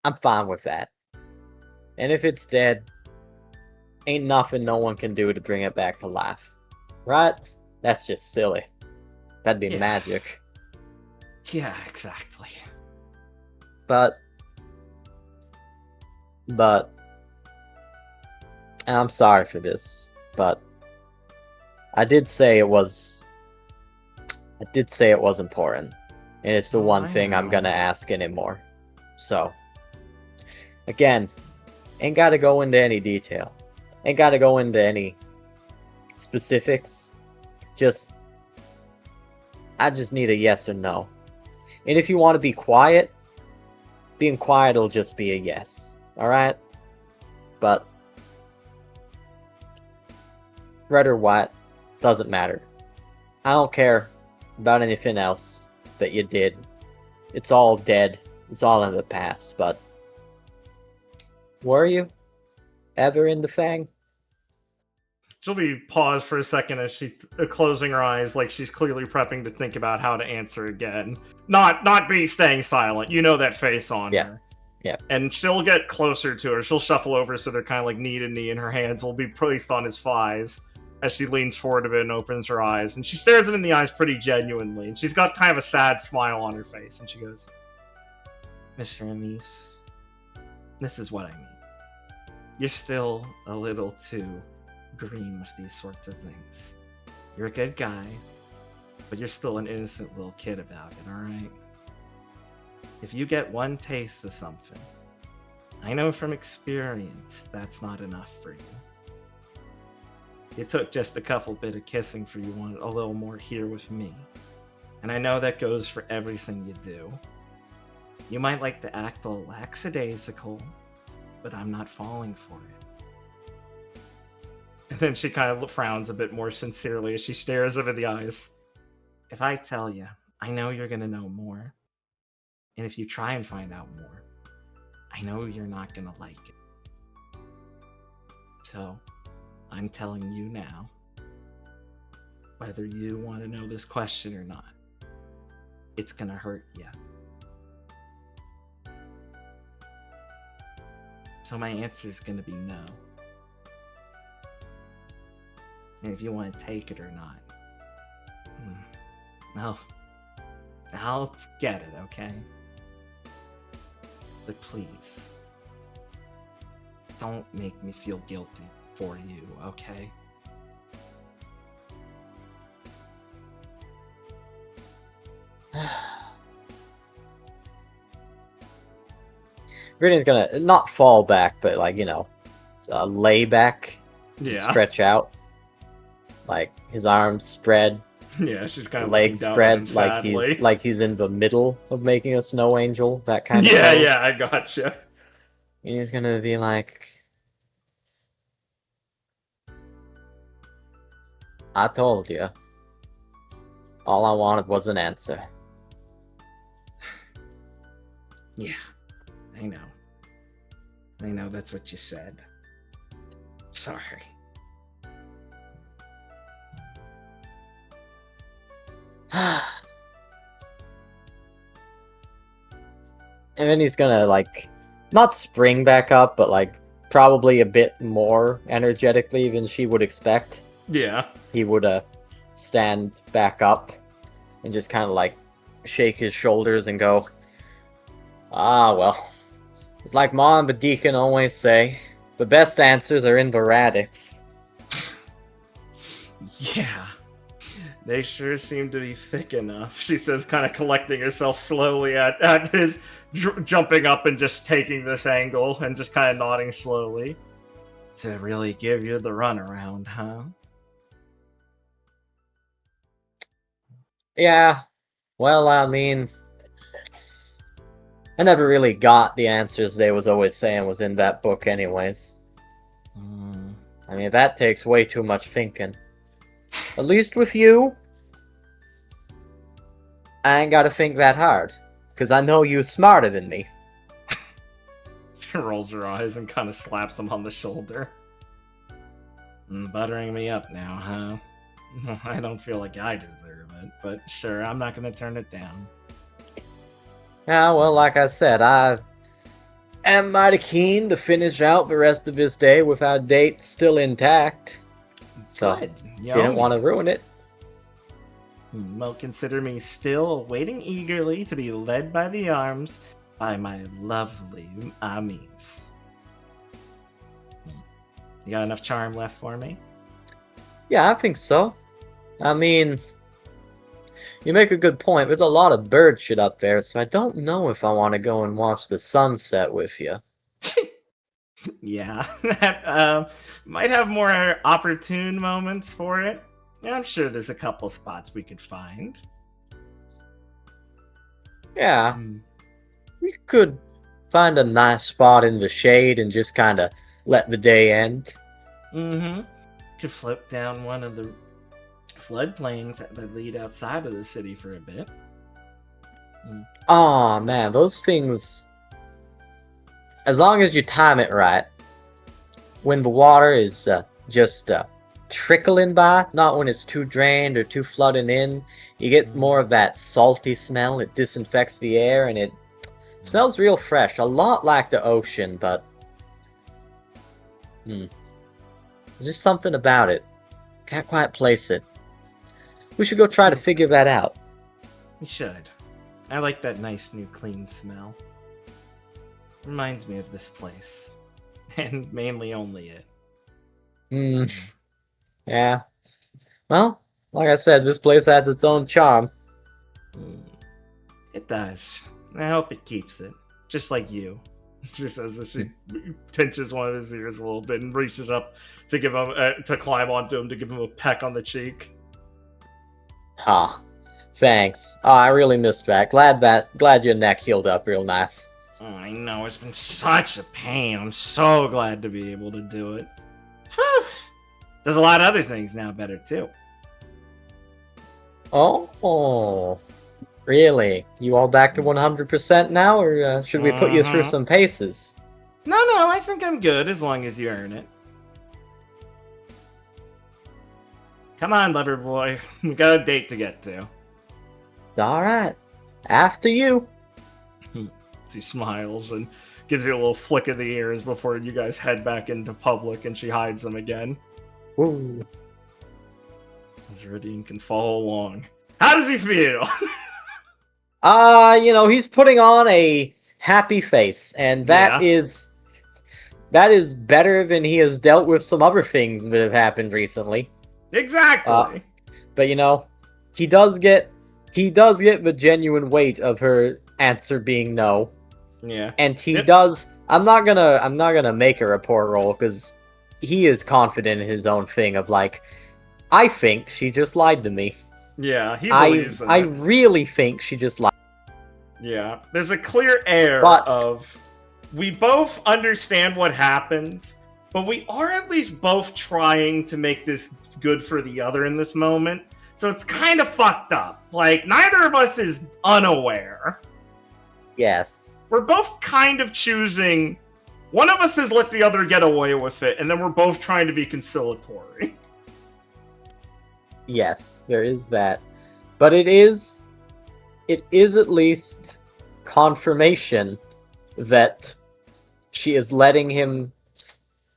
Speaker 7: I'm fine with that. And if it's dead, ain't nothing no one can do to bring it back to life. Right? That's just silly. That'd be magic.
Speaker 1: Yeah, exactly.
Speaker 7: But, and I'm sorry for this, but I did say it was important, and it's the one thing I'm gonna ask anymore. So, again, ain't gotta go into any detail, ain't gotta go into any specifics. I just need a yes or no. And if you want to be quiet, being quiet will just be a yes. All right, but red or white doesn't matter. I don't care about anything else that you did. It's all dead. It's all in the past. But were you ever in the Fang?
Speaker 1: She'll be paused for a second as she's closing her eyes, like she's clearly prepping to think about how to answer again. Not be staying silent. You know that face on her.
Speaker 7: Yeah.
Speaker 1: And she'll get closer to her. She'll shuffle over so they're kind of like knee to knee, and her hands will be placed on his thighs as she leans forward a bit and opens her eyes. And she stares him in the eyes pretty genuinely. And she's got kind of a sad smile on her face. And she goes, Mr. Amis, this is what I mean. You're still a little too green with these sorts of things. You're a good guy, but you're still an innocent little kid about it, alright? If you get one taste of something, I know from experience that's not enough for you. It took just a couple bit of kissing for you wanted a little more here with me. And I know that goes for everything you do. You might like to act all lackadaisical, but I'm not falling for it. And then she kind of frowns a bit more sincerely as she stares him in the eyes. If I tell you, I know you're going to know more. And if you try and find out more, I know you're not going to like it. So, I'm telling you now, whether you want to know this question or not, it's going to hurt you. So my answer is going to be no. And if you want to take it or not, well, I'll get it, okay? But please, don't make me feel guilty for you, okay?
Speaker 7: Viridian's gonna not fall back, but like, lay back,
Speaker 1: Yeah.
Speaker 7: stretch out, like his arms spread,
Speaker 1: Yeah, she's kind of
Speaker 7: legs
Speaker 1: looking down at him
Speaker 7: spread, like he's in the middle of making a snow angel, that kind of
Speaker 1: Yeah,
Speaker 7: pose.
Speaker 1: yeah, I gotcha.
Speaker 7: And he's gonna be like, I told you. All I wanted was an answer.
Speaker 1: Yeah, I know. I know that's what you said. Sorry.
Speaker 7: And then he's gonna, like, not spring back up, but, like, probably a bit more energetically than she would expect.
Speaker 1: Yeah.
Speaker 7: He would, stand back up and just kind of, like, shake his shoulders and go, Ah, well. It's like Mom and Deacon always say, the best answers are in the radix.
Speaker 1: Yeah. They sure seem to be thick enough, she says, kind of collecting herself slowly at his jumping up and just taking this angle and just kind of nodding slowly. To really give you the runaround, huh?
Speaker 7: Yeah. Well, I mean, I never really got the answers they was always saying was in that book anyways. I mean, that takes way too much thinking. At least with you, I ain't gotta think that hard. Because I know you smarter than me.
Speaker 1: She rolls her eyes and kind of slaps him on the shoulder. Buttering me up now, huh? I don't feel like I deserve it, but sure, I'm not gonna turn it down.
Speaker 7: Yeah, well, like I said, I am mighty keen to finish out the rest of this day with our date still intact. So,
Speaker 1: Good.
Speaker 7: didn't want to ruin it.
Speaker 1: Well, consider me still waiting eagerly to be led by the arms by my lovely Amis. You got enough charm left for me?
Speaker 7: Yeah, I think so. I mean, you make a good point. There's a lot of bird shit up there, so I don't know if I want to go and watch the sunset with you.
Speaker 1: Yeah, that might have more opportune moments for it. I'm sure there's a couple spots we could find.
Speaker 7: Yeah, we could find a nice spot in the shade and just kind of let the day end.
Speaker 1: Could float down one of the floodplains that lead outside of the city for a bit.
Speaker 7: Oh man, those things, as long as you time it right, when the water is just trickling by, not when it's too drained or too flooding in, you get more of that salty smell. It disinfects the air and it smells real fresh, a lot like the ocean, but there's just something about it. Can't quite place it. We should go try to figure that out.
Speaker 1: We should. I like that nice new clean smell. Reminds me of this place. And mainly only it.
Speaker 7: Yeah. Well, like I said, this place has its own charm.
Speaker 1: It does. I hope it keeps it. Just like you. She says as she pinches one of his ears a little bit and reaches up to give him to climb onto him to give him a peck on the cheek.
Speaker 7: Ah, thanks. Oh, I really missed that. Glad your neck healed up real nice.
Speaker 1: Oh, I know, it's been such a pain. I'm so glad to be able to do it. Whew. There's a lot of other things now better too.
Speaker 7: Oh, really? You all back to 100% now, or should we put you through some paces?
Speaker 1: No, I think I'm good as long as you earn it. Come on, lover boy. We got a date to get to.
Speaker 7: Alright. After you.
Speaker 1: She smiles and gives you a little flick of the ears before you guys head back into public and she hides them again.
Speaker 7: Woo.
Speaker 1: Zeridian can follow along. How does he feel?
Speaker 7: He's putting on a happy face, and that is better than he has dealt with some other things that have happened recently.
Speaker 1: Exactly.
Speaker 7: But he does get the genuine weight of her answer being no.
Speaker 1: Yeah.
Speaker 7: And he does. I'm not gonna make a report roll because he is confident in his own thing of like, I think she just lied to me.
Speaker 1: Yeah, he believes in
Speaker 7: I
Speaker 1: it.
Speaker 7: really think she just lied.
Speaker 1: Yeah, there's a clear air of we both understand what happened, but we are at least both trying to make this good for the other in this moment. So it's kind of fucked up. Like, neither of us is unaware.
Speaker 7: Yes.
Speaker 1: We're both kind of choosing. One of us has let the other get away with it, and then we're both trying to be conciliatory.
Speaker 7: Yes, there is that. But it is at least confirmation that she is letting him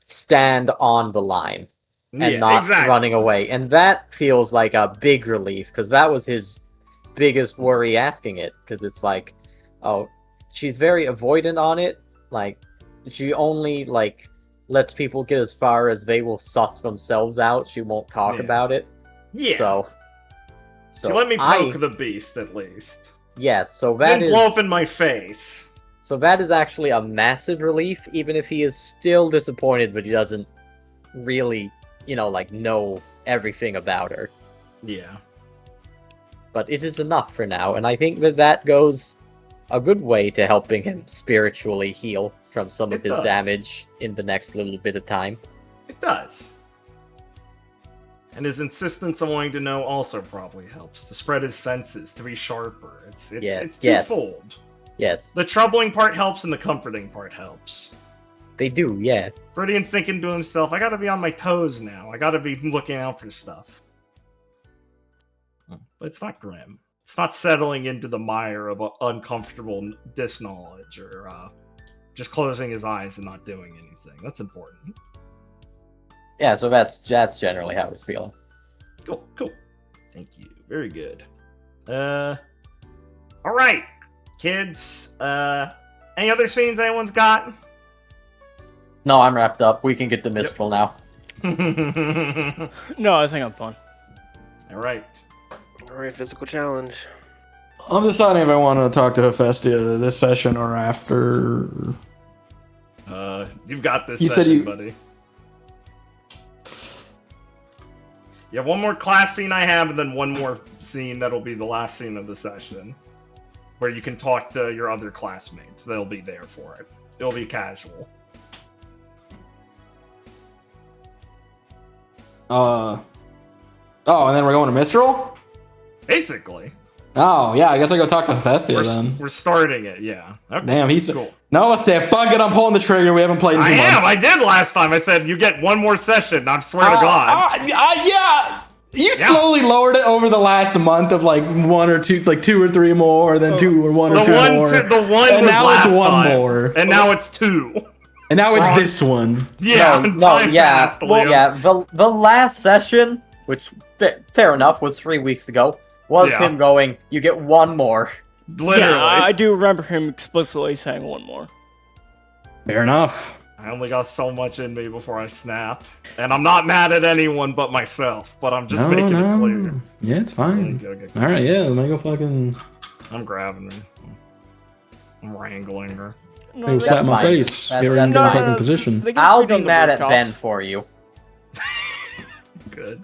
Speaker 7: stand on the line and not running away. And that feels like a big relief, because that was his biggest worry asking it, because it's like, oh, she's very avoidant on it. Like, she only like lets people get as far as they will suss themselves out. She won't talk about it.
Speaker 1: Yeah.
Speaker 7: So
Speaker 1: she let me poke the beast at least.
Speaker 7: Yes, so that
Speaker 1: Didn't blow up in my face.
Speaker 7: So that is actually a massive relief, even if he is still disappointed, but he doesn't really, like, know everything about her.
Speaker 1: Yeah.
Speaker 7: But it is enough for now, and I think that goes a good way to helping him spiritually heal from some of his damage in the next little bit of time.
Speaker 1: It does. And his insistence on wanting to know also probably helps to spread his senses, to be sharper. It's twofold.
Speaker 7: Yes.
Speaker 1: The troubling part helps and the comforting part helps.
Speaker 7: They do, yeah.
Speaker 1: Viridian's thinking to himself, I gotta be on my toes now. I gotta be looking out for stuff. But it's not grim. It's not settling into the mire of uncomfortable disknowledge or just closing his eyes and not doing anything. That's important.
Speaker 7: Yeah, so that's generally how it's feeling.
Speaker 1: Cool. Thank you. Very good. Alright, kids. Any other scenes anyone's got?
Speaker 7: No, I'm wrapped up. We can get to Mistral now.
Speaker 2: No, I think I'm fine.
Speaker 1: Alright,
Speaker 4: physical challenge.
Speaker 3: I'm deciding if I want to talk to Hephaestia this session or after.
Speaker 1: You've got this session, buddy. You have one more class scene I have, and then one more scene that'll be the last scene of the session. Where you can talk to your other classmates. They'll be there for it. It'll be casual.
Speaker 3: Oh, and then we're going to Mistral?
Speaker 1: Basically.
Speaker 3: Oh, yeah, I guess I go talk to Hephaestia then.
Speaker 1: We're starting it, yeah. Okay,
Speaker 3: damn, he's
Speaker 1: cool.
Speaker 3: Noah said, fuck it, I'm pulling the trigger. We haven't played in 2 months.
Speaker 1: I did last time. I said, you get one more session. I swear to God.
Speaker 3: Yeah. You slowly lowered it over the last month of like 1 or 2, like 2 or 3 more, then 2 or 1 or 2 more.
Speaker 1: The one
Speaker 3: and
Speaker 1: was
Speaker 3: now
Speaker 1: last
Speaker 3: it's 1
Speaker 1: time.
Speaker 3: more.
Speaker 1: And now it's 2.
Speaker 3: And now it's this one.
Speaker 1: Yeah,
Speaker 7: the last session, which fair enough, was 3 weeks ago, was him going, you get 1 more.
Speaker 1: Literally.
Speaker 2: Yeah, I do remember him explicitly saying 1 more.
Speaker 3: Fair enough.
Speaker 1: I only got so much in me before I snap. And I'm not mad at anyone but myself, but I'm just making it clear.
Speaker 3: Yeah, it's fine. Alright, yeah, let me go fucking...
Speaker 1: I'm grabbing her. I'm wrangling her.
Speaker 3: No, slap my face. Get her in the fucking position.
Speaker 7: I'll be mad at Ben for you.
Speaker 1: Good.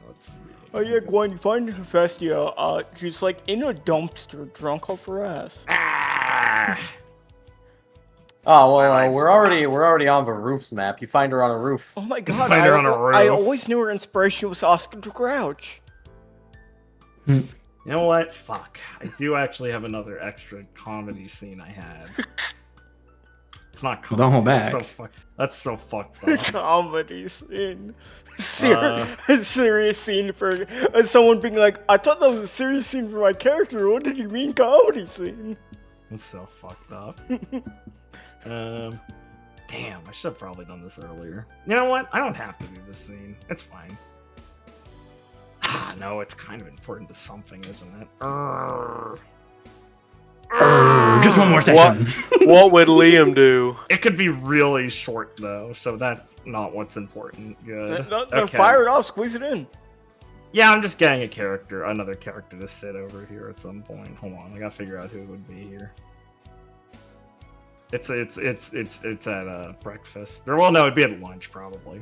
Speaker 1: Let's see.
Speaker 2: Oh yeah, Gwen, you find Hephaestia, she's like in a dumpster, drunk off her ass.
Speaker 7: Oh well, we're already on the roofs map. You find her on a roof.
Speaker 2: Oh my god,
Speaker 1: Find her on a roof.
Speaker 2: I always knew her inspiration was Oscar the Grouch.
Speaker 1: You know what? Fuck. I do actually have another extra comedy scene I had. It's not comedy.
Speaker 3: Don't hold back.
Speaker 1: That's so fucked up.
Speaker 2: Comedy scene. Serious scene for someone being like, I thought that was a serious scene for my character. What did you mean comedy scene?
Speaker 1: That's so fucked up. Damn, I should have probably done this earlier. You know what? I don't have to do this scene. It's fine. No, it's kind of important to something, isn't it?
Speaker 3: Just 1 more session.
Speaker 4: What would Liam do?
Speaker 1: It could be really short, though, so that's not what's important. Good.
Speaker 2: No, fire it off, squeeze it in.
Speaker 1: Yeah, I'm just getting another character to sit over here at some point. Hold on, I gotta figure out who would be here. It's at breakfast. Or, well, no, it'd be at lunch, probably.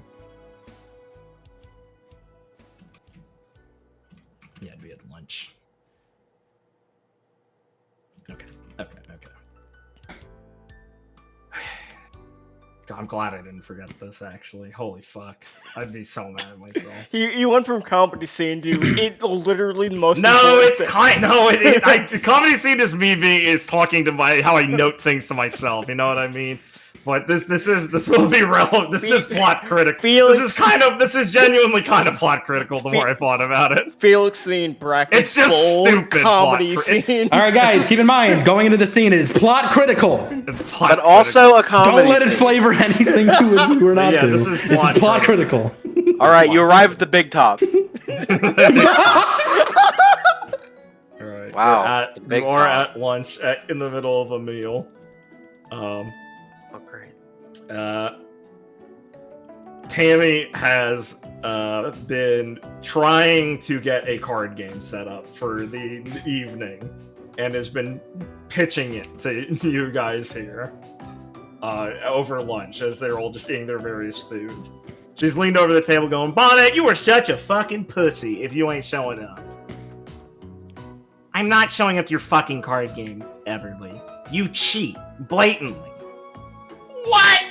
Speaker 1: Yeah, it'd be at lunch. Okay. God, I'm glad I didn't forget this, actually. Holy fuck. I'd be so mad at myself.
Speaker 2: You went from comedy scene to it literally the most
Speaker 1: comedy scene is is talking to how I note things to myself, you know what I mean? But this will be relevant. This is plot critical. This is genuinely kind of plot critical the more I thought about it.
Speaker 2: Felix scene bracket.
Speaker 1: It's just stupid
Speaker 2: comedy scene.
Speaker 3: Alright guys, keep in mind, going into the scene, it is plot critical.
Speaker 1: It's plot
Speaker 4: But also a comedy
Speaker 3: Don't let it
Speaker 4: scene.
Speaker 3: flavor anything you were not
Speaker 1: Yeah,
Speaker 3: to.
Speaker 1: this is plot
Speaker 3: critical.
Speaker 4: Alright, you arrive at the big top. Wow, the
Speaker 1: You
Speaker 4: big
Speaker 1: are
Speaker 4: talk.
Speaker 1: at lunch in the middle of a meal.
Speaker 4: Oh, great.
Speaker 1: Tammy has been trying to get a card game set up for the evening and has been pitching it to you guys here over lunch as they're all just eating their various food. She's leaned over the table going, Bonnet, you are such a fucking pussy if you ain't showing up. I'm not showing up to your fucking card game, Everly. You cheat, blatantly. What?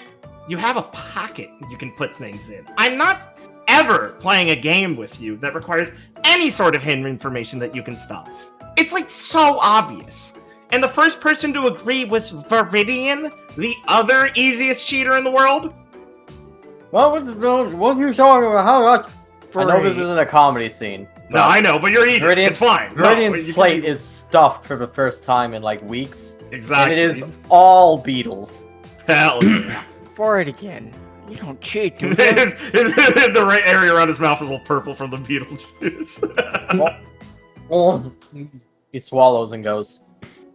Speaker 1: You have a pocket you can put things in. I'm not ever playing a game with you that requires any sort of hidden information that you can stuff. It's like so obvious. And the first person to agree was Viridian, the other easiest cheater in the world.
Speaker 5: What are you talking about? I know this isn't a comedy scene.
Speaker 1: No, I know, but you're eating. It's fine.
Speaker 5: Viridian's plate is stuffed for the first time in like weeks.
Speaker 1: Exactly.
Speaker 5: And it is all beetles.
Speaker 1: Hell yeah.
Speaker 2: For it again. You don't cheat, do you?
Speaker 1: The right area around his mouth is all purple from the beetle juice.
Speaker 5: He swallows and goes,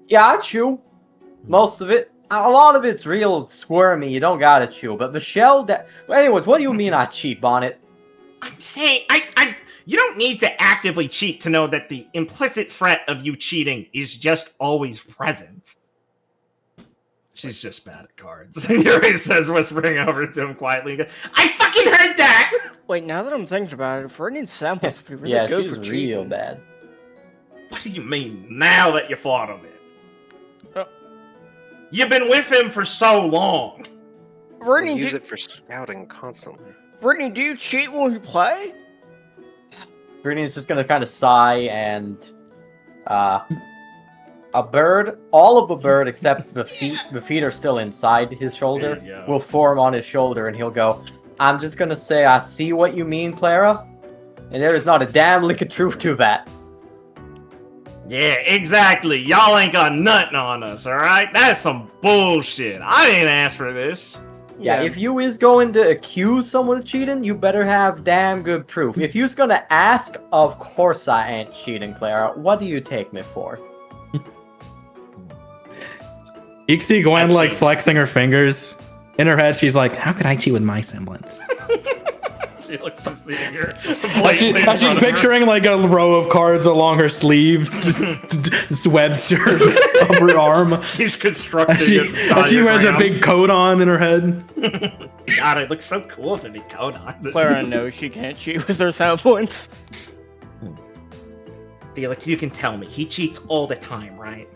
Speaker 5: yeah, I chew. Most of it. A lot of it's real squirmy. You don't gotta chew. But the shell that... Anyways, what do you mean I cheat, Bonnet?
Speaker 1: I'm saying, you don't need to actively cheat to know that the implicit threat of you cheating is just always present. She's just bad at cards. Yuri says, whispering over to him quietly. I fucking heard that!
Speaker 2: Wait, now that I'm thinking about it, Viridian's samples would be really good
Speaker 5: she's
Speaker 2: for
Speaker 5: real
Speaker 2: cheating.
Speaker 5: bad.
Speaker 1: What do you mean, now that you thought of it? You've been with him for so long.
Speaker 4: We
Speaker 2: Viridian,
Speaker 4: use it for scouting constantly.
Speaker 2: Viridian, do you cheat when you play?
Speaker 5: Viridian's just gonna kind of sigh and... a bird, all of the bird except the feet are still inside his shoulder,
Speaker 1: There you go.
Speaker 5: will form on his shoulder and he'll go, I'm just gonna say I see what you mean, Clara, and there is not a damn lick of truth to that.
Speaker 1: Yeah, exactly. Y'all ain't got nothing on us, alright? That's some bullshit. I didn't ask for this.
Speaker 5: Yeah, if you is going to accuse someone of cheating, you better have damn good proof. If you's gonna ask, of course I ain't cheating, Clara. What do you take me for?
Speaker 6: You can see Gwen like flexing her fingers. In her head, she's like, "How could I cheat with my semblance?"
Speaker 1: She looks just seeing her.
Speaker 6: As she's picturing like a row of cards along her sleeve, just webbed her upper arm.
Speaker 1: She's constructing
Speaker 6: she wears a big coat on in her head.
Speaker 1: God, it looks so cool with a big coat on.
Speaker 2: Clara knows she can't cheat with her semblance.
Speaker 1: Felix, you can tell me. He cheats all the time, right?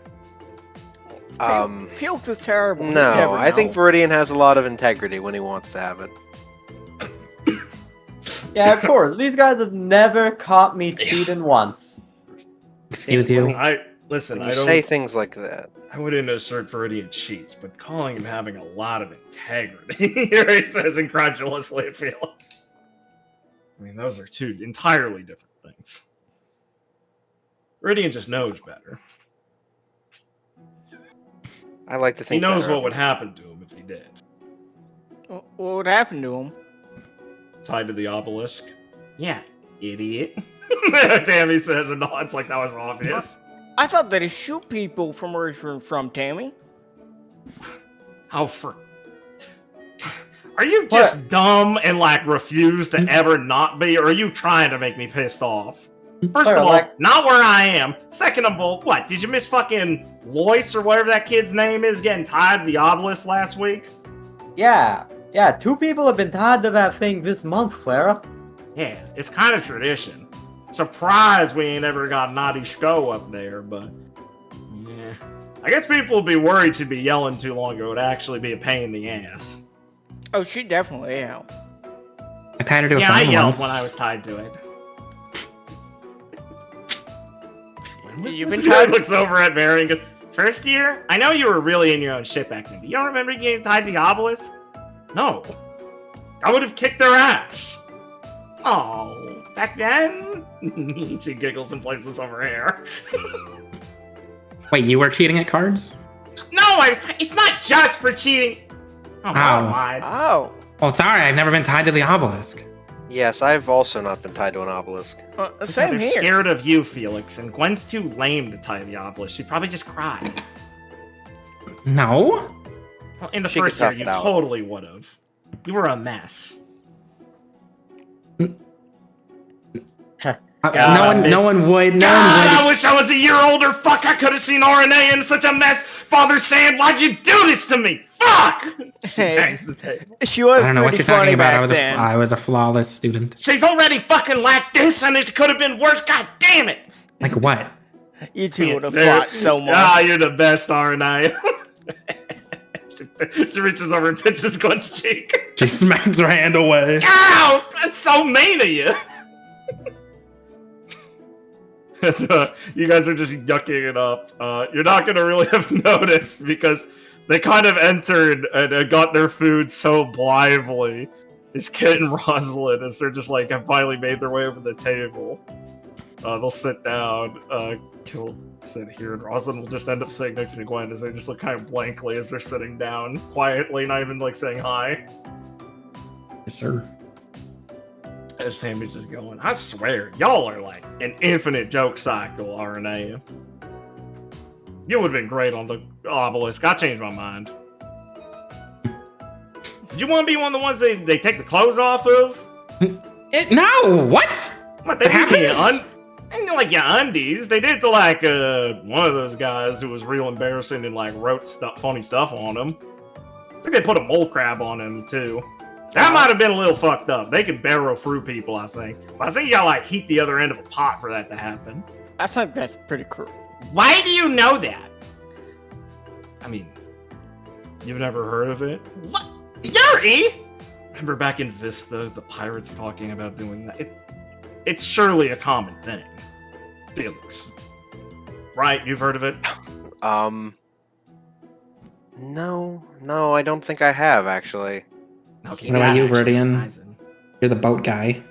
Speaker 2: Felix is terrible.
Speaker 4: No, I think Viridian has a lot of integrity when he wants to have it.
Speaker 5: Yeah, of course. These guys have never caught me cheating once.
Speaker 6: Excuse you.
Speaker 1: Listen,
Speaker 4: When
Speaker 1: I
Speaker 4: you
Speaker 1: don't
Speaker 4: say things like that.
Speaker 1: I wouldn't assert Viridian cheats, but calling him having a lot of integrity, here he says incredulously at Felix. I mean, those are two entirely different things. Viridian just knows better.
Speaker 4: I like to think
Speaker 1: he knows
Speaker 4: better
Speaker 1: what
Speaker 4: of
Speaker 1: would
Speaker 4: him.
Speaker 1: happen to him if he did.
Speaker 2: What would happen to him?
Speaker 1: Tied to the obelisk. Yeah, idiot. Tammy says and nods like that was obvious.
Speaker 2: I thought that he shoot people from where he's from, Tammy.
Speaker 1: How for... Are you just dumb and, like, refuse to ever not be, or are you trying to make me pissed off? First of all, not where I am. Second of all, what, did you miss fucking Lois or whatever that kid's name is getting tied to the obelisk last week?
Speaker 5: Yeah, 2 people have been tied to that thing this month, Clara.
Speaker 1: Yeah, it's kind of tradition. Surprised we ain't ever got Naughty Shko up there, but... yeah. I guess people would be worried she'd be yelling too long, it would actually be a pain in the ass.
Speaker 2: Oh, she definitely yelled.
Speaker 6: I tied her to a
Speaker 1: Yeah, I
Speaker 6: phone
Speaker 1: yelled
Speaker 6: once.
Speaker 1: when I was tied to it.
Speaker 2: You've been
Speaker 1: He
Speaker 2: tied.
Speaker 1: looks over at Mary and goes, first year? I know you were really in your own shit back then, but you don't remember getting tied to the obelisk? No. I would have kicked their ass. Oh, back then? She giggles and places over her hair.
Speaker 6: Wait, you were cheating at cards?
Speaker 1: No, it's not just for cheating. Oh, my God.
Speaker 2: Oh.
Speaker 6: Well, sorry, I've never been tied to the obelisk.
Speaker 4: Yes, I've also not been tied to an obelisk.
Speaker 2: Same
Speaker 1: They're
Speaker 2: here.
Speaker 1: scared of you, Felix, and Gwen's too lame to tie the obelisk. She'd probably just cry.
Speaker 6: No.
Speaker 1: Well, in the
Speaker 4: She could
Speaker 1: first year,
Speaker 4: tough
Speaker 1: you
Speaker 4: it out.
Speaker 1: totally would have. You were a mess.
Speaker 6: No one would.
Speaker 1: God, I wish I was a year older. Fuck, I could have seen RNA in such a mess. Father saying, why'd you do this to me? Fuck! She
Speaker 2: Hey.
Speaker 1: bangs the table.
Speaker 2: She was
Speaker 6: I don't know what
Speaker 2: pretty
Speaker 6: you're talking
Speaker 2: funny
Speaker 6: about.
Speaker 2: back
Speaker 6: I
Speaker 2: then.
Speaker 6: was a flawless student.
Speaker 1: She's already fucking like this, and it could have been worse. God damn it!
Speaker 6: Like what?
Speaker 2: You two would have
Speaker 1: There-
Speaker 2: fought so much.
Speaker 1: Ah, you're the best, RNA. She reaches over and pinches Gwen's cheek.
Speaker 6: She smacks her hand away.
Speaker 1: Ow! That's so mean of you. So, you guys are just yucking it up. You're not gonna really have noticed because they kind of entered and got their food so blithely. Is Kit and Rosalind as they're just like have finally made their way over the table. They'll sit down. Kit will sit here, and Rosalind will just end up sitting next to Gwen as they just look kind of blankly as they're sitting down, quietly, not even like saying hi.
Speaker 6: Yes, sir.
Speaker 1: As Tammy's just going, I swear, y'all are like an infinite joke cycle, RNA. You would have been great on the obelisk. I changed my mind. Did you want to be one of the ones they take the clothes off of?
Speaker 6: No. What?
Speaker 1: What, they
Speaker 6: What
Speaker 1: didn't
Speaker 6: happens?
Speaker 1: ain't like your undies. They did it to like one of those guys who was real embarrassing and like wrote funny stuff on him. I think they put a mole crab on him too. That might have been a little fucked up. They could barrel through people, I think. But I think you gotta like heat the other end of a pot for that to happen.
Speaker 2: I think that's pretty cool.
Speaker 1: Why do you know that? I mean, you've never heard of it? What? Yuri? Remember back in Vista, the pirates talking about doing that? It's surely a common thing. Felix. Right? You've heard of it?
Speaker 4: No, I don't think I have, actually.
Speaker 1: Okay,
Speaker 6: What about
Speaker 1: that
Speaker 6: you,
Speaker 1: actually
Speaker 6: Verdian?
Speaker 1: surprising.
Speaker 6: You're the boat guy.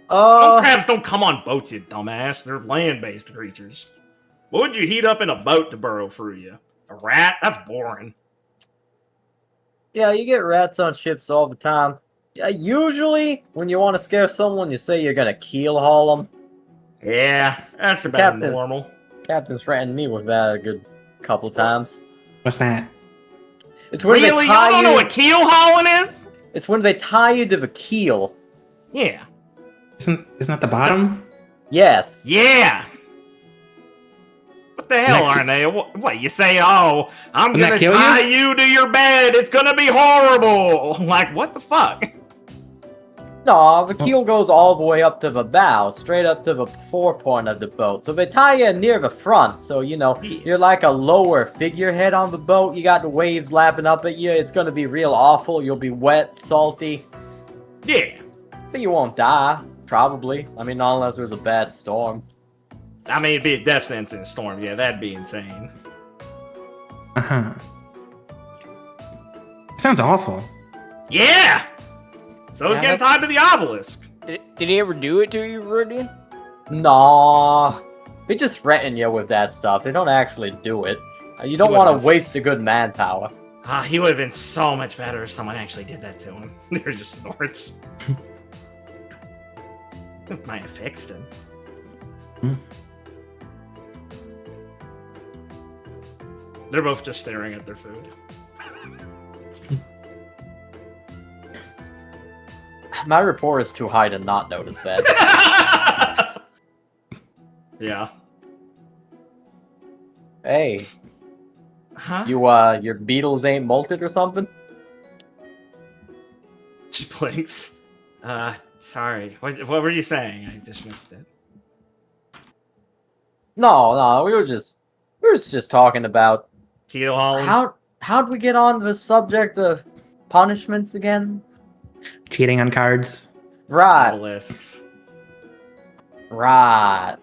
Speaker 1: Crabs don't come on boats, you dumbass. They're land-based creatures. What would you heat up in a boat to burrow through you? A rat? That's boring.
Speaker 7: Yeah, you get rats on ships all the time. Yeah, usually, when you want to scare someone, you say you're gonna keel haul them.
Speaker 1: Yeah, that's about
Speaker 7: Captain.
Speaker 1: normal.
Speaker 7: Captain's threatened me with that a good couple times.
Speaker 6: What's that?
Speaker 7: It's when
Speaker 1: Really?
Speaker 7: they
Speaker 1: You
Speaker 7: tie
Speaker 1: don't know what keel hauling is?
Speaker 7: It's when they tie you to the keel.
Speaker 1: Yeah.
Speaker 6: Isn't that the bottom?
Speaker 7: Yes.
Speaker 1: Yeah. What the hell,
Speaker 6: Wouldn't
Speaker 1: Arne? What, you say, oh, I'm
Speaker 6: Wouldn't
Speaker 1: gonna
Speaker 6: that kill
Speaker 1: tie you to your bed. It's gonna be horrible. Like, what the fuck?
Speaker 7: No, the keel goes all the way up to the bow, straight up to the forepoint of the boat. So they tie you near the front, so you know you're like a lower figurehead on the boat. You got the waves lapping up at you. It's gonna be real awful. You'll be wet, salty,
Speaker 1: Yeah.
Speaker 7: but you won't die. Probably. I mean, not unless there's a bad storm.
Speaker 1: I mean, it'd be a death sentence in a storm. Yeah, that'd be insane.
Speaker 6: Uh-huh. Sounds awful.
Speaker 1: Yeah! So it's
Speaker 2: Yeah,
Speaker 1: getting tied to the obelisk.
Speaker 2: Did he ever do it to you, Rudy?
Speaker 7: Nah. They just threaten you with that stuff. They don't actually do it. You don't
Speaker 1: He
Speaker 7: want
Speaker 1: wouldn't-
Speaker 7: to waste a good manpower.
Speaker 1: He would have been so much better if someone actually did that to him. They're just snorts. Might have fixed him.
Speaker 6: Hmm.
Speaker 1: They're both just staring at their food.
Speaker 7: My rapport is too high to not notice that.
Speaker 1: Yeah.
Speaker 7: Hey,
Speaker 1: Huh?
Speaker 7: your beetles ain't molted or something?
Speaker 1: She blinks. Sorry. What were you saying? I just missed it.
Speaker 7: No, we were just talking about
Speaker 1: Keel hauling?
Speaker 7: how'd we get on the subject of punishments again?
Speaker 6: Cheating on cards.
Speaker 7: Right,
Speaker 1: Obelisks.
Speaker 7: right.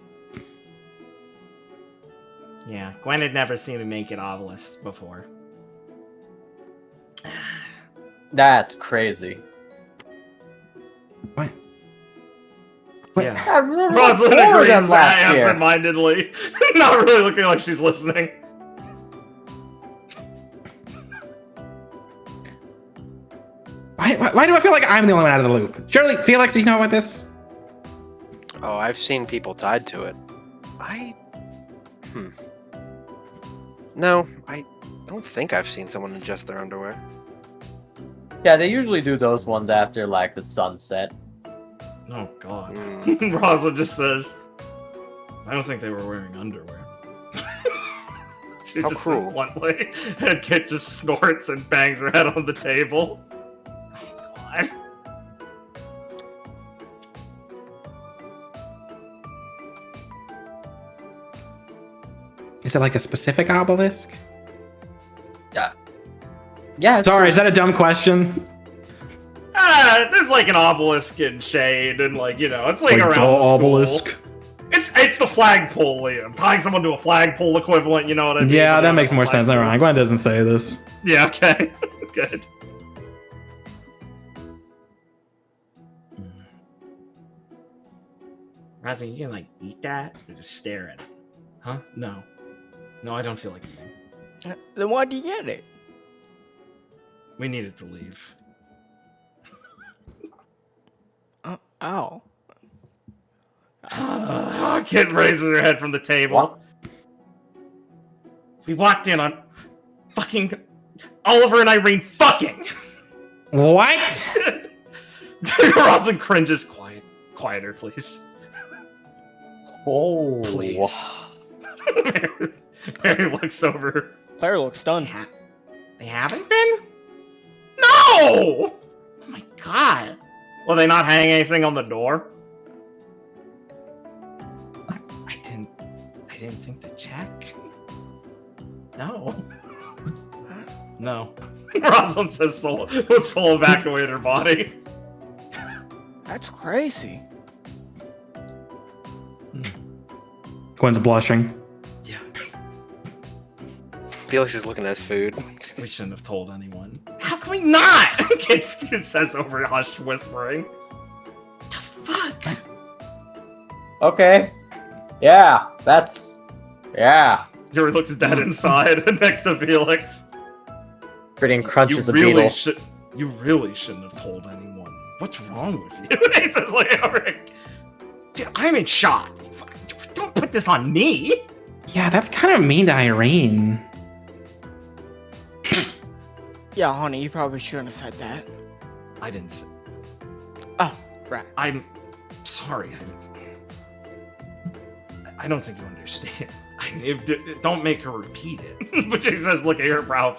Speaker 1: Yeah, Gwen had never seen a naked obelisk before.
Speaker 7: That's crazy.
Speaker 6: What?
Speaker 1: Yeah.
Speaker 7: I remember
Speaker 1: Rosalind
Speaker 7: four of
Speaker 1: agrees
Speaker 7: them last year.
Speaker 1: absent-mindedly, not really looking like she's listening.
Speaker 6: What? Why do I feel like I'm the only one out of the loop? Surely, Felix, do you know about this?
Speaker 4: Oh, I've seen people tied to it. No, I don't think I've seen someone adjust their underwear.
Speaker 7: Yeah, they usually do those ones after like the sunset.
Speaker 1: Oh god. Rosalind just says, I don't think they were wearing underwear. She
Speaker 4: How
Speaker 1: just
Speaker 4: cruel.
Speaker 1: says bluntly, and Kit just snorts and bangs her head on the table. Oh god.
Speaker 6: Is it like a specific obelisk?
Speaker 7: Yeah.
Speaker 6: Sorry, is that a dumb question?
Speaker 1: There's like an obelisk in shade, and like, it's like around the
Speaker 6: obelisk.
Speaker 1: school. It's the flagpole, Liam. Tying someone to a flagpole equivalent, you know what I mean?
Speaker 6: Yeah, that makes more sense. Never mind. Gwen doesn't say this.
Speaker 1: Yeah, okay. Good. Razzie, you can like eat that or just stare at it? Huh? No. No, I don't feel like eating.
Speaker 2: Then why'd you get it?
Speaker 1: We needed to leave.
Speaker 2: Ow.
Speaker 1: Kit raises her head from the table.
Speaker 7: What?
Speaker 1: We walked in on fucking Oliver and Irene fucking.
Speaker 6: What?
Speaker 1: Rosalind cringes. Quieter, please.
Speaker 7: Oh,
Speaker 1: Please. Mary looks over.
Speaker 2: Claire looks stunned.
Speaker 1: They haven't been? No! Oh my god. Will they not hang anything on the door? I didn't think to check. No. No. Rosalind says soul evacuate her body.
Speaker 2: That's crazy.
Speaker 6: Gwen's blushing.
Speaker 1: Yeah.
Speaker 4: Felix is looking at his food.
Speaker 1: We shouldn't have told anyone. How can we not? Kid says over hushed whispering. The fuck?
Speaker 7: okay. Yeah, yeah.
Speaker 1: Yuri looks dead inside next to Felix.
Speaker 7: Freaking crunches a
Speaker 1: really
Speaker 7: beetle.
Speaker 1: You really shouldn't have told anyone. What's wrong with you? He says like, dude, I'm in shock. Don't put this on me.
Speaker 6: Yeah, that's kind of mean to Irene.
Speaker 2: Yeah, honey, you probably shouldn't have said that.
Speaker 1: I didn't say.
Speaker 2: Oh, right.
Speaker 1: I'm sorry. I don't think you understand. Don't make her repeat it. But she says, look at her brow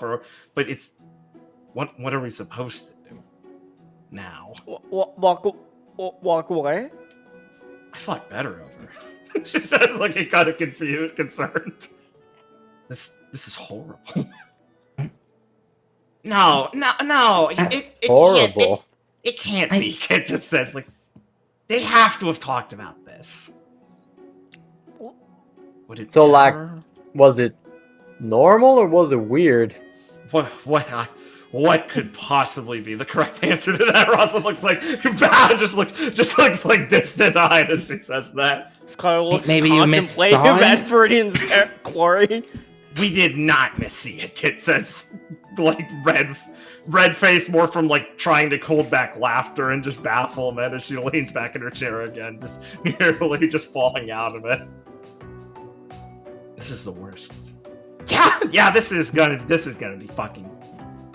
Speaker 1: but it's what are we supposed to do now?
Speaker 2: Walk away?
Speaker 1: I thought better of her. She says, looking kind of confused, concerned. This is horrible. No. It
Speaker 7: Horrible.
Speaker 1: It can't be. Kit just says, like, they have to have talked about this. Would it
Speaker 7: So, like,
Speaker 1: ever?
Speaker 7: was it normal or was it weird?
Speaker 1: What could possibly be the correct answer to that? Rosalind looks like just looks like distant-eyed as she says that.
Speaker 2: Claire looks
Speaker 6: Maybe you
Speaker 2: contemplative
Speaker 6: missaw
Speaker 2: at
Speaker 6: it?
Speaker 2: Freudian's glory.
Speaker 1: We did not missee it, Kit says, like, red face, more from, like, trying to hold back laughter and just baffle him as she leans back in her chair again, just nearly just falling out of it. This is the worst. Yeah, this is gonna be fucking...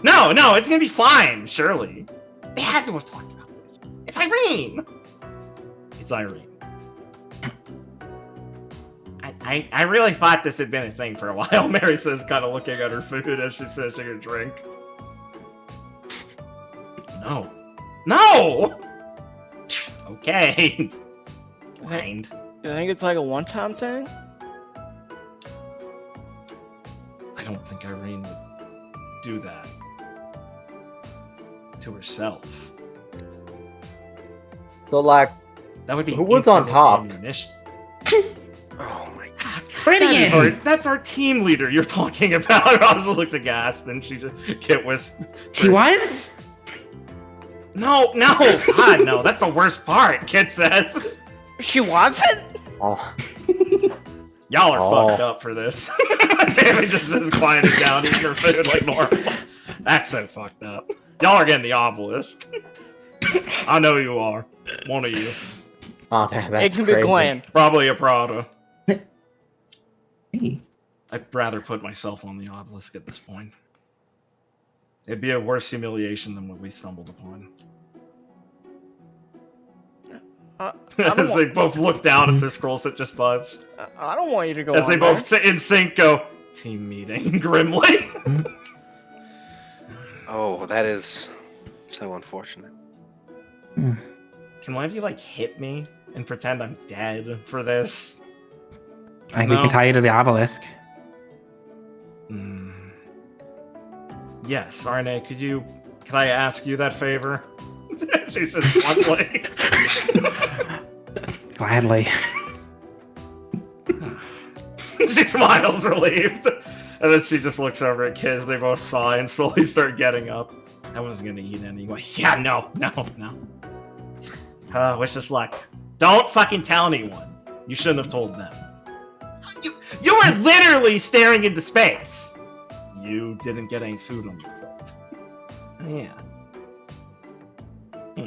Speaker 1: No, it's gonna be fine, surely. They had to have talked about this. It's Irene! It's Irene. I really thought this had been a thing for a while, Mary says, kind of looking at her food as she's finishing her drink. No! Okay. Blind.
Speaker 2: You think it's like a one-time thing?
Speaker 1: I don't think Irene would do that to herself.
Speaker 7: So, like,
Speaker 1: That would be
Speaker 7: Who was on
Speaker 1: infinite
Speaker 7: top?
Speaker 1: ammunition.
Speaker 4: Oh my god.
Speaker 6: Brilliant!
Speaker 1: That's our team leader you're talking about. Rosa looks aghast, and she just Kit whispers.
Speaker 6: She was?
Speaker 1: No, God, no. That's the worst part. Kit says.
Speaker 2: She wasn't?
Speaker 7: oh,
Speaker 1: Y'all are
Speaker 7: Oh.
Speaker 1: fucked up for this. Tammy just is quieting down, eating her food like normal. That's so fucked up. Y'all are getting the obelisk. I know you are. One of you.
Speaker 7: Oh, damn, that's
Speaker 2: It can
Speaker 7: crazy.
Speaker 2: be Glenn.
Speaker 1: Probably a Prada.
Speaker 3: Hey.
Speaker 1: I'd rather put myself on the obelisk at this point. It'd be a worse humiliation than what we stumbled upon.
Speaker 2: I don't
Speaker 1: As they
Speaker 2: want-
Speaker 1: both look down at the scrolls that just buzzed.
Speaker 2: I don't want you to go.
Speaker 1: As they
Speaker 2: on
Speaker 1: both
Speaker 2: there.
Speaker 1: sit in sync go, team meeting, grimly.
Speaker 4: Oh, that is so unfortunate.
Speaker 1: Can one of you, like, hit me and pretend I'm dead for this?
Speaker 3: We can tie you to the obelisk.
Speaker 1: Yes, Arne, can I ask you that favor? She says bluntly.
Speaker 3: Gladly.
Speaker 1: She smiles relieved. And then she just looks over at Kiz. They both sigh and slowly start getting up. I wasn't gonna eat anyway. Yeah, no. Wish us luck. Don't fucking tell anyone. You shouldn't have told them. You were literally staring into space. You didn't get any food on your plate. Yeah.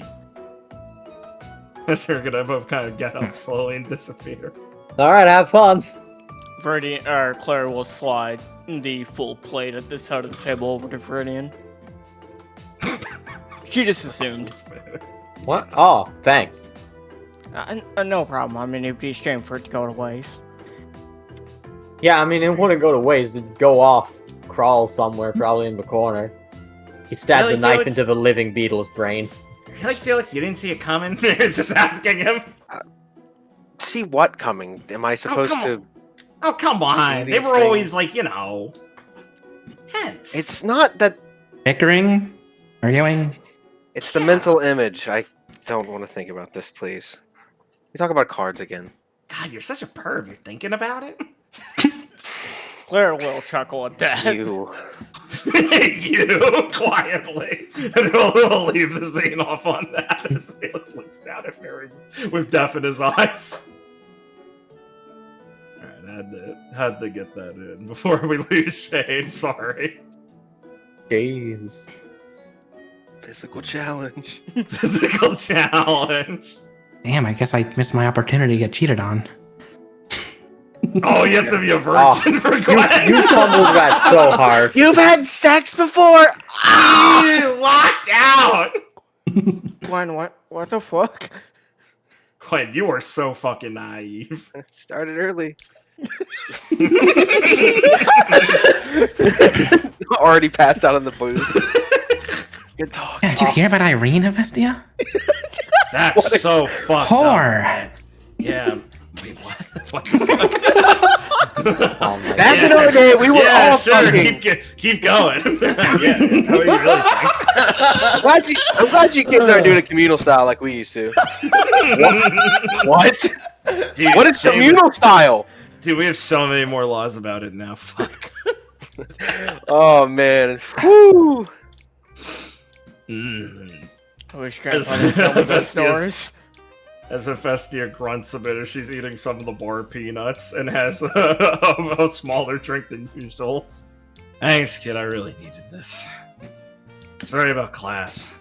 Speaker 1: As they're gonna both kind of get up slowly and disappear.
Speaker 7: All right, have fun.
Speaker 2: Viridian, or Claire will slide the full plate at this side of the table over to Viridian. She just assumed.
Speaker 7: What? Oh, thanks.
Speaker 2: No problem. I mean, it'd be a shame for it to go to waste.
Speaker 7: Yeah, I mean, it wouldn't go to waste. It'd go off, crawl somewhere, probably in the corner. He stabs
Speaker 1: Really,
Speaker 7: a knife
Speaker 1: Felix?
Speaker 7: into the living beetle's brain.
Speaker 1: Really, Felix, you didn't see it coming? It's just asking him.
Speaker 4: See what coming? Am I supposed
Speaker 1: come
Speaker 4: to?
Speaker 1: Oh, come on.
Speaker 4: See
Speaker 1: They
Speaker 4: these
Speaker 1: were always
Speaker 4: things?
Speaker 1: like, tense.
Speaker 4: It's not that.
Speaker 3: Bickering? Arguing?
Speaker 4: It's the mental image. I don't want to think about this, please. We talk about cards again.
Speaker 1: God, you're such a perv. You're thinking about it?
Speaker 2: Claire will chuckle at that.
Speaker 4: You.
Speaker 1: You, quietly. And we'll leave the scene off on that as Felix looks down at Mary with death in his eyes. Alright, had to get that in before we lose Shade. Sorry.
Speaker 7: Jeez.
Speaker 4: Physical challenge.
Speaker 1: Physical challenge.
Speaker 3: Damn, I guess I missed my opportunity to get cheated on.
Speaker 1: Oh, yes, if you're a virgin for Gwen.
Speaker 7: You fumbled that so hard.
Speaker 4: You've had sex before.
Speaker 1: Locked out.
Speaker 2: Gwen, what the fuck?
Speaker 1: Gwen, you are so fucking naive.
Speaker 4: Started early. Already passed out in the booth. Good talk.
Speaker 3: Yeah, did you hear about Irene of Vestia?
Speaker 1: That's so fucked
Speaker 3: Whore.
Speaker 1: up. Yeah. Wait, what the fuck?
Speaker 7: Oh my
Speaker 4: That's
Speaker 1: Yeah.
Speaker 4: another day. We were
Speaker 1: Yeah,
Speaker 4: all
Speaker 1: sure.
Speaker 4: fucking.
Speaker 1: Keep going. Yeah. How do you really think?
Speaker 4: I'm glad you kids aren't doing a communal style like we used to. What?
Speaker 1: Dude,
Speaker 4: What is
Speaker 1: Shane,
Speaker 4: communal style?
Speaker 1: Dude, we have so many more laws about it now. Fuck.
Speaker 4: Oh man. Whew.
Speaker 2: I wish Grandpa would tell me the stories.
Speaker 1: As Hephaestia grunts a bit as she's eating some of the bar peanuts and has a smaller drink than usual. Thanks, kid. I really needed this. Sorry about class.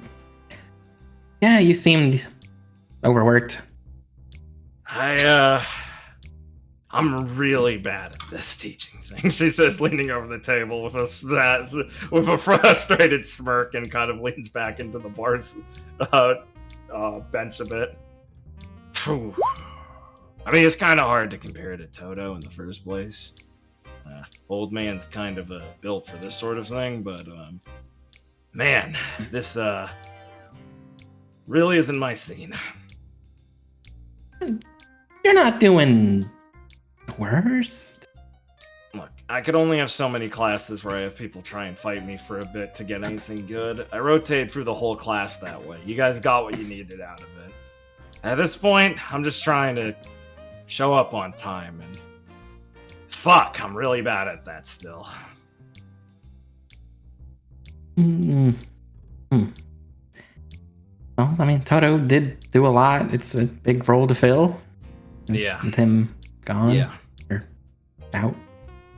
Speaker 3: Yeah, you seemed overworked.
Speaker 1: I'm really bad at this teaching thing. She says, leaning over the table with a frustrated smirk, and kind of leans back into the bar's bench a bit. Phew. I mean, it's kind of hard to compare it to Toto in the first place. Old man's kind of built for this sort of thing, but man, this really isn't my scene.
Speaker 3: You're not doing worst.
Speaker 1: Look, I could only have so many classes where I have people try and fight me for a bit to get anything good. I rotate through the whole class that way. You guys got what you needed out of it. At this point, I'm just trying to show up on time, and fuck, I'm really bad at that still.
Speaker 3: Well, I mean, Toto did do a lot. It's a big role to fill.
Speaker 1: Yeah.
Speaker 3: With him gone.
Speaker 1: Yeah.
Speaker 3: Or out.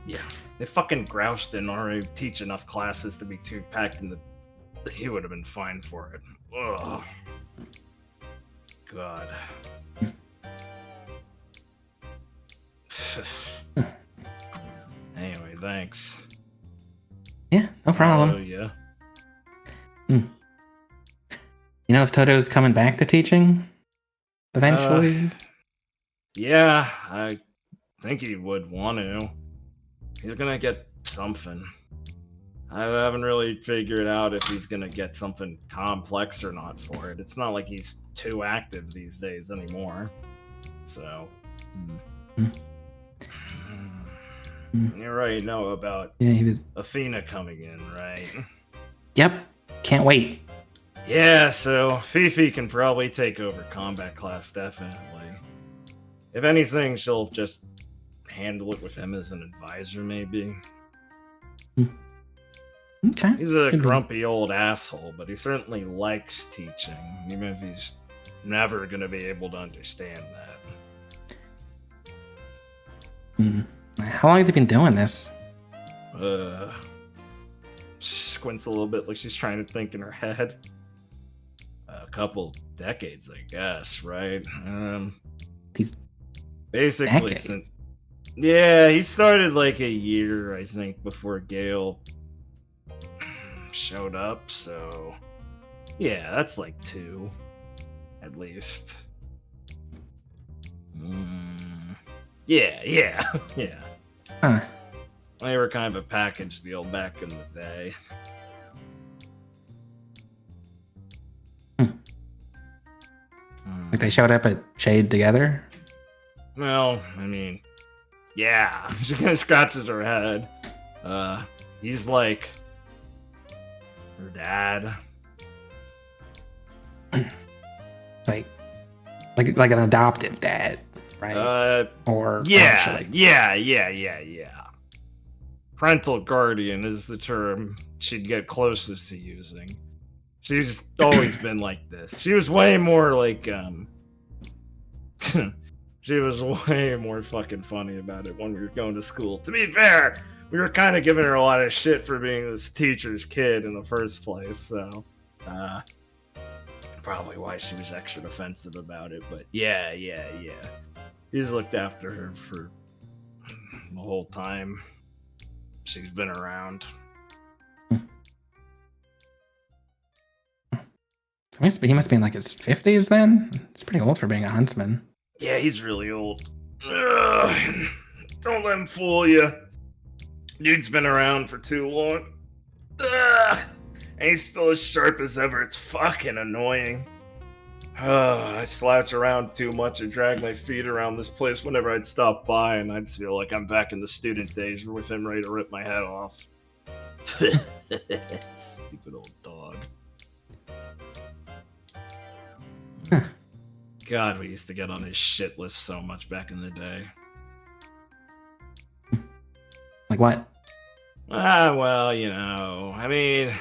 Speaker 1: Yeah. They fucking groused didn't already teach enough classes to be too packed in the he would have been fine for it. Ugh. God. Anyway, thanks.
Speaker 6: Yeah, no problem.
Speaker 1: Oh, yeah.
Speaker 6: You know if Toto's coming back to teaching eventually?
Speaker 1: Yeah, I think he would want to. He's gonna get something. I haven't really figured out if he's gonna get something complex or not for it. It's not like he's too active these days anymore. So. You're right, no, about
Speaker 6: Yeah, he was.
Speaker 1: Athena coming in, right?
Speaker 6: Yep, can't wait.
Speaker 1: Yeah, so Fifi can probably take over combat class, definitely. If anything, she'll just handle it with him as an advisor, maybe.
Speaker 6: Okay.
Speaker 1: He's a grumpy old asshole, but he certainly likes teaching, even if he's never going to be able to understand that.
Speaker 6: How long has he been doing this?
Speaker 1: She squints a little bit like she's trying to think in her head. A couple decades, I guess, right?
Speaker 6: He's
Speaker 1: basically since. Yeah, he started like a year, I think, before Gale showed up, so yeah, that's like 2 at least. Yeah.
Speaker 6: Huh.
Speaker 1: They were kind of a package deal back in the day.
Speaker 6: Like they showed up at Shade together?
Speaker 1: Well, I mean, yeah. She kind of scratches her head. He's like her dad.
Speaker 6: like an adoptive dad, right? Or
Speaker 1: yeah,
Speaker 6: actually.
Speaker 1: yeah. Parental guardian is the term she'd get closest to using. She's always been like this. She was way more like she was way more fucking funny about it when we were going to school. To be fair, we were kind of giving her a lot of shit for being this teacher's kid in the first place, so probably why she was extra defensive about it. But yeah. He's looked after her for the whole time she's been around.
Speaker 6: He must be in like his 50s then? It's pretty old for being a huntsman.
Speaker 1: Yeah, he's really old. Ugh. Don't let him fool you. Dude's been around for too long. Ugh. And he's still as sharp as ever. It's fucking annoying. I slouch around too much and drag my feet around this place whenever I'd stop by, and I'd feel like I'm back in the student days with him ready to rip my head off. Stupid old dog. God, we used to get on his shit list so much back in the day.
Speaker 6: Like what?
Speaker 1: Well, you know, I mean,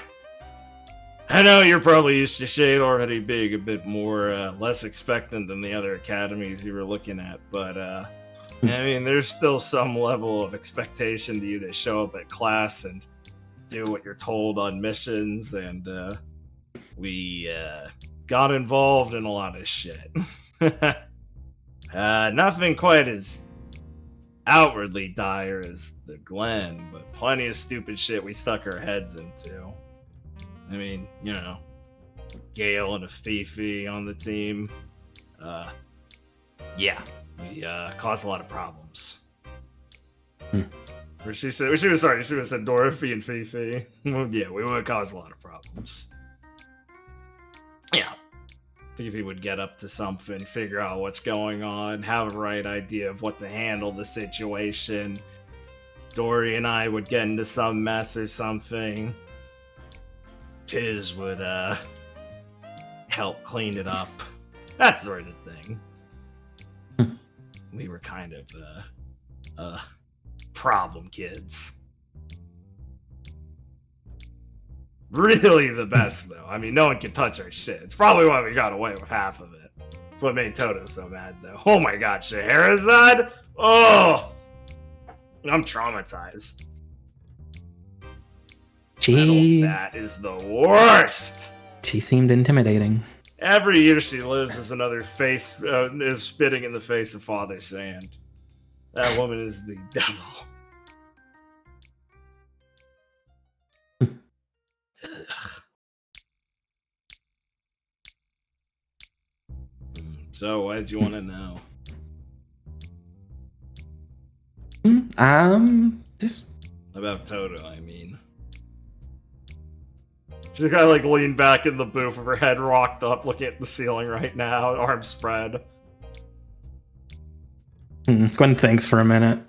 Speaker 1: I know you're probably used to Shade already being a bit more, less expectant than the other academies you were looking at, but, I mean, there's still some level of expectation to you to show up at class and do what you're told on missions, and, we, got involved in a lot of shit. Nothing quite as outwardly dire as the Glen, but plenty of stupid shit we stuck our heads into. I mean, you know, Gale and a Fifi on the team. Yeah, we caused a lot of problems. Or she should have said Dorothy and Fifi. Yeah, we would cause a lot of problems. Yeah. Fifi would get up to something, figure out what's going on, have a right idea of what to handle the situation. Dory and I would get into some mess or something. Tiz would help clean it up. That sort of thing. We were kind of problem kids. Really the best, though. I mean, no one can touch our shit. It's probably why we got away with half of it. It's what made Toto so mad, though. Oh my god, Scheherazade? Oh! I'm traumatized. That is the worst.
Speaker 6: She seemed intimidating.
Speaker 1: Every year she lives is another face is spitting in the face of Father Sand. That woman is the devil. So, what did you want to know?
Speaker 6: Just
Speaker 1: About Toto, I mean. She's kind of like leaned back in the booth with her head rocked up, looking at the ceiling right now, arms spread.
Speaker 6: Gwen thinks for a minute.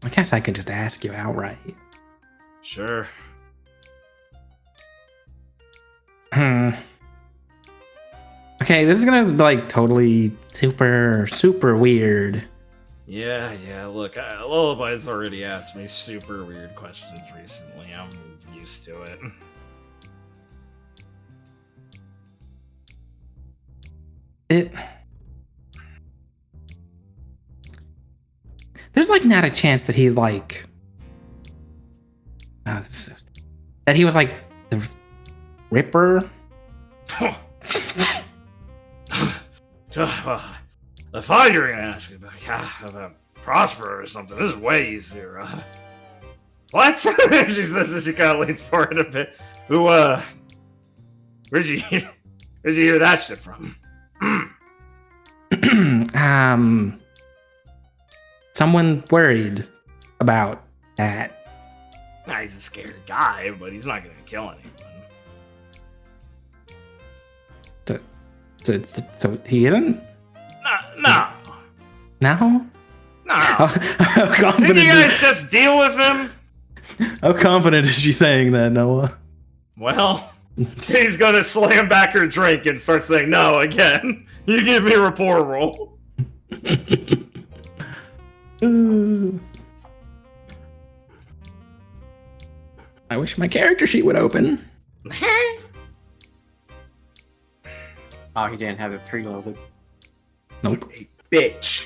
Speaker 6: I guess I could just ask you outright.
Speaker 1: Sure.
Speaker 6: Okay, this is gonna be like totally super weird.
Speaker 1: Yeah, look, Lullaby's already asked me super weird questions recently. I'm used to it.
Speaker 6: There's like not a chance that he's like that he was like the Ripper.
Speaker 1: I thought you were gonna ask me about Prosper or something. This is way easier. What? She says as she kind of leans forward a bit. Where'd you hear that shit from?
Speaker 6: Someone worried about that.
Speaker 1: Nah, he's a scared guy, but he's not gonna kill anyone.
Speaker 6: So he isn't?
Speaker 1: No.
Speaker 6: No?
Speaker 1: No.
Speaker 6: How
Speaker 1: Didn't
Speaker 6: confident
Speaker 1: you guys just deal with him?
Speaker 6: How confident is she saying that, Noah?
Speaker 1: Well, she's gonna slam back her drink and start saying no again. You give me a rapport roll.
Speaker 6: I wish my character sheet would open.
Speaker 5: Oh, he didn't have it preloaded.
Speaker 6: Nope.
Speaker 1: Hey, bitch.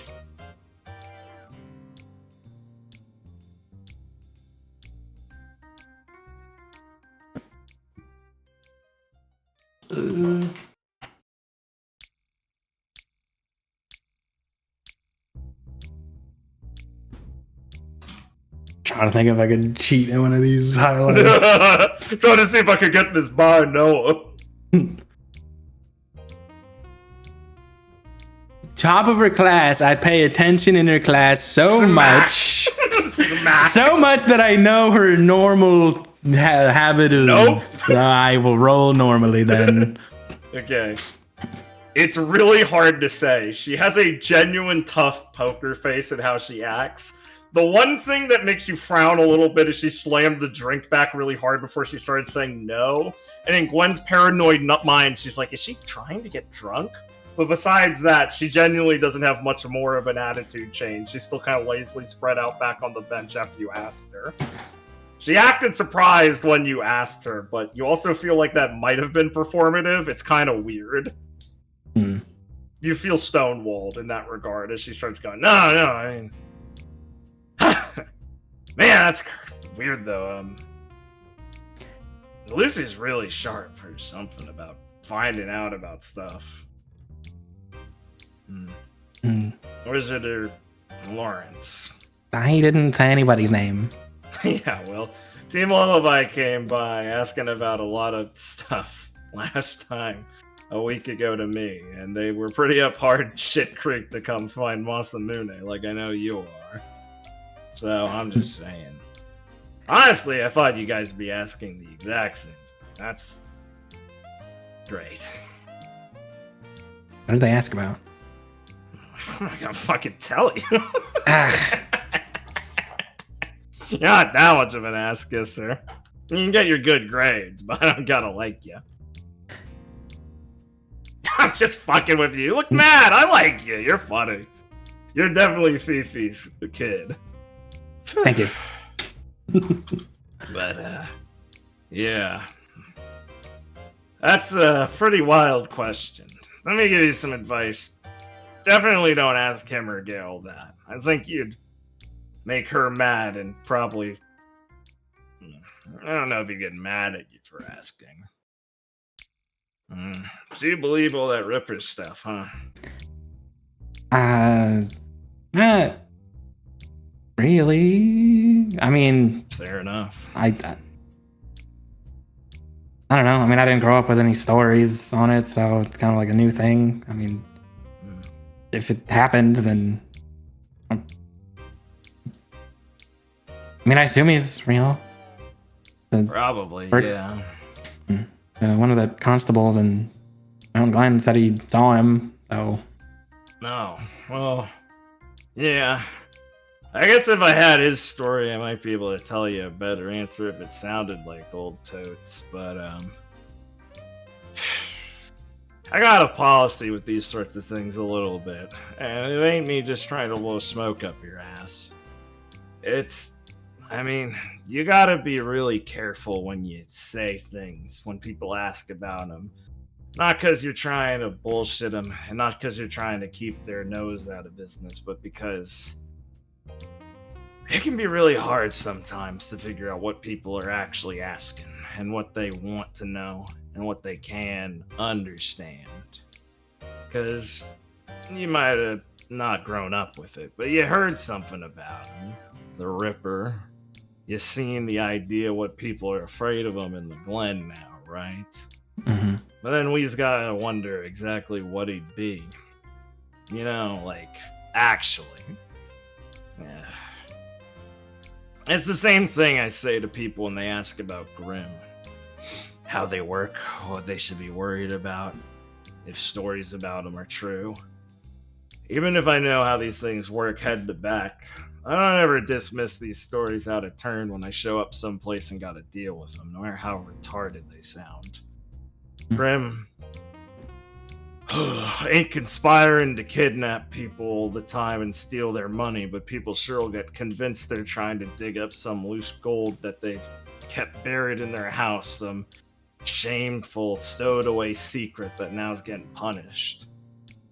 Speaker 6: Trying to think if I could cheat in one of these highlights.
Speaker 1: Trying to see if I could get this by Noah.
Speaker 6: Top of her class, I pay attention in her class so much.
Speaker 1: Smack.
Speaker 6: So much that I know her normal habit of.
Speaker 1: Nope.
Speaker 6: I will roll normally then.
Speaker 1: Okay. It's really hard to say. She has a genuine tough poker face in how she acts. The one thing that makes you frown a little bit is she slammed the drink back really hard before she started saying no. And in Gwen's paranoid mind, she's like, is she trying to get drunk? But besides that, she genuinely doesn't have much more of an attitude change. She's still kind of lazily spread out back on the bench after you asked her. She acted surprised when you asked her, but you also feel like that might have been performative. It's kind of weird. You feel stonewalled in that regard as she starts going, no, I mean... Man, that's weird, though. Lucy's really sharp for something about finding out about stuff. Or is it Lawrence?
Speaker 6: I didn't say anybody's name.
Speaker 1: Yeah, well, Team Lullaby came by asking about a lot of stuff last time, a week ago to me, and they were pretty up hard shit creek to come find Masamune, like I know you are. So, I'm just saying. Honestly, I thought you guys would be asking the exact same. That's great.
Speaker 6: What did they ask about?
Speaker 1: I'm not gonna fucking tell you. You're not that much of an ass kisser. You can get your good grades, but I don't gotta like you. I'm just fucking with you. You look mad. I like you. You're funny. You're definitely Fifi's kid.
Speaker 6: Thank you.
Speaker 1: But, yeah. That's a pretty wild question. let me give you some advice. Definitely don't ask him or Gail that. I think you'd make her mad and probably... I don't know if he'd get mad at you for asking. So you believe all that Ripper stuff, huh?
Speaker 6: Not really. I mean...
Speaker 1: Fair enough.
Speaker 6: I don't know. I mean, I didn't grow up with any stories on it, so it's kind of like a new thing. I mean, if it happened, then... I mean, I assume he's real.
Speaker 1: Probably, yeah.
Speaker 6: One of the constables in Mount Glen said he saw him, so...
Speaker 1: No. Well, yeah. I guess if I had his story, I might be able to tell you a better answer if it sounded like old totes, but, I got a policy with these sorts of things a little bit, and it ain't me just trying to blow smoke up your ass. I mean, you gotta be really careful when you say things, when people ask about them. Not because you're trying to bullshit them, and not because you're trying to keep their nose out of business, but because it can be really hard sometimes to figure out what people are actually asking, and what they want to know, and what they can understand. Because you might have not grown up with it, but you heard something about him. The Ripper. You seen the idea what people are afraid of him in the Glen now, right?
Speaker 6: Mm-hmm.
Speaker 1: But then we's gotta wonder exactly what he'd be. You know, like, actually. Yeah. It's the same thing I say to people when they ask about Grimm. How they work, what they should be worried about, if stories about them are true. Even if I know how these things work head to back, I don't ever dismiss these stories out of turn when I show up someplace and gotta deal with them, no matter how retarded they sound. Grimm ain't conspiring to kidnap people all the time and steal their money, but people sure will get convinced they're trying to dig up some loose gold that they've kept buried in their house, some shameful, stowed away secret that now's getting punished.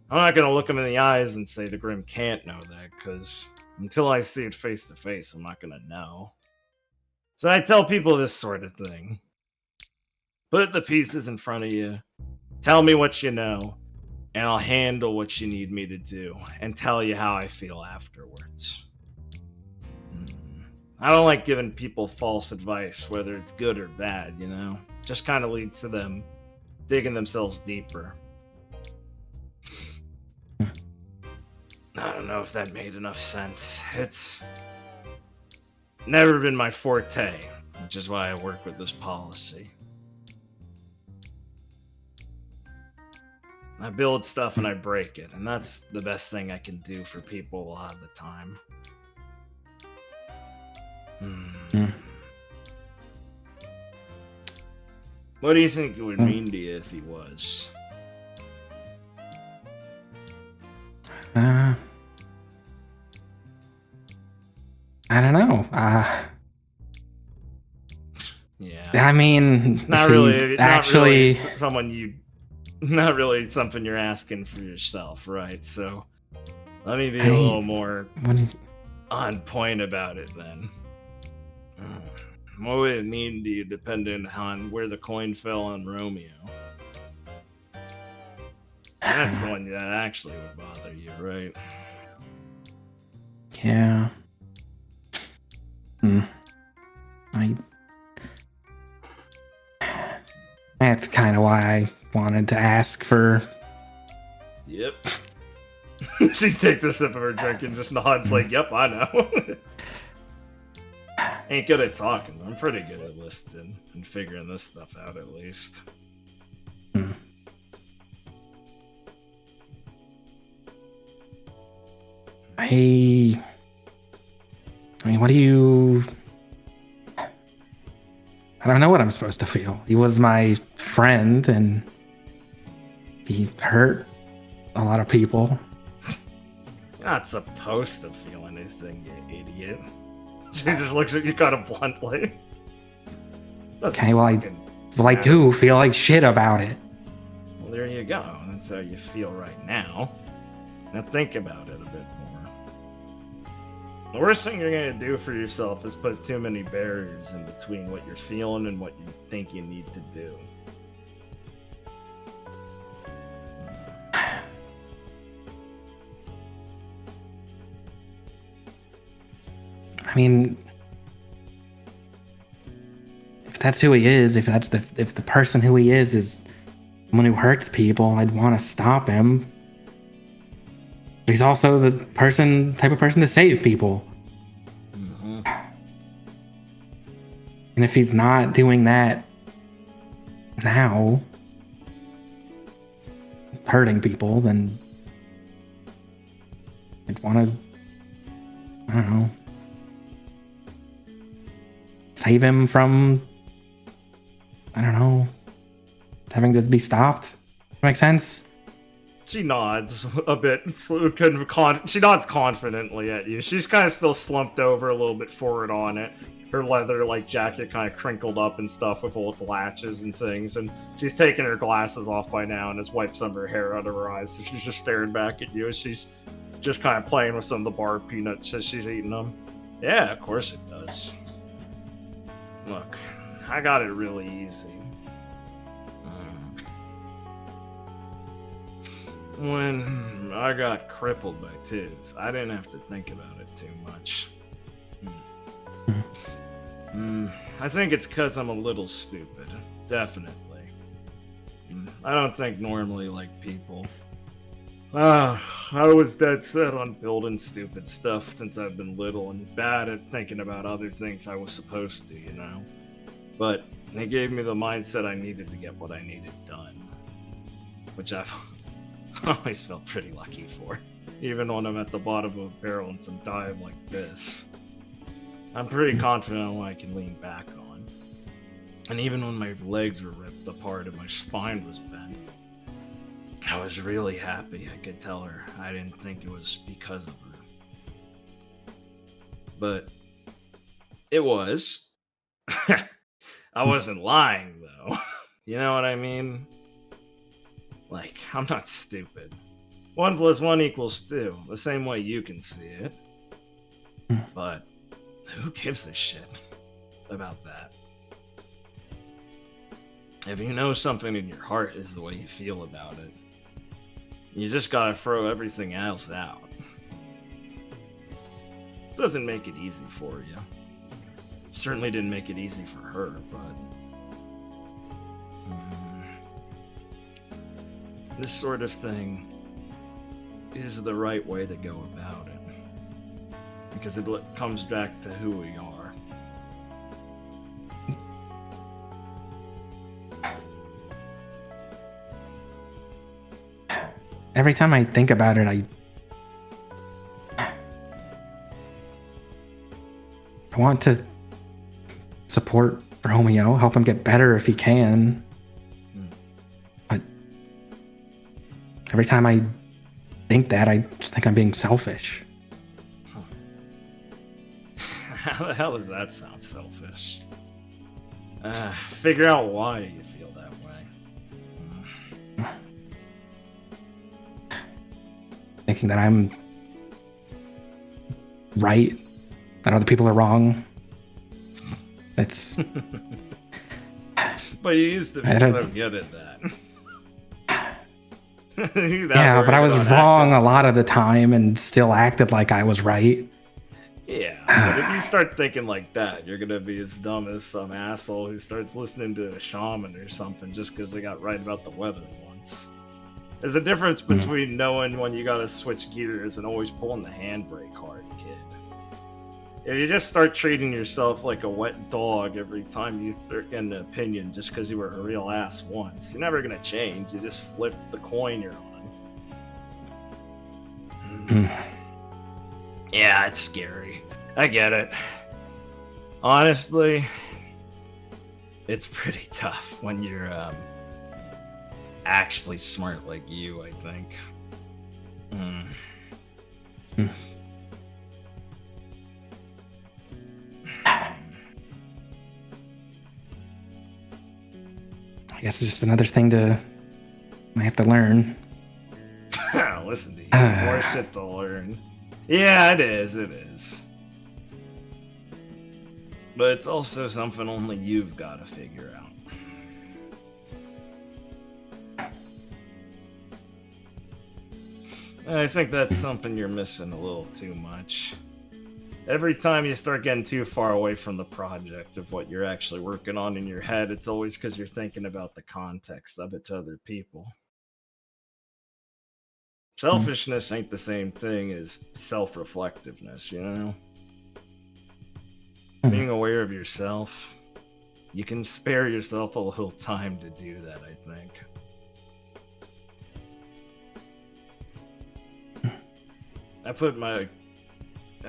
Speaker 1: I'm not gonna look them in the eyes and say the Grimm can't know that, because until I see it face to face, I'm not gonna know. So I tell people this sort of thing. Put the pieces in front of you, tell me what you know, and I'll handle what you need me to do, and tell you how I feel afterwards. I don't like giving people false advice, whether it's good or bad, you know? Just kind of leads to them digging themselves deeper. I don't know if that made enough sense. It's never been my forte, which is why I work with this policy. I build stuff and I break it, and that's the best thing I can do for people a lot of the time. What do you think it would mean to you if he was?
Speaker 6: I don't know.
Speaker 1: Yeah.
Speaker 6: I mean,
Speaker 1: Not really.
Speaker 6: Actually,
Speaker 1: not really something you're asking for yourself, right? So let me be a little more on point about it then. What would it mean to you depending on where the coin fell on Romeo? That's the one that actually would bother you, right?
Speaker 6: Yeah. That's kind of why I wanted to ask for...
Speaker 1: Yep. She takes a sip of her drink and just nods like, yep, I know. Ain't good at talking. I'm pretty good at listening and figuring this stuff out at least.
Speaker 6: I mean, what do you... I don't know what I'm supposed to feel. He was my friend, and he hurt a lot of people.
Speaker 1: You're not supposed to feel anything, you idiot. She just looks at you kind of bluntly.
Speaker 6: Okay, well, I do feel like shit about it.
Speaker 1: Well, there you go. That's how you feel right now. Now think about it a bit more. The worst thing you're going to do for yourself is put too many barriers in between what you're feeling and what you think you need to do.
Speaker 6: I mean, if that's who he is, if the person who he is someone who hurts people, I'd want to stop him. But he's also the type of person to save people.
Speaker 1: Mm-hmm.
Speaker 6: And if he's not doing that now, hurting people, then I'd want to, I don't know, save him from, I don't know, having to be stopped. Make sense?
Speaker 1: She nods a bit. She nods confidently at you. She's kind of still slumped over a little bit forward on it. Her leather jacket kind of crinkled up and stuff with all its latches and things. And she's taken her glasses off by now and has wiped some of her hair out of her eyes. So she's just staring back at you as she's just kind of playing with some of the bar peanuts as she's eating them. Yeah, of course it does. Look, I got it really easy. When I got crippled by Tiz, I didn't have to think about it too much. I think it's because I'm a little stupid. Definitely. I don't think normally like people. I was dead set on building stupid stuff since I've been little and bad at thinking about other things I was supposed to, you know? But it gave me the mindset I needed to get what I needed done. Which I've always felt pretty lucky for. Even when I'm at the bottom of a barrel in some dive like this. I'm pretty confident on what I can lean back on. And even when my legs were ripped apart and my spine was bent, I was really happy I could tell her I didn't think it was because of her. But it was. I wasn't lying, though. You know what I mean? Like, I'm not stupid. 1 + 1 = 2, the same way you can see it. But who gives a shit about that? If you know something in your heart is the way you feel about it, you just gotta throw everything else out. Doesn't make it easy for you. Certainly didn't make it easy for her, but this sort of thing is the right way to go about it. Because it comes back to who we are.
Speaker 6: Every time I think about it, I want to support Romeo, help him get better if he can. But every time I think that, I just think I'm being selfish.
Speaker 1: How the hell does that sound selfish? Figure out why you feel that way.
Speaker 6: Thinking that I'm right, that other people are wrong. It's.
Speaker 1: But you used to be so good at that.
Speaker 6: Yeah, but I was wrong a lot of the time and still acted like I was right.
Speaker 1: Yeah, but if you start thinking like that, you're gonna be as dumb as some asshole who starts listening to a shaman or something just because they got right about the weather once. There's a difference between knowing when you gotta switch gears and always pulling the handbrake hard, kid. If you just start treating yourself like a wet dog every time you start getting an opinion just because you were a real ass once, you're never gonna change. You just flip the coin you're on. Yeah, it's scary. I get it. Honestly, it's pretty tough when you're actually smart like you, I think.
Speaker 6: I guess it's just another thing to I have to learn.
Speaker 1: Listen to you. More shit to learn. Yeah, it is. But it's also something only you've got to figure out. I think that's something you're missing a little too much. Every time you start getting too far away from the project of what you're actually working on in your head, it's always because you're thinking about the context of it to other people. Selfishness ain't the same thing as self-reflectiveness, you know? Being aware of yourself, you can spare yourself a little time to do that, I think. I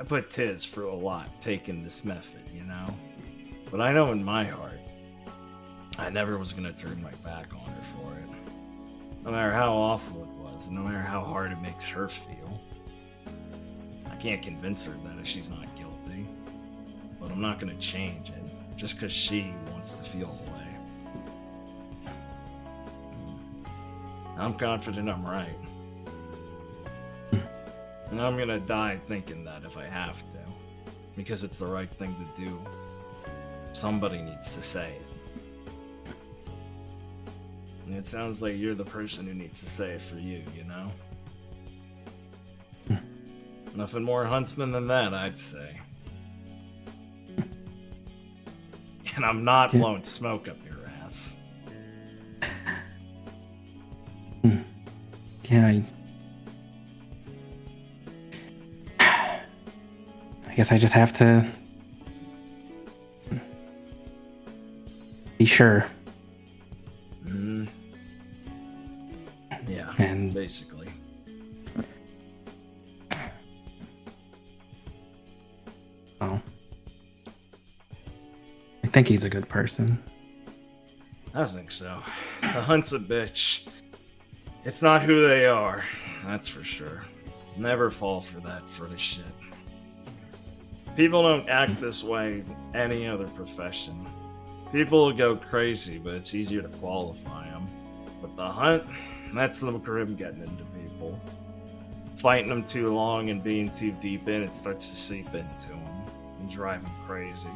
Speaker 1: put Tiz through a lot taking this method, you know? But I know in my heart, I never was gonna turn my back on her for it. No matter how awful it was, no matter how hard it makes her feel. I can't convince her that she's not guilty. But I'm not gonna change it, just because she wants to feel the way. I'm confident I'm right. And I'm gonna die thinking that if I have to. Because it's the right thing to do. Somebody needs to say it. And it sounds like you're the person who needs to say it for you, you know? Nothing more huntsman than that, I'd say. And I'm not blowing smoke up your ass.
Speaker 6: Yeah, I guess I just have to be sure.
Speaker 1: Yeah,
Speaker 6: and
Speaker 1: basically.
Speaker 6: Oh, I think he's a good person.
Speaker 1: I think so. The hunt's a bitch. It's not who they are, that's for sure. Never fall for that sort of shit. People don't act this way in any other profession. People will go crazy, but it's easier to qualify them. But the hunt, that's the grim getting into people. Fighting them too long and being too deep in, it starts to seep into them and drive them crazy.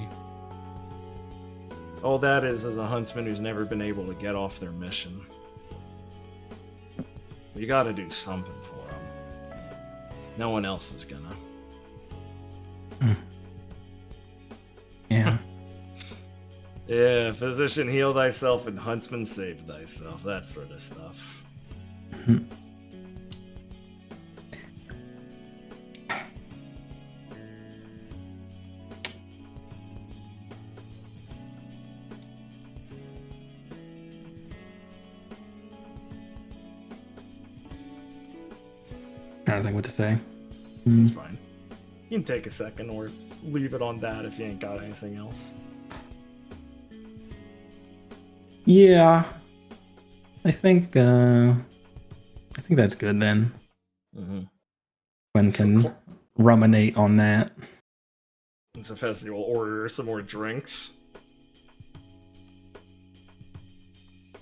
Speaker 1: All that is a huntsman who's never been able to get off their mission. You gotta do something for them. No one else is gonna.
Speaker 6: Yeah.
Speaker 1: Yeah, physician heal thyself and huntsman save thyself. That sort of stuff.
Speaker 6: I don't think what to say.
Speaker 1: That's fine. You can take a second or leave it on that if you ain't got anything else.
Speaker 6: Yeah, I think that's good then. Gwen can ruminate on that.
Speaker 1: So Fezzi will order some more drinks.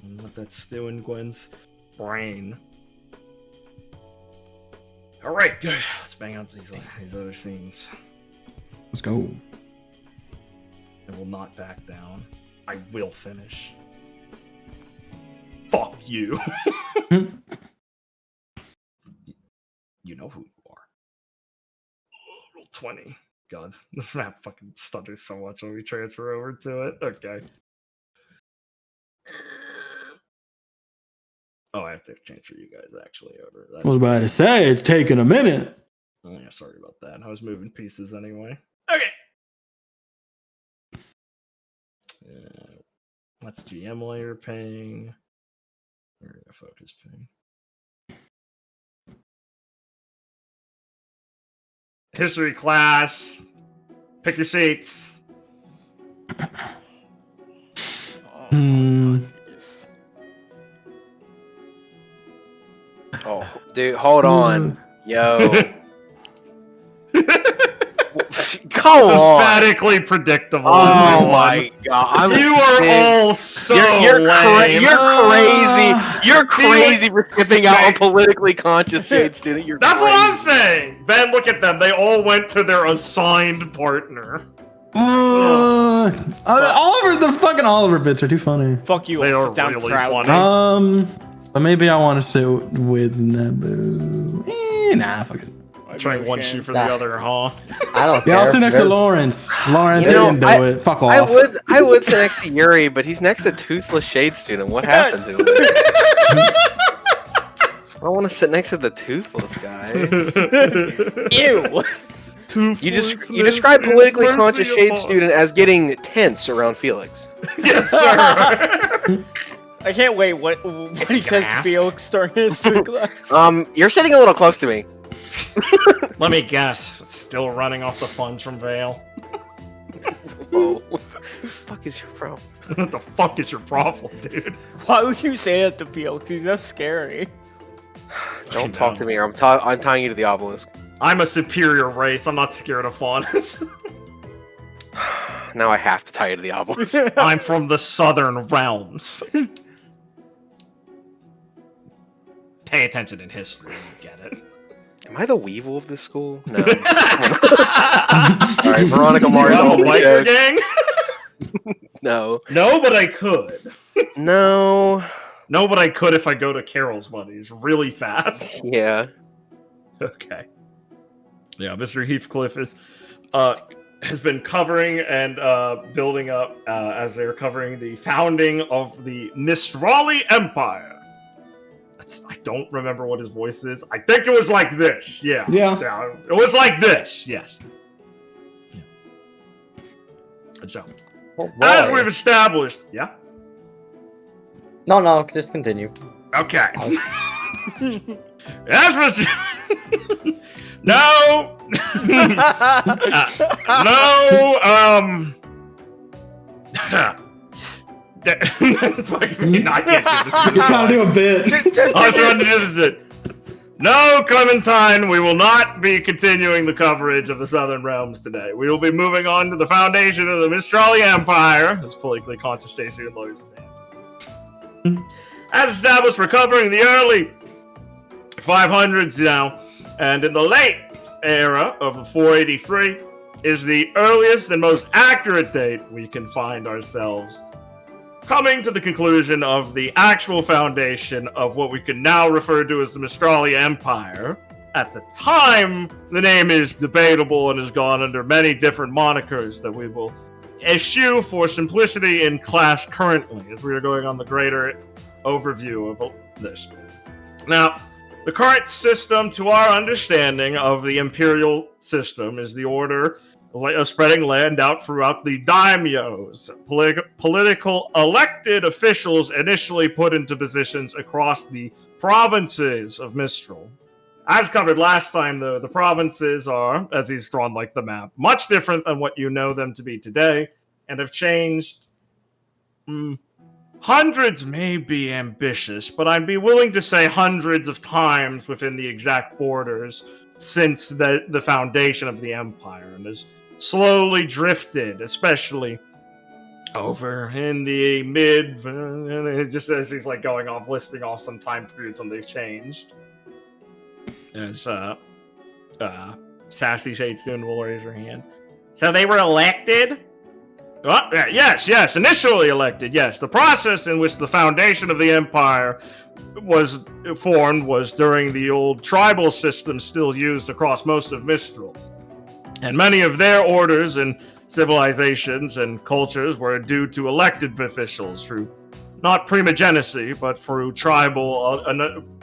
Speaker 1: And let that stew in Gwen's brain. Alright, good. Let's bang out these other scenes.
Speaker 6: Let's go.
Speaker 1: I will not back down. I will finish. Fuck you. You know who you are. Roll 20. God, this map fucking stutters so much when we transfer over to it. Okay. Oh, I have to transfer you guys actually over.
Speaker 6: I was about to say, it's taking a minute.
Speaker 1: Oh, yeah, sorry about that. I was moving pieces anyway. Okay. That's GM layer ping. Area focus ping. History class. Pick your seats.
Speaker 4: Oh, dude, hold on. Yo. Come on.
Speaker 1: Emphatically predictable.
Speaker 4: Oh my god.
Speaker 1: You are all so
Speaker 4: you're
Speaker 1: lame.
Speaker 4: you're crazy. You're crazy for skipping out a politically conscious shade student.
Speaker 1: That's what I'm saying. Ben, look at them. They all went to their assigned partner.
Speaker 6: Oliver bits are too funny.
Speaker 2: Fuck you.
Speaker 1: They
Speaker 2: I'll
Speaker 1: are
Speaker 2: sit down
Speaker 1: really
Speaker 2: proud.
Speaker 1: funny.
Speaker 6: So maybe I want to sit with Naboo. Nah, fuck it.
Speaker 1: Trying one shoe for the other, huh?
Speaker 7: I don't care.
Speaker 6: Yeah, I'll sit next to Lawrence. Lawrence didn't do it. Fuck off.
Speaker 4: I would sit next to Yuri, but he's next to Toothless Shade Student. What happened to him? I don't want to sit next to the Toothless guy.
Speaker 2: Ew.
Speaker 4: You describe politically conscious Shade Student as getting tense around Felix.
Speaker 1: Yes, sir.
Speaker 2: I can't wait what he says to Felix during history class.
Speaker 4: You're sitting a little close to me.
Speaker 1: Let me guess. It's still running off the funds from Vale.
Speaker 4: Whoa. What the fuck is your problem?
Speaker 1: What the fuck is your problem, dude?
Speaker 2: Why would you say that to Felix? He's so scary.
Speaker 4: Don't talk to me or I'm tying you to the obelisk.
Speaker 1: I'm a superior race. I'm not scared of faunas.
Speaker 4: Now I have to tie you to the obelisk.
Speaker 1: I'm from the southern realms. Pay attention in history and you get it.
Speaker 4: Am I the Weevil of this school? No. Alright, Veronica Mars.
Speaker 1: You have a biker gang?
Speaker 4: No.
Speaker 1: No, but I could.
Speaker 4: No.
Speaker 1: No, but I could if I go to Carol's buddies really fast.
Speaker 4: Yeah.
Speaker 1: Okay. Yeah, Mr. Heathcliff has been covering and building up as they're covering the founding of the Mistrali Empire. I don't remember what his voice is. I think it was like this. Yeah. It was like this. Yes. Yeah. So, as we've established, yeah.
Speaker 7: No, just continue.
Speaker 1: Okay. As was. No. Fuck me, I can't do this.
Speaker 6: You're trying to do a bit.
Speaker 1: I was trying to do this bit. No, Clementine, we will not be continuing the coverage of the Southern Realms today. We will be moving on to the foundation of the Mistrali Empire. This politically conscious state and lowers his hand. As established, we're covering the early 500s now, and in the late era of the 483 is the earliest and most accurate date we can find ourselves coming to the conclusion of the actual foundation of what we can now refer to as the Mistrali Empire. At the time, the name is debatable and has gone under many different monikers that we will eschew for simplicity in class currently, as we are going on the greater overview of this. Now, the current system, to our understanding of the imperial system, is the order of spreading land out throughout the daimyos, political elected officials initially put into positions across the provinces of Mistral. As covered last time, though, the provinces are, as he's drawn like the map, much different than what you know them to be today, and have changed. Hundreds may be ambitious, but I'd be willing to say hundreds of times within the exact borders since the foundation of the empire, and has slowly drifted, especially over in the mid, just as he's like going off, listing off some time periods when they've changed. As Sassy Shade Student will raise her hand. So they were elected? Well, yes, initially elected, yes. The process in which the foundation of the empire was formed was during the old tribal system still used across most of Mistral. And many of their orders and civilizations and cultures were due to elected officials through not primogenicy, but through tribal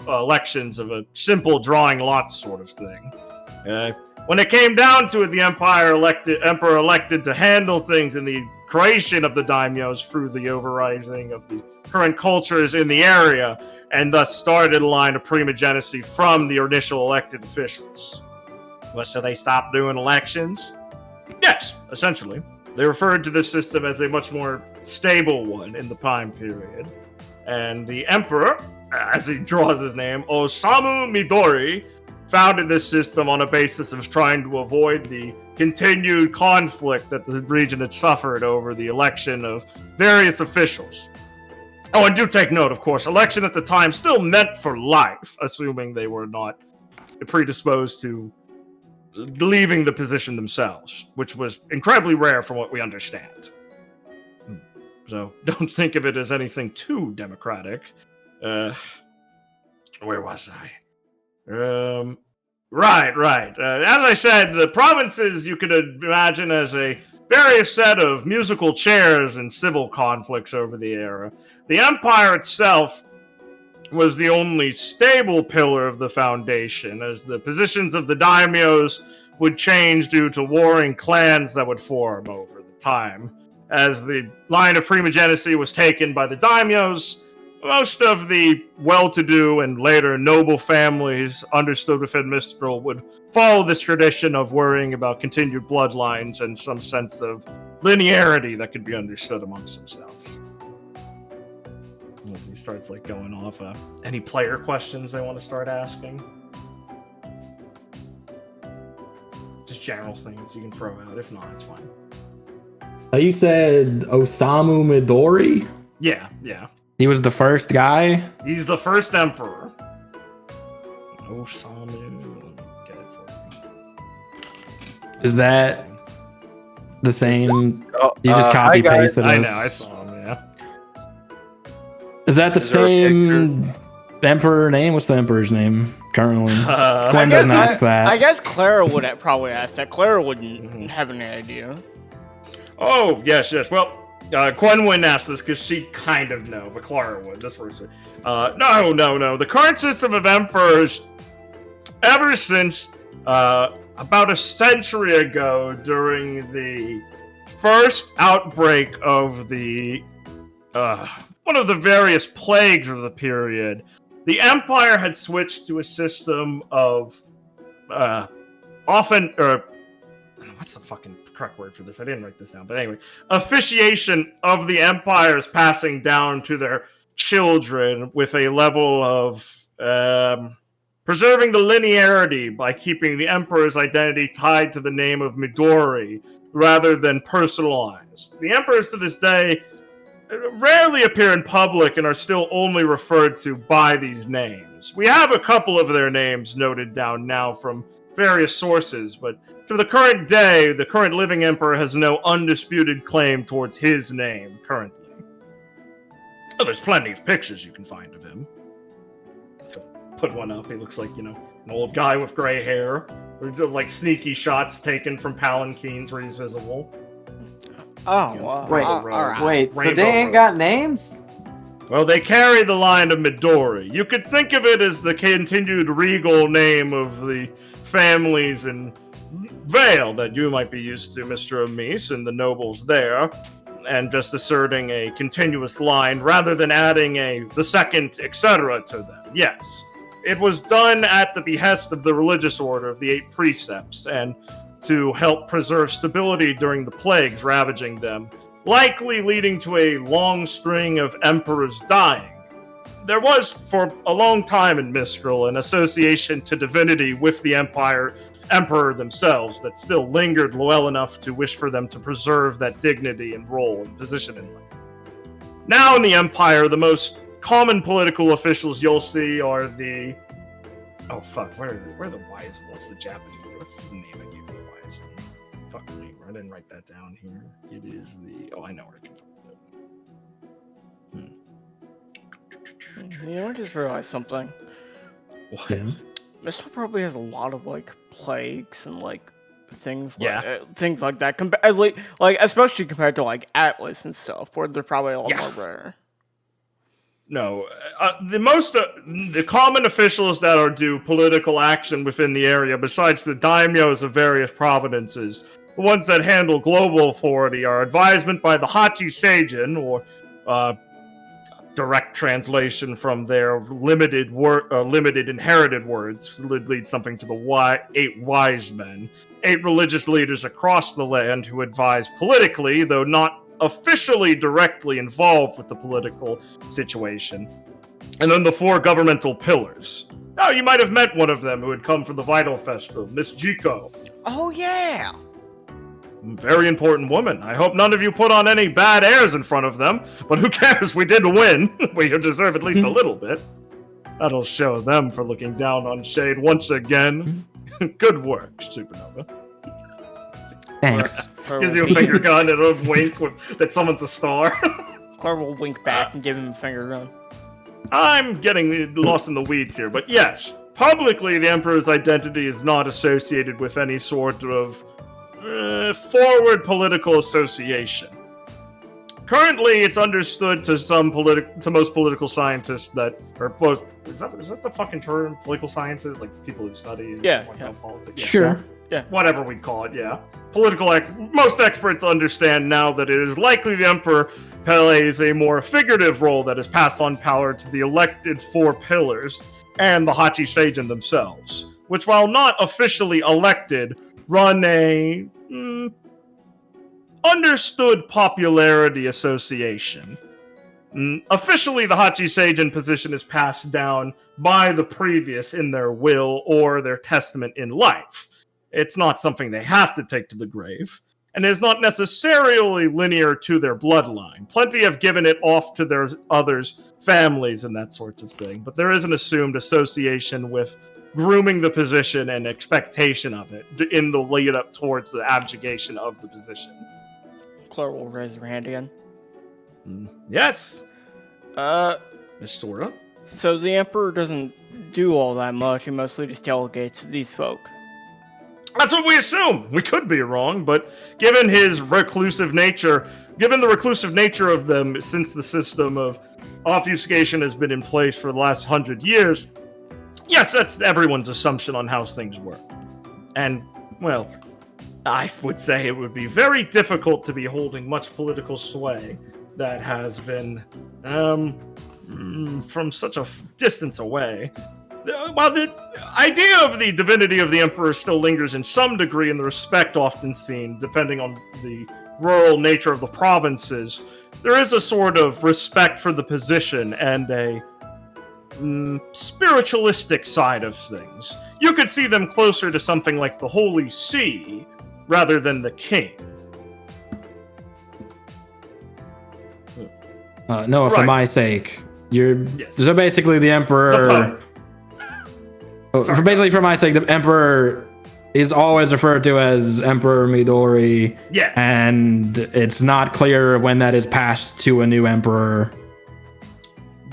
Speaker 1: elections of a simple drawing lots sort of thing. When it came down to it, the emperor elected to handle things in the creation of the daimyos through the overrising of the current cultures in the area, and thus started a line of primogenicy from the initial elected officials. Well, so they stopped doing elections? Yes, essentially. They referred to this system as a much more stable one in the time period. And the emperor, as he draws his name, Osamu Midori, founded this system on a basis of trying to avoid the continued conflict that the region had suffered over the election of various officials. Oh, and do take note, of course, election at the time still meant for life, assuming they were not predisposed to leaving the position themselves, which was incredibly rare from what we understand. So don't think of it as anything too democratic. Where was I? Right. As I said, the provinces you could imagine as a various set of musical chairs and civil conflicts over the era. The empire itself was the only stable pillar of the foundation, as the positions of the daimyos would change due to warring clans that would form over the time. As the line of primogenicy was taken by the daimyos, most of the well-to-do and later noble families understood within Mistral would follow this tradition of worrying about continued bloodlines and some sense of linearity that could be understood amongst themselves. As he starts going off, any player questions they want to start asking? Just general things you can throw out. If not, it's fine.
Speaker 6: You said Osamu Midori?
Speaker 1: Yeah.
Speaker 6: He was the first guy?
Speaker 1: He's the first emperor. Osamu. Let me get it for you.
Speaker 6: Is that the same? You just copy pasted it.
Speaker 1: I know, I saw him, yeah.
Speaker 6: Is that the same emperor name? What's the emperor's name currently? Gwen doesn't ask that.
Speaker 2: I guess Clara would probably ask that. Clara wouldn't have any idea.
Speaker 1: Oh, yes. Well, Gwen wouldn't ask this because she kind of know, but Clara would. This person. No. The current system of emperors, ever since about a century ago, during the first outbreak of the one of the various plagues of the period, the Empire had switched to a system of what's the fucking correct word for this? I didn't write this down, but anyway, officiation of the empires passing down to their children with a level of preserving the linearity by keeping the emperor's identity tied to the name of Midori rather than personalized. The emperors to this day rarely appear in public and are still only referred to by these names. We have a couple of their names noted down now from various sources, but to the current day, the current living emperor has no undisputed claim towards his name currently. Oh, there's plenty of pictures you can find of him. So put one up. He looks like, an old guy with gray hair. There's sneaky shots taken from palanquins where he's visible.
Speaker 2: Oh, wow.
Speaker 5: Wait, so they ain't got names?
Speaker 1: Well, they carry the line of Midori. You could think of it as the continued regal name of the families in Vale that you might be used to, Mr. Amis, and the nobles there, and just asserting a continuous line rather than adding the second, etc. to them. Yes, it was done at the behest of the religious order of the 8 precepts, and to help preserve stability during the plagues ravaging them, likely leading to a long string of emperors dying. There was, for a long time in Mistral, an association to divinity with the emperor themselves that still lingered well enough to wish for them to preserve that dignity and role and position in life. Now in the Empire, the most common political officials you'll see are the... Oh, fuck, where are the wise ones? What's the Japanese? What's the name I gave the wise one? Fuck me, I didn't write that down here. It is the... Oh, I know where I can find it.
Speaker 2: I just realized something.
Speaker 1: What?
Speaker 6: Yeah.
Speaker 2: Mistral probably has a lot of plagues and things things like that. Especially compared to Atlas and stuff, where they're probably a lot more rare.
Speaker 1: No, the common officials that do political action within the area, besides the daimyos of various provinces, the ones that handle global authority are advisement by the Hachi Seijin, or direct translation from their limited inherited words would lead something to the 8 wise men, 8 religious leaders across the land who advise politically, though not officially directly involved with the political situation. And then the 4 governmental pillars. Now, you might have met one of them who had come for the Vital Festival, Miss Jiko.
Speaker 2: Oh, yeah!
Speaker 1: Very important woman. I hope none of you put on any bad airs in front of them, but who cares? We did win. We deserve at least a little bit. That'll show them for looking down on Shade once again. Good work, Supernova.
Speaker 3: Thanks.
Speaker 1: Gives you a finger gun and a wink that someone's a star.
Speaker 2: Claire will wink back and give him a finger gun.
Speaker 1: I'm getting lost in the weeds here, but yes, publicly the Emperor's identity is not associated with any sort of forward political association. Currently, it's understood to most political scientists that, is that the fucking term, political scientists, like people who study politics?
Speaker 3: Sure.
Speaker 2: Yeah.
Speaker 1: Whatever we call it, yeah. Most experts understand now that it is likely the Emperor plays a more figurative role that has passed on power to the elected four pillars and the Hachi Seijin themselves, which, while not officially elected, run a understood popularity association. Officially, the Hachi Seijin position is passed down by the previous in their will or their testament in life. It's not something they have to take to the grave, and is not necessarily linear to their bloodline. Plenty have given it off to their others' families and that sorts of thing, but there is an assumed association with grooming the position and expectation of it in the lead up towards the abdication of the position.
Speaker 2: Claire will raise her hand again.
Speaker 1: Yes. Miss Sora?
Speaker 2: So the Emperor doesn't do all that much. He mostly just delegates these folk.
Speaker 1: That's what we assume. We could be wrong, but given the reclusive nature of them since the system of obfuscation has been in place for the last 100 years, yes, that's everyone's assumption on how things work. And, well, I would say it would be very difficult to be holding much political sway that has been from such a distance away. While the idea of the divinity of the Emperor still lingers in some degree in the respect often seen, depending on the rural nature of the provinces, there is a sort of respect for the position and a spiritualistic side of things. You could see them closer to something like the Holy See rather than the King.
Speaker 3: No, for my sake,
Speaker 1: Yes.
Speaker 3: So basically the Emperor. For my sake, the Emperor is always referred to as Emperor Midori.
Speaker 1: Yes.
Speaker 3: And it's not clear when that is passed to a new Emperor.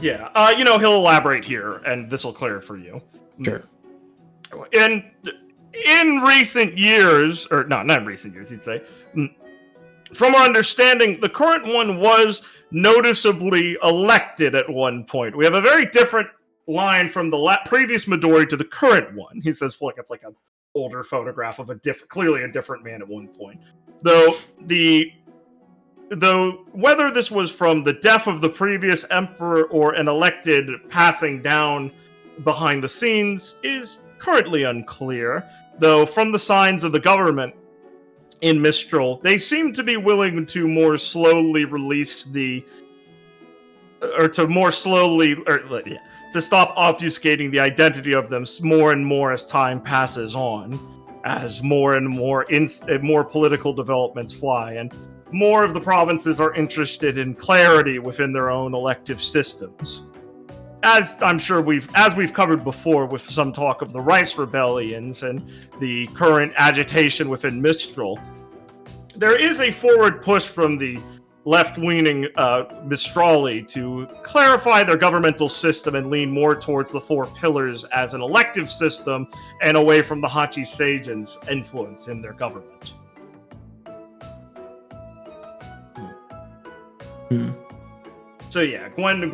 Speaker 1: Yeah. He'll elaborate here, and this will clear for you.
Speaker 3: Sure.
Speaker 1: In recent years, or no, not in recent years, he'd say, from our understanding, the current one was noticeably elected at one point. We have a very different line from the previous Midori to the current one. He says, well, it's like an older photograph of clearly a different man at one point. Though whether this was from the death of the previous emperor or an elected passing down behind the scenes is currently unclear. Though from the signs of the government in Mistral, they seem to be willing to more slowly release to stop obfuscating the identity of them more and more as time passes on, as more and more more political developments fly, and more of the provinces are interested in clarity within their own elective systems. As I'm sure we've covered before with some talk of the rice rebellions and the current agitation within Mistral, there is a forward push from the left-leaning Mistrali to clarify their governmental system and lean more towards the four pillars as an elective system and away from the Hachi Seijin's influence in their government. So yeah, Gwen,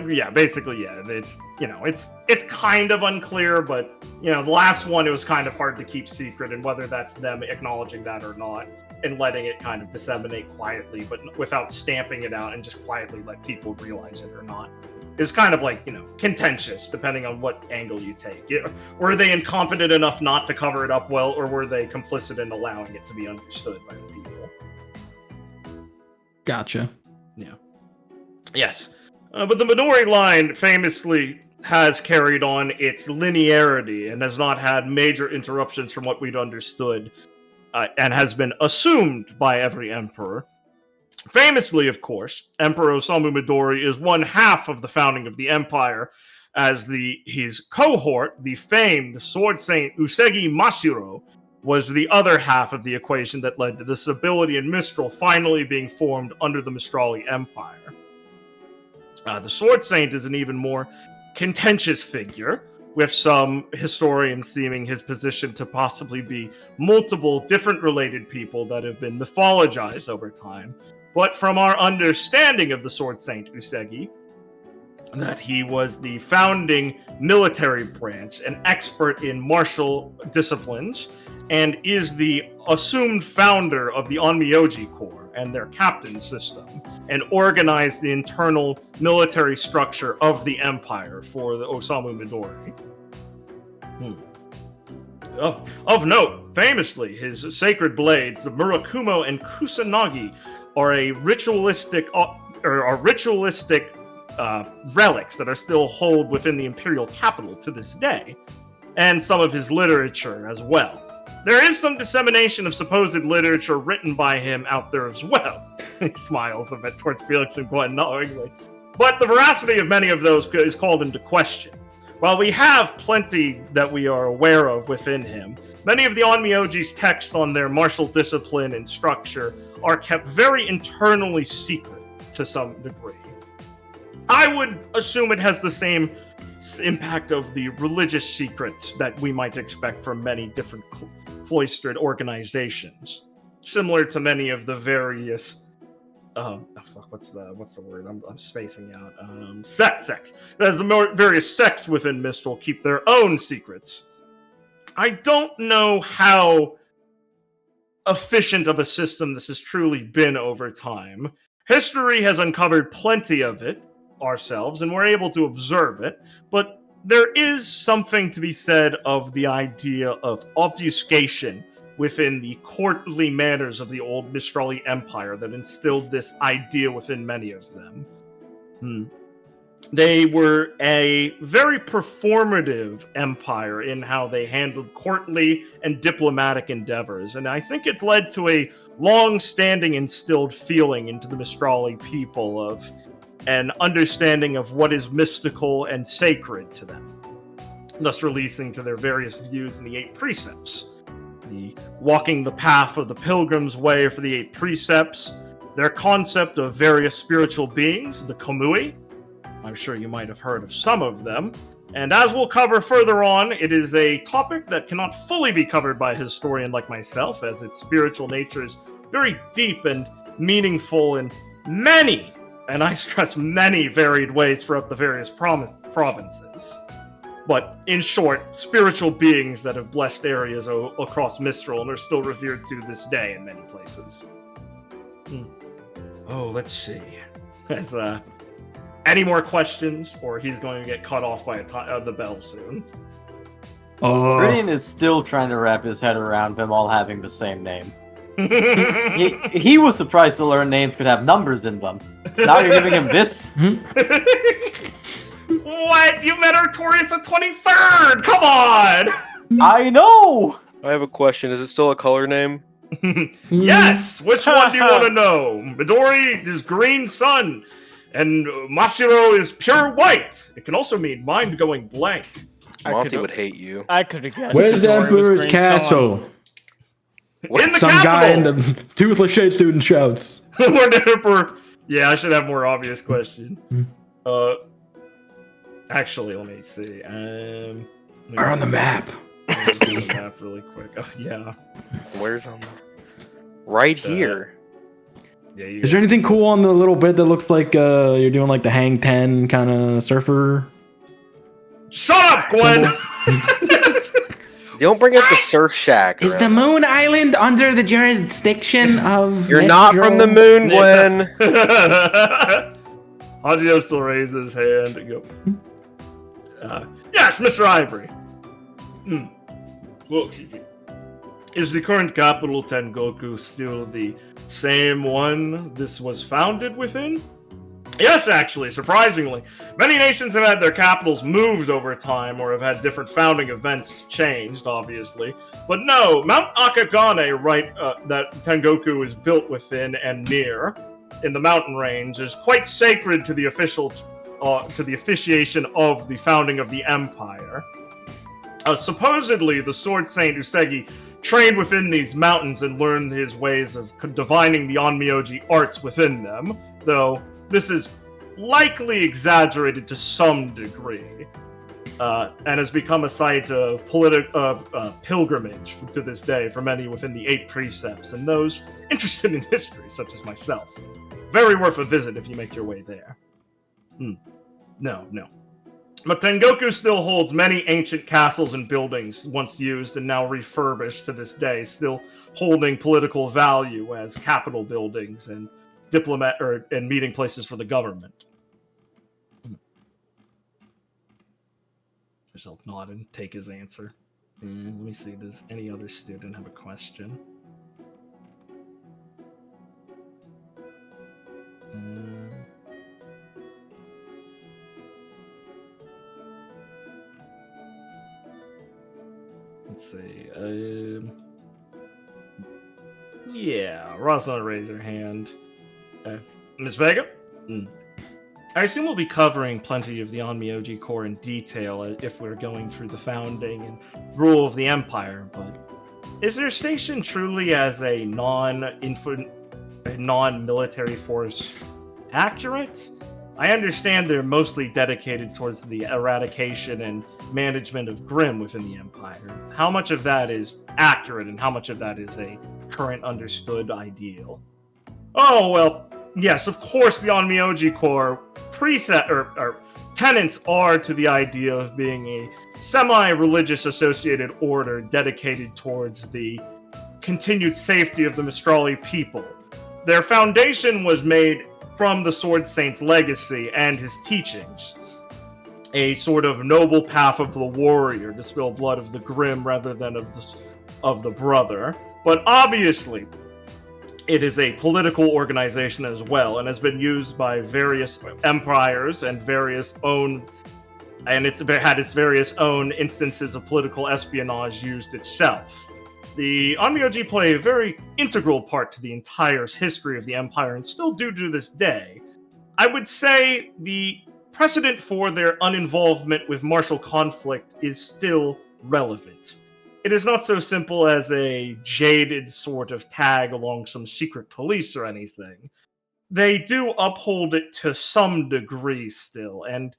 Speaker 1: yeah, basically, yeah, it's kind of unclear, but the last one, it was kind of hard to keep secret, and whether that's them acknowledging that or not, and letting it kind of disseminate quietly, but without stamping it out and just quietly let people realize it or not, is kind of contentious, depending on what angle you take. Were they incompetent enough not to cover it up well, or were they complicit in allowing it to be understood by the people?
Speaker 3: Gotcha.
Speaker 1: Yeah. Yes. But the Midori line famously has carried on its linearity and has not had major interruptions from what we'd understood. and has been assumed by every emperor. Famously, of course, Emperor Osamu Midori is one half of the founding of the empire, as his cohort, the famed sword saint Usagi Mashiro, was the other half of the equation that led to the stability in Mistral finally being formed under the Mistrali Empire. The sword saint is an even more contentious figure, with some historians deeming his position to possibly be multiple different related people that have been mythologized over time. But from our understanding of the Sword Saint Usagi, that he was the founding military branch, an expert in martial disciplines, and is the assumed founder of the Onmyoji Corps and their captain system, and organized the internal military structure of the empire for the Osamu Midori. Of note, famously, his sacred blades, the Murakumo and Kusanagi, are ritualistic relics that are still held within the imperial capital to this day, and some of his literature as well. There is some dissemination of supposed literature written by him out there as well. He smiles a bit towards Felix and Gwen knowingly. But the veracity of many of those is called into question. While we have plenty that we are aware of within him, many of the Onmyoji's texts on their martial discipline and structure are kept very internally secret to some degree. I would assume it has the same impact of the religious secrets that we might expect from many different cloistered organizations, similar to many of the various what's the word? I'm spacing out. Sects. As the various sects within Mistral keep their own secrets. I don't know how efficient of a system this has truly been over time. History has uncovered plenty of it ourselves, and we're able to observe it, but there is something to be said of the idea of obfuscation within the courtly manners of the old Mistrali Empire that instilled this idea within many of them. They were a very performative empire in how they handled courtly and diplomatic endeavors, and I think it's led to a long-standing instilled feeling into the Mistrali people of an understanding of what is mystical and sacred to them, thus releasing to their various views in the 8 precepts. The walking the path of the pilgrim's way for the 8 precepts, their concept of various spiritual beings, the Kamui. I'm sure you might have heard of some of them. And as we'll cover further on, it is a topic that cannot fully be covered by a historian like myself, as its spiritual nature is very deep and meaningful in many, and I stress many, varied ways throughout the various provinces. But, in short, spiritual beings that have blessed areas across Mistral and are still revered to this day in many places. Oh, let's see. Any more questions, or he's going to get cut off by the bell soon?
Speaker 5: Brian is still trying to wrap his head around them all having the same name. he was surprised to learn names could have numbers in them. Now you're giving him this?
Speaker 1: What? You met Artorias the 23rd! Come on!
Speaker 5: I know!
Speaker 4: I have a question. Is it still a color name?
Speaker 1: Yes! Which one do you want to know? Midori is green sun, and Mashiro is pure white. It can also mean mind going blank.
Speaker 4: Monty would hate you.
Speaker 2: I could have guessed.
Speaker 3: Where's the
Speaker 2: Midori was
Speaker 3: Emperor's
Speaker 2: green
Speaker 3: castle?
Speaker 1: In the
Speaker 3: Some
Speaker 1: capital!
Speaker 3: guy in the toothless shade student shouts.
Speaker 1: Where the Emperor... Yeah, I should have a more obvious question. Actually, let me see.
Speaker 3: Are on the map.
Speaker 1: The map really quick. Oh, yeah.
Speaker 4: Where's on the... Right here.
Speaker 1: Yeah.
Speaker 3: Is there anything cool on the little bit that looks like you're doing like the Hang 10 kind of surfer?
Speaker 1: Shut up, Gwen!
Speaker 4: Don't bring up the surf shack.
Speaker 3: Is the Moon Island under the jurisdiction of...
Speaker 4: You're not from the moon, Gwen.
Speaker 1: Hajio still raises his hand and go... yes, Mr. Ivory. Well, is the current capital Tengoku still the same one this was founded within? Yes, actually, surprisingly. Many nations have had their capitals moved over time or have had different founding events changed, obviously. But no, Mount Akagane, that Tengoku is built within and near, in the mountain range, is quite sacred to the officiation of the founding of the empire. Supposedly, the Sword Saint Usagi trained within these mountains and learned his ways of divining the Onmyoji arts within them, though this is likely exaggerated to some degree, and has become a site of pilgrimage to this day for many within the 8 precepts and those interested in history, such as myself. Very worth a visit if you make your way there. No. But Tengoku still holds many ancient castles and buildings once used and now refurbished to this day, still holding political value as capital buildings and and meeting places for the government. I shall nod and take his answer. Let me see, does any other student have a question? Let's see. Yeah, Rosalind raise her hand. Ms. Vega? I assume we'll be covering plenty of the Onmyoji Corps in detail if we're going through the founding and rule of the Empire, but is their station truly as a non-military force accurate? I understand they're mostly dedicated towards the eradication and management of Grimm within the Empire. How much of that is accurate and how much of that is a current understood ideal? Oh, well, yes, of course the Onmyoji Corps tenets are to the idea of being a semi-religious associated order dedicated towards the continued safety of the Mistrali people. Their foundation was made from the Sword Saint's legacy and his teachings. A sort of noble path of the warrior to spill blood of the Grimm rather than of the brother. But obviously, it is a political organization as well, and has been used by various empires and it's had its various own instances of political espionage used itself. The Onmyoji play a very integral part to the entire history of the Empire, and still do to this day. I would say the precedent for their uninvolvement with martial conflict is still relevant. It is not so simple as a jaded sort of tag along some secret police or anything. They do uphold it to some degree still, and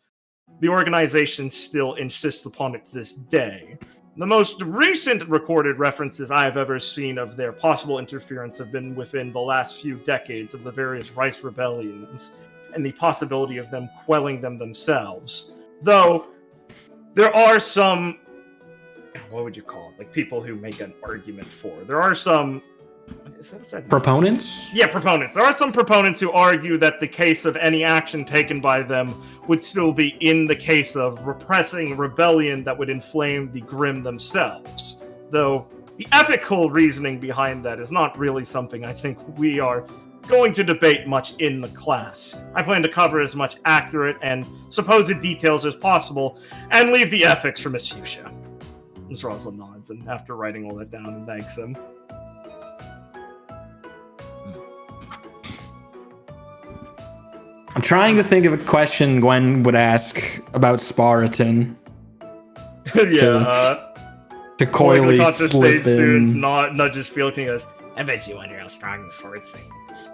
Speaker 1: the organization still insists upon it to this day. The most recent recorded references I have ever seen of their possible interference have been within the last few decades of the various rice rebellions, and the possibility of them quelling them themselves. Though, there are some... what would you call it? Like, people who make an argument for. There are some...
Speaker 6: proponents?
Speaker 1: Yeah, proponents. There are some proponents who argue that the case of any action taken by them would still be in the case of repressing rebellion that would inflame the Grimm themselves. Though, the ethical reasoning behind that is not really something I think we are going to debate much in the class. I plan to cover as much accurate and supposed details as possible, and leave the ethics for Miss Fuchsia. Ms. Rosalind nods, and after writing all that down, thanks him.
Speaker 6: I'm trying to think of a question Gwen would ask about Spartan.
Speaker 1: Yeah,
Speaker 6: to coyly slip
Speaker 1: students
Speaker 6: in.
Speaker 1: nudges Felix and goes, I bet you wonder how strong the sword saint is.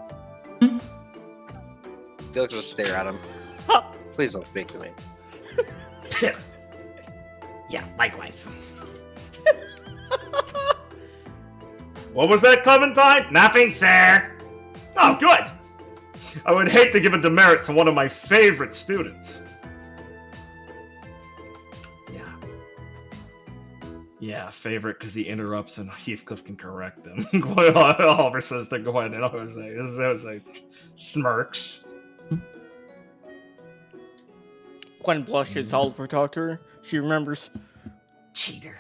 Speaker 4: Felix will stare at him. Please don't speak to me.
Speaker 1: Yeah, likewise. What was that, Clementine? Nothing, sir. Oh, good. I would hate to give a demerit to one of my favorite students. Yeah, favorite because he interrupts and Heathcliff can correct him. Oliver says to Gwen, and Jose smirks.
Speaker 2: Gwen blushes. Oliver talked to her. She remembers.
Speaker 1: Cheater.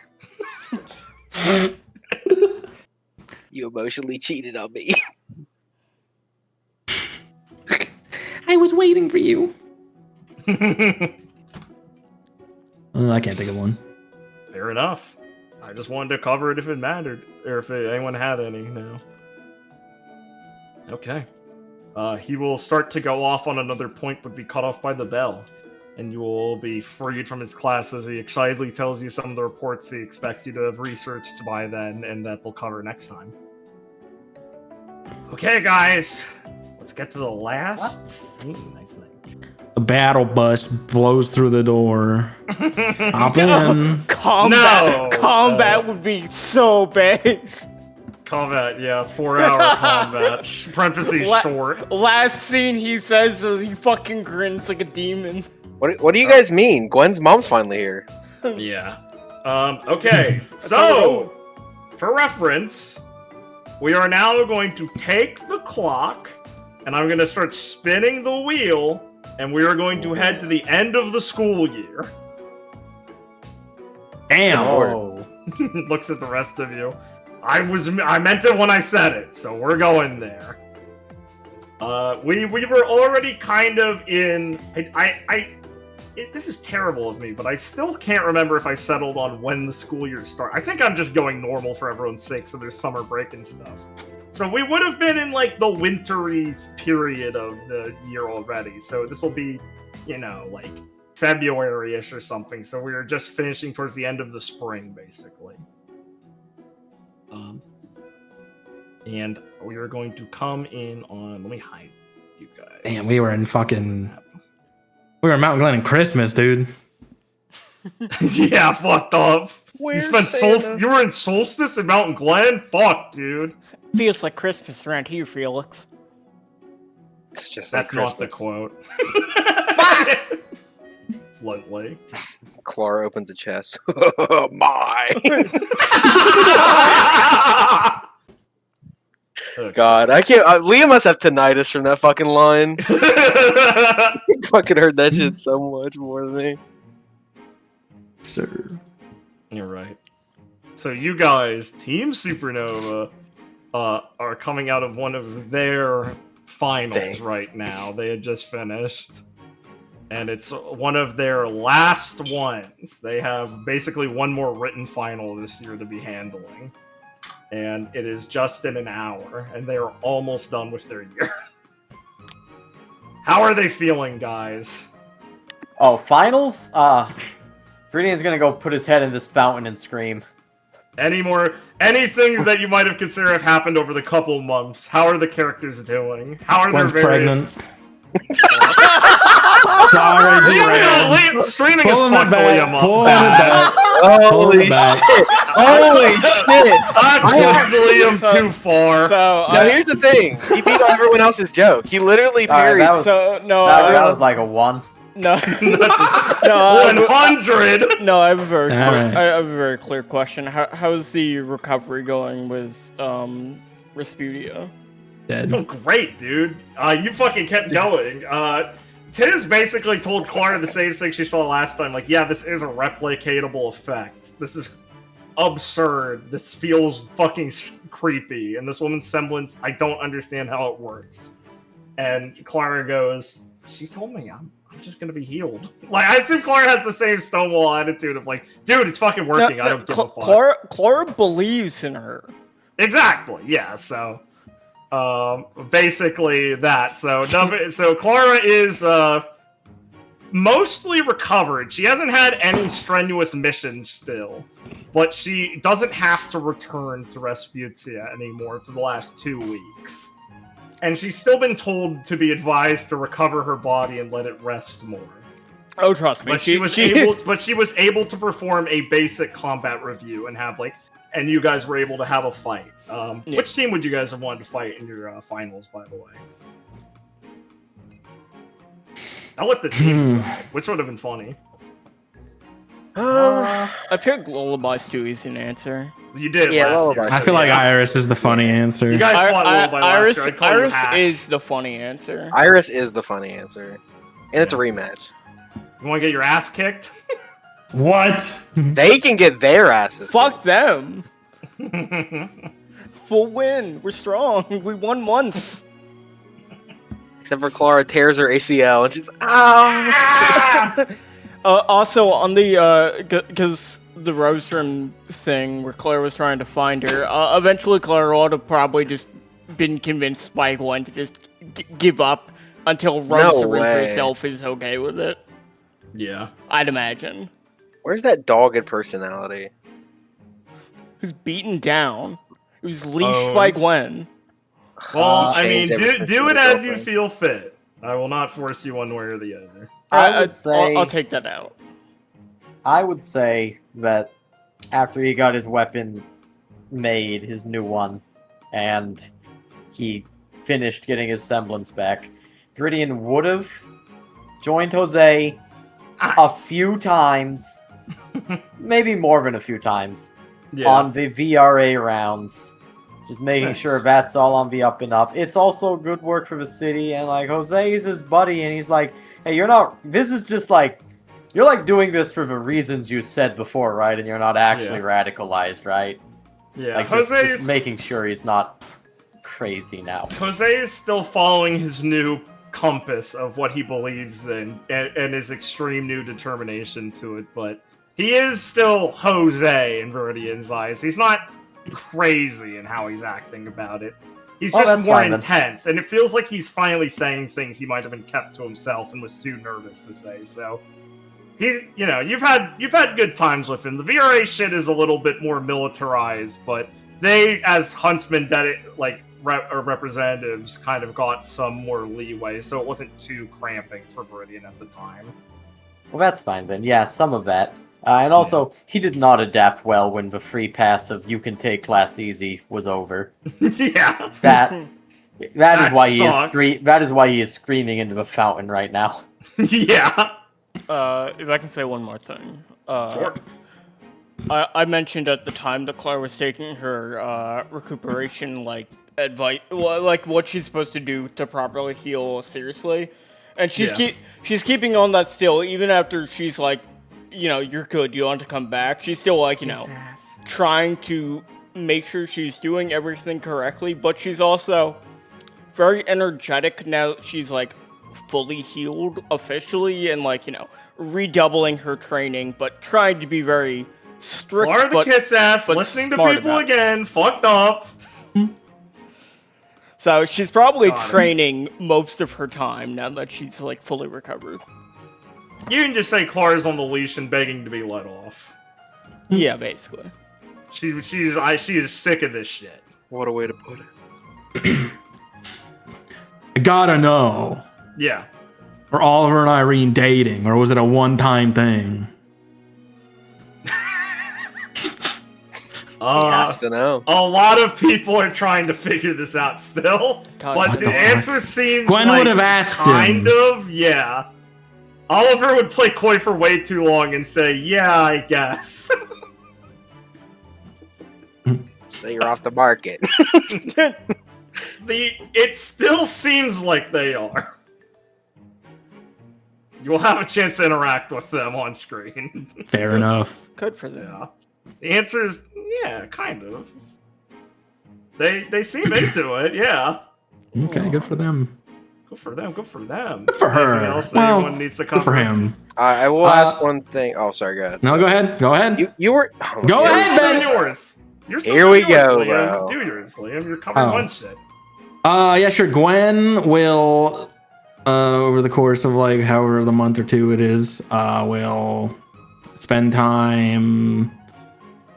Speaker 4: You emotionally cheated on me.
Speaker 6: I I was waiting for you.
Speaker 1: Fair
Speaker 6: I can't think of one.
Speaker 1: enough. I just wanted to cover it if it mattered, or if anyone had any now. Okay. He will start to go off on another point, but be cut off by the bell. And you will be freed from his class as he excitedly tells you some of the reports he expects you to have researched by then, and that they'll cover next time. Okay, guys. Let's get to the last scene, I think.
Speaker 6: A battle bus blows through the door. Hop in.
Speaker 2: Combat would be so bad.
Speaker 1: Combat, yeah, 4-hour combat. Parentheses short.
Speaker 2: Last scene he says is he fucking grins like a demon.
Speaker 4: What do you guys mean? Gwen's mom's finally here.
Speaker 1: Yeah. Okay, so, for reference, we are now going to take the clock, and I'm going to start spinning the wheel, and we are going to head to the end of the school year.
Speaker 6: Damn.
Speaker 5: Oh.
Speaker 1: Looks at the rest of you. I meant it when I said it, so we're going there. We were already kind of in. This is terrible of me, but I still can't remember if I settled on when the school year starts. I think I'm just going normal for everyone's sake, so there's summer break and stuff. So we would have been in like the wintry period of the year already. So this will be, like February-ish or something. So we are just finishing towards the end of the spring, basically. And we are going to come in on. Let me hide you guys.
Speaker 6: Damn, we were in fucking. We were in Mountain Glen in Christmas, dude.
Speaker 1: Yeah, fucked up.
Speaker 4: Where's
Speaker 1: You
Speaker 4: Santa?
Speaker 1: You were in Solstice in Mountain Glen? Fuck, dude.
Speaker 2: Feels like Christmas around here, Felix.
Speaker 4: It's just
Speaker 1: That's
Speaker 4: like
Speaker 1: not the
Speaker 4: Christmas.
Speaker 1: quote. Slightly.
Speaker 4: Clara opens a chest. My God, I can't. Liam must have tinnitus from that fucking line. He fucking heard that shit so much more than me.
Speaker 6: Sir.
Speaker 1: You're right. So you guys, Team Supernova, are coming out of one of their finals right now. They had just finished. And it's one of their last ones. They have basically one more written final this year to be handling. And it is just in an hour. And they are almost done with their year. How are they feeling, guys?
Speaker 5: Oh, finals? Viridian's gonna go put his head in this fountain and scream.
Speaker 1: Any things that you might have considered have happened over the couple months? How are the characters doing? How are their
Speaker 6: One's
Speaker 1: various...
Speaker 6: pregnant. Sorry,
Speaker 1: Liam, streaming is
Speaker 6: Pulling it
Speaker 1: fucked
Speaker 6: back,
Speaker 1: Liam up.
Speaker 6: pulling it back.
Speaker 4: Holy
Speaker 6: it back.
Speaker 4: shit! Holy shit!
Speaker 1: I pushed Liam too far.
Speaker 2: So,
Speaker 4: Now here's the thing: he beat everyone else's joke. He literally
Speaker 5: Alright,
Speaker 4: parried.
Speaker 5: that was- That was like a 1.
Speaker 2: no,
Speaker 1: That's 100.
Speaker 2: no. I have a very,
Speaker 6: Alright.
Speaker 2: I have a very clear question. How's the recovery going with Respudia?
Speaker 6: Dead.
Speaker 1: Oh, great, dude. You fucking kept going. Tiz basically told Clara the same thing she saw last time. Like, yeah, this is a replicatable effect. This is absurd. This feels fucking creepy. And this woman's semblance, I don't understand how it works. And Clara goes, she told me I'm just gonna be healed. Like, I assume Clara has the same Stonewall attitude of like, dude, it's fucking working. I don't give a fuck.
Speaker 2: Clara believes in her.
Speaker 1: Exactly. Yeah. So, basically that. So Clara is mostly recovered. She hasn't had any strenuous missions still, but she doesn't have to return to Resputia anymore for the last 2 weeks. And she's still been told to be advised to recover her body and let it rest more.
Speaker 2: Oh, trust me.
Speaker 1: But she was able to perform a basic combat review and have and you guys were able to have a fight.
Speaker 2: Yeah.
Speaker 1: Which team would you guys have wanted to fight in your finals, by the way? I'll let the team decide. Which would have been funny?
Speaker 2: I feel like Lullaby Stewie's an answer.
Speaker 1: You did
Speaker 4: Yeah,
Speaker 1: last
Speaker 4: Lullaby.
Speaker 1: year.
Speaker 6: I
Speaker 1: so
Speaker 6: feel like
Speaker 1: yeah.
Speaker 6: Iris is the funny answer.
Speaker 1: You guys fought Lullaby last year. I'd call you
Speaker 2: Iris
Speaker 1: hacks.
Speaker 2: is the funny answer.
Speaker 4: Iris is the funny answer, and it's a rematch.
Speaker 1: You want to get your ass kicked?
Speaker 6: What?
Speaker 4: They can get their asses.
Speaker 2: Fuck them. Full win. We're strong. We won once.
Speaker 4: Except for Clara tears her ACL, and she's like, "Ow!"
Speaker 2: Also, on the because the Rose Room thing where Claire was trying to find her, eventually Claire would have probably just been convinced by Gwen to just give up until Rose Room herself is okay with it.
Speaker 1: Yeah.
Speaker 2: I'd imagine.
Speaker 4: Where's that dogged personality?
Speaker 2: Who's beaten down? Who's leashed by Gwen?
Speaker 1: Well, I mean,
Speaker 4: Change
Speaker 1: do it
Speaker 4: everything
Speaker 1: as
Speaker 4: to
Speaker 1: you
Speaker 4: girlfriend.
Speaker 1: feel fit. I will not force you one way or the other.
Speaker 5: I would say
Speaker 2: I'll take that out.
Speaker 5: I would say that after he got his weapon made, his new one, and he finished getting his semblance back, Viridian would have joined Jose a few times, maybe more than a few times, on the VRA rounds. Just making sure that's all on the up and up. It's also good work for the city, and like Jose is his buddy, and he's like, hey, this is just like, you're like doing this for the reasons you said before, right? And you're not actually radicalized, right?
Speaker 1: Yeah,
Speaker 5: Like just making sure he's not crazy now.
Speaker 1: Jose is still following his new compass of what he believes in and his extreme new determination to it, but he is still Jose in Viridian's eyes. He's not crazy in how he's acting about it. He's just more intense, and it feels like he's finally saying things he might have been kept to himself and was too nervous to say. So he's, you've had good times with him. The VRA shit is a little bit more militarized, but they, as huntsmen, representatives, kind of got some more leeway, so it wasn't too cramping for Viridian at the time.
Speaker 5: Well, that's fine then. Yeah, some of that. And also, he did not adapt well when the free pass of "you can take class easy" was over.
Speaker 1: Yeah,
Speaker 5: that is why he is screaming into the fountain right now.
Speaker 1: Yeah.
Speaker 2: If I can say one more thing.
Speaker 1: Sure.
Speaker 2: I mentioned at the time that Claire was taking her recuperation advice, like what she's supposed to do to properly heal seriously, and she's keeping on that still, even after she's like, you're good, you want to come back. She's still like, trying to make sure she's doing everything correctly, but she's also very energetic now that she's like fully healed officially, and redoubling her training, but trying to be very strict.
Speaker 1: Clara the kiss ass, listening to people again, fucked up.
Speaker 2: So she's probably training most of her time now that she's fully recovered.
Speaker 1: You can just say Clara's on the leash and begging to be let off.
Speaker 2: Yeah, basically.
Speaker 1: She is sick of this shit.
Speaker 4: What a way to put it.
Speaker 6: I gotta know.
Speaker 1: Yeah.
Speaker 6: Were Oliver and Irene dating, or was it a one-time thing?
Speaker 4: He has to know.
Speaker 1: A lot of people are trying to figure this out still, but the answer seems
Speaker 6: Gwen would have asked
Speaker 1: kind
Speaker 6: him.
Speaker 1: of, yeah. Oliver would play coy for way too long and say, yeah, I guess.
Speaker 4: So you're off the market.
Speaker 1: It still seems like they are. You'll have a chance to interact with them on screen.
Speaker 6: Fair enough.
Speaker 2: Good for them.
Speaker 1: Yeah. The answer is, yeah, kind of. They seem into it, yeah.
Speaker 6: Okay, good for them.
Speaker 1: Good for them, good for them.
Speaker 6: Good for her.
Speaker 1: Anything else
Speaker 6: Well,
Speaker 1: anyone needs to cover?
Speaker 6: Good for him.
Speaker 4: I will ask one thing. Oh, sorry, go ahead.
Speaker 6: No, go ahead. Go ahead.
Speaker 4: You were...
Speaker 6: Go ahead, Ben.
Speaker 1: Yours.
Speaker 4: Here we go,
Speaker 1: Liam.
Speaker 4: bro.
Speaker 1: Do yours, Liam. You're covering one shit.
Speaker 6: Yeah, sure. Gwen will, over the course of however the month or two it is, will spend time,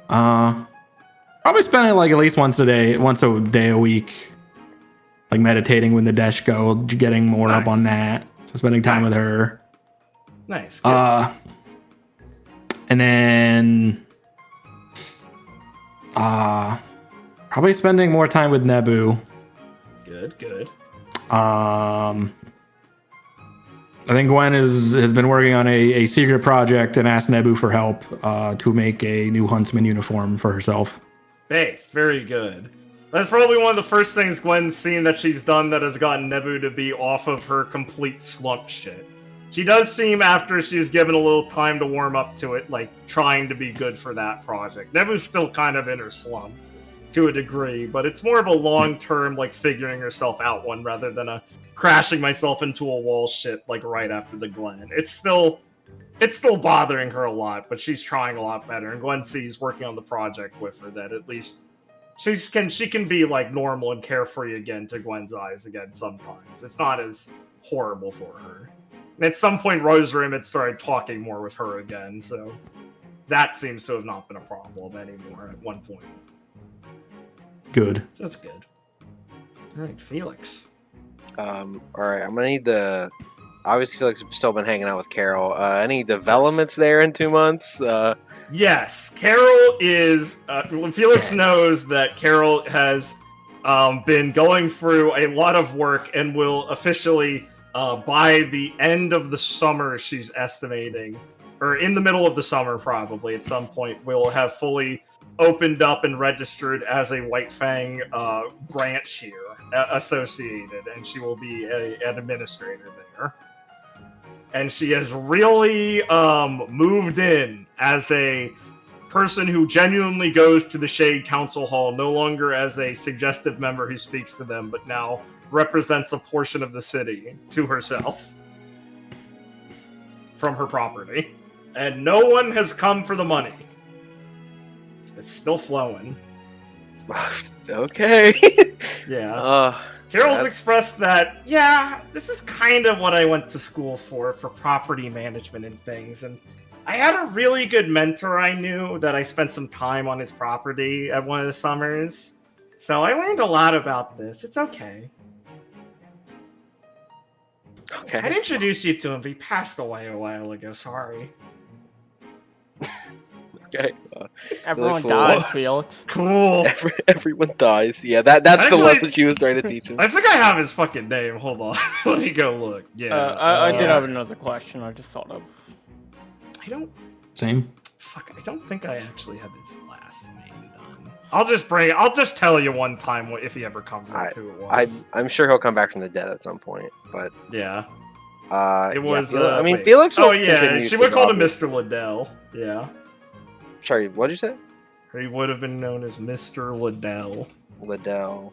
Speaker 6: probably spending at least once a day a week, meditating with Nadeshko, getting more up on that. So spending time with her.
Speaker 1: Nice. Good.
Speaker 6: And then, probably spending more time with Nebu.
Speaker 1: Good.
Speaker 6: I think Gwen has been working on a secret project and asked Nebu for help to make a new huntsman uniform for herself.
Speaker 1: Base. Very good. That's probably one of the first things Gwen's seen that she's done that has gotten Nebu to be off of her complete slump shit. She does seem, after she's given a little time to warm up to it, trying to be good for that project. Nebu's still kind of in her slump to a degree, but it's more of a long-term, figuring herself out one rather than a crashing myself into a wall shit like right after the Gwen. It's still bothering her a lot, but she's trying a lot better. And Gwen sees working on the project with her that at least she can be like normal and carefree again to Gwen's eyes again sometimes. It's not as horrible for her. And at some point, Rosary had started talking more with her again, so that seems to have not been a problem anymore at one point.
Speaker 3: Good.
Speaker 1: That's good. All right, Felix.
Speaker 4: All right, I'm gonna need the. Obviously, Felix has still been hanging out with Carol. Any developments there in 2 months?
Speaker 1: Yes, Carol is. Felix knows that Carol has been going through a lot of work and will officially, by the end of the summer, she's estimating, or in the middle of the summer probably, at some point, will have fully opened up and registered as a White Fang branch here, associated, and she will be an administrator there. And she has really moved in as a person who genuinely goes to the Shade Council Hall, no longer as a suggestive member who speaks to them, but now represents a portion of the city to herself from her property. And no one has come for the money. It's still flowing.
Speaker 4: Okay.
Speaker 1: Yeah. Carol's expressed that, yeah, this is kind of what I went to school for property management and things. And I had a really good mentor I knew that I spent some time on his property at one of the summers. So I learned a lot about this. It's okay.
Speaker 4: Okay.
Speaker 1: I'd introduce you to him, but he passed away a while ago. Sorry.
Speaker 4: Okay.
Speaker 2: Everyone
Speaker 4: Felix
Speaker 2: dies, Felix.
Speaker 1: Cool.
Speaker 4: Everyone dies. Yeah, that's
Speaker 1: Actually,
Speaker 4: the lesson she was trying to teach him.
Speaker 1: I think I have his fucking name. Hold on. Let me go look. Yeah.
Speaker 2: I did have another question I just thought of.
Speaker 1: I don't...
Speaker 3: Same.
Speaker 1: Fuck, I don't think I actually have his last name done. I'll just tell you one time if he ever comes up who it was.
Speaker 4: I'm sure he'll come back from the dead at some point, but
Speaker 1: Yeah.
Speaker 4: it
Speaker 1: was,
Speaker 4: I mean,
Speaker 1: wait.
Speaker 4: Felix.
Speaker 1: Oh yeah, she would call him Mr. Liddell. Yeah.
Speaker 4: Sorry, what did you say?
Speaker 1: He would have been known as Mr. Liddell.
Speaker 4: Liddell.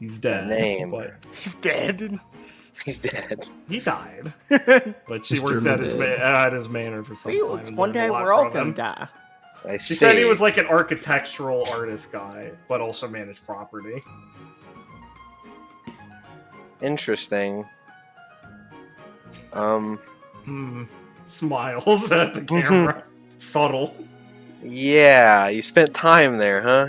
Speaker 1: He's dead.
Speaker 4: Name.
Speaker 1: But
Speaker 2: He's dead.
Speaker 4: He's dead.
Speaker 1: he died. But she
Speaker 3: Mr.
Speaker 1: worked at
Speaker 3: Liddell.
Speaker 1: his manor for some
Speaker 2: Felix,
Speaker 1: time. and
Speaker 2: one
Speaker 1: learned a
Speaker 2: day
Speaker 1: lot
Speaker 2: we're all
Speaker 1: from
Speaker 2: gonna
Speaker 1: him.
Speaker 2: die.
Speaker 4: I
Speaker 1: She
Speaker 4: see.
Speaker 1: said he was like an architectural artist guy, but also managed property.
Speaker 4: Interesting.
Speaker 1: Smiles at the camera. Subtle.
Speaker 4: Yeah, you spent time there, huh?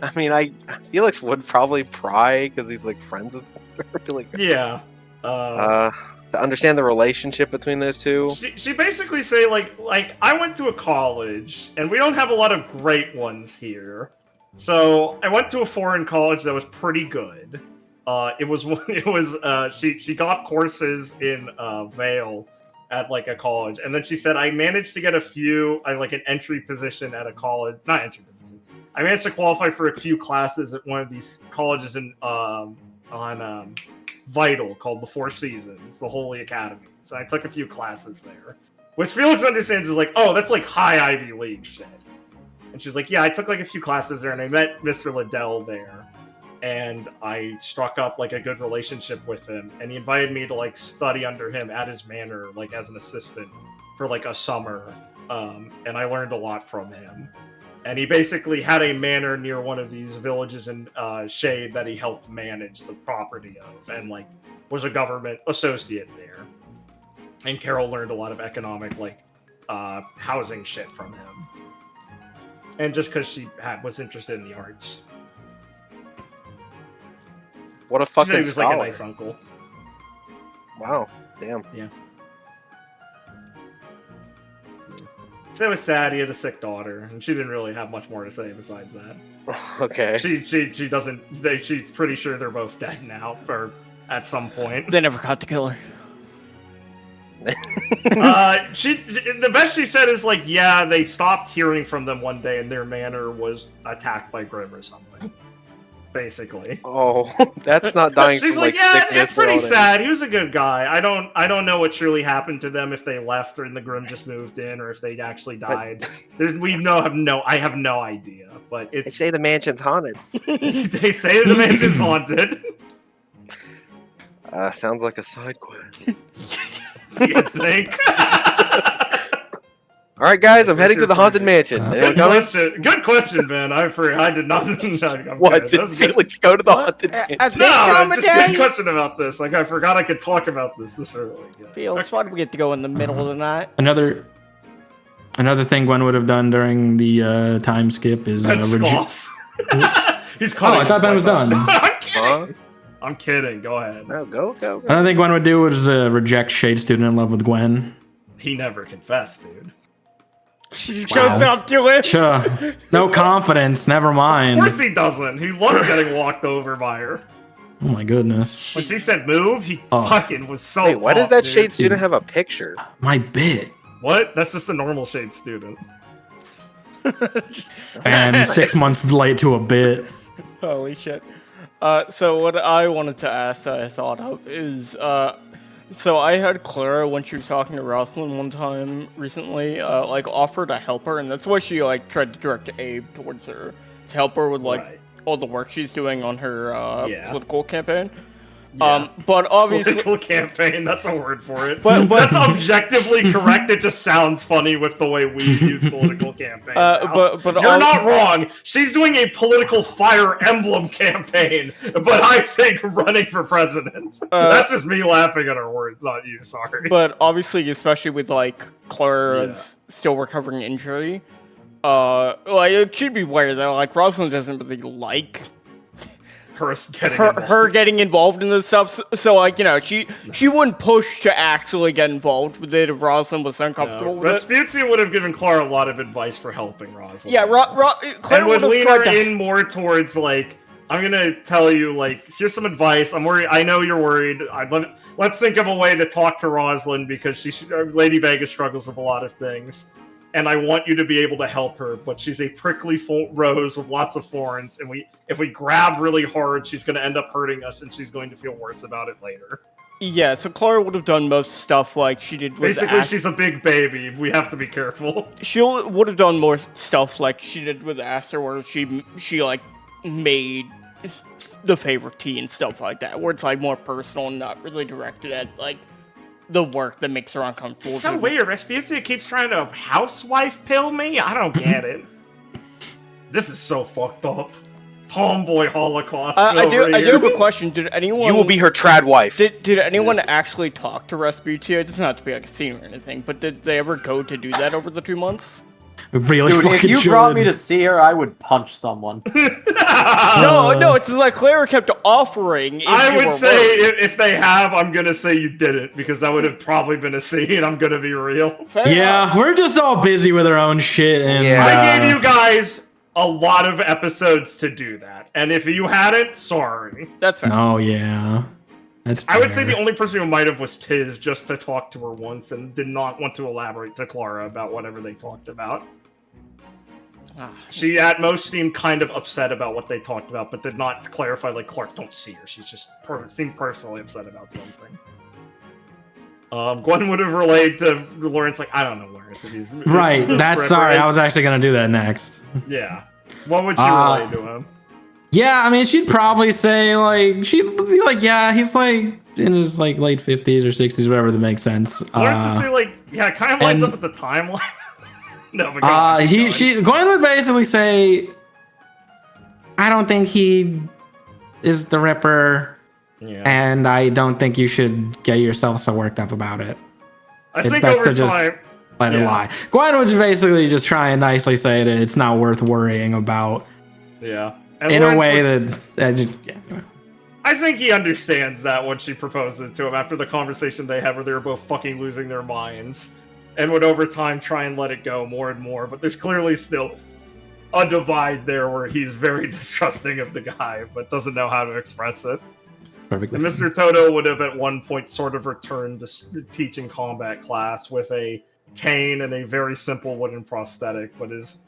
Speaker 4: I mean, Felix would probably pry because he's like friends with her. Like,
Speaker 1: Yeah.
Speaker 4: to understand the relationship between those two.
Speaker 1: She basically say like I went to a college and we don't have a lot of great ones here. So I went to a foreign college that was pretty good. She got courses in Vale at like a college, and then she said I managed to get a few like an entry position at a college, not entry position. I managed to qualify for a few classes at one of these colleges in on Vital called the Four Seasons, the Holy Academy. So I took a few classes there, which Felix understands is like, oh, that's like high Ivy League shit. And she's like, yeah, I took like a few classes there, and I met Mr. Liddell there, and I struck up like a good relationship with him, and he invited me to like study under him at his manor, like as an assistant for like a summer, and I learned a lot from him. And he basically had a manor near one of these villages in Shade that he helped manage the property of, and like was a government associate there. And Carol learned a lot of economic like housing shit from him, and just because she was interested in the arts.
Speaker 4: What a
Speaker 1: She said
Speaker 4: fucking
Speaker 1: he was
Speaker 4: scholar.
Speaker 1: like a nice uncle.
Speaker 4: Wow, damn.
Speaker 1: Yeah. So it was sad he had a sick daughter, and she didn't really have much more to say besides that.
Speaker 4: Okay.
Speaker 1: She doesn't. She's pretty sure they're both dead now, or at some point.
Speaker 2: They never caught the killer.
Speaker 1: The best she said is like, yeah, they stopped hearing from them one day, and their manor was attacked by Grim or something. basically.
Speaker 4: Oh, that's not dying
Speaker 1: She's
Speaker 4: from
Speaker 1: like,
Speaker 4: like
Speaker 1: yeah,
Speaker 4: sickness.
Speaker 1: it's pretty
Speaker 4: or all that."
Speaker 1: sad. He was a good guy. I don't know what truly happened to them, if they left or the Grim just moved in, or if they actually died. I have no idea. But
Speaker 4: They
Speaker 1: it's
Speaker 4: say the mansion's haunted.
Speaker 1: they say the mansion's haunted.
Speaker 4: Sounds like a side quest.
Speaker 1: You think?
Speaker 4: All right, guys, I'm heading to the haunted mansion. Anyone coming?
Speaker 1: Good question, Ben. I did not.
Speaker 4: What
Speaker 1: That
Speaker 4: did
Speaker 1: was good.
Speaker 4: Felix go to the haunted mansion?
Speaker 2: At this
Speaker 1: No,
Speaker 2: time of
Speaker 1: just a good
Speaker 2: day?
Speaker 1: question about this. Like I forgot I could talk about this early. Yeah.
Speaker 2: Felix, why do we get to go in the middle of the night?
Speaker 6: Another thing Gwen would have done during the time skip is
Speaker 1: Ben scoffs. He's
Speaker 6: Oh,
Speaker 1: calling.
Speaker 6: I thought Ben was done.
Speaker 1: I'm kidding.
Speaker 4: Huh?
Speaker 1: I'm kidding. Go ahead.
Speaker 4: No, go.
Speaker 6: Another thing Gwen would do was reject Shade Student in love with Gwen.
Speaker 1: He never confessed, dude.
Speaker 2: She shows up to it.
Speaker 6: Sure. No confidence. Never
Speaker 1: Of
Speaker 6: mind.
Speaker 1: course he doesn't. He loves getting walked over by her.
Speaker 6: Oh my goodness.
Speaker 1: When she said move, he
Speaker 6: Oh.
Speaker 1: fucking was so.
Speaker 4: Wait, why does
Speaker 1: pumped,
Speaker 4: that
Speaker 1: dude.
Speaker 4: shade student have a picture?
Speaker 6: My bit.
Speaker 1: What? That's just a normal shade student.
Speaker 6: And 6 months late to a bit.
Speaker 2: Holy shit. So what I wanted to ask that I thought of is, so I had Clara, when she was talking to Rosalind one time recently, like offer to help her, and that's why she like tried to direct Abe towards her, to help her with like
Speaker 1: Right.
Speaker 2: all the work she's doing on her
Speaker 1: Yeah.
Speaker 2: political campaign.
Speaker 1: Yeah.
Speaker 2: But obviously,
Speaker 1: Political campaign, that's a word for it.
Speaker 2: But-
Speaker 1: That's objectively correct. It just sounds funny with the way we use political campaign. now.
Speaker 2: but
Speaker 1: You're not wrong. She's doing a political Fire Emblem campaign, but I think running for president. That's just me laughing at her words, not you. Sorry.
Speaker 2: But obviously, especially with like Clara's still recovering injury, like she'd be aware that like Rosalind doesn't really like her getting involved in this stuff. So like, you know, she wouldn't push to actually get involved with it if Rosalind was uncomfortable with it.
Speaker 1: Vespucci would have given Clara a lot of advice for helping Rosalind.
Speaker 2: Yeah, Clara
Speaker 1: and would
Speaker 2: have
Speaker 1: lean
Speaker 2: tried
Speaker 1: her
Speaker 2: to-
Speaker 1: in more towards like, I'm gonna tell you, like, here's some advice. I'm worried. I know you're worried. Let's think of a way to talk to Rosalind, because Lady Vega struggles with a lot of things, and I want you to be able to help her. But she's a prickly rose with lots of thorns, and if we grab really hard, she's gonna end up hurting us, and she's going to feel worse about it later.
Speaker 2: Yeah, so Clara would have done most stuff like she did with
Speaker 1: Basically, she's a big baby. We have to be careful.
Speaker 2: She would have done more stuff like she did with Aster, where she like made the favorite tea and stuff like that, where it's like more personal and not really directed at like the work that makes her uncomfortable.
Speaker 1: It's so weird. Vespucci keeps trying to housewife pill me. I don't get it. This is so fucked up. Tomboy Holocaust.
Speaker 2: I do
Speaker 1: over here.
Speaker 2: have a question. Did anyone?
Speaker 4: You will be her trad wife.
Speaker 2: Did anyone actually talk to Vespucci? It doesn't have to be like a scene or anything, but did they ever go to do that over the 2 months?
Speaker 6: Really
Speaker 5: Dude, if
Speaker 6: fucking
Speaker 5: you brought me
Speaker 6: should.
Speaker 5: to see her, I would punch someone.
Speaker 2: No, it's just like Clara kept offering. if
Speaker 1: I
Speaker 2: you
Speaker 1: would
Speaker 2: were
Speaker 1: say
Speaker 2: worried.
Speaker 1: if they have, I'm gonna say you didn't, because that would have probably been a scene. I'm gonna be real.
Speaker 2: Fair
Speaker 6: Yeah,
Speaker 2: enough.
Speaker 6: we're just all busy with our own shit. And,
Speaker 4: Yeah.
Speaker 1: I gave you guys a lot of episodes to do that, and if you hadn't, sorry.
Speaker 2: That's fair.
Speaker 6: Oh yeah, that's.
Speaker 1: I would say
Speaker 6: fair.
Speaker 1: the only person who might have was Tiz, just to talk to her once, and did not want to elaborate to Clara about whatever they talked about.
Speaker 2: Ah.
Speaker 1: She at most seemed kind of upset about what they talked about, but did not clarify, like, Clark, don't see her. She's just seemed personally upset about something. Gwen would have relayed to Lawrence, like, I don't know Lawrence. If he's
Speaker 6: Right. That's sorry. I was actually gonna do that next.
Speaker 1: Yeah. What would she relay to him?
Speaker 6: Yeah, I mean, she'd probably say like she'd be like, yeah, he's like in his like late 50s or 60s, whatever that makes sense.
Speaker 1: Lawrence would say, like, yeah, it kind of lines
Speaker 6: and-
Speaker 1: up with the timeline. No, but go on, keep going.
Speaker 6: Gwen would basically say, I don't think he is the Ripper,
Speaker 1: Yeah.
Speaker 6: and I don't think you should get yourself so worked up about it.
Speaker 1: I
Speaker 6: It's
Speaker 1: think
Speaker 6: best
Speaker 1: over
Speaker 6: to just
Speaker 1: time.
Speaker 6: let it
Speaker 1: Yeah.
Speaker 6: lie. Gwen would basically just try and nicely say that it's not worth worrying about
Speaker 1: Yeah. And
Speaker 6: in a
Speaker 1: Lawrence
Speaker 6: way
Speaker 1: would-
Speaker 6: that
Speaker 1: I think he understands that when she proposes to him after the conversation they had where they were both fucking losing their minds, and would over time try and let it go more and more. But there's clearly still a divide there where he's very distrusting of the guy, but doesn't know how to express it.
Speaker 6: perfectly.
Speaker 1: And Mr. Toto would have at one point sort of returned to teaching combat class with a cane and a very simple wooden prosthetic, but his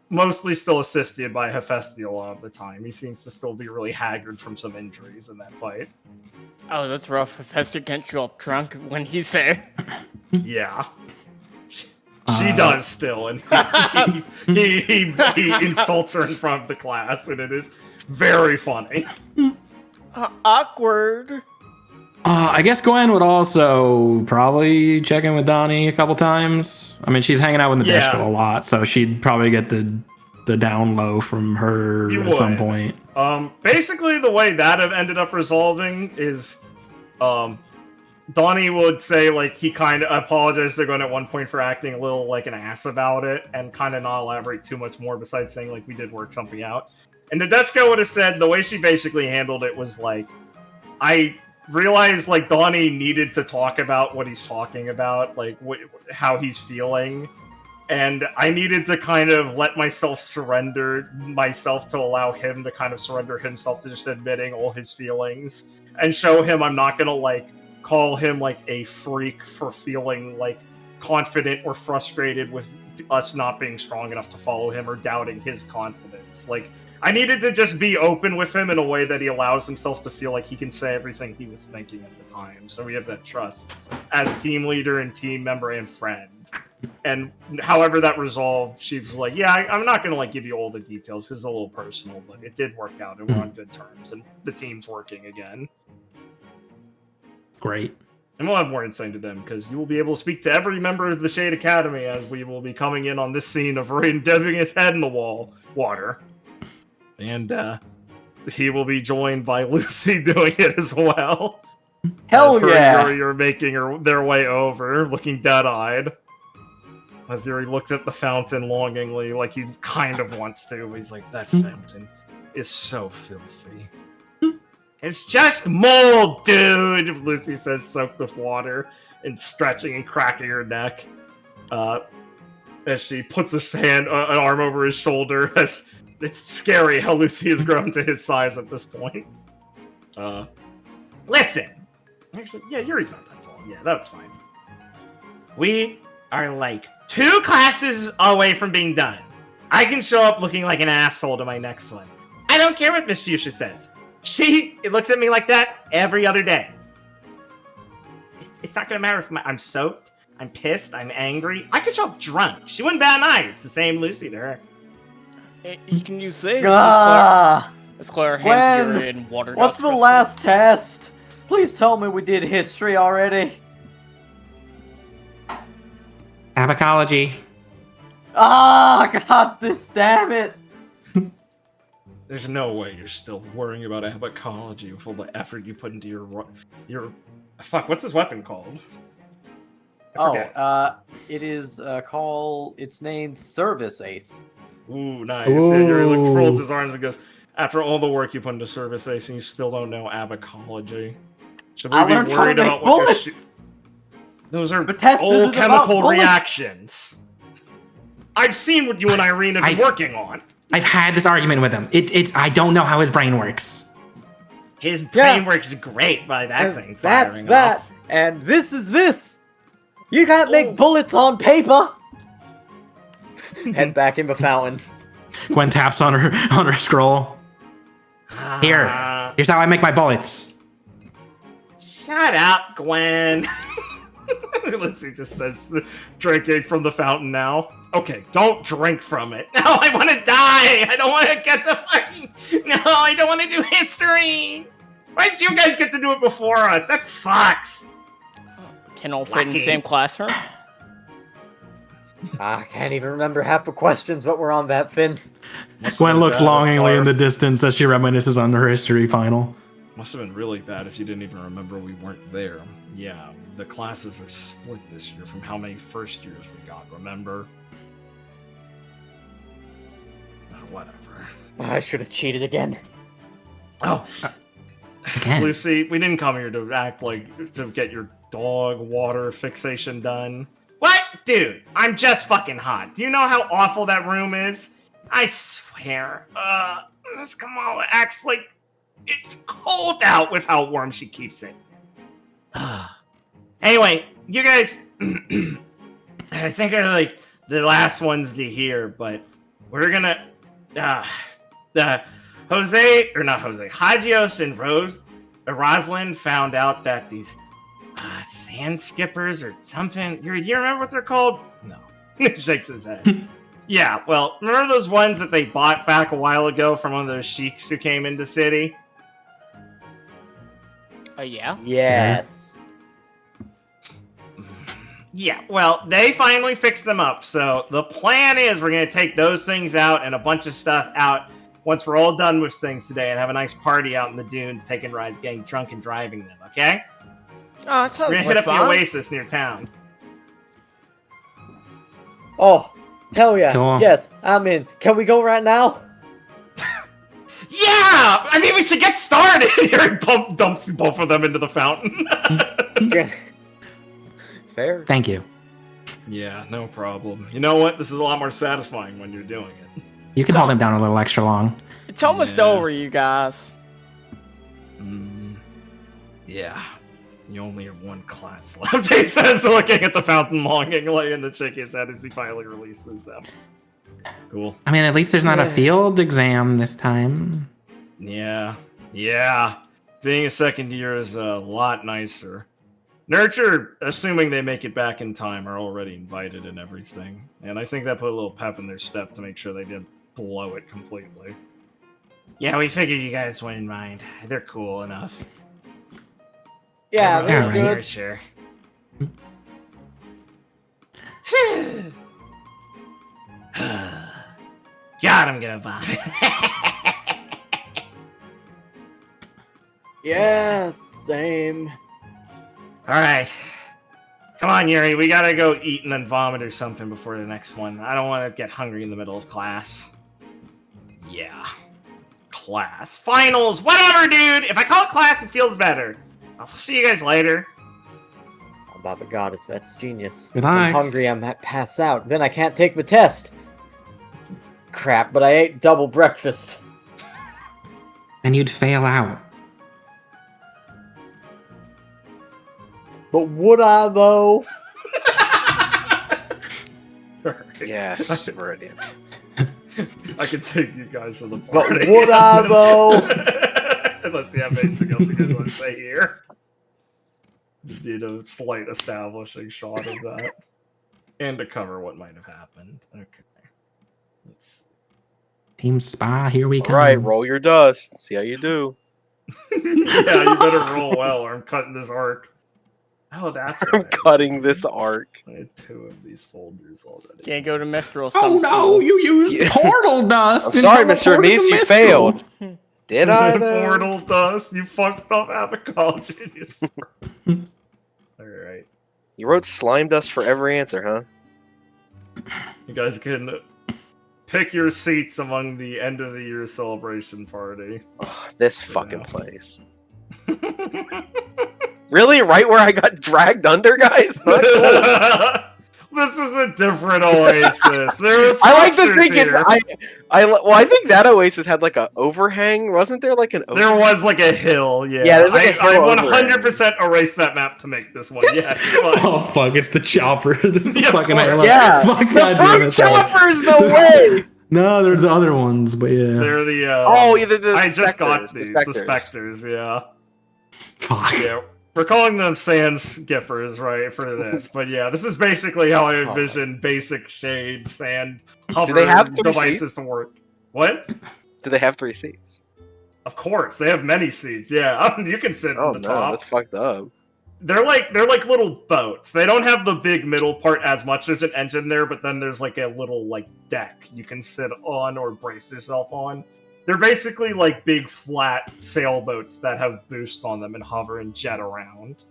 Speaker 1: mostly still assisted by Hephaestia a lot of the time. He seems to still be really haggard from some injuries in that fight.
Speaker 2: Oh, that's rough. Hephaestia can't show up drunk when he's there.
Speaker 1: Yeah. She does still, and he insults her in front of the class, and it is very funny.
Speaker 2: Awkward.
Speaker 6: I guess Gwen would also probably check in with Donnie a couple times. I mean, she's hanging out with Nadeshko a lot, so she'd probably get the down low from her at some point.
Speaker 1: Basically, the way that have ended up resolving is, Donnie would say, like, he kind of apologized to Gwen at one point for acting a little like an ass about it, and kind of not elaborate too much more besides saying, like, we did work something out. And Nadeshko would have said the way she basically handled it was, like, I realized, like, Donnie needed to talk about what he's talking about, like, how he's feeling, and I needed to kind of let myself surrender myself to allow him to kind of surrender himself to just admitting all his feelings, and show him I'm not gonna, like, call him like a freak for feeling like confident or frustrated with us not being strong enough to follow him or doubting his confidence. Like, I needed to just be open with him in a way that he allows himself to feel like he can say everything he was thinking at the time. So we have that trust as team leader and team member and friend. And however that resolved, she was like, yeah, I'm not going to like give you all the details. This is a little personal, but it did work out and we're on good terms and the team's working again.
Speaker 6: Great.
Speaker 1: And we'll have more insight into them, because you will be able to speak to every member of the Shade Academy as we will be coming in on this scene of Rain dipping his head in the water. And he will be joined by Lucy doing it as well.
Speaker 5: Hell yeah!
Speaker 1: Yuri are making their way over, looking dead-eyed. As Yuri looks at the fountain longingly, like he kind of wants to, but he's like, that fountain is so filthy. It's just mold, dude! Lucy says, soaked with water, and stretching and cracking her neck. As she puts an arm over his shoulder, as it's scary how Lucy has grown to his size at this point. Listen! Actually, yeah, Yuri's not that tall. Yeah, that's fine. We are like 2 classes away from being done. I can show up looking like an asshole to my next one. I don't care what Miss Fuchsia says. She looks at me like that every other day. It's not gonna matter if I'm soaked, I'm pissed, I'm angry. I could show up drunk. She wouldn't bat an eye. It's the same Lucy to her.
Speaker 2: You can use this.
Speaker 5: Ah,
Speaker 2: As Claire
Speaker 5: Gwen,
Speaker 2: hands Yuri in water.
Speaker 5: what's the last test? Please tell me we did history already.
Speaker 6: Abacology.
Speaker 5: Ah, God, this damn it.
Speaker 1: There's no way you're still worrying about abacology with all the effort you put into your fuck. What's this weapon called? I forget.
Speaker 5: It is it's named Service Ace.
Speaker 1: Ooh, nice.
Speaker 6: Ooh.
Speaker 1: And Yuri folds his arms and goes, after all the work you put into Service Ace, and you still don't know abacology. Should we
Speaker 5: I
Speaker 1: be
Speaker 5: learned how to
Speaker 1: worried
Speaker 5: make
Speaker 1: about what
Speaker 5: bullets.
Speaker 1: Those are
Speaker 5: The test
Speaker 1: all
Speaker 5: isn't about
Speaker 1: chemical
Speaker 5: bullets.
Speaker 1: reactions. I've seen what you and Irene have been working on.
Speaker 6: I've had this argument with him. I don't know how his brain works.
Speaker 1: His brain works great by that thing.
Speaker 7: That's
Speaker 1: firing
Speaker 7: that.
Speaker 1: off.
Speaker 7: And this is this. You can't make bullets on paper. Head back in the fountain.
Speaker 6: Gwen taps on her scroll. Here's how I make my bullets.
Speaker 1: Shut up, Gwen. Lucy just says, drinking from the fountain now. Okay, don't drink from it. No, I want to die. I don't want to get to fucking... No, I don't want to do history. Why did you guys get to do it before us? That sucks.
Speaker 2: Can all fit in the same classroom?
Speaker 7: I can't even remember half the questions, but we're on that, Finn.
Speaker 6: Gwen looks longingly in the distance as she reminisces on her history final.
Speaker 1: Must have been really bad if you didn't even remember we weren't there. Yeah, the classes are split this year from how many first years we got, remember? Whatever.
Speaker 7: I should have cheated again.
Speaker 1: Oh,
Speaker 6: Again.
Speaker 1: Lucy, we didn't come here to act like to get your dog water fixation done. What? Dude, I'm just fucking hot. Do you know how awful that room is? I swear. This Kamala acts like it's cold out with how warm she keeps it. Anyway, you guys, I think are like the last ones to hear, but we're gonna Hagios and Rosalind found out that these sand skippers or something. You remember what they're called? No. He shakes his head. Yeah, well, remember those ones that they bought back a while ago from one of those sheiks who came into city?
Speaker 2: Yeah?
Speaker 7: Yes.
Speaker 1: Yeah, well, they finally fixed them up. So the plan is we're going to take those things out and a bunch of stuff out once we're all done with things today and have a nice party out in the dunes, taking rides, getting drunk, and driving them, okay?
Speaker 2: Oh, that sounds
Speaker 1: We're going to hit up
Speaker 2: fun.
Speaker 1: the Oasis near town.
Speaker 7: Oh, hell yeah.
Speaker 3: Cool.
Speaker 7: Yes, I'm in. Can we go right now?
Speaker 1: Yeah! I mean, we should get started! He dumps both of them into the fountain.
Speaker 7: Fair.
Speaker 3: Thank you.
Speaker 1: Yeah, no problem. You know what? This is a lot more satisfying when you're doing it.
Speaker 3: You can hold him down a little extra long.
Speaker 2: It's almost
Speaker 1: Yeah.
Speaker 2: over, you guys.
Speaker 1: Yeah. You only have one class left, he says, looking at the fountain longingly, and the chick his head as he finally releases them. Cool.
Speaker 3: I mean, at least there's not a field exam this time.
Speaker 1: Yeah. Yeah. Being a second year is a lot nicer. Nurture, assuming they make it back in time, are already invited and everything. And I think that put a little pep in their step to make sure they didn't blow it completely. Yeah, we figured you guys wouldn't mind. They're cool enough.
Speaker 7: Yeah,
Speaker 3: Yeah,
Speaker 7: they're
Speaker 3: right.
Speaker 7: good.
Speaker 1: Sure. God, I'm gonna vomit.
Speaker 7: Yeah, same.
Speaker 1: Alright. Come on, Yuri, we gotta go eat and then vomit or something before the next one. I don't want to get hungry in the middle of class. Yeah. Class. Finals! Whatever, dude! If I call it class, it feels better. I'll see you guys later.
Speaker 7: Oh, Baba Goddess, that's genius.
Speaker 3: Good
Speaker 7: I'm
Speaker 3: night.
Speaker 7: hungry, I might pass out. Then I can't take the test. Crap, but I ate double breakfast.
Speaker 3: And you'd fail out.
Speaker 7: But would I, though?
Speaker 4: Yes, brilliant.
Speaker 1: I can take you guys to the
Speaker 7: But
Speaker 1: party.
Speaker 7: would I, though?
Speaker 1: Unless you have anything else you guys want to say here. Just need a slight establishing shot of that. And to cover what might have happened. Okay. Let's...
Speaker 3: Team Spa, here we
Speaker 4: All
Speaker 3: come.
Speaker 4: right, roll your dust. See how you do.
Speaker 1: Yeah, you better roll well or I'm cutting this arc. Oh, that's
Speaker 4: I'm
Speaker 1: right.
Speaker 4: cutting this arc.
Speaker 1: I had 2 of these folders already.
Speaker 2: Can't go to Mistral.
Speaker 3: Oh
Speaker 2: some
Speaker 3: no,
Speaker 2: school.
Speaker 3: you used
Speaker 4: Yeah.
Speaker 3: portal dust.
Speaker 4: I'm
Speaker 3: and
Speaker 4: sorry,
Speaker 3: teleported
Speaker 4: Mr. Nice,
Speaker 3: to
Speaker 4: you
Speaker 3: Mistral.
Speaker 4: failed. Did I, though?
Speaker 1: Portal dust. You fucked up Apical Genius. Alright.
Speaker 4: You wrote slime dust for every answer, huh?
Speaker 1: You guys can pick your seats among the end of the year celebration party.
Speaker 4: Ugh, this
Speaker 1: For
Speaker 4: fucking
Speaker 1: now.
Speaker 4: place. Really? Right where I got dragged under, guys? Not cool.
Speaker 1: This is a different oasis. There are
Speaker 4: I like to
Speaker 1: structures
Speaker 4: think
Speaker 1: here.
Speaker 4: I think that oasis had like a overhang. Wasn't there like an
Speaker 1: There
Speaker 4: overhang?
Speaker 1: was like a hill, yeah.
Speaker 4: Yeah, there's like a
Speaker 1: I
Speaker 4: hill
Speaker 1: 100% erased that map to make this one. Yeah, but
Speaker 3: Oh fuck, it's the chopper. This is
Speaker 1: Yeah, of
Speaker 3: fucking
Speaker 1: course.
Speaker 3: highlight.
Speaker 4: Yeah.
Speaker 3: Fuck,
Speaker 4: The
Speaker 3: God damn
Speaker 4: brute
Speaker 3: it, that
Speaker 4: choppers, no way!
Speaker 3: No, they're the other ones, but yeah.
Speaker 1: they're the.
Speaker 4: Oh, either the
Speaker 1: I just got
Speaker 4: specters,
Speaker 1: these. The specters, yeah.
Speaker 3: Fuck.
Speaker 1: Yeah. We're calling them sand skippers, right, for this. But yeah, this is basically how I envision basic shade sand hover
Speaker 4: they have 3
Speaker 1: devices to work. What?
Speaker 4: Do they have 3 seats?
Speaker 1: Of course, they have many seats. Yeah, you can sit
Speaker 4: Oh
Speaker 1: in the
Speaker 4: no,
Speaker 1: top.
Speaker 4: that's fucked up.
Speaker 1: They're like little boats. They don't have the big middle part as much. There's an engine there, but then there's like a little like deck you can sit on or brace yourself on. They're basically like big flat sailboats that have boosts on them and hover and jet around.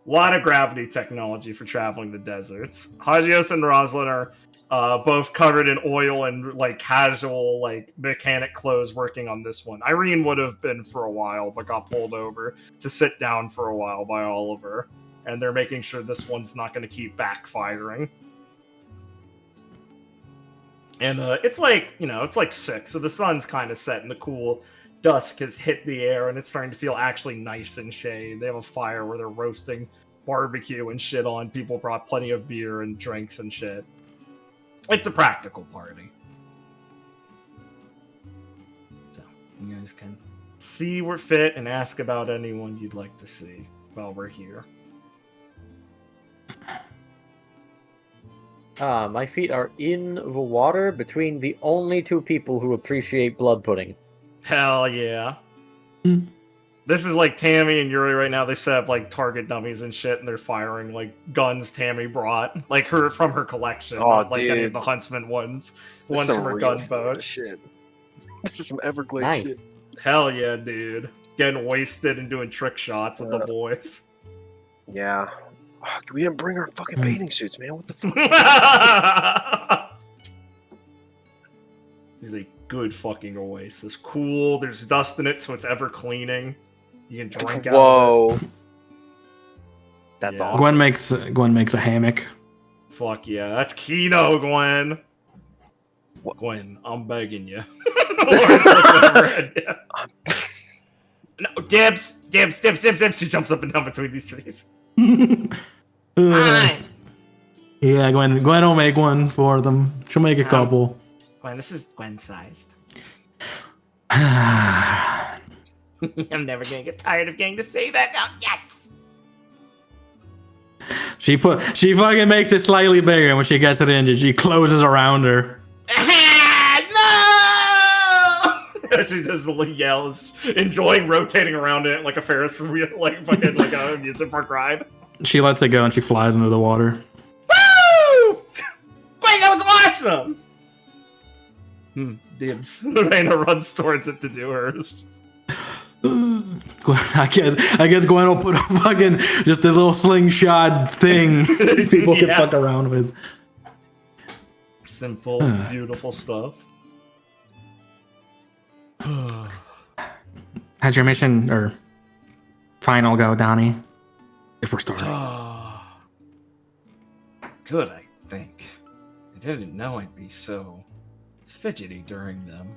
Speaker 1: A lot of gravity technology for traveling the deserts. Hagios and Roslyn are both covered in oil and like casual like mechanic clothes working on this one. Irene would have been for a while, but got pulled over to sit down for a while by Oliver. And they're making sure this one's not going to keep backfiring. And it's like, it's like 6, so the sun's kind of set and the cool dusk has hit the air and it's starting to feel actually nice and shade. They have a fire where they're roasting barbecue and shit on. People brought plenty of beer and drinks and shit. It's a practical party. So, you guys can see we're fit and ask about anyone you'd like to see while we're here.
Speaker 7: My feet are in the water between the only two people who appreciate blood pudding.
Speaker 1: Hell yeah.
Speaker 3: Hmm.
Speaker 1: This is like Tammy and Yuri right now. They set up like target dummies and shit, and they're firing like guns Tammy brought, like her from her collection,
Speaker 4: Oh,
Speaker 1: not like any
Speaker 4: dude.
Speaker 1: of the Huntsman ones.
Speaker 4: This
Speaker 1: Ones
Speaker 4: is
Speaker 1: from
Speaker 4: some
Speaker 1: her
Speaker 4: real
Speaker 1: gun
Speaker 4: Florida
Speaker 1: boat.
Speaker 4: shit. This is some Everglades
Speaker 7: Nice.
Speaker 4: shit.
Speaker 1: Hell yeah, dude. Getting wasted and doing trick shots with the boys.
Speaker 4: Yeah. Oh, we didn't bring our fucking bathing suits, man. What the fuck?
Speaker 1: He's a good fucking oasis. Cool. There's dust in it, so it's ever cleaning. You can drink out of
Speaker 4: Whoa. That's
Speaker 1: Yeah.
Speaker 4: awesome.
Speaker 3: Gwen makes a hammock.
Speaker 1: it. Fuck yeah. That's Kino, Gwen.
Speaker 4: What?
Speaker 1: Gwen, I'm begging you. No, Dibs! Dibs! Dibs! Dibs! Dibs! She jumps up and down between these trees.
Speaker 3: Yeah, Gwen will make one for them. She'll make a couple.
Speaker 1: Gwen, this is Gwen-sized.
Speaker 3: She
Speaker 1: I'm never gonna get tired of getting to say that now. Yes!
Speaker 3: fucking makes it slightly bigger, and when she gets it in, she closes around her.
Speaker 1: No! She just yells, enjoying rotating around it like a Ferris wheel, like fucking like a amusement park ride.
Speaker 3: She lets it go, and she flies into the water.
Speaker 1: Woo! Wait, that was awesome! Dibs. Raina runs towards it to do hers.
Speaker 3: I guess Gwen will put a fucking just a little slingshot thing people can
Speaker 1: Yeah.
Speaker 3: fuck around with.
Speaker 1: Simple, beautiful stuff.
Speaker 3: How's your mission or final go, Donnie? If we're starting.
Speaker 1: Good, I think. I didn't know I'd be so fidgety during them.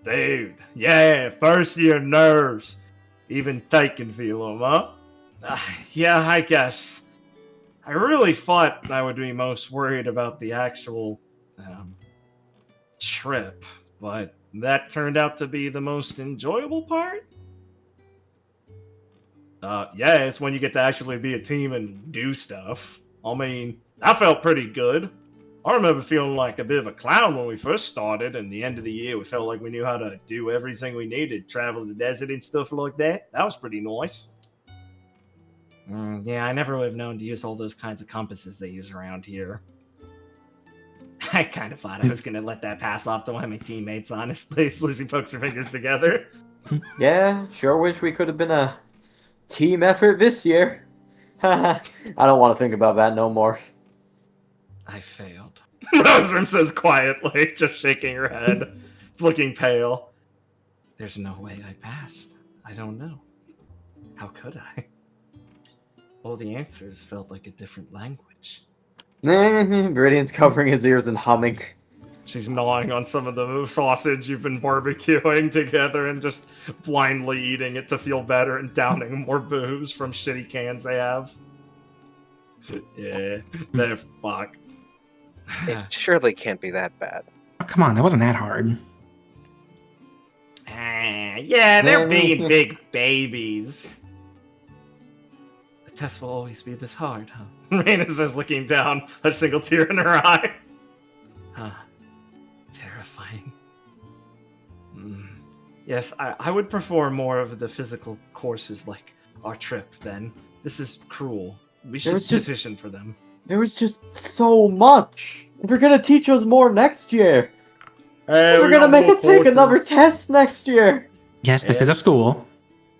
Speaker 1: Dude, yeah, first year nerves. Even Ty can feel them, huh? Yeah, I guess. I really thought I would be most worried about the actual trip, but that turned out to be the most enjoyable part. Yeah, it's when you get to actually be a team and do stuff. I mean, that felt pretty good. I remember feeling like a bit of a clown when we first started, and the end of the year we felt like we knew how to do everything we needed, travel the desert and stuff like that. That was pretty nice. Yeah, I never would have known to use all those kinds of compasses they use around here. I kind of thought I was going to let that pass off to one of my teammates, honestly, as Lucy pokes her fingers together.
Speaker 7: Yeah, sure wish we could have been a team effort this year. I don't want to think about that no more.
Speaker 1: I failed. Rosram says quietly, just shaking her head, looking pale. There's no way I passed. I don't know. How could I? All the answers felt like a different language.
Speaker 7: Viridian's covering his ears and humming.
Speaker 1: She's gnawing on some of the sausage you've been barbecuing together and just blindly eating it to feel better and downing more booze from shitty cans they have. Yeah, they're fucked.
Speaker 4: It surely can't be that bad.
Speaker 3: Oh, come on, that wasn't that hard.
Speaker 1: Yeah, they're being big babies. The test will always be this hard, huh? Raina says, looking down, a single tear in her eye. Huh. Terrifying. Yes, I would prefer more of the physical courses like our trip then. This is cruel. We should petition for them.
Speaker 7: There was just so much. They're gonna teach us more next year.
Speaker 1: Hey,
Speaker 7: We're gonna make us take another test next year.
Speaker 3: Yes, this is a school.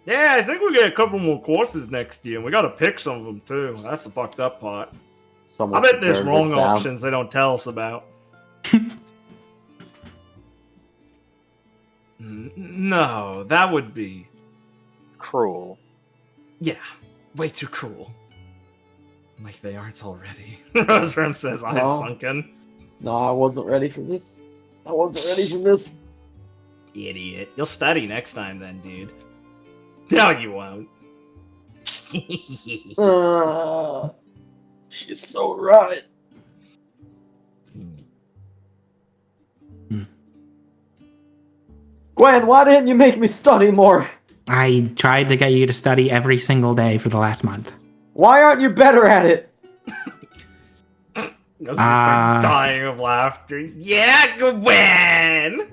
Speaker 1: Yeah, I think we get a couple more courses next year, and we gotta pick some of them too. That's the fucked up part.
Speaker 7: Someone
Speaker 1: I bet there's
Speaker 7: prepared this
Speaker 1: wrong
Speaker 7: down.
Speaker 1: options they don't tell us about. No, that would be...
Speaker 4: Cruel.
Speaker 1: Yeah, way too cruel. Like they aren't already. Rosram says, eyes
Speaker 7: No.
Speaker 1: sunken.
Speaker 7: No, I wasn't ready for this. I wasn't ready for this.
Speaker 1: Idiot. You'll study next time then, dude. No, you won't.
Speaker 7: She's so right.
Speaker 5: Gwen, why didn't you make me study more?
Speaker 6: I tried to get you to study every single day for the last month.
Speaker 5: Why aren't you better at it?
Speaker 1: Ghosty starts dying of laughter. Yeah, Gwen!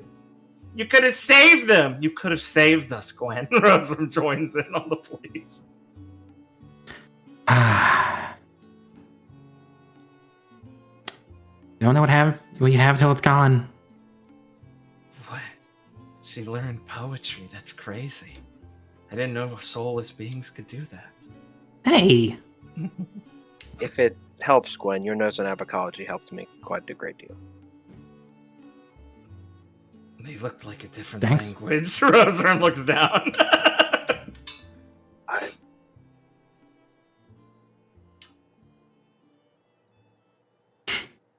Speaker 1: You could have saved them! You could have saved us, Gwen. Roseworm joins in on the police.
Speaker 6: You don't know what you have till it's gone.
Speaker 1: What? She learned poetry. That's crazy. I didn't know soulless beings could do that.
Speaker 6: Hey!
Speaker 4: If it helps, Gwen, your nose in apicology helped me quite a great deal.
Speaker 1: They looked like a different
Speaker 6: Thanks.
Speaker 1: language. Roseworm looks down.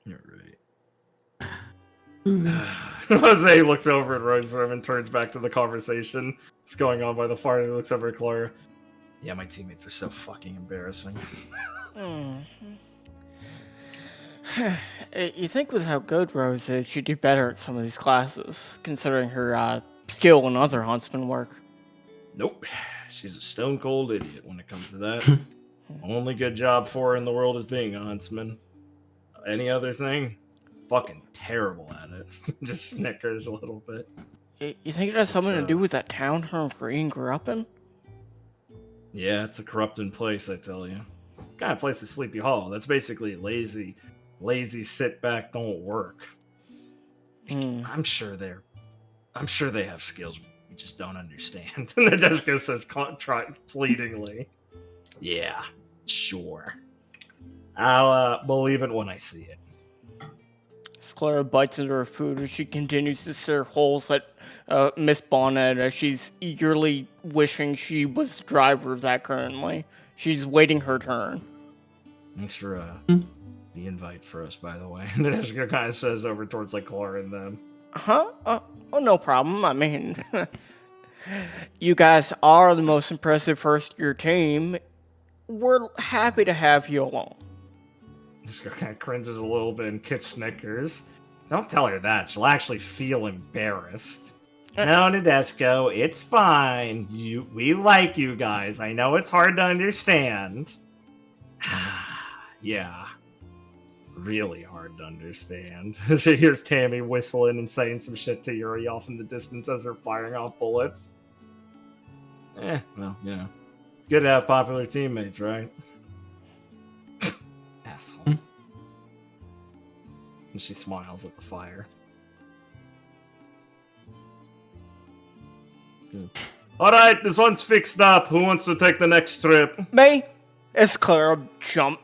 Speaker 1: You're right. Jose looks over at Roseworm and turns back to the conversation that's going on by the fire. He looks over at Clara. Yeah, my teammates are so fucking embarrassing.
Speaker 2: You think with how good Rose is, she'd do better at some of these classes, considering her skill in other huntsman work.
Speaker 1: Nope. She's a stone cold idiot when it comes to that. Only good job for her in the world is being a huntsman. Any other thing? Fucking terrible at it. Just snickers a little bit.
Speaker 2: You think it has something to do with that town her and Green grew up in?
Speaker 1: Yeah, it's a corrupting place, I tell you. Kind of place is Sleepy Hollow. That's basically lazy sit back, don't work. I'm sure they have skills we just don't understand. And Nadeshko says fleetingly. Yeah, sure. I'll believe it when I see it.
Speaker 2: Clara bites into her food as she continues to stare holes at Miss Bonnet as she's eagerly wishing she was the driver of that currently. She's waiting her turn.
Speaker 1: Thanks for the invite for us, by the way. And Nadeshko kind of says over towards like Clara and them.
Speaker 2: Huh? Oh, no problem. I mean, you guys are the most impressive first-year team. We're happy to have you along.
Speaker 1: Nadeshko kind of cringes a little bit and Kit snickers. Don't tell her that. She'll actually feel embarrassed. No, Nadeshko, it's fine. We like you guys. I know it's hard to understand. Yeah. Really hard to understand. She hears Tammy whistling and saying some shit to Yuri off in the distance as they're firing off bullets. Well, yeah. Good to have popular teammates, right? Asshole. And she smiles at the fire. Alright, this one's fixed up. Who wants to take the next trip?
Speaker 2: Me? As Clara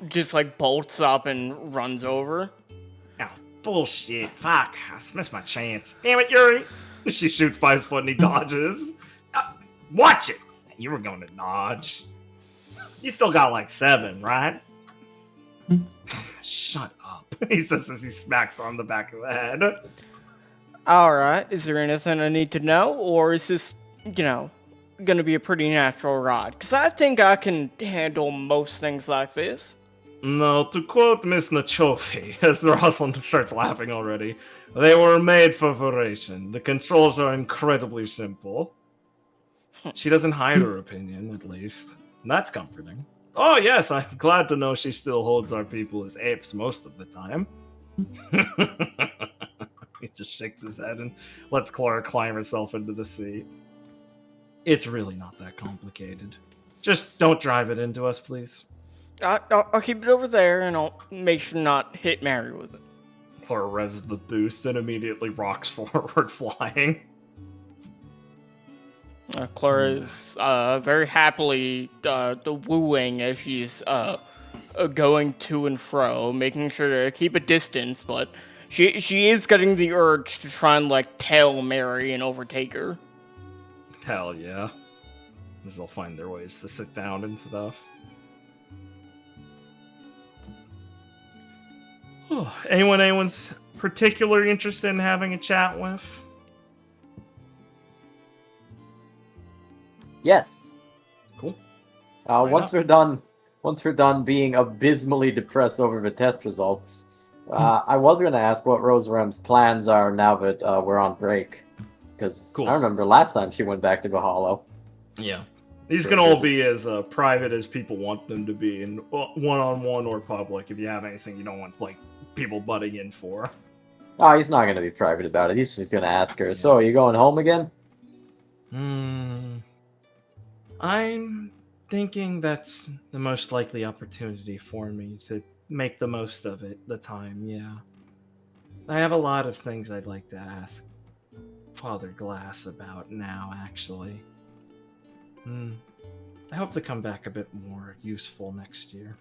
Speaker 2: just bolts up and runs over.
Speaker 1: Oh, bullshit. Fuck. I just missed my chance. Damn it, Yuri. She shoots by his foot and he dodges. Watch it. You were going to dodge. You still got like 7, right? Shut up. He says as he smacks her on the back of the head.
Speaker 2: Alright, is there anything I need to know? Or is this, gonna be a pretty natural ride? Because I think I can handle most things like this.
Speaker 1: No, to quote Miss Nachofi, as Rosalind starts laughing already, they were made for Voration. The controls are incredibly simple. She doesn't hide her opinion, at least. And that's comforting. Oh yes, I'm glad to know she still holds our people as apes most of the time. He just shakes his head and lets Clara climb herself into the seat. It's really not that complicated. Just don't drive it into us, please.
Speaker 2: I'll keep it over there, and I'll make sure not hit Mary with it.
Speaker 1: Clara revs the boost and immediately rocks forward, flying.
Speaker 2: Clara is very happily wooing as she's going to and fro, making sure to keep a distance, but she is getting the urge to try and tail Mary and overtake her.
Speaker 1: Hell yeah. As they'll find their ways to sit down and stuff. Anyone's particularly interested in having a chat with?
Speaker 5: Yes.
Speaker 1: Cool.
Speaker 5: Once we're done being abysmally depressed over the test results, I was gonna ask what Roserem's plans are now that we're on break. Because
Speaker 1: Cool.
Speaker 5: I remember last time she went back to Bahalo.
Speaker 1: Yeah. These can all be as private as people want them to be, and one-on-one or public. If you have anything you don't want like people butting in for.
Speaker 5: Oh, he's not going to be private about it. He's just going to ask her, so are you going home again?
Speaker 1: I'm thinking that's the most likely opportunity for me to make the most of it, the time, yeah. I have a lot of things I'd like to ask Father Glass about now, actually. I hope to come back a bit more useful next year.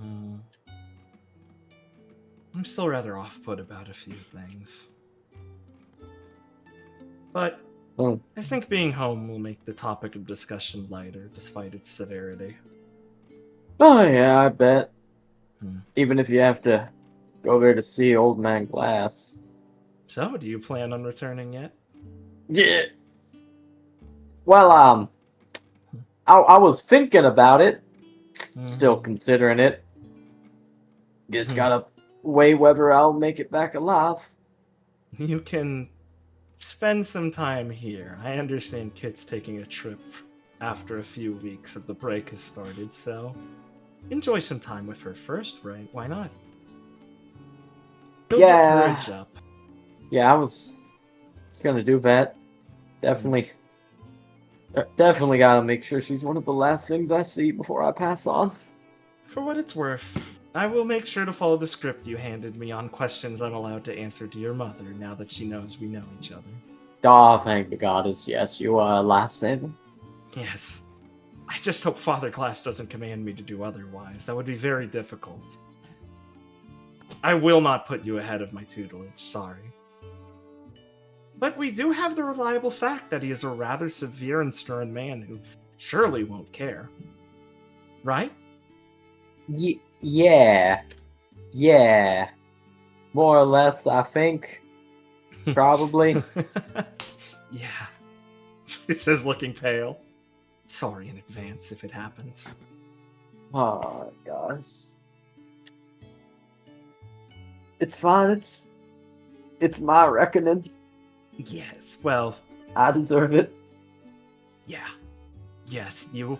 Speaker 1: I'm still rather off-put about a few things. But I think being home will make the topic of discussion lighter, despite its severity.
Speaker 5: Oh, yeah, I bet. Even if you have to go there to see Old Man Glass.
Speaker 1: So, do you plan on returning yet?
Speaker 5: Yeah. Well, I was thinking about it. Still considering it. Just gotta weigh whether I'll make it back alive.
Speaker 1: You can spend some time here. I understand Kit's taking a trip after a few weeks of the break has started, so enjoy some time with her first, right? Why not? Build your courage up.
Speaker 5: Yeah, I was gonna do that. Definitely gotta make sure she's one of the last things I see before I pass on.
Speaker 1: For what it's worth, I will make sure to follow the script you handed me on questions I'm allowed to answer to your mother now that she knows we know each other.
Speaker 5: Oh, thank the goddess, yes, you are life-saving.
Speaker 1: Yes. I just hope Father Glass doesn't command me to do otherwise. That would be very difficult. I will not put you ahead of my tutelage, sorry. But we do have the reliable fact that he is a rather severe and stern man who surely won't care. Right?
Speaker 5: Yeah. More or less, I think. Probably.
Speaker 1: Yeah. He says, looking pale. Sorry in advance if it happens.
Speaker 5: Oh, gosh. It's fine, it's my reckoning.
Speaker 1: Yes, well...
Speaker 5: I deserve it.
Speaker 1: Yeah. Yes, you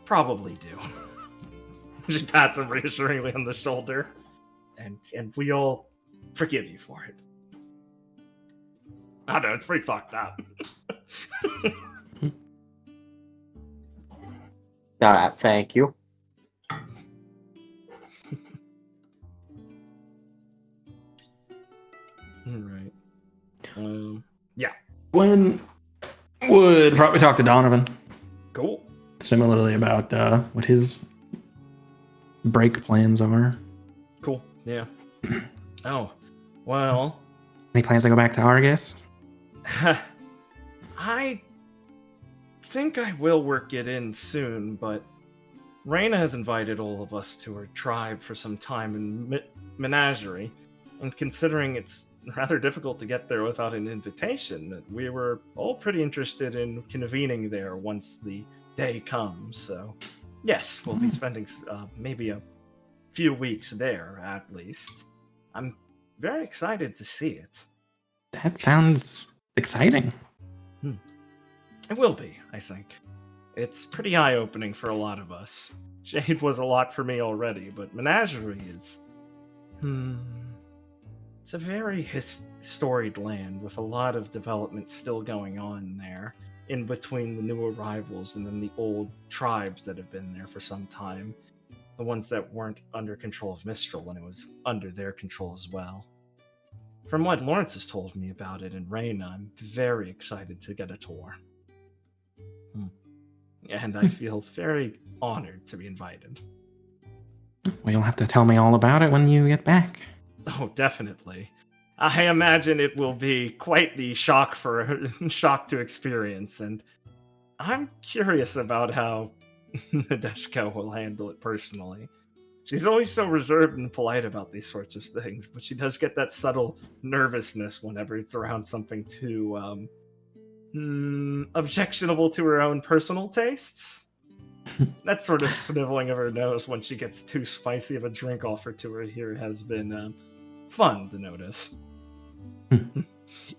Speaker 1: probably do. She pats him reassuringly on the shoulder. And we'll forgive you for it. I know, it's pretty fucked up.
Speaker 5: Alright, thank you.
Speaker 1: Alright. Yeah.
Speaker 6: Gwen would probably talk to Donovan.
Speaker 1: Cool.
Speaker 6: Similarly about what his break plans are.
Speaker 1: Cool. Yeah. Oh. Well.
Speaker 6: Any plans to go back to Argus?
Speaker 1: I think I will work it in soon, but Reyna has invited all of us to her tribe for some time in Menagerie, and considering it's rather difficult to get there without an invitation, we were all pretty interested in convening there once the day comes, so yes, we'll be spending maybe a few weeks there, at least. I'm very excited to see it.
Speaker 6: That sounds exciting.
Speaker 1: It will be, I think. It's pretty eye-opening for a lot of us. Jade was a lot for me already, but Menagerie is... It's a very storied land with a lot of development still going on there, in between the new arrivals and then the old tribes that have been there for some time. The ones that weren't under control of Mistral when it was under their control as well. From what Lawrence has told me about it and Reyna, I'm very excited to get a tour. And I feel very honored to be invited.
Speaker 6: Well, you'll have to tell me all about it when you get back.
Speaker 1: Oh, definitely. I imagine it will be quite the shock to experience, and I'm curious about how Nadeshko will handle it personally. She's always so reserved and polite about these sorts of things, but she does get that subtle nervousness whenever it's around something too, objectionable to her own personal tastes. That sort of sniveling of her nose when she gets too spicy of a drink offered to her here has been fun to notice.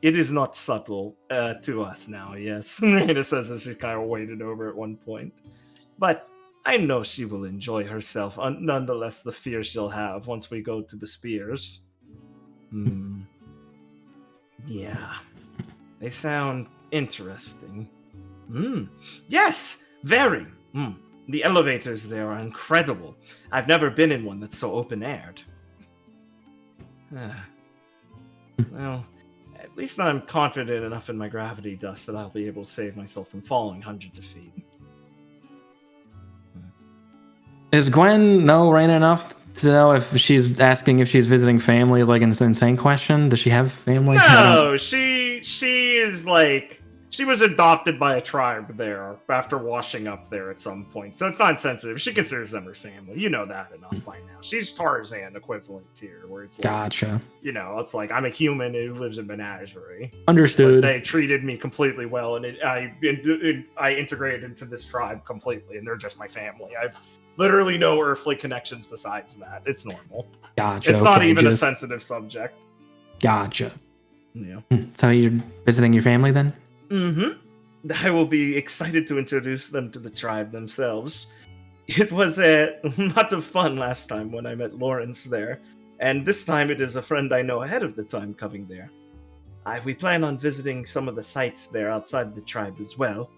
Speaker 1: It is not subtle to us now, yes. Rena says as she kind of waited over at one point. But I know she will enjoy herself, nonetheless the fear she'll have once we go to the spears. Yeah. They sound interesting. Yes! Very! The elevators there are incredible. I've never been in one that's so open-aired. Well, at least I'm confident enough in my gravity dust that I'll be able to save myself from falling hundreds of feet.
Speaker 6: Is Gwen know Raina enough to know if she's asking if she's visiting family is like an insane question? Does she have family?
Speaker 1: No, she is like, she was adopted by a tribe there after washing up there at some point. So it's not insensitive. She considers them her family. You know that enough by now. She's Tarzan equivalent tier, where it's like,
Speaker 6: Gotcha.
Speaker 1: you know, it's like I'm a human who lives in menagerie.
Speaker 6: Understood.
Speaker 1: But they treated me completely well, and I integrated into this tribe completely, and they're just my family. I've literally no earthly connections besides that. It's normal.
Speaker 6: Gotcha.
Speaker 1: It's not even a sensitive subject.
Speaker 6: Gotcha.
Speaker 1: Yeah.
Speaker 6: So you're visiting your family then?
Speaker 1: I will be excited to introduce them to the tribe themselves. It was a lot of fun last time when I met Lawrence there, and this time it is a friend I know ahead of the time coming there. We plan on visiting some of the sites there outside the tribe as well.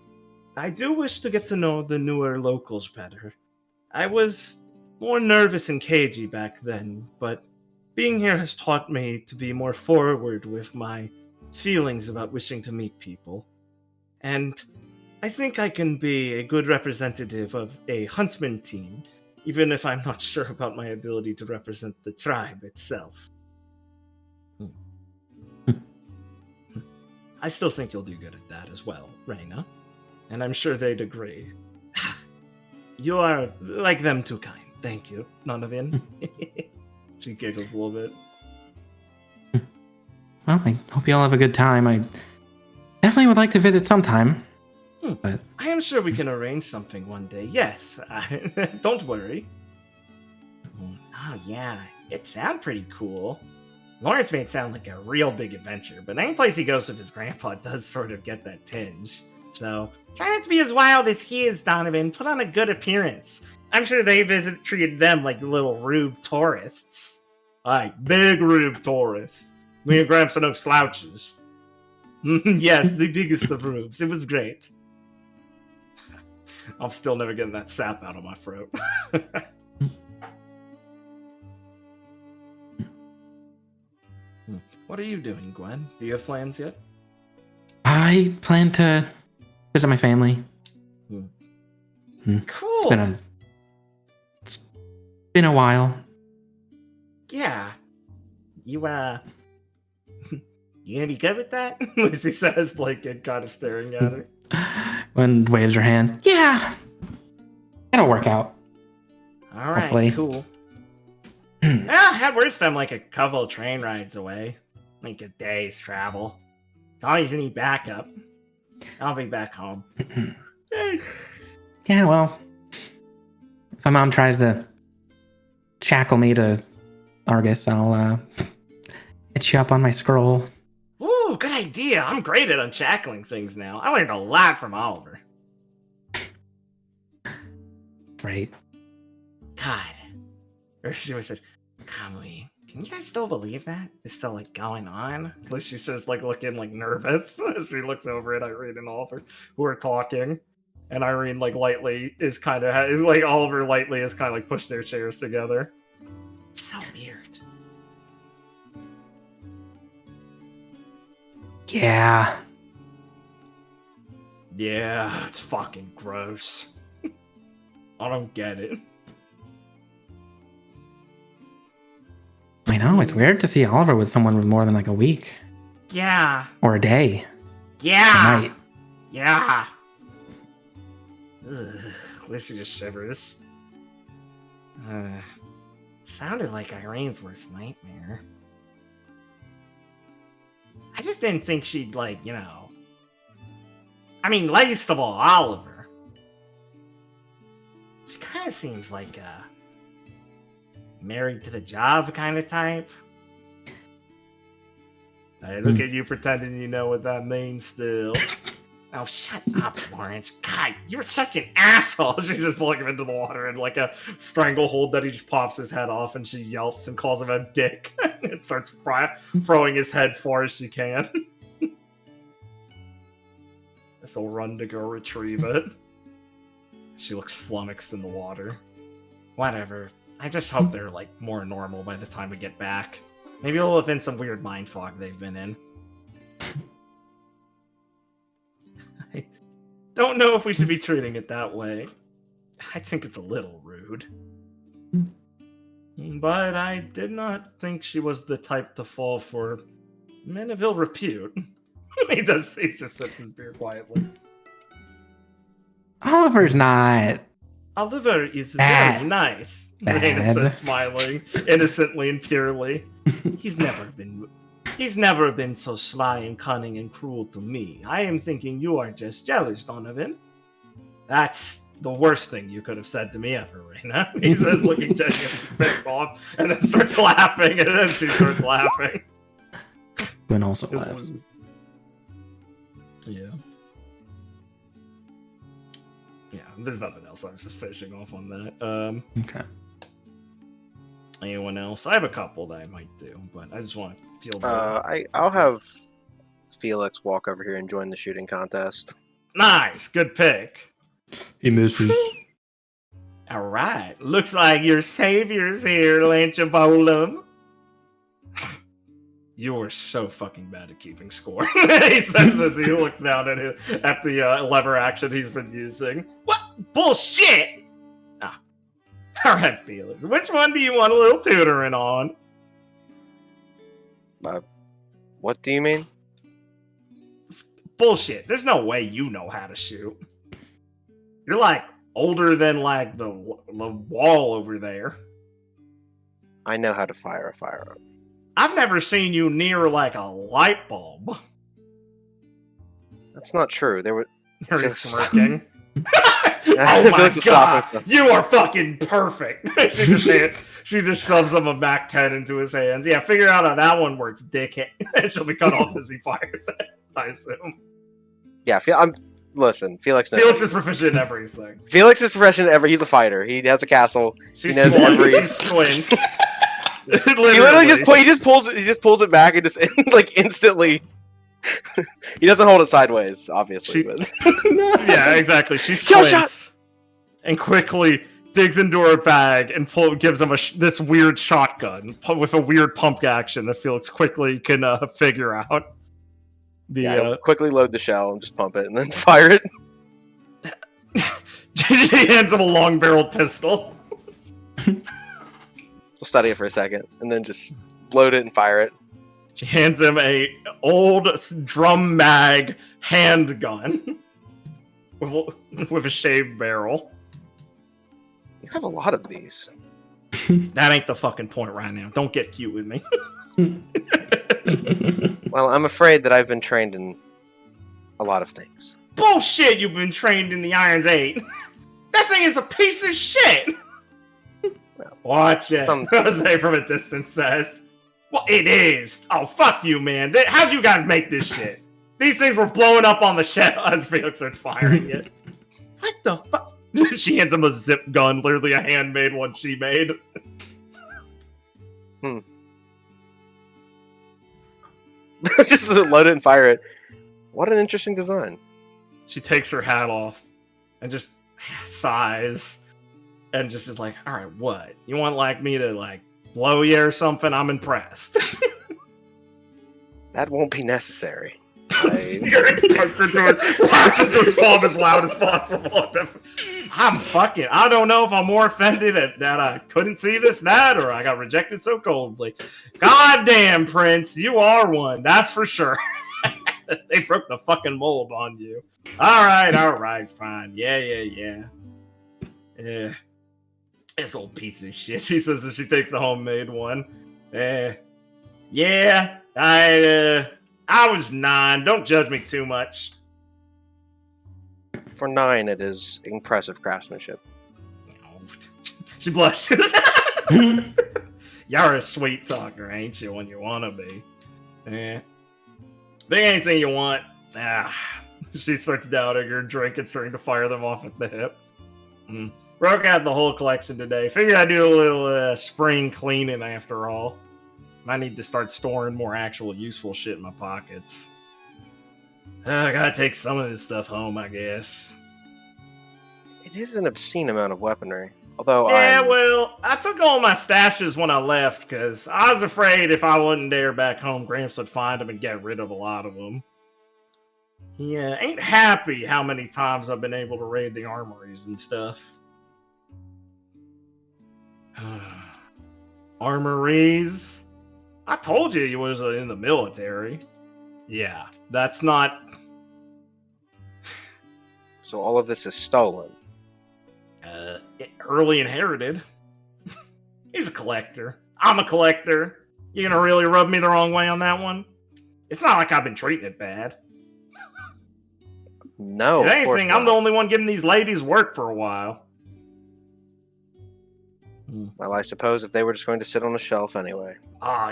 Speaker 1: I do wish to get to know the newer locals better. I was more nervous and cagey back then, but being here has taught me to be more forward with my feelings about wishing to meet people. And I think I can be a good representative of a huntsman team, even if I'm not sure about my ability to represent the tribe itself. I still think you'll do good at that as well, Raina. And I'm sure they'd agree. You are like them too kind. Thank you, Donovan. She giggles a little bit.
Speaker 6: Well, I hope you all have a good time. I definitely would like to visit sometime. But
Speaker 1: I am sure we can arrange something one day. Yes, don't worry. Oh yeah, it sounds pretty cool. Lawrence made it sound like a real big adventure, but any place he goes with his grandpa does sort of get that tinge. So try not to be as wild as he is, Donovan. Put on a good appearance. I'm sure they treated them like little rube tourists. Like big rube tourists. Me and Gramps are no slouches. Yes, the biggest of rubes. It was great. I'm still never getting that sap out of my throat. What are you doing, Gwen? Do you have plans yet?
Speaker 6: I plan to visit my family.
Speaker 1: Cool.
Speaker 6: It's been a while.
Speaker 1: Yeah. You gonna be good with that? Lucy says, Blanket kind of staring at her.
Speaker 6: Gwen waves her hand. Yeah. It'll work out.
Speaker 1: Alright,
Speaker 6: Hopefully.
Speaker 1: cool. At worst, I'm like a couple of train rides away. Like a day's travel. Always need backup. I'll be back home.
Speaker 6: Yeah, well, if my mom tries to shackle me to Argus, I'll hit you up on my scroll.
Speaker 1: Ooh, good idea. I'm great at unshackling things now. I learned a lot from Oliver.
Speaker 6: Right.
Speaker 1: God. Or she always said, Kamui, can you guys still believe that? It's still like going on? She says, like looking like nervous as she looks over at Irene and Oliver, who are talking. And Irene like lightly is kind of like Oliver lightly is kind of like pushed their chairs together. It's so weird.
Speaker 6: Yeah.
Speaker 1: Yeah, it's fucking gross. I don't get it.
Speaker 6: I know, it's weird to see Oliver with someone with more than like a week.
Speaker 1: Yeah.
Speaker 6: Or a day.
Speaker 1: Yeah.
Speaker 6: A night.
Speaker 1: Yeah. Ugh. Lucy just shivers. Sounded like Irene's worst nightmare. I just didn't think she'd, like, you know... I mean, least of all, Oliver. She kind of seems like a... married to the job kind of type. Hey, look at you pretending you know what that means still. Oh, shut up, Lawrence. God, you're such an asshole. She's just pulling him into the water in like a stranglehold that he just pops his head off and she yelps and calls him a dick and starts throwing his head far as she can. This'll run to go retrieve it. She looks flummoxed in the water. Whatever. I just hope they're like more normal by the time we get back. Maybe it'll have been some weird mind fog they've been in. I don't know if we should be treating it that way. I think it's a little rude. But I did not think she was the type to fall for men of ill repute. He just sips his beer quietly.
Speaker 6: Oliver's not.
Speaker 1: Oliver is very nice, Raina says, smiling innocently and purely. He's never been so sly and cunning and cruel to me. I am thinking you are just jealous, Donovan. That's the worst thing you could have said to me ever, Raina. He says, looking genuinely pissed off, and then starts laughing, and then she starts laughing.
Speaker 6: Gwen also laughs.
Speaker 1: Yeah. Yeah, there's nothing else. I was just finishing off on that.
Speaker 6: Okay.
Speaker 1: Anyone else? I have a couple that I might do, but I just want to feel better.
Speaker 4: I'll have Felix walk over here and join the shooting contest.
Speaker 1: Nice! Good pick.
Speaker 6: He misses.
Speaker 1: Alright. Looks like your savior's here, Lanchabolum. You are so fucking bad at keeping score. He says as he looks down at the lever action he's been using. What? Bullshit! Ah. Alright, Felix. Which one do you want a little tutoring on?
Speaker 4: What do you mean?
Speaker 1: Bullshit. There's no way you know how to shoot. You're like older than like the wall over there.
Speaker 4: I know how to fire a firearm.
Speaker 1: I've never seen you near like a light bulb.
Speaker 4: That's not true. There was.
Speaker 1: You're smirking. Oh my god! You are fucking perfect. She just shoves him a Mac 10 into his hands. Yeah, figure out how that one works, dickhead. She'll be cut off as he fires it, I assume.
Speaker 4: Yeah, listen, Felix
Speaker 1: is proficient in everything.
Speaker 4: Felix is proficient in He's a fighter. He has a castle.
Speaker 1: She squints.
Speaker 4: He just pulls it back and just like instantly. He doesn't hold it sideways, obviously.
Speaker 1: Yeah, exactly. She squints and quickly digs into her bag and gives him this weird shotgun with a weird pump action that Felix quickly can figure out.
Speaker 4: Quickly load the shell and just pump it and then fire it.
Speaker 1: She hands him a long-barreled pistol.
Speaker 4: We'll study it for a second and then just load it and fire it.
Speaker 1: She hands him a old drum mag handgun with a shaved barrel.
Speaker 4: You have a lot of these.
Speaker 1: That ain't the fucking point right now. Don't get cute with me.
Speaker 4: Well, I'm afraid that I've been trained in a lot of things.
Speaker 1: Bullshit, you've been trained in the Irons 8. That thing is a piece of shit. Watch it. Jose from a distance says. Well, it is. Oh, fuck you, man. How'd you guys make this shit? These things were blowing up on the shell as Felix starts firing it. What the fuck? She hands him a zip gun, literally a handmade one she made.
Speaker 4: Just load it and fire it. What an interesting design.
Speaker 1: She takes her hat off and just sighs and just is like, all right, what? You want like me to like blow you or something? I'm impressed.
Speaker 4: That won't be necessary.
Speaker 1: Punches into his palm as loud as possible. I don't know if I'm more offended that I couldn't see this, or I got rejected so coldly. God damn, Prince, you are one, that's for sure. They broke the fucking mold on you. All right, fine. Yeah. This old piece of shit, she says as she takes the homemade one. Yeah, I was 9. Don't judge me too much.
Speaker 4: For 9, it is impressive craftsmanship.
Speaker 1: She blushes. You're a sweet talker, ain't you, when you want to be? Think anything you want. She starts doubting her drink and starting to fire them off at the hip. Broke out the whole collection today. Figured I'd do a little spring cleaning after all. I need to start storing more actual useful shit in my pockets. I gotta take some of this stuff home, I guess.
Speaker 4: It is an obscene amount of weaponry. Although
Speaker 1: well, I took all my stashes when I left because I was afraid if I wasn't there back home, Gramps would find them and get rid of a lot of them. He ain't happy how many times I've been able to raid the armories and stuff. Armories? I told you he was in the military. Yeah, that's not...
Speaker 4: So all of this is stolen.
Speaker 1: Early inherited. He's a collector. I'm a collector. You gonna really rub me the wrong way on that one? It's not like I've been treating it bad.
Speaker 4: No,
Speaker 1: if
Speaker 4: of course
Speaker 1: anything,
Speaker 4: not.
Speaker 1: I'm the only one giving these ladies work for a while.
Speaker 4: Well, I suppose if they were just going to sit on a shelf anyway.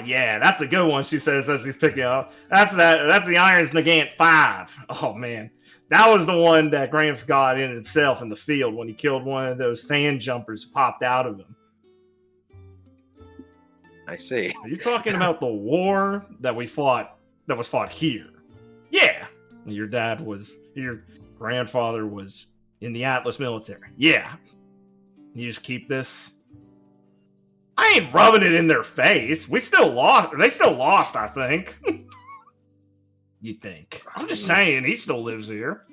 Speaker 1: Yeah, that's a good one, she says as he's picking up. That's the Irons Nagant 5. Oh, man. That was the one that Gramps got in himself in the field when he killed one of those sand jumpers who popped out of him.
Speaker 4: I see.
Speaker 1: Are you talking about the war that was fought here? Yeah. Your grandfather was in the Atlas military. Yeah. You just keep this. I ain't rubbing it in their face. They still lost, I think. You think. I'm just saying, he still lives here.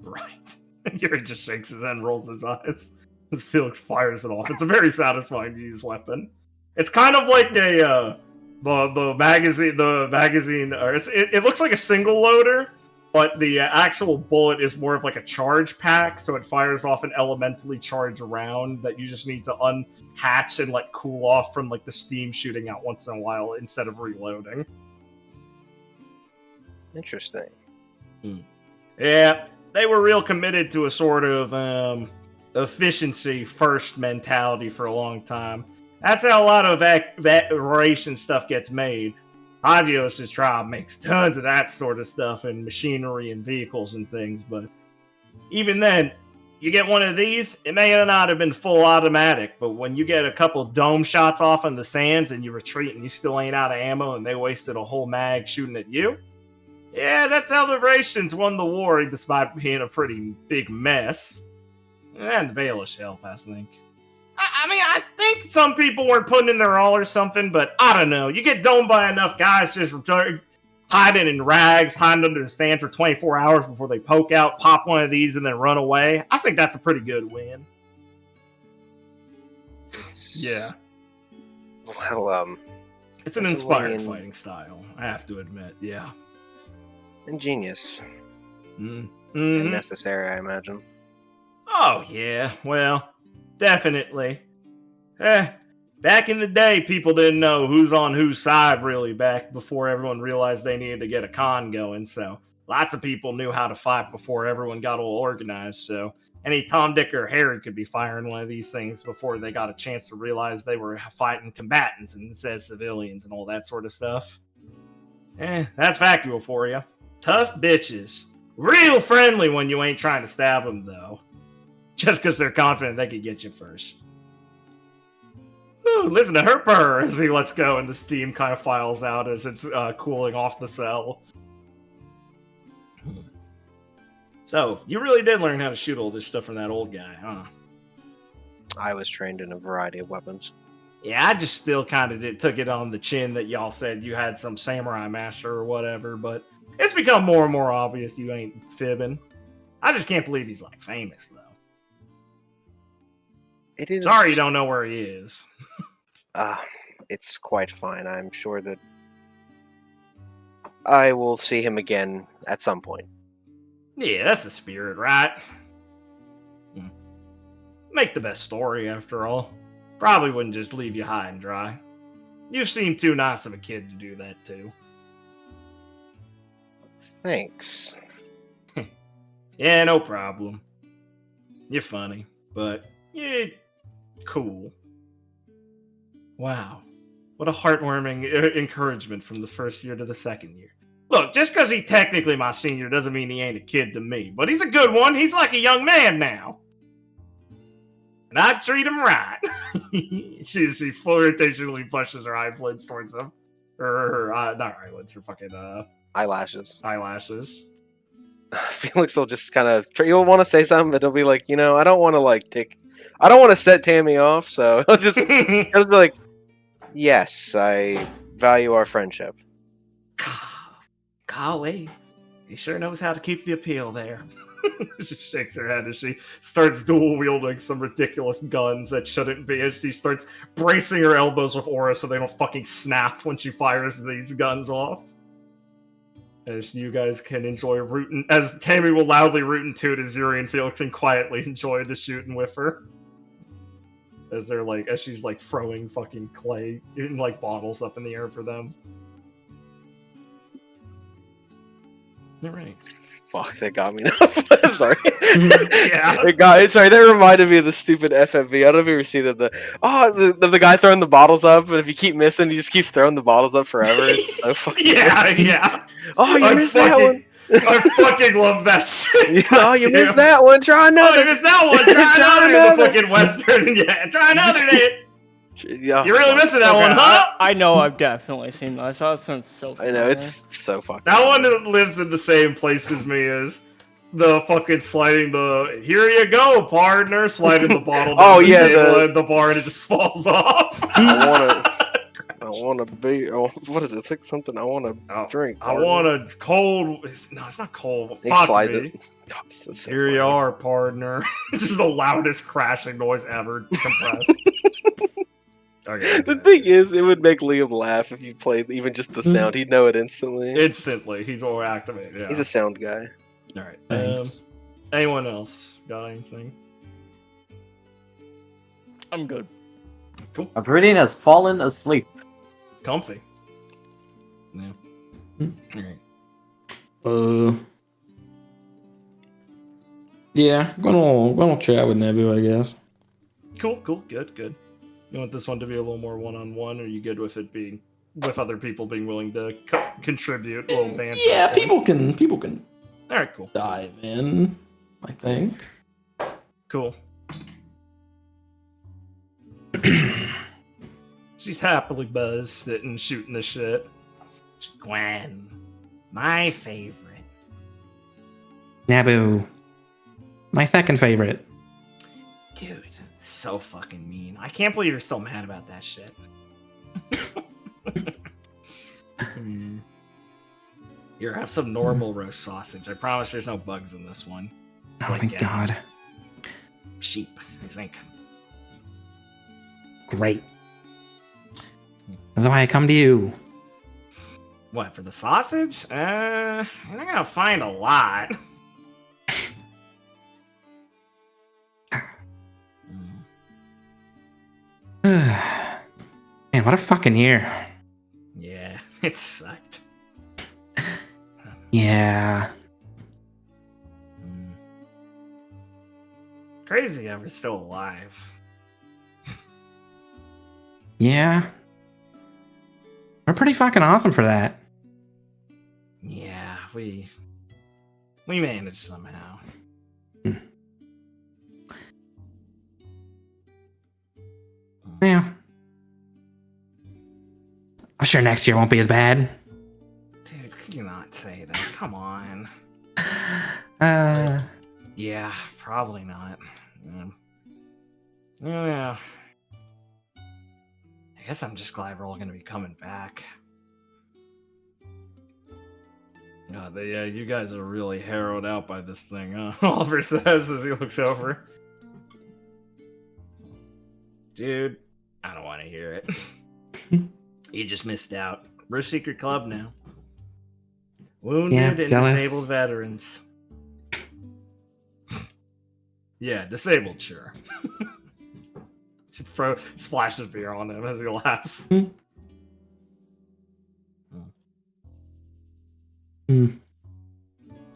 Speaker 1: Right. Yuri just shakes his head and rolls his eyes as Felix fires it off. It's a very satisfying to use weapon. It's kind of like the magazine, or it looks like a single loader, but the actual bullet is more of like a charge pack, so it fires off an elementally charged round that you just need to unhatch and like cool off from like the steam shooting out once in a while instead of reloading.
Speaker 4: Interesting.
Speaker 1: Yeah, they were real committed to a sort of efficiency first mentality for a long time. That's how a lot of evaporation stuff gets made. Hagios' tribe makes tons of that sort of stuff and machinery and vehicles and things, but even then, you get one of these, it may not have been full automatic, but when you get a couple dome shots off on the sands and you retreat and you still ain't out of ammo and they wasted a whole mag shooting at you, yeah, that's how the Rations won the war despite being a pretty big mess. And the Baelish help, I think. I think some people weren't putting in their all or something, but I don't know. You get domed by enough guys just hiding in rags, hiding under the sand for 24 hours before they poke out, pop one of these, and then run away. I think that's a pretty good win. Yeah.
Speaker 4: Well,
Speaker 1: it's an inspired fighting style, I have to admit, yeah.
Speaker 4: Ingenious.
Speaker 1: And
Speaker 4: necessary, I imagine.
Speaker 1: Oh, yeah, well, definitely. Back in the day, people didn't know who's on whose side really back before everyone realized they needed to get a con going, so lots of people knew how to fight before everyone got all organized, so any Tom, Dick, or Harry could be firing one of these things before they got a chance to realize they were fighting combatants instead of civilians and all that sort of stuff. That's Vacuole for you. Tough bitches. Real friendly when you ain't trying to stab them, though. Just because they're confident they could get you first. Ooh, listen to her purr as he lets go and the steam kind of files out as it's cooling off the cell. So, you really did learn how to shoot all this stuff from that old guy, huh?
Speaker 4: I was trained in a variety of weapons.
Speaker 1: Yeah, I just still kind of took it on the chin that y'all said you had some samurai master or whatever, but it's become more and more obvious you ain't fibbing. I just can't believe he's, like, famous, though.
Speaker 4: It is.
Speaker 1: Sorry you don't know where he is.
Speaker 4: It's quite fine. I'm sure that I will see him again at some point.
Speaker 1: Yeah, that's the spirit, right? Make the best story, after all. Probably wouldn't just leave you high and dry. You seem too nice of a kid to do that, too.
Speaker 4: Thanks.
Speaker 1: Yeah, no problem. You're funny, but you're cool. Wow. What a heartwarming encouragement from the first year to the second year. Look, just because he's technically my senior doesn't mean he ain't a kid to me. But he's a good one. He's like a young man now. And I treat him right. she flirtatiously pushes her eyelids towards him. Or her, not eyelids, her fucking,
Speaker 4: Eyelashes.
Speaker 1: eyelashes.
Speaker 4: Felix will just kind of, he'll want to say something, but he'll be like, I don't want to, I don't want to set Tammy off, so he'll just be like, yes, I value our friendship.
Speaker 1: Golly, he sure knows how to keep the appeal there. She shakes her head as she starts dual wielding some ridiculous guns that shouldn't be, as she starts bracing her elbows with aura so they don't fucking snap when she fires these guns off. As you guys can enjoy rooting, as Tammy will loudly root and toot as Yuri and Felix can quietly enjoy the shooting with her. As as she's throwing fucking clay in bottles up in the air for them. Alright.
Speaker 4: Fuck, that got me enough. I'm sorry.
Speaker 1: Yeah.
Speaker 4: Sorry, that reminded me of the stupid FMV. I don't know if you've ever seen it. The guy throwing the bottles up, and if you keep missing, he just keeps throwing the bottles up forever. It's so fucking
Speaker 1: yeah.
Speaker 4: Oh, you missed that one.
Speaker 1: I fucking love that shit.
Speaker 4: Oh, you missed that one. Try another.
Speaker 1: Oh, you missed that one. Try another. The fucking Western. Yeah, try another, Nate.
Speaker 4: Yeah.
Speaker 1: You're really missing that one, huh?
Speaker 2: I know, I've definitely seen that. I saw it since so far.
Speaker 4: I know, it's so fucking
Speaker 1: That one lives in the same place as me as the fucking sliding the, here you go, partner, sliding the bottle down the table in the bar and it just falls off.
Speaker 4: I want to be, what is it? It's like something I want to drink.
Speaker 1: I want a cold, no, it's not cold.
Speaker 4: They
Speaker 1: Fuck
Speaker 4: slide
Speaker 1: me.
Speaker 4: God, so
Speaker 1: Here
Speaker 4: funny.
Speaker 1: you are, partner. This is the loudest crashing noise ever compressed. Okay,
Speaker 4: The thing is, it would make Liam laugh if you played even just the sound. He'd know it instantly.
Speaker 1: Instantly, he's all activated. Yeah.
Speaker 4: He's a sound guy.
Speaker 1: All right.
Speaker 3: Thanks.
Speaker 1: Anyone else got anything?
Speaker 2: I'm good.
Speaker 1: Cool.
Speaker 5: Viridian has fallen asleep.
Speaker 1: Comfy. Yeah. All right.
Speaker 3: Yeah, gonna chat with Nebu, I guess.
Speaker 1: Cool. Good. You want this one to be a little more one-on-one, or are you good with it being with other people being willing to contribute a little banter?
Speaker 3: Yeah, people can
Speaker 1: All right, cool.
Speaker 3: dive in, I think.
Speaker 1: Cool. She's happily buzzed, sitting, shooting the shit. Gwen, my favorite.
Speaker 3: Nebu, my second favorite.
Speaker 1: Dude, so fucking mean. I can't believe you're still mad about that shit. Here, have some normal roast sausage. I promise there's no bugs in this one. It's
Speaker 3: Oh, thank God.
Speaker 1: Sheep, I think.
Speaker 3: Great. That's why I come to you.
Speaker 1: What, for the sausage? You're not gonna find a lot.
Speaker 3: Man, what a fucking year.
Speaker 1: Yeah, it sucked.
Speaker 3: Yeah.
Speaker 1: Crazy I was still alive.
Speaker 3: Yeah. We're pretty fucking awesome for that.
Speaker 1: Yeah, we managed somehow.
Speaker 3: Yeah. I'm sure next year won't be as bad.
Speaker 1: Dude, could you not say that? Come on. Yeah, probably not. Yeah. I guess I'm just glad we're all gonna be coming back. You guys are really harrowed out by this thing, huh? Oliver says as he looks over. Dude, I don't want to hear it. You just missed out. We're a secret club now. Wounded and
Speaker 3: jealous.
Speaker 1: disabled veterans. Yeah, disabled, sure. She splashes beer on him as he laughs.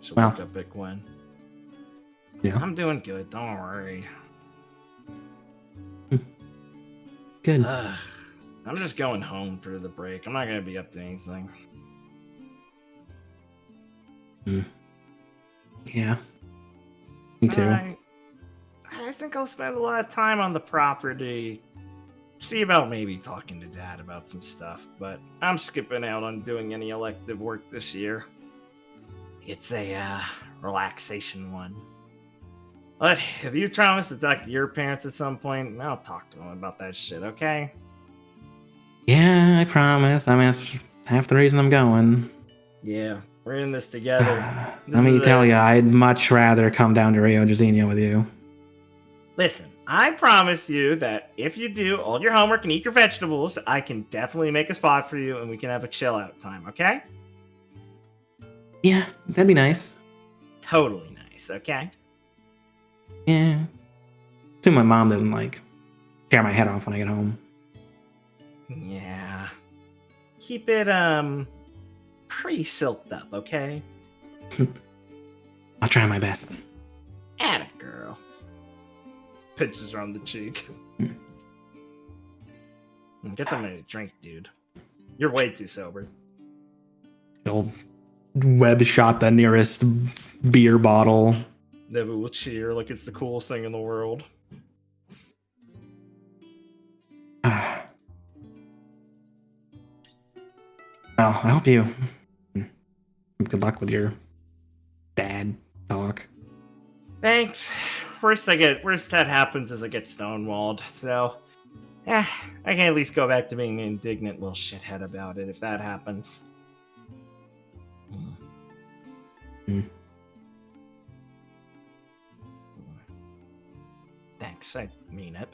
Speaker 1: She'll
Speaker 3: Wow.
Speaker 1: look up at Gwen.
Speaker 3: Yeah.
Speaker 1: I'm doing good, don't worry.
Speaker 3: Good.
Speaker 1: I'm just going home for the break. I'm not gonna be up to anything.
Speaker 6: Yeah. Me too.
Speaker 1: I think I'll spend a lot of time on the property. See about maybe talking to Dad about some stuff, but I'm skipping out on doing any elective work this year. It's a relaxation one. But if you promise to talk to your parents at some point, I'll talk to them about that shit, okay?
Speaker 6: Yeah, I promise. I mean, that's half the reason I'm going.
Speaker 1: Yeah, we're in this together.
Speaker 6: Let me tell you, I'd much rather come down to Rio Jairzinho with you.
Speaker 1: Listen, I promise you that if you do all your homework and eat your vegetables, I can definitely make a spot for you and we can have a chill out time, okay?
Speaker 6: Yeah, that'd be nice.
Speaker 1: Totally nice, okay?
Speaker 6: Yeah. Assume my mom doesn't, like, tear my head off when I get home.
Speaker 1: Yeah. Keep it, pretty silked up, okay?
Speaker 6: I'll try my best.
Speaker 1: Atta girl. Pinches her on the cheek. Get something to drink, dude. You're way too sober.
Speaker 6: Old web shot the nearest beer bottle.
Speaker 1: Never will cheer like it's the coolest thing in the world.
Speaker 6: Well, I hope you. Good luck with your dad talk.
Speaker 1: Thanks. Worst that happens is I get stonewalled. So, I can at least go back to being an indignant little shithead about it if that happens. Thanks, I mean it.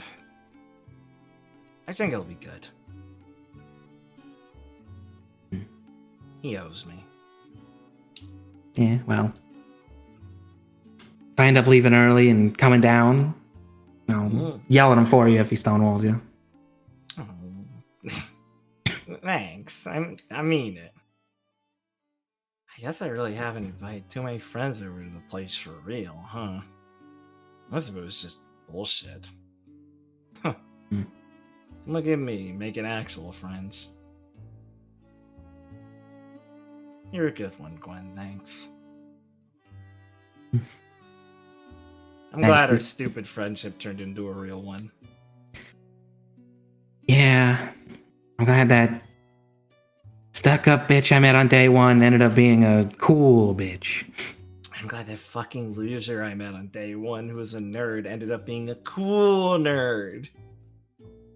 Speaker 1: I think it'll be good. He owes me.
Speaker 6: Yeah, well. If I end up leaving early and coming down, I'll yell at him for you if he stonewalls you.
Speaker 1: Oh. Thanks. I mean it. I guess I really haven't invited too many friends over to the place for real, huh? Most of it was just bullshit. Huh. Look at me, making actual friends. You're a good one, Gwen, thanks. I'm glad our stupid friendship turned into a real one.
Speaker 6: Yeah. I'm glad that stuck-up bitch I met on day one ended up being a cool bitch.
Speaker 1: I'm glad that fucking loser I met on day one who was a nerd ended up being a cool nerd.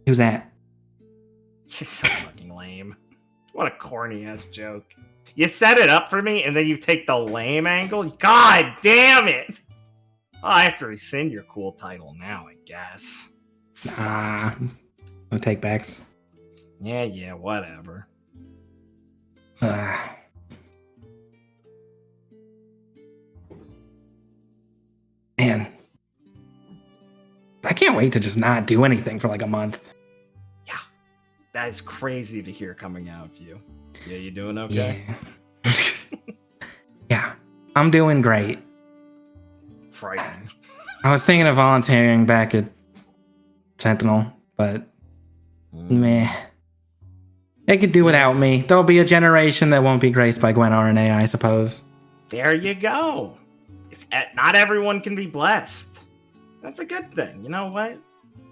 Speaker 6: Who's that?
Speaker 1: You're so fucking lame. What a corny-ass joke. You set it up for me, and then you take the lame angle? God damn it! Oh, I have to rescind your cool title now, I guess.
Speaker 6: Nah. No take-backs.
Speaker 1: Yeah, whatever.
Speaker 6: Man. I can't wait to just not do anything for like a month.
Speaker 1: Yeah. That is crazy to hear coming out of you. Yeah, you doing okay?
Speaker 6: Yeah. Yeah. I'm doing great.
Speaker 1: Frightening.
Speaker 6: I was thinking of volunteering back at Sentinel, but meh. They could do without me. There'll be a generation that won't be graced by Gwen RNA, I suppose.
Speaker 1: There you go. Not everyone can be blessed. That's a good thing. You know what?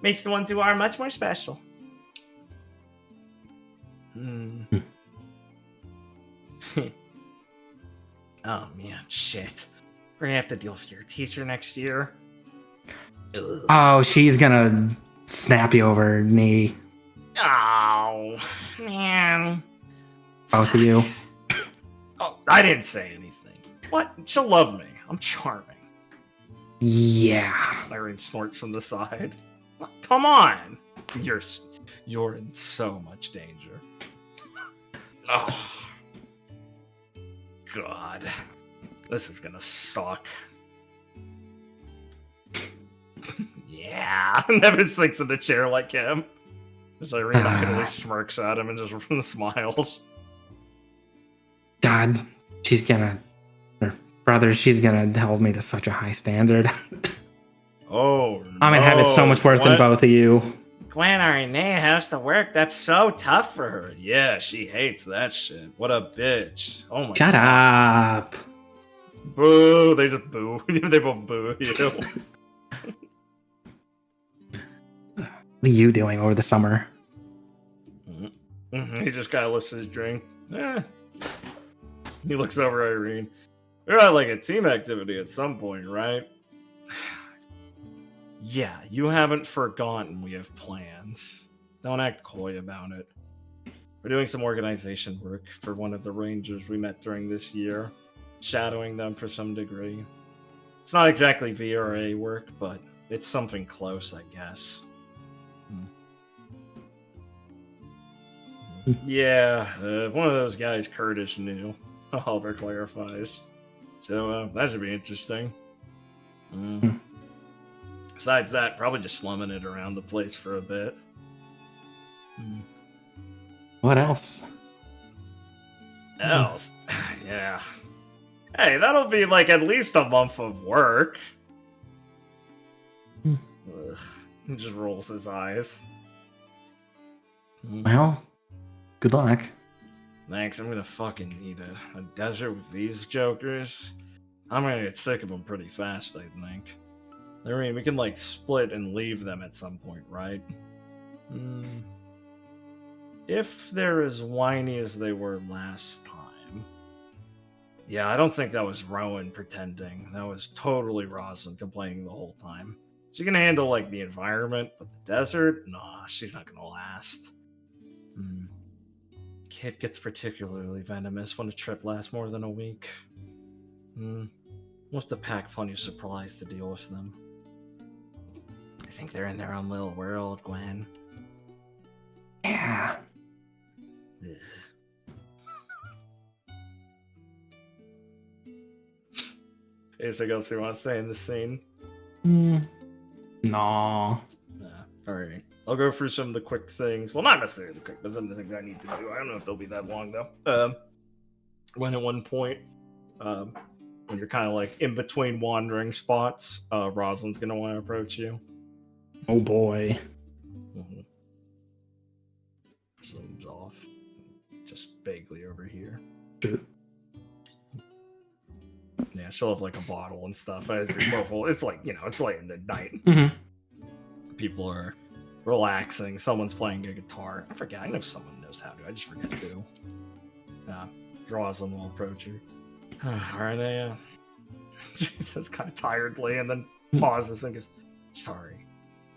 Speaker 1: Makes the ones who are much more special. Oh man, shit. We're gonna have to deal with your teacher next year. Ugh.
Speaker 6: Oh, she's gonna snap you over her knee.
Speaker 1: Oh, man.
Speaker 6: Both of you.
Speaker 1: Oh, I didn't say anything. What? She'll love me. I'm charming.
Speaker 6: Yeah.
Speaker 1: Irene snorts from the side. Come on. You're in so much danger. Oh. God. This is gonna suck. Yeah. Never sinks in the chair like him. Just Irene really smirks at him and just smiles.
Speaker 6: God, she's gonna hold me to such a high standard.
Speaker 1: Oh,
Speaker 6: I'm gonna have it so much worse than both of you.
Speaker 1: Gwen Arnea has to work. That's so tough for her. Yeah, she hates that shit. What a bitch. Oh my God.
Speaker 6: Shut up.
Speaker 1: Boo! They just boo. They both boo you.
Speaker 6: What are you doing over the summer?
Speaker 1: He just kind of lifts his drink. He looks over at Irene. We're at like a team activity at some point, right? Yeah, you haven't forgotten we have plans. Don't act coy about it. We're doing some organization work for one of the rangers we met during this year, shadowing them for some degree. It's not exactly VRA work, but it's something close, I guess. Yeah, one of those guys Kurdish knew. Oliver clarifies. So, that should be interesting. Besides that, probably just slumming it around the place for a bit.
Speaker 6: What else?
Speaker 1: Yeah. Hey, that'll be like at least a month of work. Ugh. He just rolls his eyes.
Speaker 6: Well, good luck.
Speaker 1: Thanks, I'm gonna fucking need a desert with these jokers. I'm gonna get sick of them pretty fast, I think. I mean, we can like split and leave them at some point, right? If they're as whiny as they were last time. Yeah, I don't think that was Rowan pretending. That was totally Rosalind complaining the whole time. She can handle like the environment, but the desert? Nah, she's not gonna last. Kid gets particularly venomous when a trip lasts more than a week. We'll have to pack plenty of supplies to deal with them. I think they're in their own little world, Gwen.
Speaker 6: Yeah.
Speaker 1: Anything else you want to say in this scene?
Speaker 6: No.
Speaker 1: Alright. I'll go through some of the quick things. Well, not necessarily the quick, but some of the things I need to do. I don't know if they'll be that long, though. When at one point, when you're kind of like in between wandering spots, Rosalind's going to want to approach you.
Speaker 6: Oh boy.
Speaker 1: Zooms off. Just vaguely over here.
Speaker 6: Shit.
Speaker 1: Yeah, she'll have like a bottle and stuff. As you're mobile, it's like, it's late in the night. People are relaxing. Someone's playing a guitar. I forget. I know someone knows how to. I just forget who. Rosalind will approach her. Alright, she says kind of tiredly and then pauses and goes, sorry.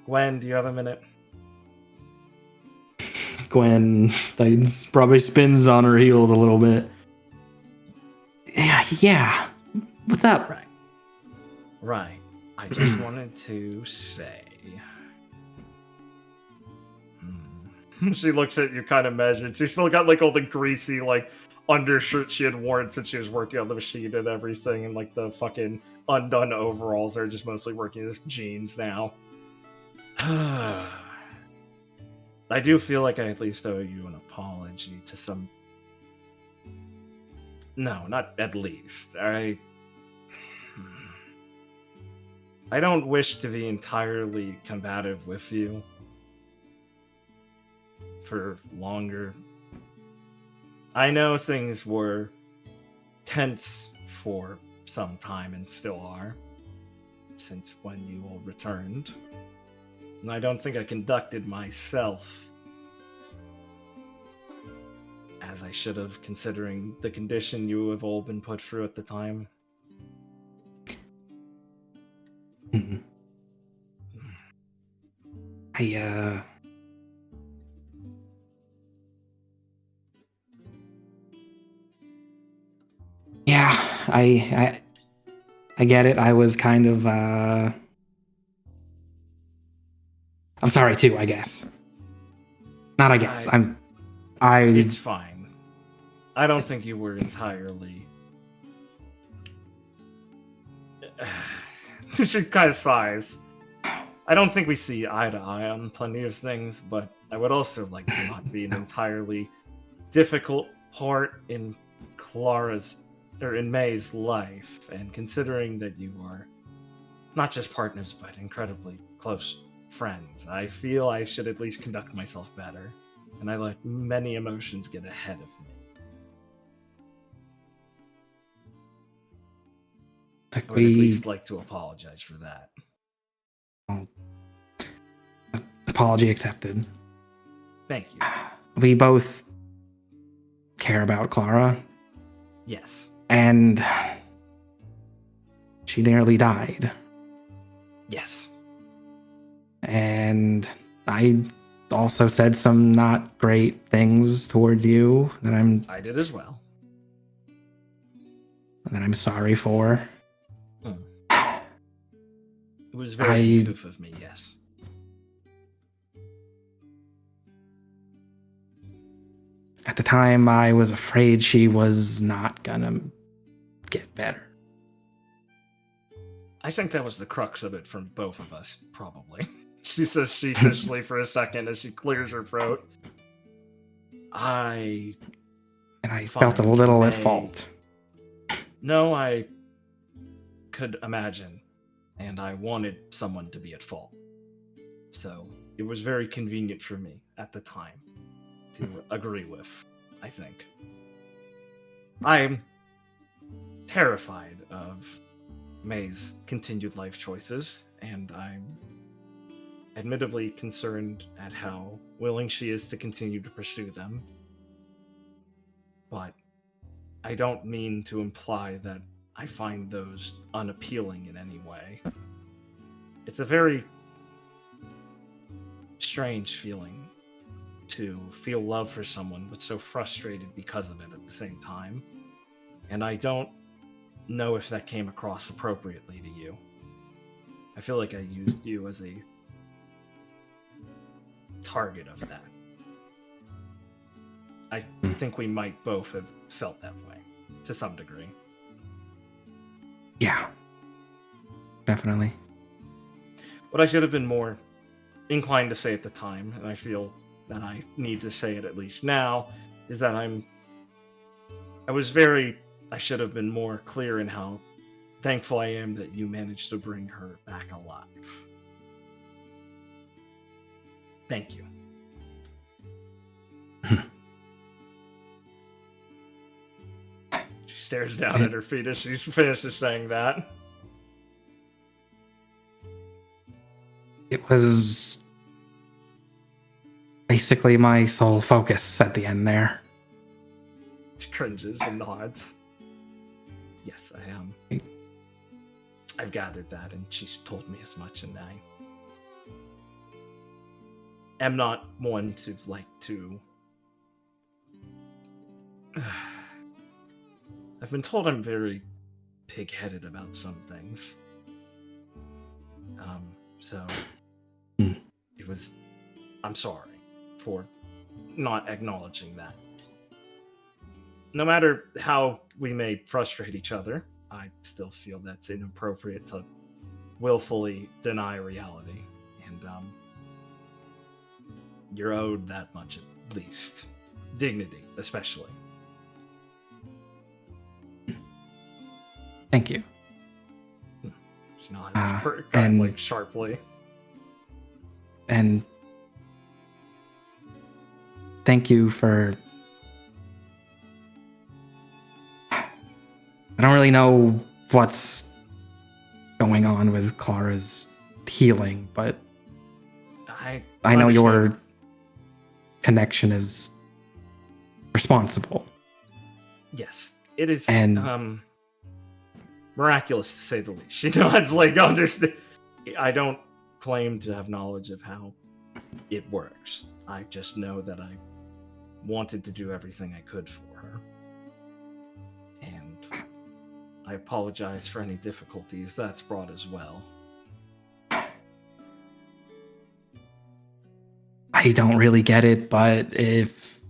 Speaker 1: Gwen, do you have a minute?
Speaker 6: Gwen probably spins on her heels a little bit. Yeah. What's up?
Speaker 1: Right. I just wanted to say. She looks at you kind of measured. She's still got like all the greasy like undershirt she had worn since she was working on the machine and everything, and like the fucking undone overalls are just mostly working as jeans now. I do feel like I at least owe you an apology to some. No, not at least. I don't wish to be entirely combative with you for longer. I know things were tense for some time and still are, since when you all returned. And I don't think I conducted myself as I should have, considering the condition you have all been put through at the time.
Speaker 6: Yeah, I get it. I was kind of I'm sorry too, I guess. Not I guess.
Speaker 1: It's fine. I don't think you were entirely. She kind of sighs. I don't think we see eye to eye on plenty of things, but I would also like to not be an entirely difficult part in in May's life, and considering that you are not just partners but incredibly close friends, I feel I should at least conduct myself better, and I let many emotions get ahead of me. I would at least like to apologize for that.
Speaker 6: Apology accepted.
Speaker 1: Thank you.
Speaker 6: We both care about Clara,
Speaker 1: Yes.
Speaker 6: and she nearly died.
Speaker 1: Yes.
Speaker 6: And I also said some not great things towards you that
Speaker 1: I did as well.
Speaker 6: I'm sorry for.
Speaker 1: It was very uncouth of me, yes.
Speaker 6: At the time, I was afraid she was not gonna get better.
Speaker 1: I think that was the crux of it from both of us, probably. She says sheepishly for a second as she clears her throat. I
Speaker 6: felt a little at fault.
Speaker 1: No, I could imagine. And I wanted someone to be at fault. So it was very convenient for me at the time to agree with, I think. I'm terrified of May's continued life choices, and I'm admittedly concerned at how willing she is to continue to pursue them. But I don't mean to imply that I find those unappealing in any way. It's a very strange feeling to feel love for someone, but so frustrated because of it at the same time. And I don't know if that came across appropriately to you. I feel like I used you as a target of that. I think we might both have felt that way, to some degree.
Speaker 6: Yeah. Definitely.
Speaker 1: What I should have been more inclined to say at the time, and I feel that I need to say it at least now, is that I should have been more clear in how thankful I am that you managed to bring her back alive. Thank you. She stares down at her feet as she finishes saying that.
Speaker 6: It was basically my sole focus at the end there.
Speaker 1: She cringes and nods. Yes, I am. I've gathered that, and she's told me as much, and I am not one to like to... I've been told I'm very pig-headed about some things. So it was... I'm sorry for not acknowledging that. No matter how we may frustrate each other, I still feel that's inappropriate to willfully deny reality. And you're owed that much at least. Dignity, especially.
Speaker 6: Thank you.
Speaker 1: She nods kind of like sharply.
Speaker 6: And thank you for... I don't really know what's going on with Clara's healing, but I know your connection is responsible.
Speaker 1: Yes, it is.
Speaker 6: And
Speaker 1: miraculous to say the least. She nods like understand. I don't claim to have knowledge of how it works. I just know that I wanted to do everything I could for her. And I apologize for any difficulties that's brought as well.
Speaker 6: I don't really get it, but if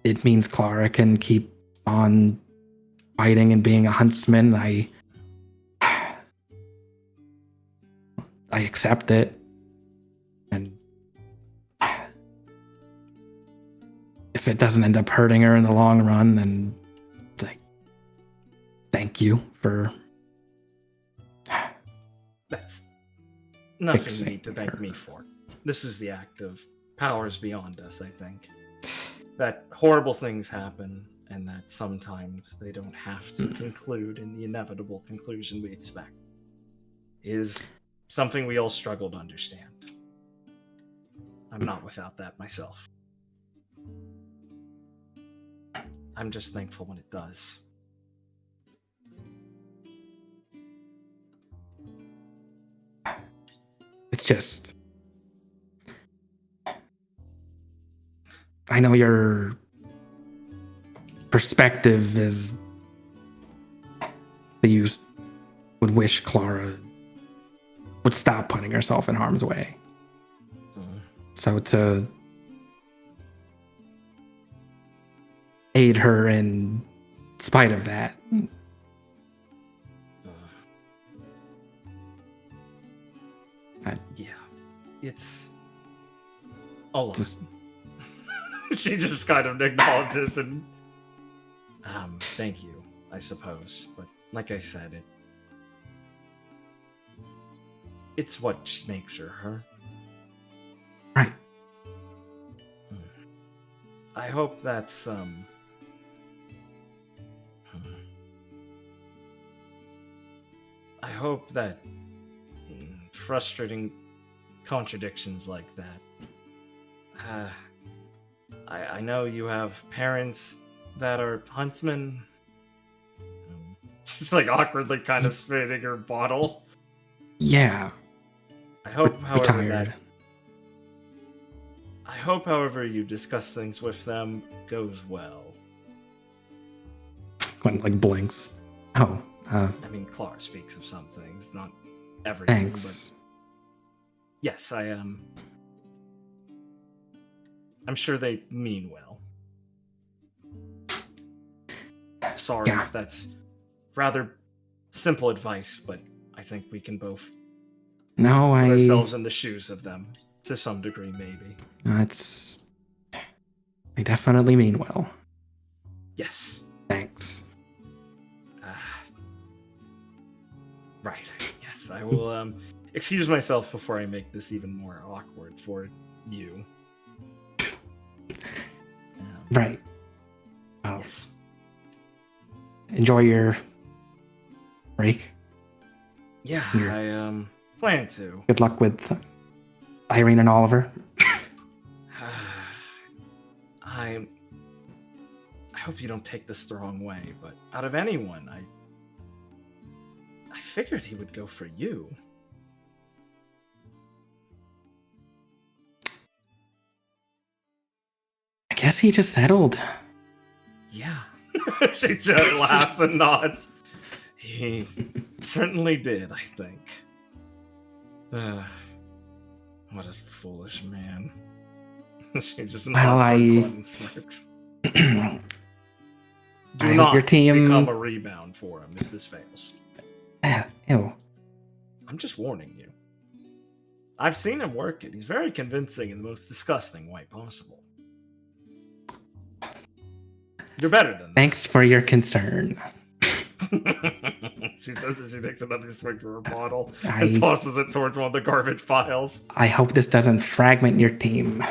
Speaker 6: it means Clara can keep on fighting and being a huntsman, I accept it. And if it doesn't end up hurting her in the long run, then thank you for...
Speaker 1: That's nothing you need to thank me for. This is the act of powers beyond us, I think. That horrible things happen, and that sometimes they don't have to conclude in the inevitable conclusion we expect, is something we all struggle to understand. I'm not without that myself. I'm just thankful when it does.
Speaker 6: It's just... I know your perspective is that you would wish Clara would stop putting herself in harm's way. So to aid her in spite of that.
Speaker 1: Yeah, it's a lot. She just kind of acknowledges and thank you, I suppose. But like I said, it's what makes her her.
Speaker 6: Right.
Speaker 1: I hope that's I hope that frustrating contradictions like that. I know you have parents that are huntsmen. Just like awkwardly kind of spitting her bottle.
Speaker 6: Yeah.
Speaker 1: I hope,
Speaker 6: Retired.
Speaker 1: I hope, however, you discuss things with them goes well.
Speaker 6: Gwen like blinks. Oh,
Speaker 1: I mean, Clara speaks of some things, not everything.
Speaker 6: thanks.
Speaker 1: But yes, I'm sure they mean well. Sorry if that's rather simple advice, but I think we can both put ourselves in the shoes of them to some degree, maybe.
Speaker 6: They definitely mean well.
Speaker 1: Yes.
Speaker 6: Thanks.
Speaker 1: Right. Yes, I will excuse myself before I make this even more awkward for you.
Speaker 6: Right. Well,
Speaker 1: yes.
Speaker 6: Enjoy your break.
Speaker 1: Yeah, I plan to.
Speaker 6: Good luck with Irene and Oliver.
Speaker 1: I hope you don't take this the wrong way, but out of anyone, I figured he would go for you.
Speaker 6: I guess he just settled.
Speaker 1: Yeah. She just laughs and nods. He certainly did, I think. What a foolish man. She just nods and smirks. Do not
Speaker 6: your team
Speaker 1: become a rebound for him if this fails.
Speaker 6: Ew.
Speaker 1: I'm just warning you. I've seen him work it. He's very convincing in the most disgusting way possible. You're better than that.
Speaker 6: Thanks for your concern.
Speaker 1: She says as she takes another swig from her bottle and tosses it towards one of the garbage piles.
Speaker 6: I hope this doesn't fragment your team.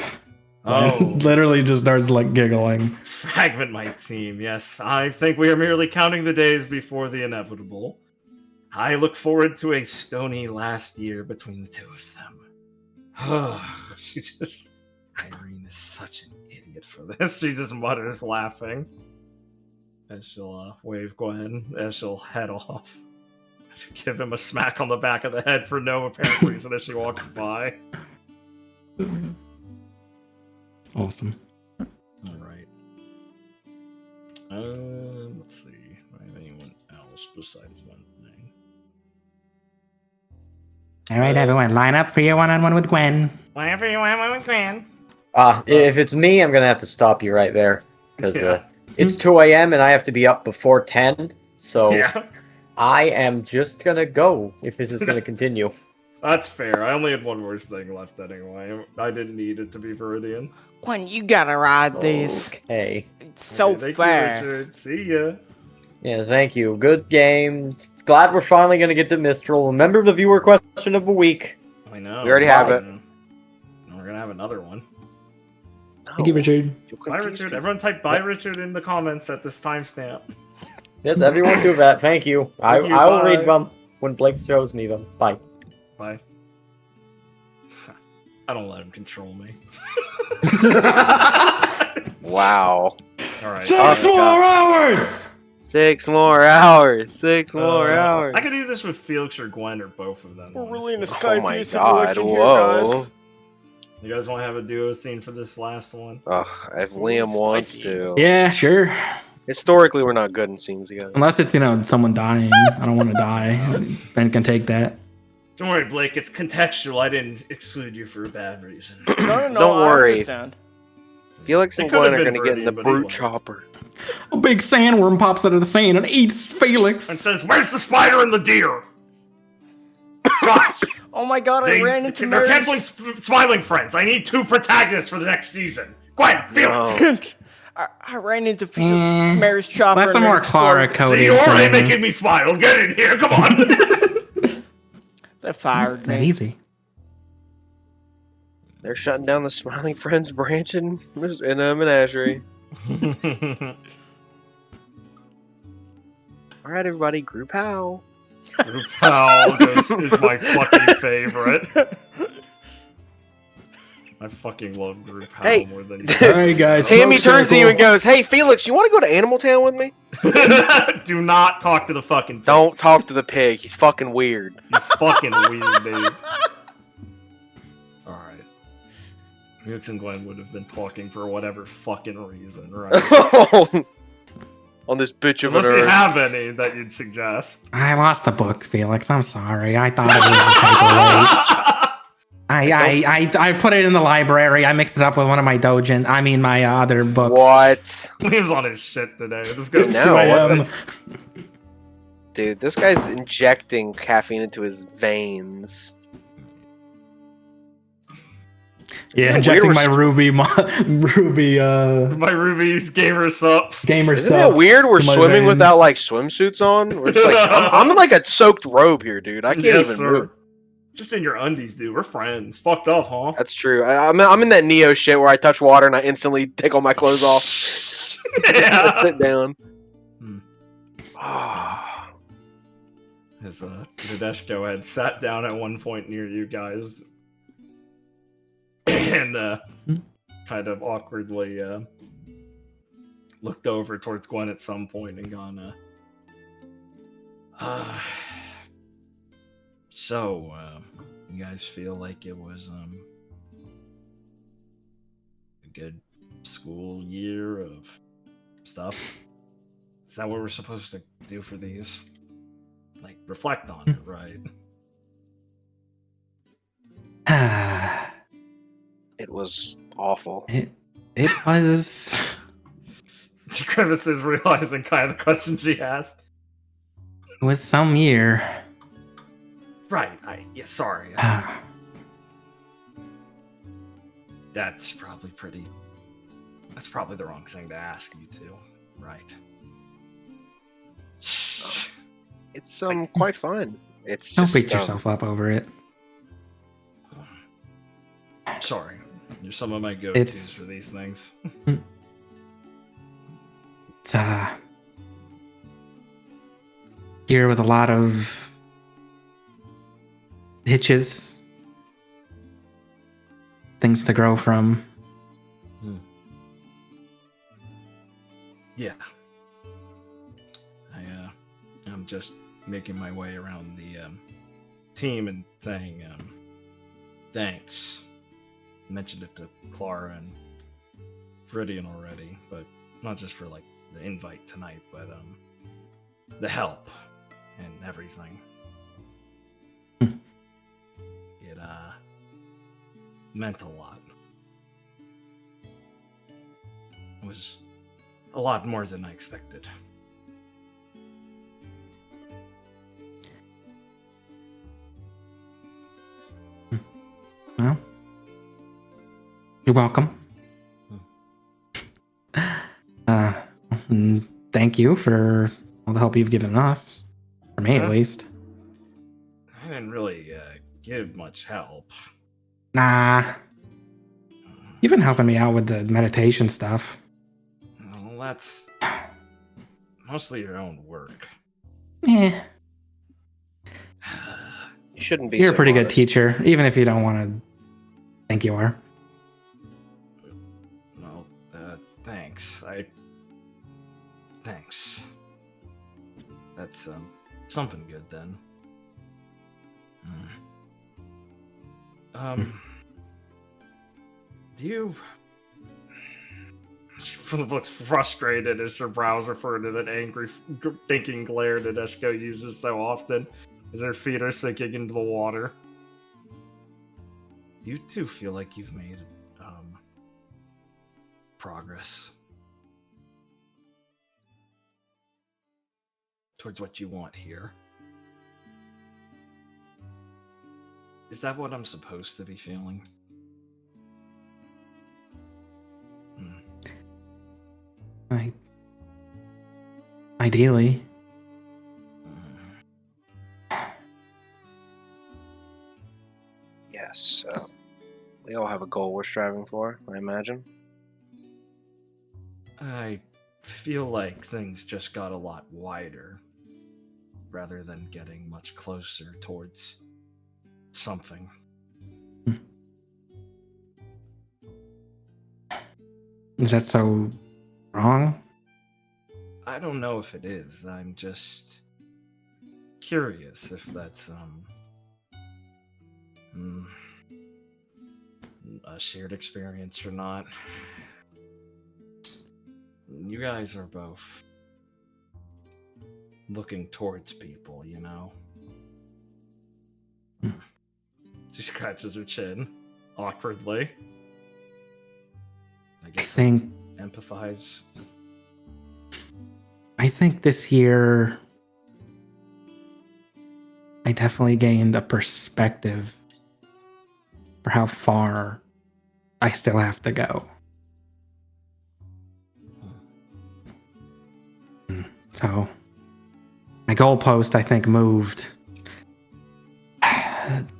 Speaker 1: Oh.
Speaker 6: Literally just starts like giggling.
Speaker 1: Fragment my team, yes. I think we are merely counting the days before the inevitable. I look forward to a stony last year between the two of them. Irene is such an idiot for this. She just mutters, laughing. As she'll wave Gwen as she'll head off. Give him a smack on the back of the head for no apparent reason as she walks by.
Speaker 6: Awesome.
Speaker 1: Alright. Let's see. Do I have anyone else besides one thing?
Speaker 6: Alright, everyone, line up for your one-on-one with Gwen.
Speaker 1: Line up for your one-on-one with Gwen.
Speaker 7: If it's me, I'm gonna have to stop you right there. Because it's 2 a.m. and I have to be up before 10. So I am just gonna go if this is gonna continue.
Speaker 1: That's fair. I only had one more thing left anyway. I didn't need it to be Viridian.
Speaker 2: Gwen, you gotta ride this.
Speaker 7: Okay.
Speaker 2: It's so
Speaker 1: Thank
Speaker 2: fast.
Speaker 1: you, Richard. See ya.
Speaker 7: Yeah, thank you. Good game. Glad we're finally gonna get to Mistral. Remember the viewer question of the week.
Speaker 1: I know.
Speaker 4: We already have it.
Speaker 1: And we're gonna have another one.
Speaker 6: Thank you, Richard.
Speaker 1: Bye, Richard. Everyone type bye, Richard, in the comments at this timestamp.
Speaker 7: Yes, everyone do that. Thank you. I will
Speaker 1: bye.
Speaker 7: read them when Blake shows me them. Bye.
Speaker 1: Bye. I don't let him control me.
Speaker 4: Wow.
Speaker 1: All right.
Speaker 6: 6 more hours!
Speaker 4: 6 more hours. 6 more hours.
Speaker 1: I could do this with Felix or Gwen or both of them.
Speaker 2: We're really in a
Speaker 1: honestly.
Speaker 2: Skype
Speaker 4: Oh my
Speaker 2: situation
Speaker 4: god,
Speaker 2: here,
Speaker 4: whoa.
Speaker 2: guys.
Speaker 1: You guys want to have a duo scene for this last one?
Speaker 4: Ugh, if Liam wants
Speaker 2: Spicy.
Speaker 4: to.
Speaker 6: Yeah, sure.
Speaker 4: Historically, we're not good in scenes together.
Speaker 6: Unless it's, someone dying. I don't want to die. Ben can take that.
Speaker 1: Don't worry, Blake. It's contextual. I didn't exclude you for a bad reason.
Speaker 2: No,
Speaker 4: Don't
Speaker 2: I
Speaker 4: worry.
Speaker 2: understand.
Speaker 4: Felix and
Speaker 1: It could've
Speaker 4: Gwen are
Speaker 1: been
Speaker 4: going to get in the
Speaker 1: Viridian, but he
Speaker 4: brute
Speaker 1: won't.
Speaker 4: chopper.
Speaker 6: A big sandworm pops out of the sand and eats Felix.
Speaker 1: And says, "Where's the spider and the deer?" Guys,
Speaker 2: Oh my god, I ran into
Speaker 1: they're
Speaker 2: Mary's...
Speaker 1: canceling Smiling Friends. I need 2 protagonists for the next season. Gwen, Felix.
Speaker 2: I ran into
Speaker 6: Eh,
Speaker 2: Mary's chopper.
Speaker 6: That's some
Speaker 2: and
Speaker 6: more
Speaker 2: it
Speaker 6: Clara
Speaker 2: exploded.
Speaker 1: See,
Speaker 6: coded.
Speaker 1: you're already
Speaker 6: thing.
Speaker 1: making me smile. Get in here. Come on.
Speaker 2: That fired
Speaker 6: It's that
Speaker 2: me.
Speaker 6: easy.
Speaker 4: They're shutting down the Smiling Friends branch in a menagerie. All right, everybody, group how?
Speaker 1: RuPaul is my fucking favorite. I fucking love RuPaul
Speaker 4: Hey.
Speaker 1: more than
Speaker 6: All right, guys.
Speaker 4: Tammy
Speaker 6: smoke
Speaker 4: turns to you
Speaker 6: circle.
Speaker 4: and goes, "Hey, Felix, you want to go to Animal Town with me?
Speaker 1: Do not talk to the fucking pig.
Speaker 4: Don't talk to the pig. He's fucking weird."
Speaker 1: He's fucking weird, dude. Alright. Felix and Gwen would have been talking for whatever fucking reason, right?
Speaker 4: On this bitch of an
Speaker 1: Unless you
Speaker 4: earth.
Speaker 1: have any that you'd suggest.
Speaker 6: I lost the book, Felix. I'm sorry. I thought it was a paperweight. I put it in the library. I mixed it up with one of my my other books.
Speaker 4: What?
Speaker 1: Liam's on his shit today. This guy's
Speaker 4: No,
Speaker 6: 2 a.m.
Speaker 4: what Dude, this guy's injecting caffeine into his veins.
Speaker 6: Yeah,
Speaker 4: Isn't it
Speaker 6: injecting
Speaker 4: weird
Speaker 6: my Ruby
Speaker 1: my Ruby's gamer subs.
Speaker 6: gamer
Speaker 4: Isn't
Speaker 6: subs
Speaker 4: it weird we're
Speaker 6: to my
Speaker 4: swimming
Speaker 6: veins.
Speaker 4: without like swimsuits on? We're just like I'm in like a soaked robe here, dude. I can't
Speaker 1: Yes,
Speaker 4: even
Speaker 1: sir.
Speaker 4: move.
Speaker 1: Just in your undies, dude. We're friends. Fucked up, huh?
Speaker 4: That's true. I'm in that Neo shit where I touch water and I instantly take all my clothes off. I
Speaker 1: Yeah.
Speaker 4: sit down.
Speaker 1: Hmm. As Nadeshko had sat down at one point near you guys and kind of awkwardly looked over towards Gwen at some point and gone, so, you guys feel like it was a good school year of stuff? Is that what we're supposed to do for these? Like, reflect on it, right?
Speaker 4: It was awful.
Speaker 6: it was.
Speaker 1: Grimace is realizing kind of the question she asked.
Speaker 6: It was some year.
Speaker 1: Right, sorry. That's probably the wrong thing to ask you two, right?
Speaker 4: It's quite fine. It's
Speaker 6: Don't
Speaker 4: just
Speaker 6: beat yourself up over it.
Speaker 1: Sorry. You're some of my go-tos
Speaker 6: It's-
Speaker 1: for these things.
Speaker 6: It's year with a lot of hitches, things to grow from.
Speaker 1: Yeah. I'm just making my way around the team and saying thanks. Mentioned it to Clara and Viridian already, but not just for like the invite tonight, but the help and everything. It meant a lot. It was a lot more than I expected.
Speaker 6: Well, you're welcome. Thank you for all the help you've given us. For me, at least.
Speaker 1: I didn't really give much help.
Speaker 6: Nah. You've been helping me out with the meditation stuff.
Speaker 1: Well, that's mostly your own work.
Speaker 6: Yeah.
Speaker 4: You shouldn't be.
Speaker 6: You're
Speaker 4: so
Speaker 6: a pretty good
Speaker 4: modest.
Speaker 6: teacher, even if you don't want to think you are.
Speaker 1: Well, thanks. Thanks. That's, something good then. Do you... She looks frustrated as her brows refer to that angry, thinking glare that Eshko uses so often as her feet are sinking into the water. Do you two feel like you've made, progress towards what you want here? Is that what I'm supposed to be feeling?
Speaker 6: Ideally.
Speaker 4: Yes. We all have a goal we're striving for, I imagine.
Speaker 1: I feel like things just got a lot wider rather than getting much closer towards something.
Speaker 6: Is that so wrong?
Speaker 1: I don't know if it is. I'm just curious if that's a shared experience or not. You guys are both looking towards people, you know? She scratches her chin awkwardly. I
Speaker 6: think
Speaker 1: empathize.
Speaker 6: I think this year I definitely gained a perspective for how far I still have to go. So my goalpost, I think, moved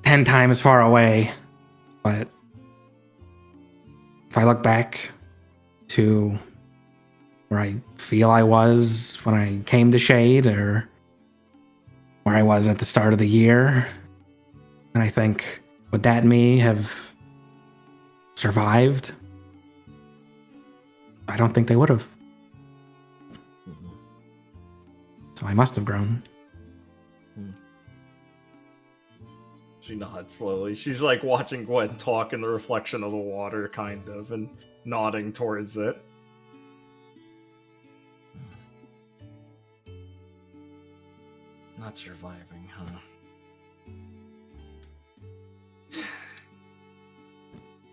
Speaker 6: 10 times far away. But if I look back to where I feel I was when I came to Shade, or where I was at the start of the year, and I think, would that me have survived? I don't think they would have. So I must have grown.
Speaker 1: She nods slowly. She's like watching Gwen talk in the reflection of the water, kind of, and nodding towards it. Not surviving, huh?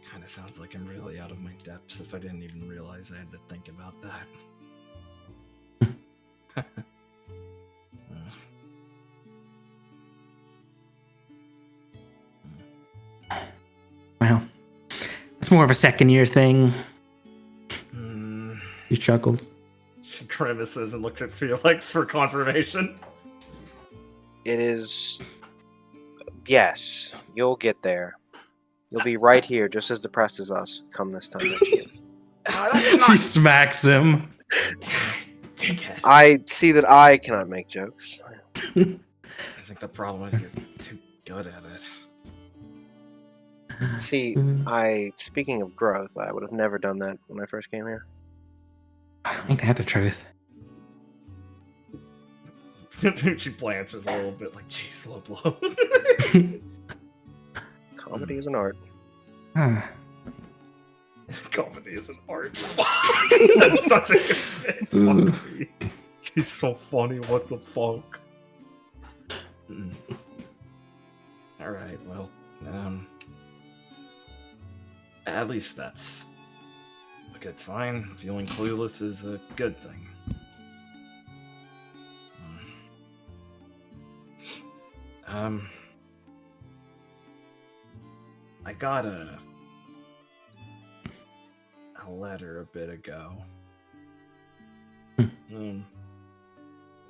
Speaker 1: Kind of sounds like I'm really out of my depths if I didn't even realize I had to think about that.
Speaker 6: Well, it's more of a second year thing. He chuckles.
Speaker 1: She grimaces and looks at Felix for confirmation.
Speaker 4: It is. Yes, you'll get there. You'll be right here, just as depressed as us. Come this time next year.
Speaker 6: She smacks him.
Speaker 4: I see that I cannot make jokes.
Speaker 1: I think the problem is you're too good at it.
Speaker 4: See, speaking of growth, I would have never done that when I first came here.
Speaker 6: Ain't that the truth?
Speaker 1: She blanches a little bit, like, jeez, low blow.
Speaker 4: Comedy is an art.
Speaker 1: Comedy is an art. That's such a good bit. Fuck me. He's so funny, what the fuck? Alright, well, at least that's a good sign. Feeling clueless is a good thing. I got a letter a bit ago.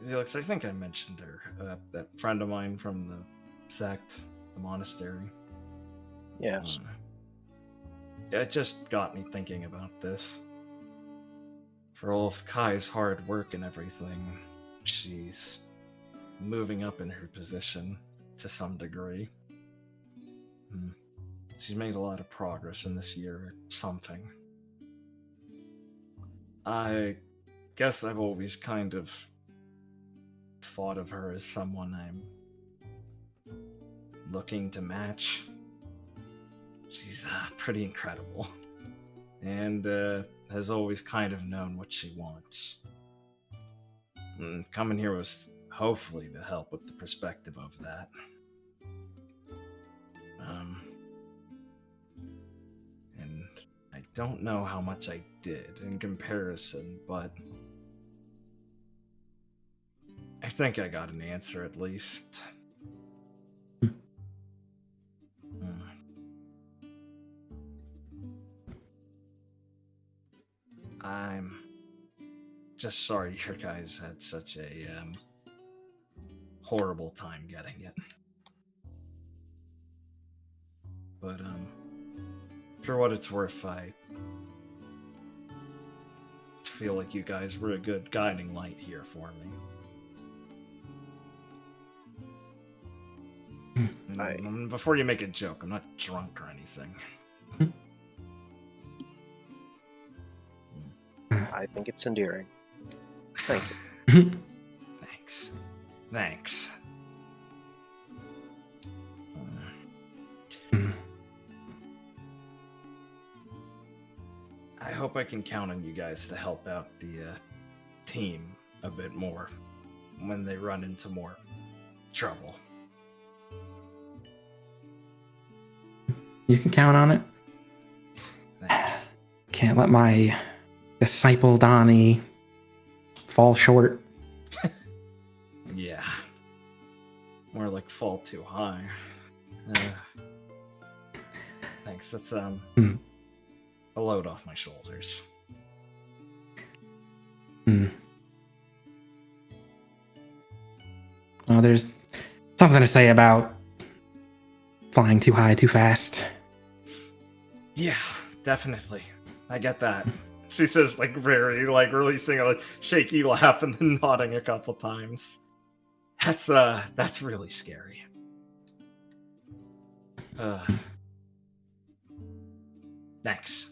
Speaker 1: Felix, I think I mentioned her. That friend of mine from the sect, the monastery.
Speaker 4: Yes.
Speaker 1: it just got me thinking about this. For all of Kai's hard work and everything, she's moving up in her position to some degree. She's made a lot of progress in this year or something. I guess I've always kind of thought of her as someone I'm looking to match. She's pretty incredible. And has always kind of known what she wants. And coming here was hopefully to help with the perspective of that. And I don't know how much I did in comparison, but I think I got an answer at least. I'm just sorry your guys had such a horrible time getting it. But for what it's worth, I feel like you guys were a good guiding light here for me. Before you make a joke, I'm not drunk or anything.
Speaker 4: I think it's endearing. Thank you.
Speaker 1: Thanks. I hope I can count on you guys to help out the team a bit more when they run into more trouble.
Speaker 6: You can count on it.
Speaker 1: Thanks.
Speaker 6: Can't let my disciple Donnie fall short.
Speaker 1: Yeah. More like fall too high. Thanks. That's a load off my shoulders.
Speaker 6: Well, there's something to say about flying too high too fast.
Speaker 1: Yeah, definitely. I get that. She says, like, very, like, releasing a shaky laugh and then nodding a couple times. That's really scary. Thanks.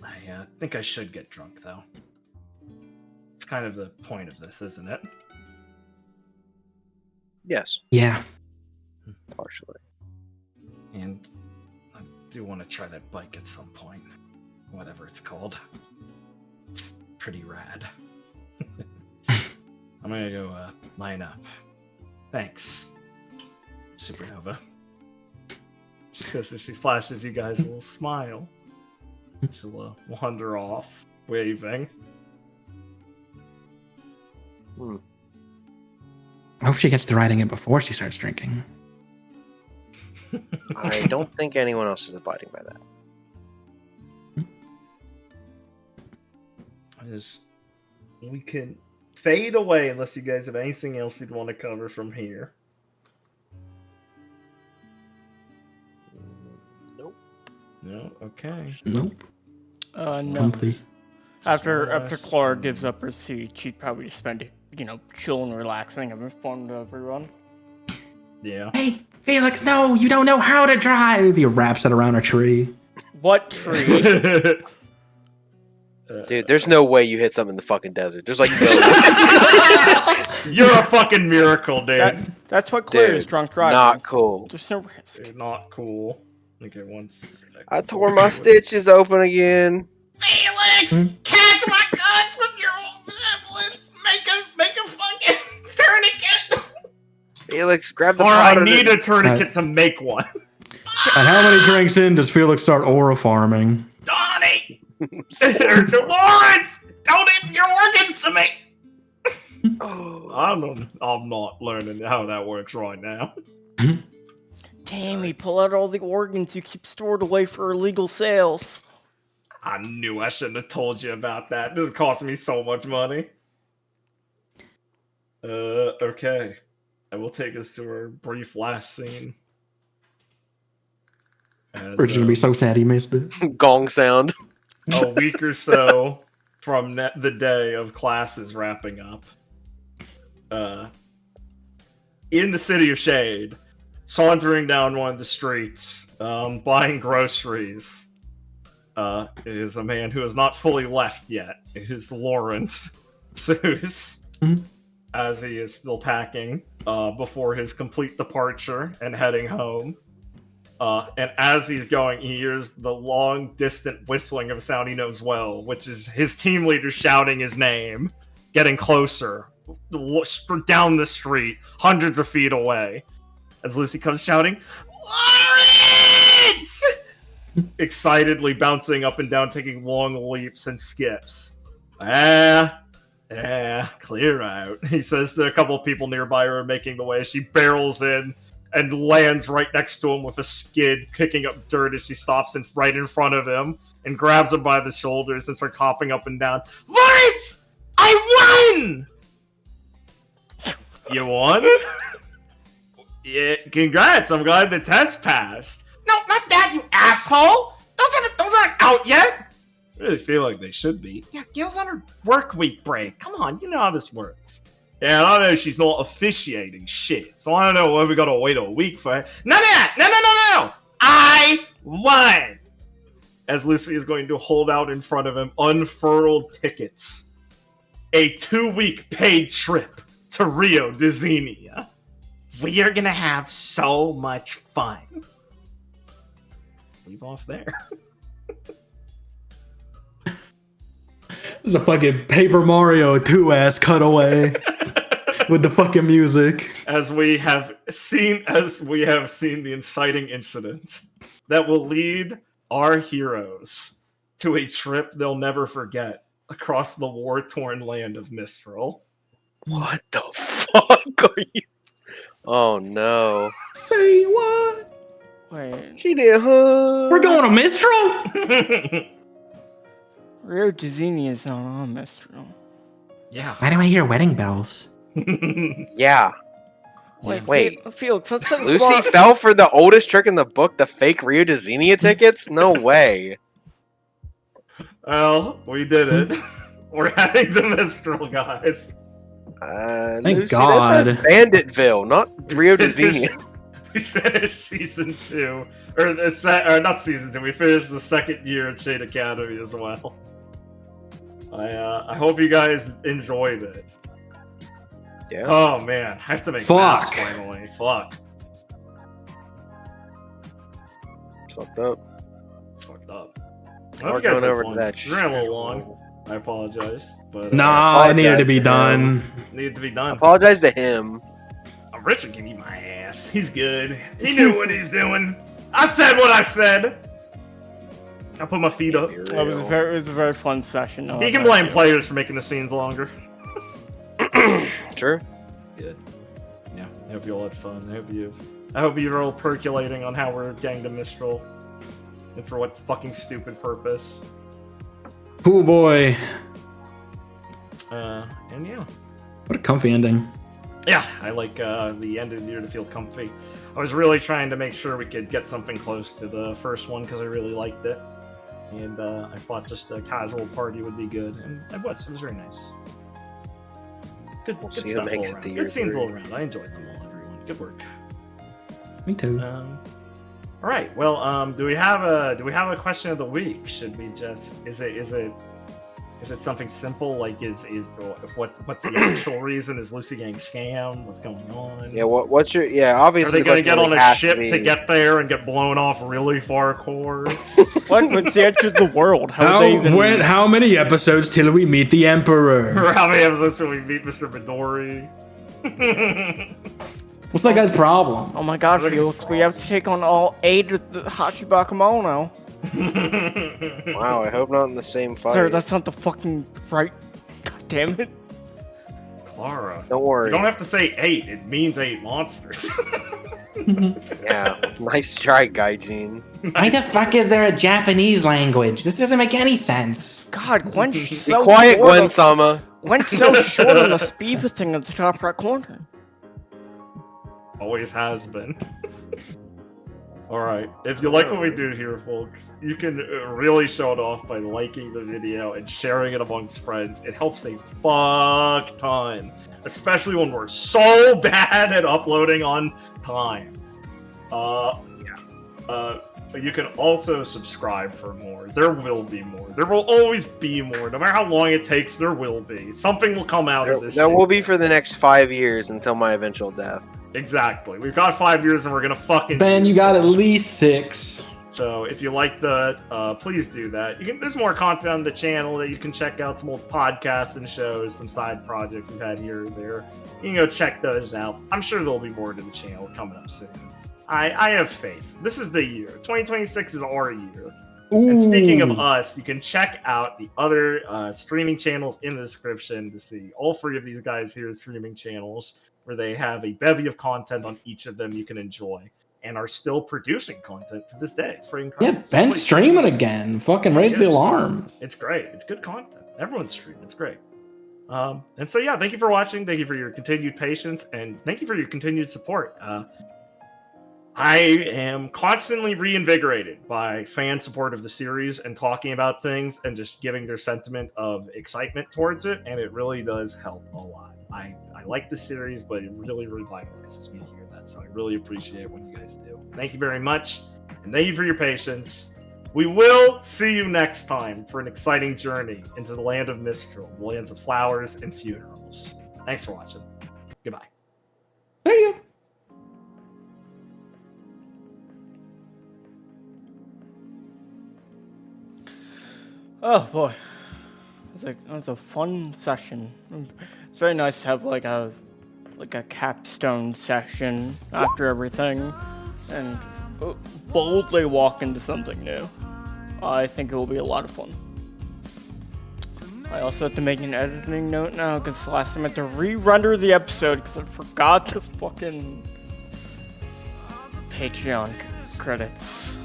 Speaker 1: I think I should get drunk, though. It's kind of the point of this, isn't it?
Speaker 4: Yes,
Speaker 6: Yeah.
Speaker 4: partially.
Speaker 1: And I do want to try that bike at some point. Whatever it's called. It's pretty rad. I'm gonna go line up. Thanks, Supernova. She says as she flashes you guys a little smile. She'll wander off, waving.
Speaker 6: I hope she gets to riding it before she starts drinking.
Speaker 4: I don't think anyone else is abiding by that.
Speaker 1: We can fade away unless you guys have anything else you'd want to cover from here.
Speaker 4: Nope.
Speaker 1: No? Okay.
Speaker 6: Nope.
Speaker 2: No.
Speaker 6: Comfy.
Speaker 2: After Clara gives up her seat, she'd probably just spend it, chilling, relaxing, having fun with everyone.
Speaker 1: Yeah.
Speaker 6: Hey, Felix, no, you don't know how to drive. He wraps it around a tree.
Speaker 2: What tree?
Speaker 4: Dude, there's no way you hit something in the fucking desert. There's like no.
Speaker 1: You're a fucking miracle, dude.
Speaker 2: That's what Claire's
Speaker 4: Dude,
Speaker 2: drunk driving.
Speaker 4: not cool.
Speaker 2: There's no risk.
Speaker 1: Dude, not cool. Okay, one second.
Speaker 4: I tore my stitches open again.
Speaker 1: Felix, catch my guns with your old resemblance. Make a fucking tourniquet.
Speaker 4: Felix, grab the
Speaker 1: Or
Speaker 4: powder.
Speaker 1: I need a tourniquet to make one.
Speaker 6: And how many drinks in does Felix start aura farming?
Speaker 1: Donnie! Lawrence! Donate your organs to me!
Speaker 4: Oh,
Speaker 1: I'm not learning how that works right now.
Speaker 2: Tammy, pull out all the organs you keep stored away for illegal sales.
Speaker 1: I knew I shouldn't have told you about that. This is costing me so much money. Okay. I will take us to our brief last scene.
Speaker 6: Rich is gonna be so sad he missed it.
Speaker 4: Gong sound.
Speaker 1: A week or so from the day of classes wrapping up, in the City of Shade, sauntering down one of the streets, buying groceries, is a man who has not fully left yet. It is Lawrence Seuss, as he is still packing before his complete departure and heading home. And as he's going, he hears the long, distant whistling of a sound he knows well, which is his team leader shouting his name, getting closer, down the street, hundreds of feet away. As Lucy comes shouting, Lawrence! Excitedly bouncing up and down, taking long leaps and skips. Clear out, he says to a couple of people nearby who are making the way. She barrels in and lands right next to him with a skid, picking up dirt as she stops right in front of him and grabs him by the shoulders and starts hopping up and down. Lawrence! I won! You won? Yeah, congrats, I'm glad the test passed. No, not that, you asshole! Those aren't out yet! I really feel like they should be. Yeah, Gail's on her work week break. Come on, you know how this works. Yeah, I know she's not officiating shit, so I don't know why we gotta wait a week for her. None of that! No! I won! As Lucy is going to hold out in front of him unfurled tickets. A 2-week paid trip to Rio de Janeiro. We are gonna have so much fun. Leave off there.
Speaker 6: There's a fucking Paper Mario 2 ass cutaway with the fucking music.
Speaker 1: As we have seen the inciting incident that will lead our heroes to a trip they'll never forget across the war-torn land of Mistral.
Speaker 4: What the fuck are you? Oh no.
Speaker 6: Say what?
Speaker 2: Wait,
Speaker 4: She did, huh?
Speaker 6: We're going to Mistral?
Speaker 2: Rio de Janeiro is not on Mistral.
Speaker 1: Yeah.
Speaker 6: Why do I hear wedding bells?
Speaker 4: Yeah.
Speaker 2: Wait, Felix, let's say
Speaker 4: Lucy fell for the oldest trick in the book, the fake Rio de Janeiro tickets? No way.
Speaker 1: Well, we did it. We're heading to Mistral, guys.
Speaker 6: Thank
Speaker 4: Lucy,
Speaker 6: God.
Speaker 4: that says Banditville, not Rio de Janeiro.
Speaker 1: We finished season 2, or not season 2. We finished the second year at Shade Academy as well. I hope you guys enjoyed it.
Speaker 4: Yeah.
Speaker 1: Oh man, I have to make
Speaker 6: Fuck.
Speaker 1: maps finally. Fuck.
Speaker 4: It's fucked up.
Speaker 1: It's fucked up. I
Speaker 4: We're
Speaker 1: hope you guys
Speaker 4: going
Speaker 1: had
Speaker 4: over
Speaker 1: fun.
Speaker 4: to that
Speaker 1: We ran a little
Speaker 4: shit.
Speaker 1: long. I apologize, but
Speaker 6: Nah, it needed to be done.
Speaker 1: needed to be done.
Speaker 4: Apologize to him.
Speaker 1: Richard can eat my ass. He's good. He knew what he's doing. I said what I said. I put my feet up.
Speaker 2: It was a very fun session.
Speaker 1: He can blame players for making the scenes longer.
Speaker 4: Sure.
Speaker 1: Good. Yeah, I hope you all had fun. I hope you're all percolating on how we're getting to Mistral. And for what fucking stupid purpose.
Speaker 6: Oh boy.
Speaker 1: And yeah.
Speaker 6: What a comfy ending.
Speaker 1: Yeah, I like the end of the year to feel comfy. I was really trying to make sure we could get something close to the first one because I really liked it. And I thought just a casual party would be good. And it was very nice. Good
Speaker 4: see
Speaker 1: stuff
Speaker 4: who makes
Speaker 1: all
Speaker 4: it
Speaker 1: around.
Speaker 4: to year
Speaker 1: Good scenes
Speaker 4: 3.
Speaker 1: all around. I enjoyed them all, everyone. Good work.
Speaker 6: Me too.
Speaker 1: All right. Well, do we have a question of the week? Should we just is it something simple like what's the actual reason? Is Lucy getting scammed? What's going on?
Speaker 4: Yeah, what's your
Speaker 1: Are
Speaker 4: obviously
Speaker 1: they going to get on a
Speaker 4: has
Speaker 1: ship
Speaker 4: be-
Speaker 1: to get there and get blown off really far course?
Speaker 2: What's the edge of the world? How would they even...
Speaker 6: How many episodes till we meet the Emperor?
Speaker 1: Or how many episodes till we meet Mr. Midori?
Speaker 6: What's that guy's problem?
Speaker 2: Oh my god, Felix, we have to take on all 8 of the Hachibakemono.
Speaker 4: Wow, I hope not in the same fight.
Speaker 2: Sir, that's not the fucking right... God damn it.
Speaker 1: Clara.
Speaker 4: Don't worry.
Speaker 1: You don't have to say 8. It means 8 monsters.
Speaker 4: Yeah, nice try, Gaijin.
Speaker 3: Why the fuck is there a Japanese language? This doesn't make any sense.
Speaker 2: God, Gwen's
Speaker 4: Be
Speaker 2: so
Speaker 4: quiet,
Speaker 2: short
Speaker 4: Gwen
Speaker 2: of-
Speaker 4: Sama.
Speaker 2: Gwen's so short on the SPVA thing at the top right corner.
Speaker 1: Always has been. Alright, if you like what we do here, folks, you can really show it off by liking the video and sharing it amongst friends. It helps a fuck ton, especially when we're so bad at uploading on time. You can also subscribe for more. There will be more. There will always be more. No matter how long it takes, there will be. Something will come out of this
Speaker 4: That
Speaker 1: shit.
Speaker 4: will be for the next 5 years until my eventual death.
Speaker 1: Exactly. We've got 5 years and we're gonna fucking
Speaker 6: Ben, you
Speaker 1: use
Speaker 6: got
Speaker 1: it.
Speaker 6: at least 6.
Speaker 1: So if you like that, please do that. There's more content on the channel that you can check out, some old podcasts and shows, some side projects we've had here and there. You can go check those out. I'm sure there'll be more to the channel coming up soon. I have faith. This is the year. 2026 is our year.
Speaker 6: Ooh.
Speaker 1: And speaking of us, you can check out the other streaming channels in the description to see all 3 of these guys here's streaming channels, where they have a bevy of content on each of them you can enjoy, and are still producing content to this day. It's pretty incredible.
Speaker 6: Yeah, Ben's streaming again. Fucking raise the alarm.
Speaker 1: It's great. It's good content. Everyone's streaming. It's great. And so yeah, thank you for watching. Thank you for your continued patience, and thank you for your continued support. I am constantly reinvigorated by fan support of the series and talking about things and just giving their sentiment of excitement towards it, and it really does help a lot. I like the series, but it really revitalizes me to hear that, so I really appreciate what you guys do. Thank you very much, and thank you for your patience. We will see you next time for an exciting journey into the land of Mistral, the lands of flowers and funerals. Thanks for watching. Goodbye.
Speaker 6: See ya.
Speaker 2: Oh boy, it was a fun session. It's very nice to have like a capstone session after everything, and boldly walk into something new. I think it will be a lot of fun. I also have to make an editing note now because last time I had to re-render the episode because I forgot the fucking Patreon credits.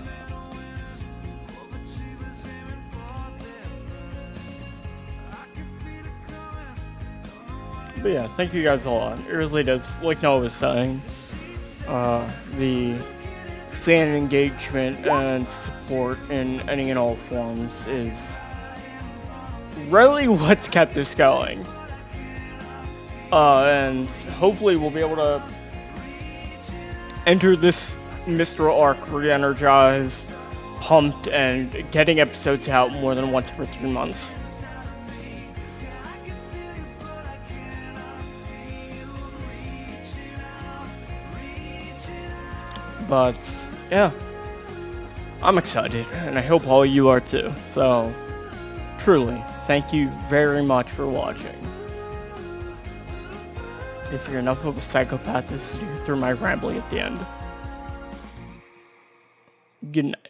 Speaker 2: But yeah, thank you guys a lot. It really does, like Noah was saying, the fan engagement and support in any and all forms is really what's kept us going. And hopefully we'll be able to enter this Mistral arc re-energized, pumped, and getting episodes out more than once for 3 months. But yeah, I'm excited, and I hope all you are too. So, truly, thank you very much for watching. If you're enough of a psychopath to sit through my rambling at the end. Good night.